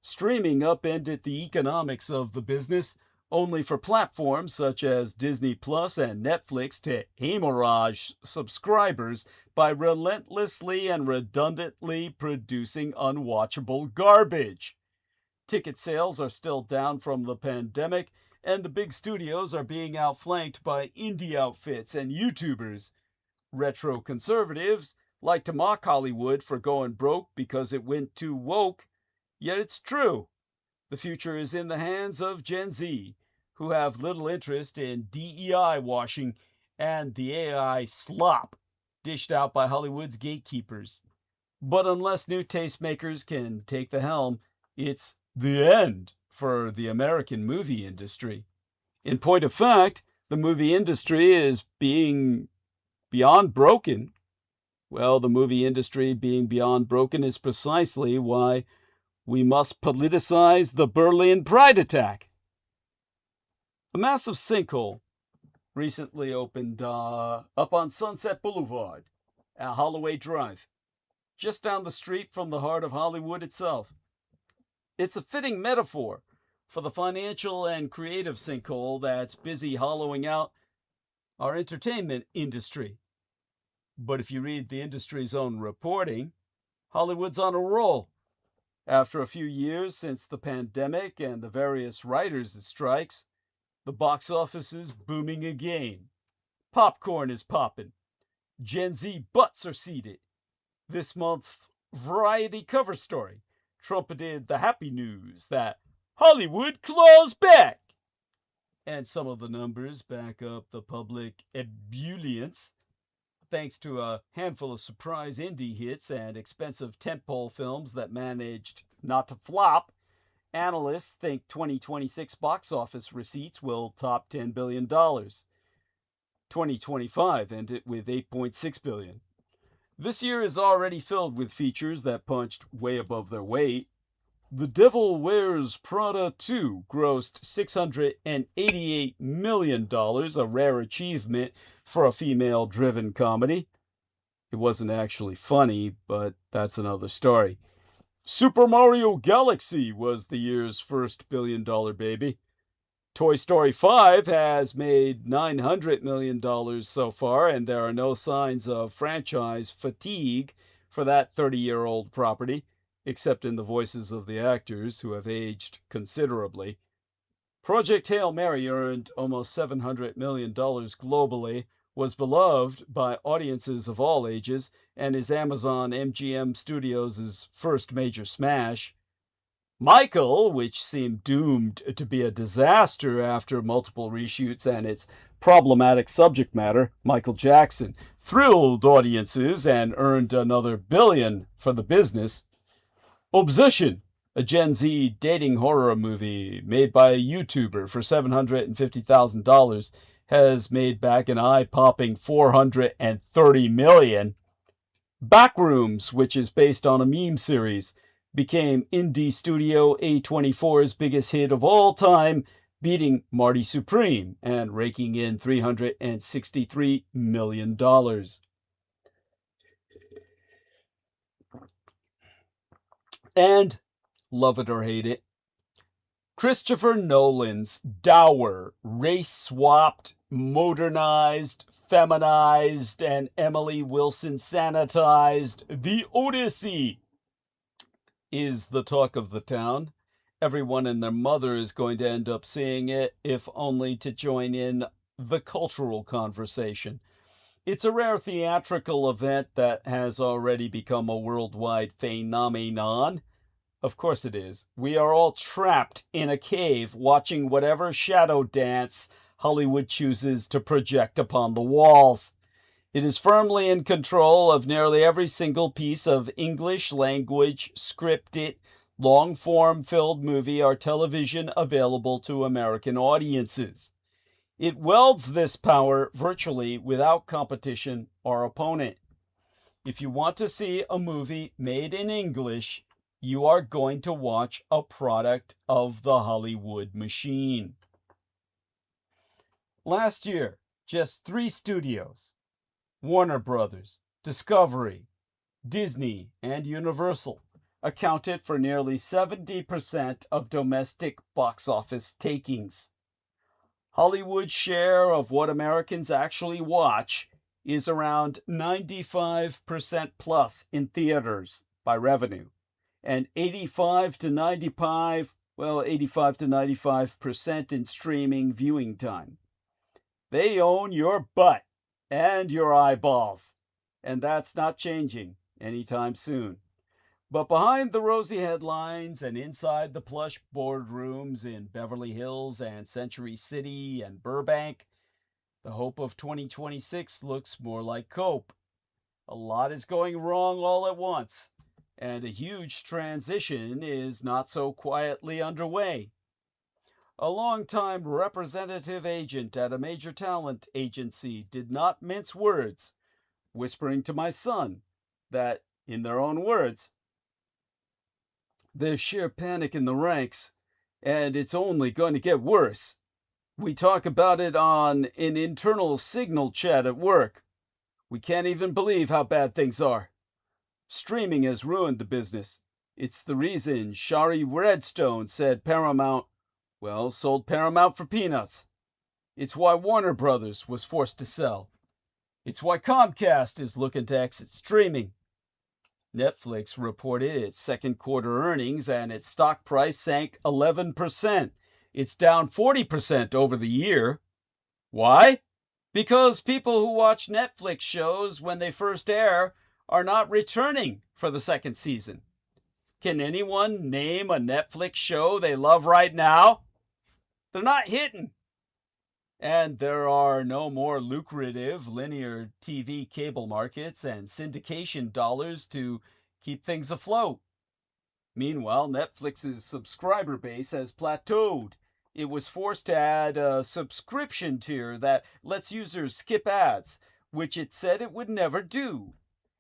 Streaming upended the economics of the business, only for platforms such as Disney Plus and Netflix to hemorrhage subscribers by relentlessly and redundantly producing unwatchable garbage. Ticket sales are still down from the pandemic, and the big studios are being outflanked by indie outfits and YouTubers. Retro conservatives like to mock Hollywood for going broke because it went too woke, yet it's true. The future is in the hands of Gen Z, who have little interest in DEI washing and the AI slop dished out by Hollywood's gatekeepers. But unless new tastemakers can take the helm, it's the end for the American movie industry. In point of fact, the movie industry is being beyond broken. Well, the movie industry being beyond broken is precisely why we must politicize the Berlin Pride attack. A massive sinkhole recently opened up on Sunset Boulevard at Holloway Drive, just down the street from the heart of Hollywood itself. It's a fitting metaphor for the financial and creative sinkhole that's busy hollowing out our entertainment industry. But if you read the industry's own reporting, Hollywood's on a roll. After a few years since the pandemic and the various writers' strikes, the box office is booming again. Popcorn is popping. Gen Z butts are seated. This month's Variety cover story trumpeted the happy news that Hollywood claws back. And some of the numbers back up the public ebullience. Thanks to a handful of surprise indie hits and expensive tentpole films that managed not to flop, analysts think 2026 box office receipts will top $10 billion. 2025 ended with $8.6 billion. This year is already filled with features that punched way above their weight. The Devil Wears Prada 2 grossed $688 million, a rare achievement for a female-driven comedy. It wasn't actually funny, but that's another story. Super Mario Galaxy was the year's first billion-dollar baby. Toy Story 5 has made $900 million so far, and there are no signs of franchise fatigue for that 30-year-old property, except in the voices of the actors who have aged considerably. Project Hail Mary earned almost $700 million globally, was beloved by audiences of all ages, and is Amazon MGM Studios' first major smash. Michael, which seemed doomed to be a disaster after multiple reshoots and its problematic subject matter, Michael Jackson, thrilled audiences and earned another $1 billion for the business. Obsession, a Gen Z dating horror movie made by a YouTuber for $750,000, has made back an eye-popping $430 million. Backrooms, which is based on a meme series, became indie studio A24's biggest hit of all time, beating Marty Supreme and raking in $363 million. And, love it or hate it, Christopher Nolan's dour, race-swapped, modernized, feminized, and Emily Wilson sanitized The Odyssey is the talk of the town. Everyone and their mother is going to end up seeing it, if only to join in the cultural conversation. It's a rare theatrical event that has already become a worldwide phenomenon. Of course it is. We are all trapped in a cave watching whatever shadow dance Hollywood chooses to project upon the walls. It is firmly in control of nearly every single piece of English language scripted, long-form filled movie or television available to American audiences. It wields this power virtually without competition or opponent. If you want to see a movie made in English, you are going to watch a product of the Hollywood machine. Last year, just 3 studios, Warner Brothers, Discovery, Disney, and Universal, accounted for nearly 70% of domestic box office takings. Hollywood's share of what Americans actually watch is around 95% plus in theaters by revenue, and 85 to 95% in streaming viewing time. They own your butt and your eyeballs, and that's not changing anytime soon. But behind the rosy headlines and inside the plush boardrooms in Beverly Hills and Century City and Burbank, the hope of 2026 looks more like cope. A lot is going wrong all at once, and a huge transition is not so quietly underway. A longtime representative agent at a major talent agency did not mince words, whispering to my son that, in their own words, "There's sheer panic in the ranks, and it's only going to get worse. We talk about it on an internal signal chat at work. We can't even believe how bad things are. Streaming has ruined the business. It's the reason Shari Redstone said Paramount, sold Paramount for peanuts. It's why Warner Brothers was forced to sell. It's why Comcast is looking to exit streaming. Netflix reported its second quarter earnings and its stock price sank 11%. It's down 40% over the year. Why? Because people who watch Netflix shows when they first air are not returning for the second season. Can anyone name a Netflix show they love right now? They're not hitting. And there are no more lucrative linear TV cable markets and syndication dollars to keep things afloat. Meanwhile, Netflix's subscriber base has plateaued. It was forced to add a subscription tier that lets users skip ads, which it said it would never do.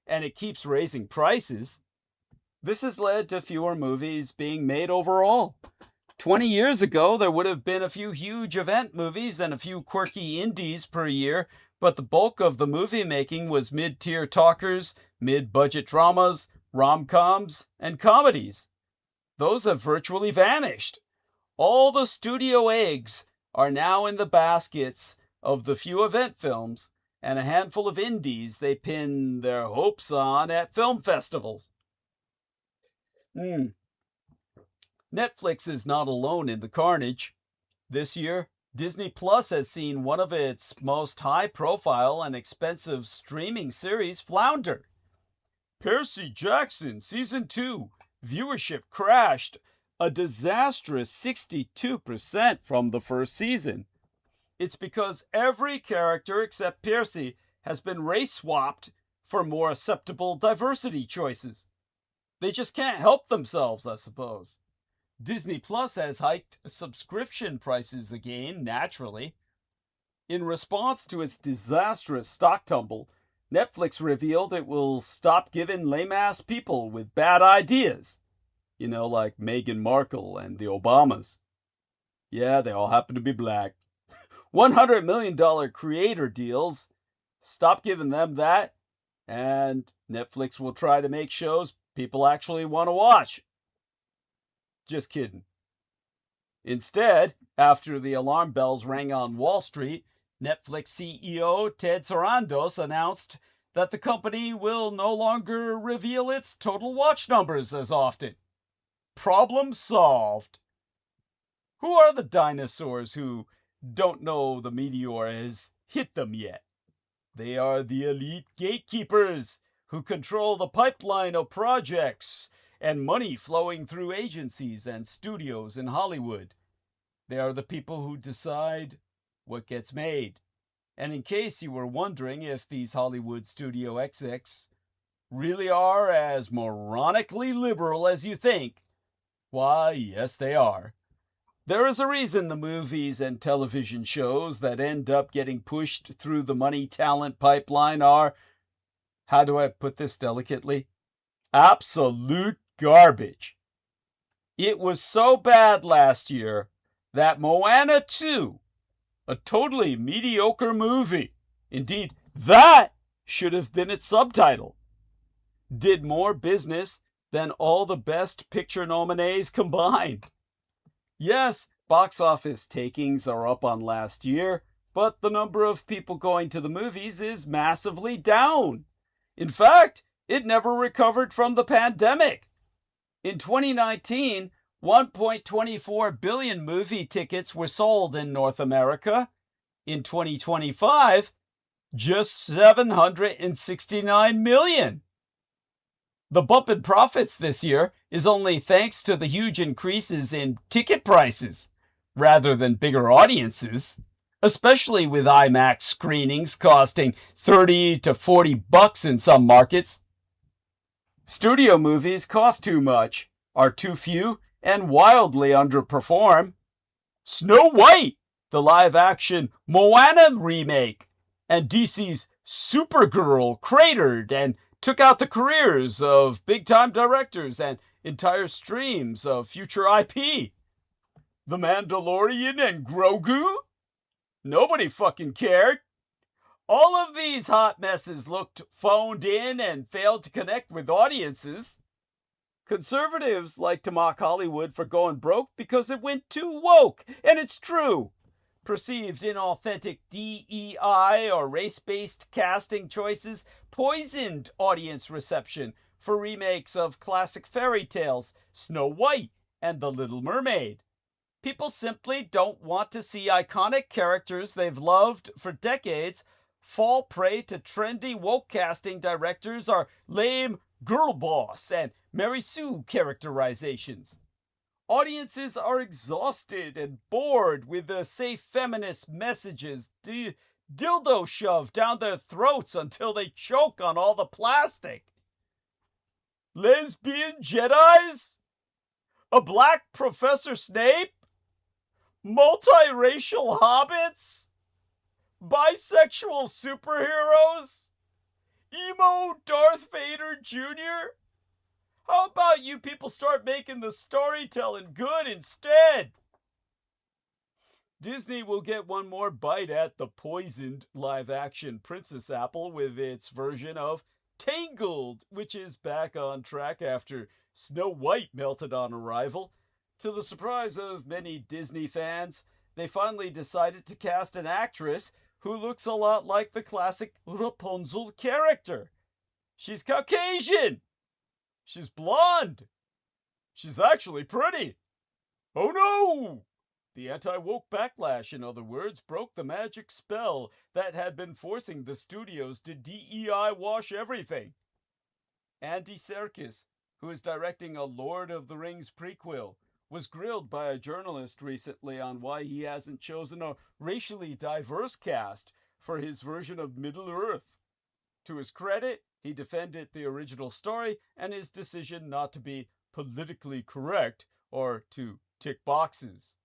And it keeps raising prices. This has led to fewer movies being made overall. 20 years ago, there would have been a few huge event movies and a few quirky indies per year, but the bulk of the movie making was mid-tier talkers, mid-budget dramas, rom-coms, and comedies. Those have virtually vanished. All the studio eggs are now in the baskets of the few event films and a handful of indies they pin their hopes on at film festivals. Netflix is not alone in the carnage. This year, Disney Plus has seen one of its most high-profile and expensive streaming series flounder. Percy Jackson Season 2 viewership crashed a disastrous 62% from the first season. It's because every character except Percy has been race-swapped for more acceptable diversity choices. They just can't help themselves, I suppose. Disney Plus has hiked subscription prices again, naturally. In response to its disastrous stock tumble, Netflix revealed it will stop giving lame-ass people with bad ideas. Like Meghan Markle and the Obamas. Yeah, they all happen to be black. $100 million creator deals. Stop giving them that, and Netflix will try to make shows people actually want to watch. Just kidding. Instead, after the alarm bells rang on Wall Street, Netflix CEO Ted Sarandos announced that the company will no longer reveal its total watch numbers as often. Problem solved. Who are the dinosaurs who don't know the meteor has hit them yet? They are the elite gatekeepers who control the pipeline of projects and money flowing through agencies and studios in Hollywood. They are the people who decide what gets made. And in case you were wondering if these Hollywood studio execs really are as moronically liberal as you think, why, yes, they are. There is a reason the movies and television shows that end up getting pushed through the money talent pipeline are, how do I put this delicately? Absolute garbage. It was so bad last year that Moana 2, a totally mediocre movie, indeed, that should have been its subtitle, did more business than all the Best Picture nominees combined. Yes, box office takings are up on last year, but the number of people going to the movies is massively down. In fact, it never recovered from the pandemic. In 2019, 1.24 billion movie tickets were sold in North America. In 2025, just 769 million. The bump in profits this year is only thanks to the huge increases in ticket prices, rather than bigger audiences, especially with IMAX screenings costing $30 to $40 in some markets. Studio movies cost too much, are too few, and wildly underperform. Snow White, the live-action Moana remake, and DC's Supergirl cratered and took out the careers of big-time directors and entire streams of future IP. The Mandalorian and Grogu? Nobody fucking cared. All of these hot messes looked phoned in and failed to connect with audiences. Conservatives like to mock Hollywood for going broke because it went too woke, and it's true. Perceived inauthentic DEI or race-based casting choices poisoned audience reception for remakes of classic fairy tales, Snow White and The Little Mermaid. People simply don't want to see iconic characters they've loved for decades fall prey to trendy woke casting directors or lame girl boss and Mary Sue characterizations. Audiences are exhausted and bored with the safe feminist messages dildo shoved down their throats until they choke on all the plastic. Lesbian Jedis? A black Professor Snape? Multiracial hobbits? Bisexual superheroes? Emo Darth Vader Jr.? How about you people start making the storytelling good instead? Disney will get one more bite at the poisoned live-action Princess Apple with its version of Tangled, which is back on track after Snow White melted on arrival. To the surprise of many Disney fans, they finally decided to cast an actress who looks a lot like the classic Rapunzel character. She's Caucasian! She's blonde! She's actually pretty! Oh no! The anti-woke backlash, in other words, broke the magic spell that had been forcing the studios to DEI wash everything. Andy Serkis, who is directing a Lord of the Rings prequel, was grilled by a journalist recently on why he hasn't chosen a racially diverse cast for his version of Middle-earth. To his credit, he defended the original story and his decision not to be politically correct or to tick boxes.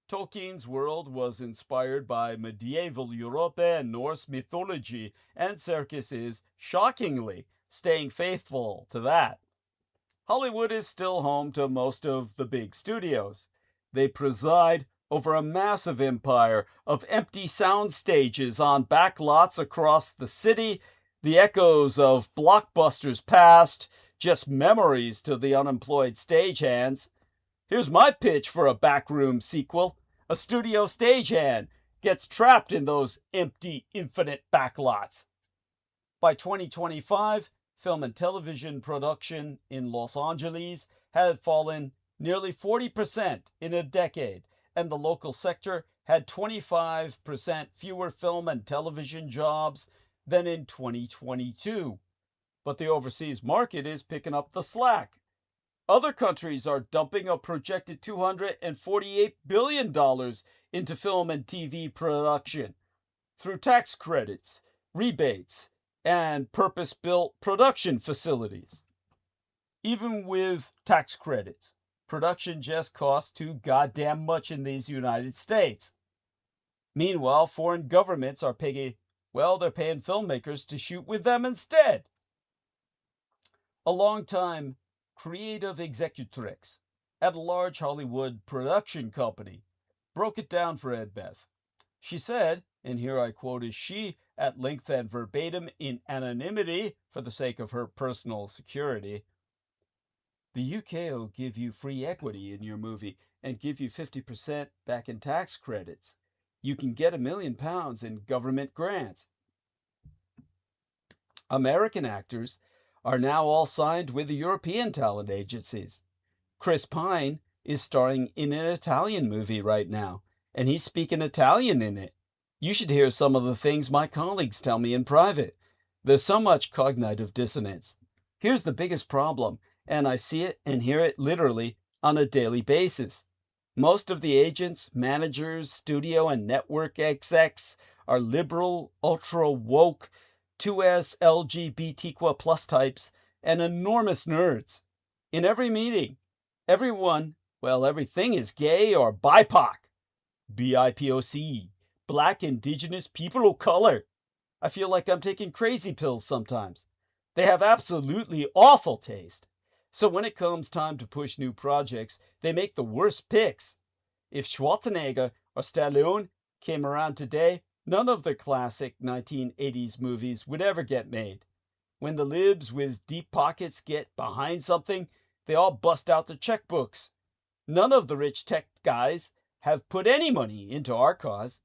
Tolkien's world was inspired by medieval Europe and Norse mythology, and Serkis is, shockingly, staying faithful to that. Hollywood is still home to most of the big studios. They preside over a massive empire of empty sound stages on back lots across the city, the echoes of blockbusters past, just memories to the unemployed stagehands. Here's my pitch for a backroom sequel. A studio stagehand gets trapped in those empty, infinite backlots. By 2025, film and television production in Los Angeles had fallen nearly 40% in a decade, and the local sector had 25% fewer film and television jobs than in 2022. But the overseas market is picking up the slack. Other countries are dumping a projected $248 billion into film and TV production. through tax credits, rebates, and purpose-built production facilities. Even with tax credits, production just costs too goddamn much in these United States. Meanwhile, foreign governments are paying, they're paying filmmakers to shoot with them instead. A long-time creative executrix at a large Hollywood production company broke it down for Ed Beth. She said, and here I quote as she, at length and verbatim in anonymity for the sake of her personal security, "The UK will give you free equity in your movie and give you 50% back in tax credits. You can get £1 million in government grants. American actors are now all signed with the European talent agencies. Chris Pine is starring in an Italian movie right now, and he's speaking Italian in it. You should hear some of the things my colleagues tell me in private. There's so much cognitive dissonance. Here's the biggest problem, and I see it and hear it literally on a daily basis. Most of the agents, managers, studio and network execs are liberal, ultra-woke, 2S LGBTQ plus types, and enormous nerds. In every meeting, everything is gay or BIPOC. BIPOC, Black, Indigenous, People of Color. I feel like I'm taking crazy pills sometimes. They have absolutely awful taste. So when it comes time to push new projects, they make the worst picks. If Schwarzenegger or Stallone came around today, none of the classic 1980s movies would ever get made. When the libs with deep pockets get behind something, they all bust out their checkbooks. None of the rich tech guys have put any money into our cause.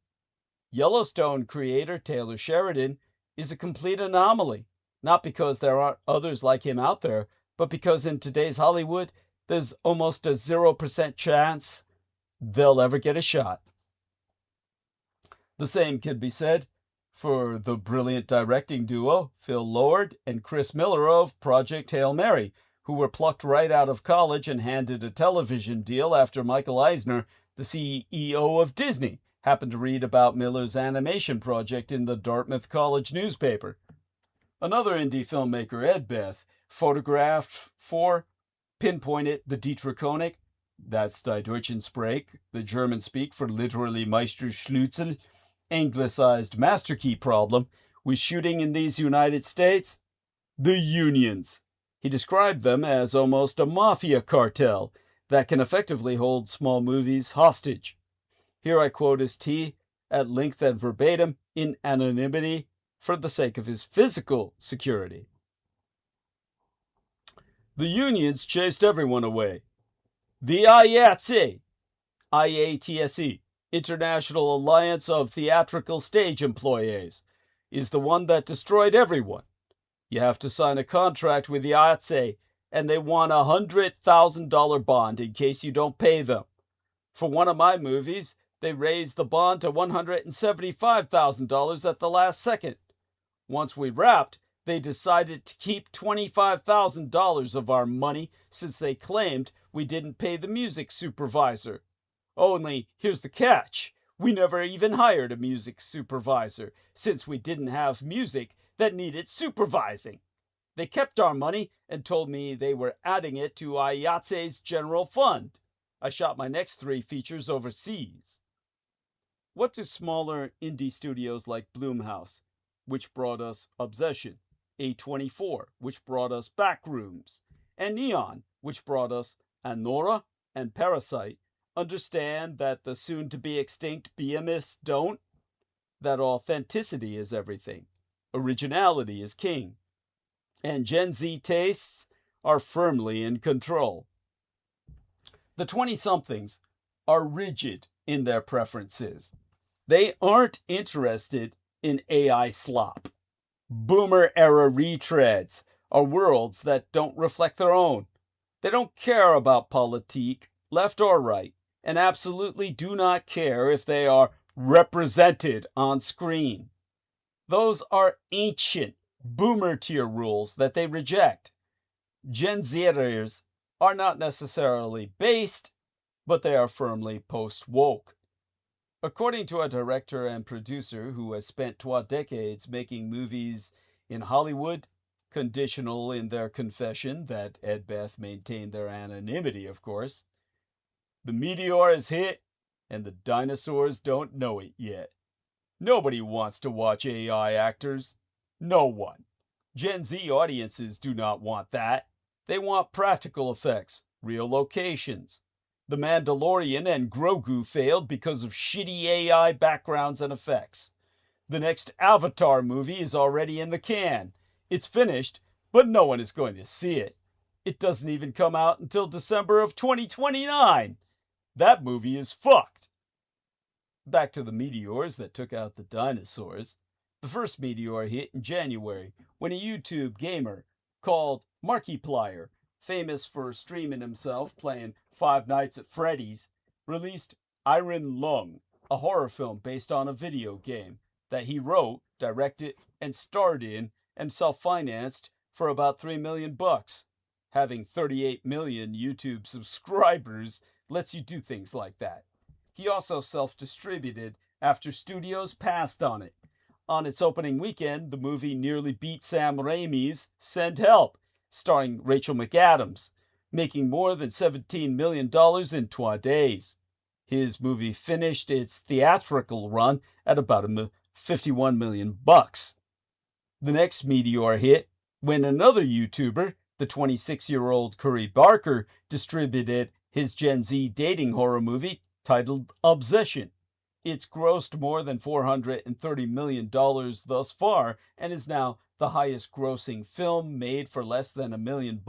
Yellowstone creator Taylor Sheridan is a complete anomaly, not because there aren't others like him out there, but because in today's Hollywood, there's almost a 0% chance they'll ever get a shot. The same could be said for the brilliant directing duo Phil Lord and Chris Miller of Project Hail Mary, who were plucked right out of college and handed a television deal after Michael Eisner, the CEO of Disney, happened to read about Miller's animation project in the Dartmouth College newspaper. Another indie filmmaker, Ed Beth, photographed for, pinpointed the Dietrich, that's Die Deutschen Sprech, the German speak for literally Meisterschlüssel, anglicized master key problem with shooting in these United States? The unions. He described them as almost a mafia cartel that can effectively hold small movies hostage. Here I quote his T at length and verbatim in anonymity for the sake of his physical security. The unions chased everyone away. The IATSE, IATSE, International Alliance of Theatrical Stage Employees, is the one that destroyed everyone. You have to sign a contract with the IATSE, and they want a $100,000 bond in case you don't pay them. For one of my movies, they raised the bond to $175,000 at the last second. Once we wrapped, they decided to keep $25,000 of our money since they claimed we didn't pay the music supervisor. Only, here's the catch. We never even hired a music supervisor since we didn't have music that needed supervising. They kept our money and told me they were adding it to IATSE's general fund. I shot my next 3 features overseas. What do smaller indie studios like Blumhouse, which brought us Obsession, A24, which brought us Backrooms, and Neon, which brought us Anora and Parasite, understand that the soon-to-be-extinct BMists don't? That authenticity is everything. Originality is king. And Gen Z tastes are firmly in control. The 20-somethings are rigid in their preferences. They aren't interested in AI slop. Boomer-era retreads are worlds that don't reflect their own. They don't care about politique, left or right, and absolutely do not care if they are represented on screen. Those are ancient boomer tier rules that they reject. Gen Zers are not necessarily based, but they are firmly post-woke. According to a director and producer who has spent 2 decades making movies in Hollywood, conditional in their confession that Ed Beth maintained their anonymity, of course, the meteor has hit, and the dinosaurs don't know it yet. Nobody wants to watch AI actors. No one. Gen Z audiences do not want that. They want practical effects, real locations. The Mandalorian and Grogu failed because of shitty AI backgrounds and effects. The next Avatar movie is already in the can. It's finished, but no one is going to see it. It doesn't even come out until December of 2029. That movie is fucked. Back to the meteors that took out the dinosaurs. The first meteor hit in January when a YouTube gamer called Markiplier, famous for streaming himself playing Five Nights at Freddy's, released Iron Lung, a horror film based on a video game that he wrote, directed, and starred in and self-financed for about $3 million. Having 38 million YouTube subscribers lets you do things like that. He also self-distributed after studios passed on it. On its opening weekend, the movie nearly beat Sam Raimi's Send Help, starring Rachel McAdams, making more than $17 million in 2 days. His movie finished its theatrical run at about $51 million. The next meteor hit when another YouTuber, the 26-year-old Curry Barker, distributed his Gen Z dating horror movie titled Obsession. It's grossed more than $430 million thus far and is now the highest grossing film made for less than $1 million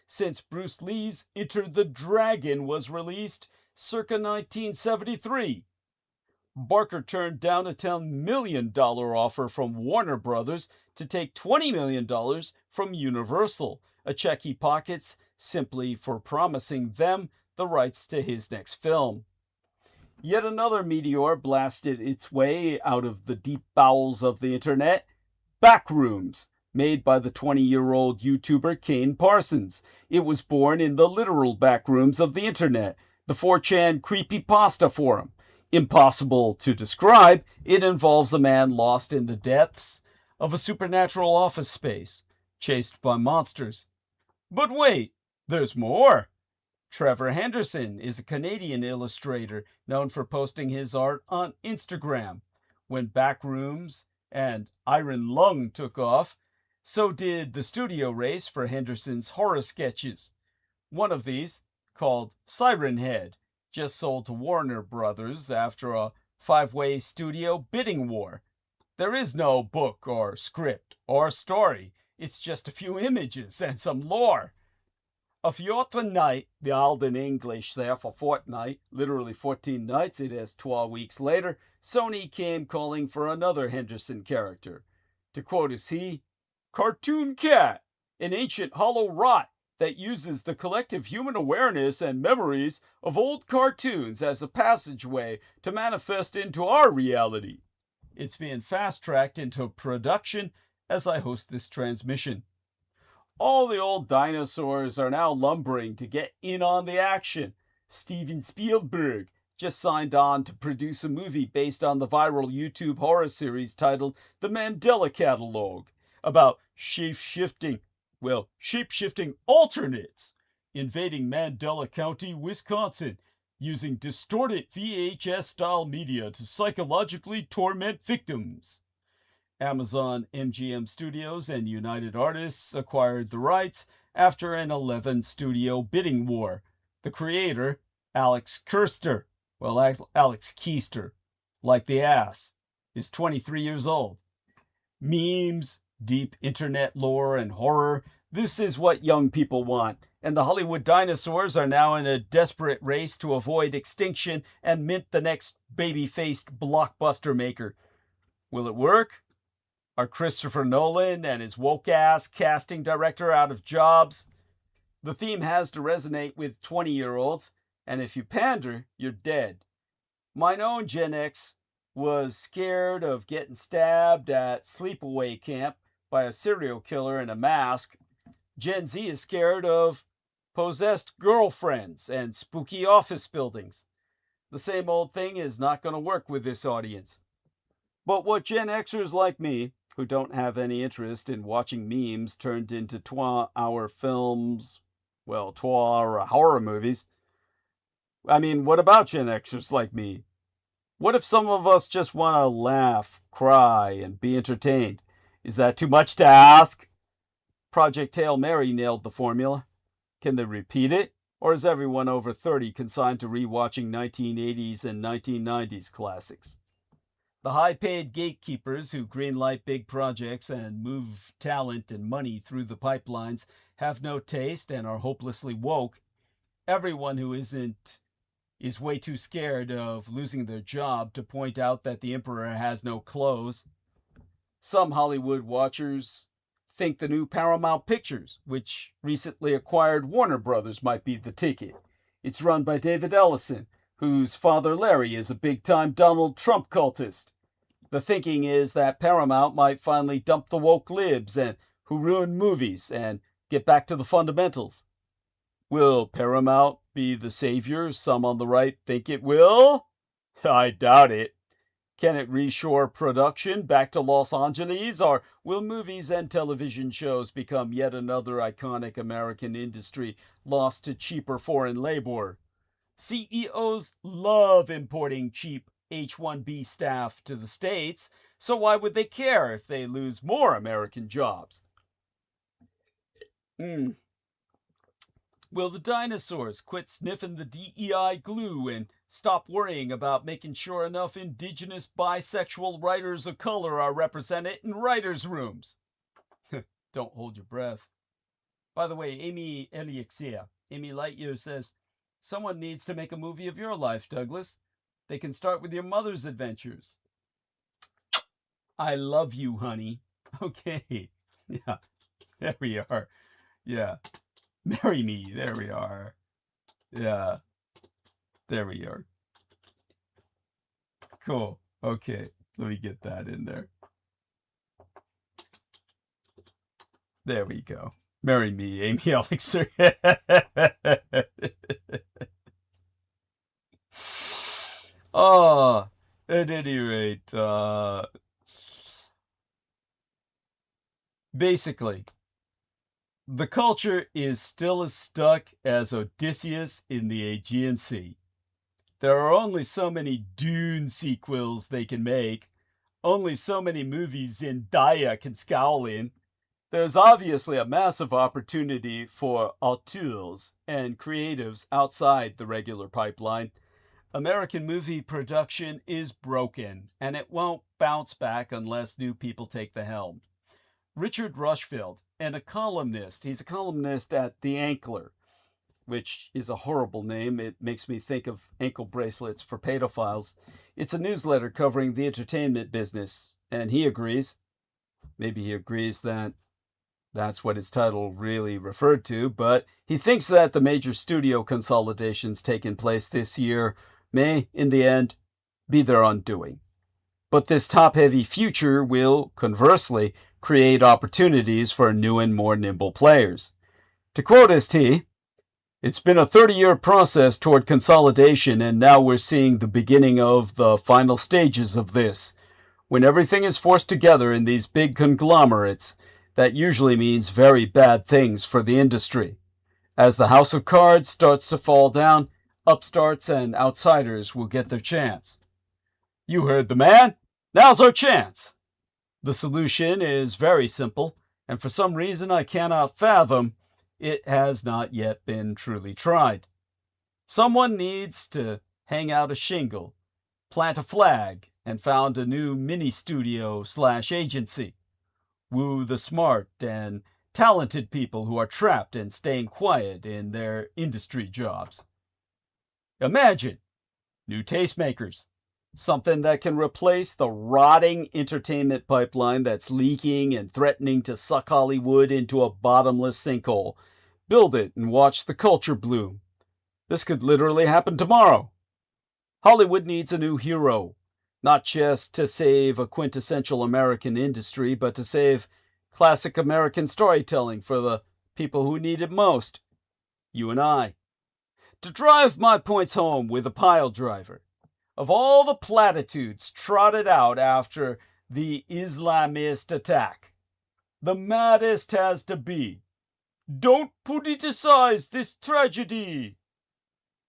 since Bruce Lee's Enter the Dragon was released circa 1973. Barker turned down a $10 million offer from Warner Brothers to take $20 million from Universal, a check he pockets simply for promising them the rights to his next film. Yet another meteor blasted its way out of the deep bowels of the internet. Backrooms, made by the 20-year-old YouTuber Kane Parsons. It was born in the literal backrooms of the internet, the 4chan creepypasta forum. Impossible to describe, it involves a man lost in the depths of a supernatural office space, chased by monsters. But wait, there's more! Trevor Henderson is a Canadian illustrator known for posting his art on Instagram. When Backrooms and Iron Lung took off, so did the studio race for Henderson's horror sketches. One of these, called Siren Head, just sold to Warner Brothers after a 5-way studio bidding war. There is no book or script or story. It's just a few images and some lore. A fjorten night, the old in English there for fortnight, literally 14 nights, it is 12 weeks later, Sony came calling for another Henderson character. To quote as he, Cartoon Cat, an ancient hollow rot that uses the collective human awareness and memories of old cartoons as a passageway to manifest into our reality. It's being fast-tracked into production as I host this transmission. All the old dinosaurs are now lumbering to get in on the action. Steven Spielberg just signed on to produce a movie based on the viral YouTube horror series titled The Mandela Catalog, about shape-shifting alternates invading Mandela County, Wisconsin, using distorted VHS-style media to psychologically torment victims. Amazon MGM Studios and United Artists acquired the rights after an 11-studio bidding war. The creator, Alex Keister, like the ass, is 23 years old. Memes, deep internet lore, and horror, this is what young people want, and the Hollywood dinosaurs are now in a desperate race to avoid extinction and mint the next baby-faced blockbuster maker. Will it work? Are Christopher Nolan and his woke-ass casting director out of jobs? The theme has to resonate with 20-year-olds, and if you pander, you're dead. Mine own Gen X was scared of getting stabbed at sleepaway camp by a serial killer in a mask. Gen Z is scared of possessed girlfriends and spooky office buildings. The same old thing is not going to work with this audience. But what Gen Xers like me, who don't have any interest in watching memes turned into Twa-hour films, well, Twa-hour horror movies. I mean, what about Gen Xers like me? What if some of us just want to laugh, cry, and be entertained? Is that too much to ask? Project Hail Mary nailed the formula. Can they repeat it? Or is everyone over 30 consigned to rewatching 1980s and 1990s classics? The high-paid gatekeepers who greenlight big projects and move talent and money through the pipelines have no taste and are hopelessly woke. Everyone who isn't is way too scared of losing their job to point out that the emperor has no clothes. Some Hollywood watchers think the new Paramount Pictures, which recently acquired Warner Brothers, might be the ticket. It's run by David Ellison, whose father Larry is a big-time Donald Trump cultist. The thinking is that Paramount might finally dump the woke libs and who ruin movies and get back to the fundamentals. Will Paramount be the savior some on the right think it will? I doubt it. Can it reshore production back to Los Angeles, or will movies and television shows become yet another iconic American industry lost to cheaper foreign labor? CEOs love importing cheap H-1B staff to the States, so why would they care if they lose more American jobs? Will the dinosaurs quit sniffing the DEI glue and stop worrying about making sure enough indigenous bisexual writers of color are represented in writers' rooms? Don't hold your breath. By the way, Amy Lightyear says, someone needs to make a movie of your life, Douglas. They can start with your mother's adventures. I love you, honey. Okay. Yeah. There we are. Yeah. Marry me. There we are. Yeah. There we are. Cool. Okay. Let me get that in there. There we go. Marry me, Amy Elixir. Oh, at any rate, basically, the culture is still as stuck as Odysseus in the Aegean Sea. There are only so many Dune sequels they can make, only so many movies Zendaya can scowl in. There's obviously a massive opportunity for auteurs and creatives outside the regular pipeline. American movie production is broken, and it won't bounce back unless new people take the helm. Richard Rushfield, and he's a columnist at The Ankler, which is a horrible name. It makes me think of ankle bracelets for pedophiles. It's a newsletter covering the entertainment business, and he agrees. Maybe he agrees that that's what his title really referred to, but he thinks that the major studio consolidations taking place this year may, in the end, be their undoing. But this top-heavy future will, conversely, create opportunities for new and more nimble players. To quote ST, it's been a 30-year process toward consolidation, and now we're seeing the beginning of the final stages of this. When everything is forced together in these big conglomerates, that usually means very bad things for the industry. As the house of cards starts to fall down, upstarts and outsiders will get their chance. You heard the man. Now's our chance. The solution is very simple, and for some reason I cannot fathom, it has not yet been truly tried. Someone needs to hang out a shingle, plant a flag, and found a new mini-studio/agency. Woo the smart and talented people who are trapped and staying quiet in their industry jobs. Imagine new tastemakers, something that can replace the rotting entertainment pipeline that's leaking and threatening to suck Hollywood into a bottomless sinkhole. Build it and watch the culture bloom. This could literally happen tomorrow. Hollywood needs a new hero, not just to save a quintessential American industry, but to save classic American storytelling for the people who need it most. You and I. To drive my points home with a pile driver, of all the platitudes trotted out after the Islamist attack, the maddest has to be, "Don't politicize this tragedy."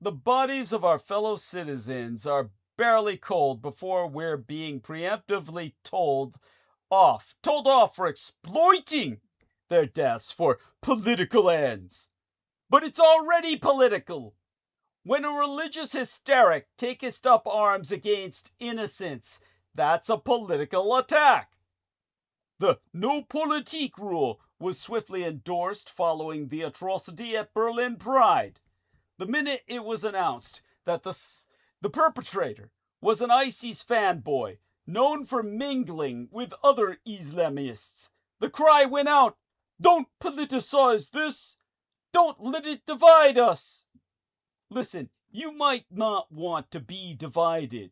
The bodies of our fellow citizens are barely cold before we're being preemptively told off for exploiting their deaths for political ends. But it's already political. When a religious hysteric takest up arms against innocents, that's a political attack. The no politique rule was swiftly endorsed following the atrocity at Berlin Pride. The minute it was announced that the perpetrator was an ISIS fanboy known for mingling with other Islamists, the cry went out, "Don't politicize this! Don't let it divide us!" Listen, you might not want to be divided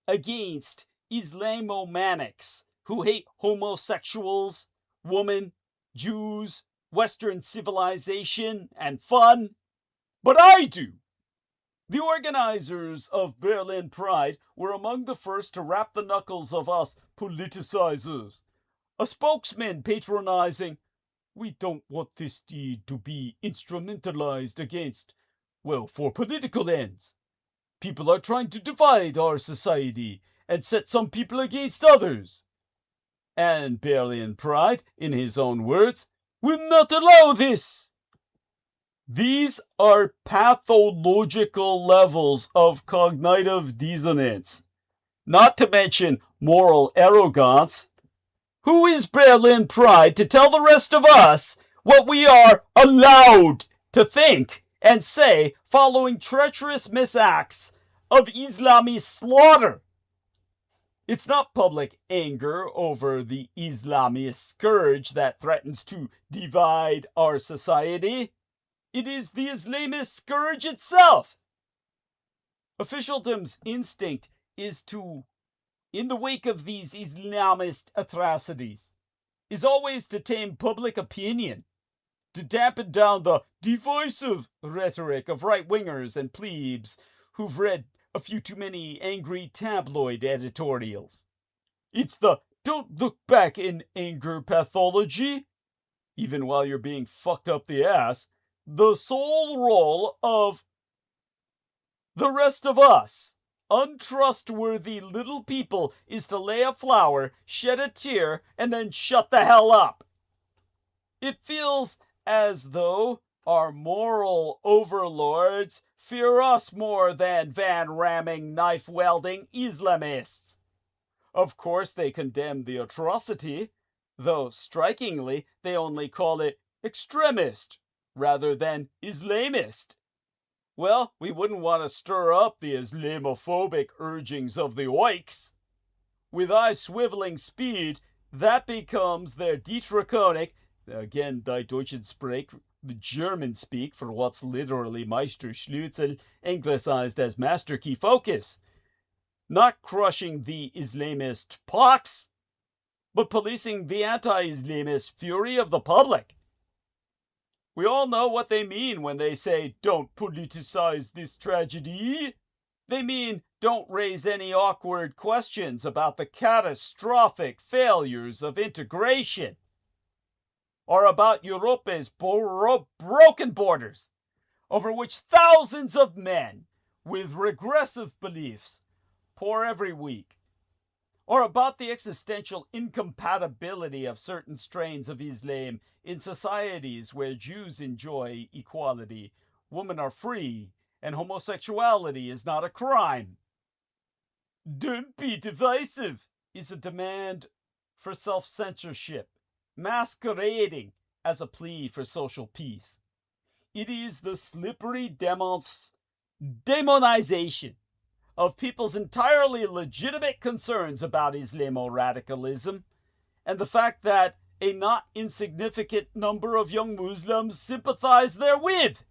against Islamomaniacs who hate homosexuals, women, Jews, Western civilization, and fun, but I do. The organizers of Berlin Pride were among the first to rap the knuckles of us politicizers. A spokesman patronizing, "We don't want this deed to be instrumentalized against, well, for political ends. People are trying to divide our society and set some people against others." And Berlin Pride, in his own words, "will not allow this." These are pathological levels of cognitive dissonance, not to mention moral arrogance. Who is Berlin Pride to tell the rest of us what we are allowed to think and say following treacherous misacts of Islami slaughter? It's not public anger over the Islamist scourge that threatens to divide our society. It is the Islamist scourge itself. Officialdom's instinct is to, in the wake of these Islamist atrocities, is always to tame public opinion, to dampen down the divisive rhetoric of right-wingers and plebes who've read a few too many angry tabloid editorials. It's the "don't look back in anger" pathology, even while you're being fucked up the ass, the sole role of the rest of us. Untrustworthy little people is to lay a flower, shed a tear, and then shut the hell up. It feels as though our moral overlords fear us more than van-ramming, knife-wielding Islamists. Of course they condemn the atrocity, though strikingly they only call it extremist rather than Islamist. Well, we wouldn't want to stir up the Islamophobic urgings of the oiks. With eye-swiveling speed, that becomes their Dietrichonic, again, die Deutschen Sprech, the German speak for what's literally Meisterschlüssel, anglicized as master key focus. Not crushing the Islamist pox, but policing the anti-Islamist fury of the public. We all know what they mean when they say, "Don't politicize this tragedy." They mean, don't raise any awkward questions about the catastrophic failures of integration, or about Europe's broken borders, over which thousands of men with regressive beliefs pour every week, or about the existential incompatibility of certain strains of Islam in societies where Jews enjoy equality, women are free, and homosexuality is not a crime. "Don't be divisive" is a demand for self-censorship, masquerading as a plea for social peace. It is the slippery demonization of people's entirely legitimate concerns about Islamo-radicalism, and the fact that a not insignificant number of young Muslims sympathize therewith.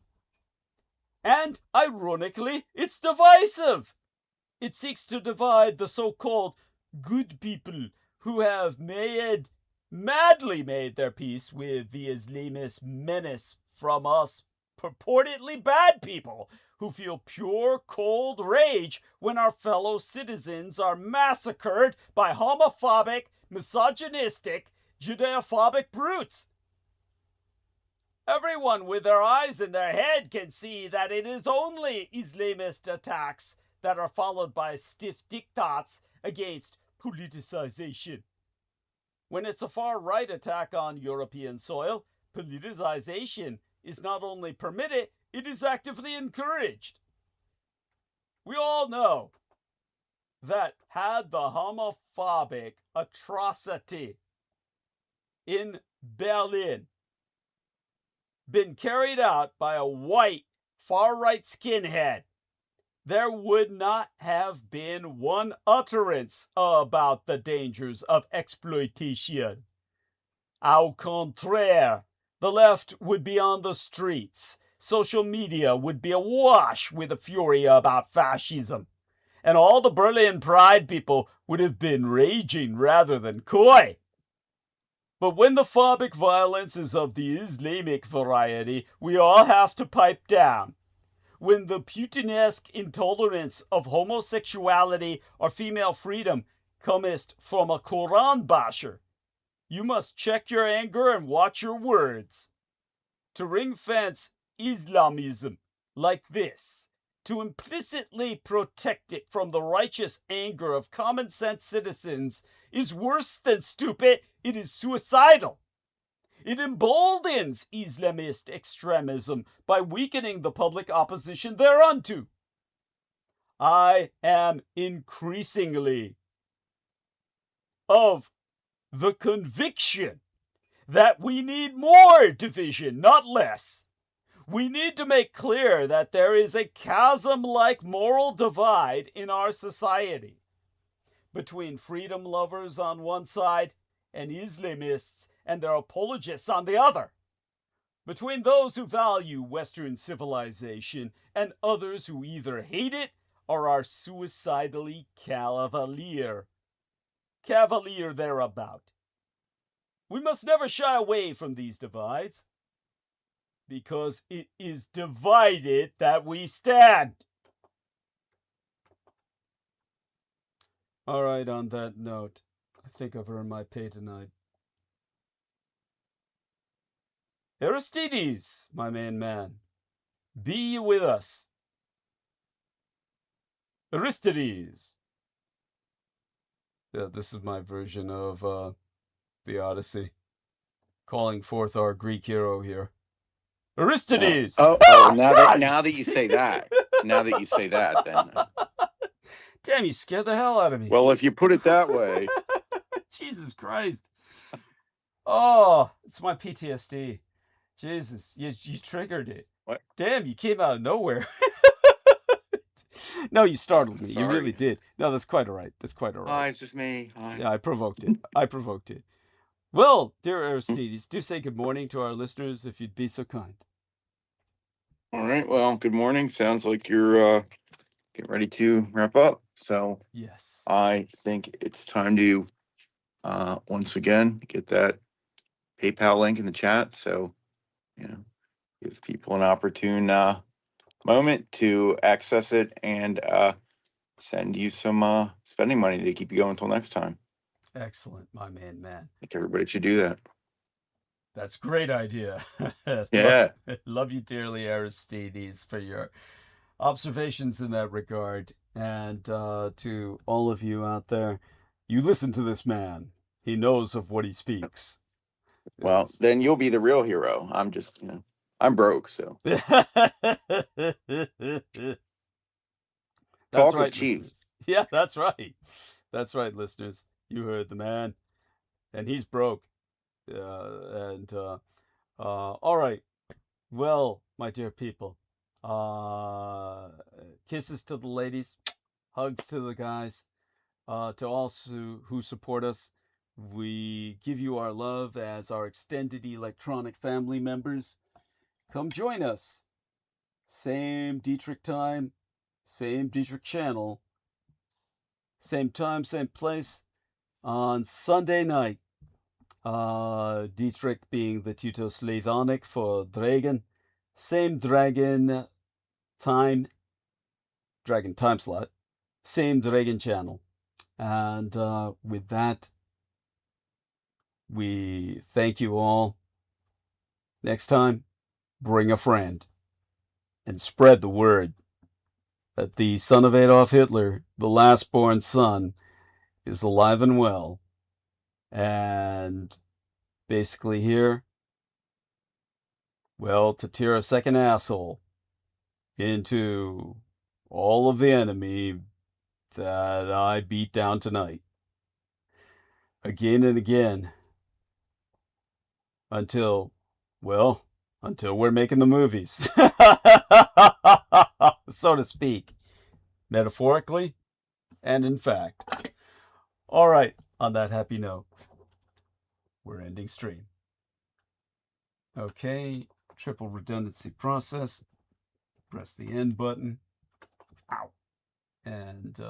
And, ironically, it's divisive. It seeks to divide the so-called good people who have madly made their peace with the Islamist menace from us purportedly bad people who feel pure, cold rage when our fellow citizens are massacred by homophobic, misogynistic, Judeophobic brutes. Everyone with their eyes in their head can see that it is only Islamist attacks that are followed by stiff diktats against politicization. When it's a far-right attack on European soil, politicization is not only permitted, it is actively encouraged. We all know that had the homophobic atrocity in Berlin been carried out by a white far-right skinhead, there would not have been one utterance about the dangers of exploitation. Au contraire, the left would be on the streets. Social media would be awash with the fury about fascism. And all the Berlin Pride people would have been raging rather than coy. But when the phobic violence is of the Islamic variety, we all have to pipe down. When the Putinesque intolerance of homosexuality or female freedom comest from a Quran basher, you must check your anger and watch your words. To ring-fence Islamism like this, to implicitly protect it from the righteous anger of common-sense citizens, is worse than stupid, it is suicidal. It emboldens Islamist extremism by weakening the public opposition thereunto. I am increasingly of the conviction that we need more division, not less. We need to make clear that there is a chasm-like moral divide in our society between freedom lovers on one side and Islamists and their apologists on the other, between those who value Western civilization and others who either hate it or are suicidally cavalier thereabout. We must never shy away from these divides, because it is divided that we stand. All right, on that note, I think I've earned my pay tonight. Aristides, my main man, be ye with us. Aristides. Yeah, this is my version of the Odyssey, calling forth our Greek hero here. Aristides. Now that you say that, then. Damn, you scared the hell out of me. Well, if you put it that way. Jesus Christ. Oh, it's my PTSD. Jesus, you triggered it. What? Damn, you came out of nowhere. No, you startled me. You really did. No, that's quite all right. That's quite all right. Hi, it's just me. Hi. Yeah, I provoked it. Well, dear Aristides, do say good morning to our listeners if you'd be so kind. All right. Well, good morning. Sounds like you're getting ready to wrap up. So yes, I think it's time to once again get that PayPal link in the chat. So, give people an opportune moment to access it and send you some spending money to keep you going until next time. Excellent, my man. I think everybody should do that. That's a great idea. Yeah. Love you dearly, Aristides, for your observations in that regard. And to all of you out there, you listen to this man. He knows of what he speaks. Well, then you'll be the real hero. I'm just, I'm broke, so. Talk is cheap. Listeners. Yeah, that's right. That's right, listeners. You heard the man. And he's broke. All right. Well, my dear people, kisses to the ladies, hugs to the guys, to all who support us. We give you our love as our extended electronic family members. Come join us. Same Dietrich time, same Dietrich channel, same time, same place on Sunday night. Dietrich being the Tito Slavonic for Dragon, Same dragon time slot, same dragon channel. And with that, we thank you all. Next time, bring a friend and spread the word that the son of Adolf Hitler, the last born son, is alive and well. And basically here, well, to tear a second asshole into all of the enemy that I beat down tonight. Again and again. Until we're making the movies. So to speak. Metaphorically and in fact. All right, on that happy note, we're ending stream. Okay, triple redundancy process. Press the end button. Ow. And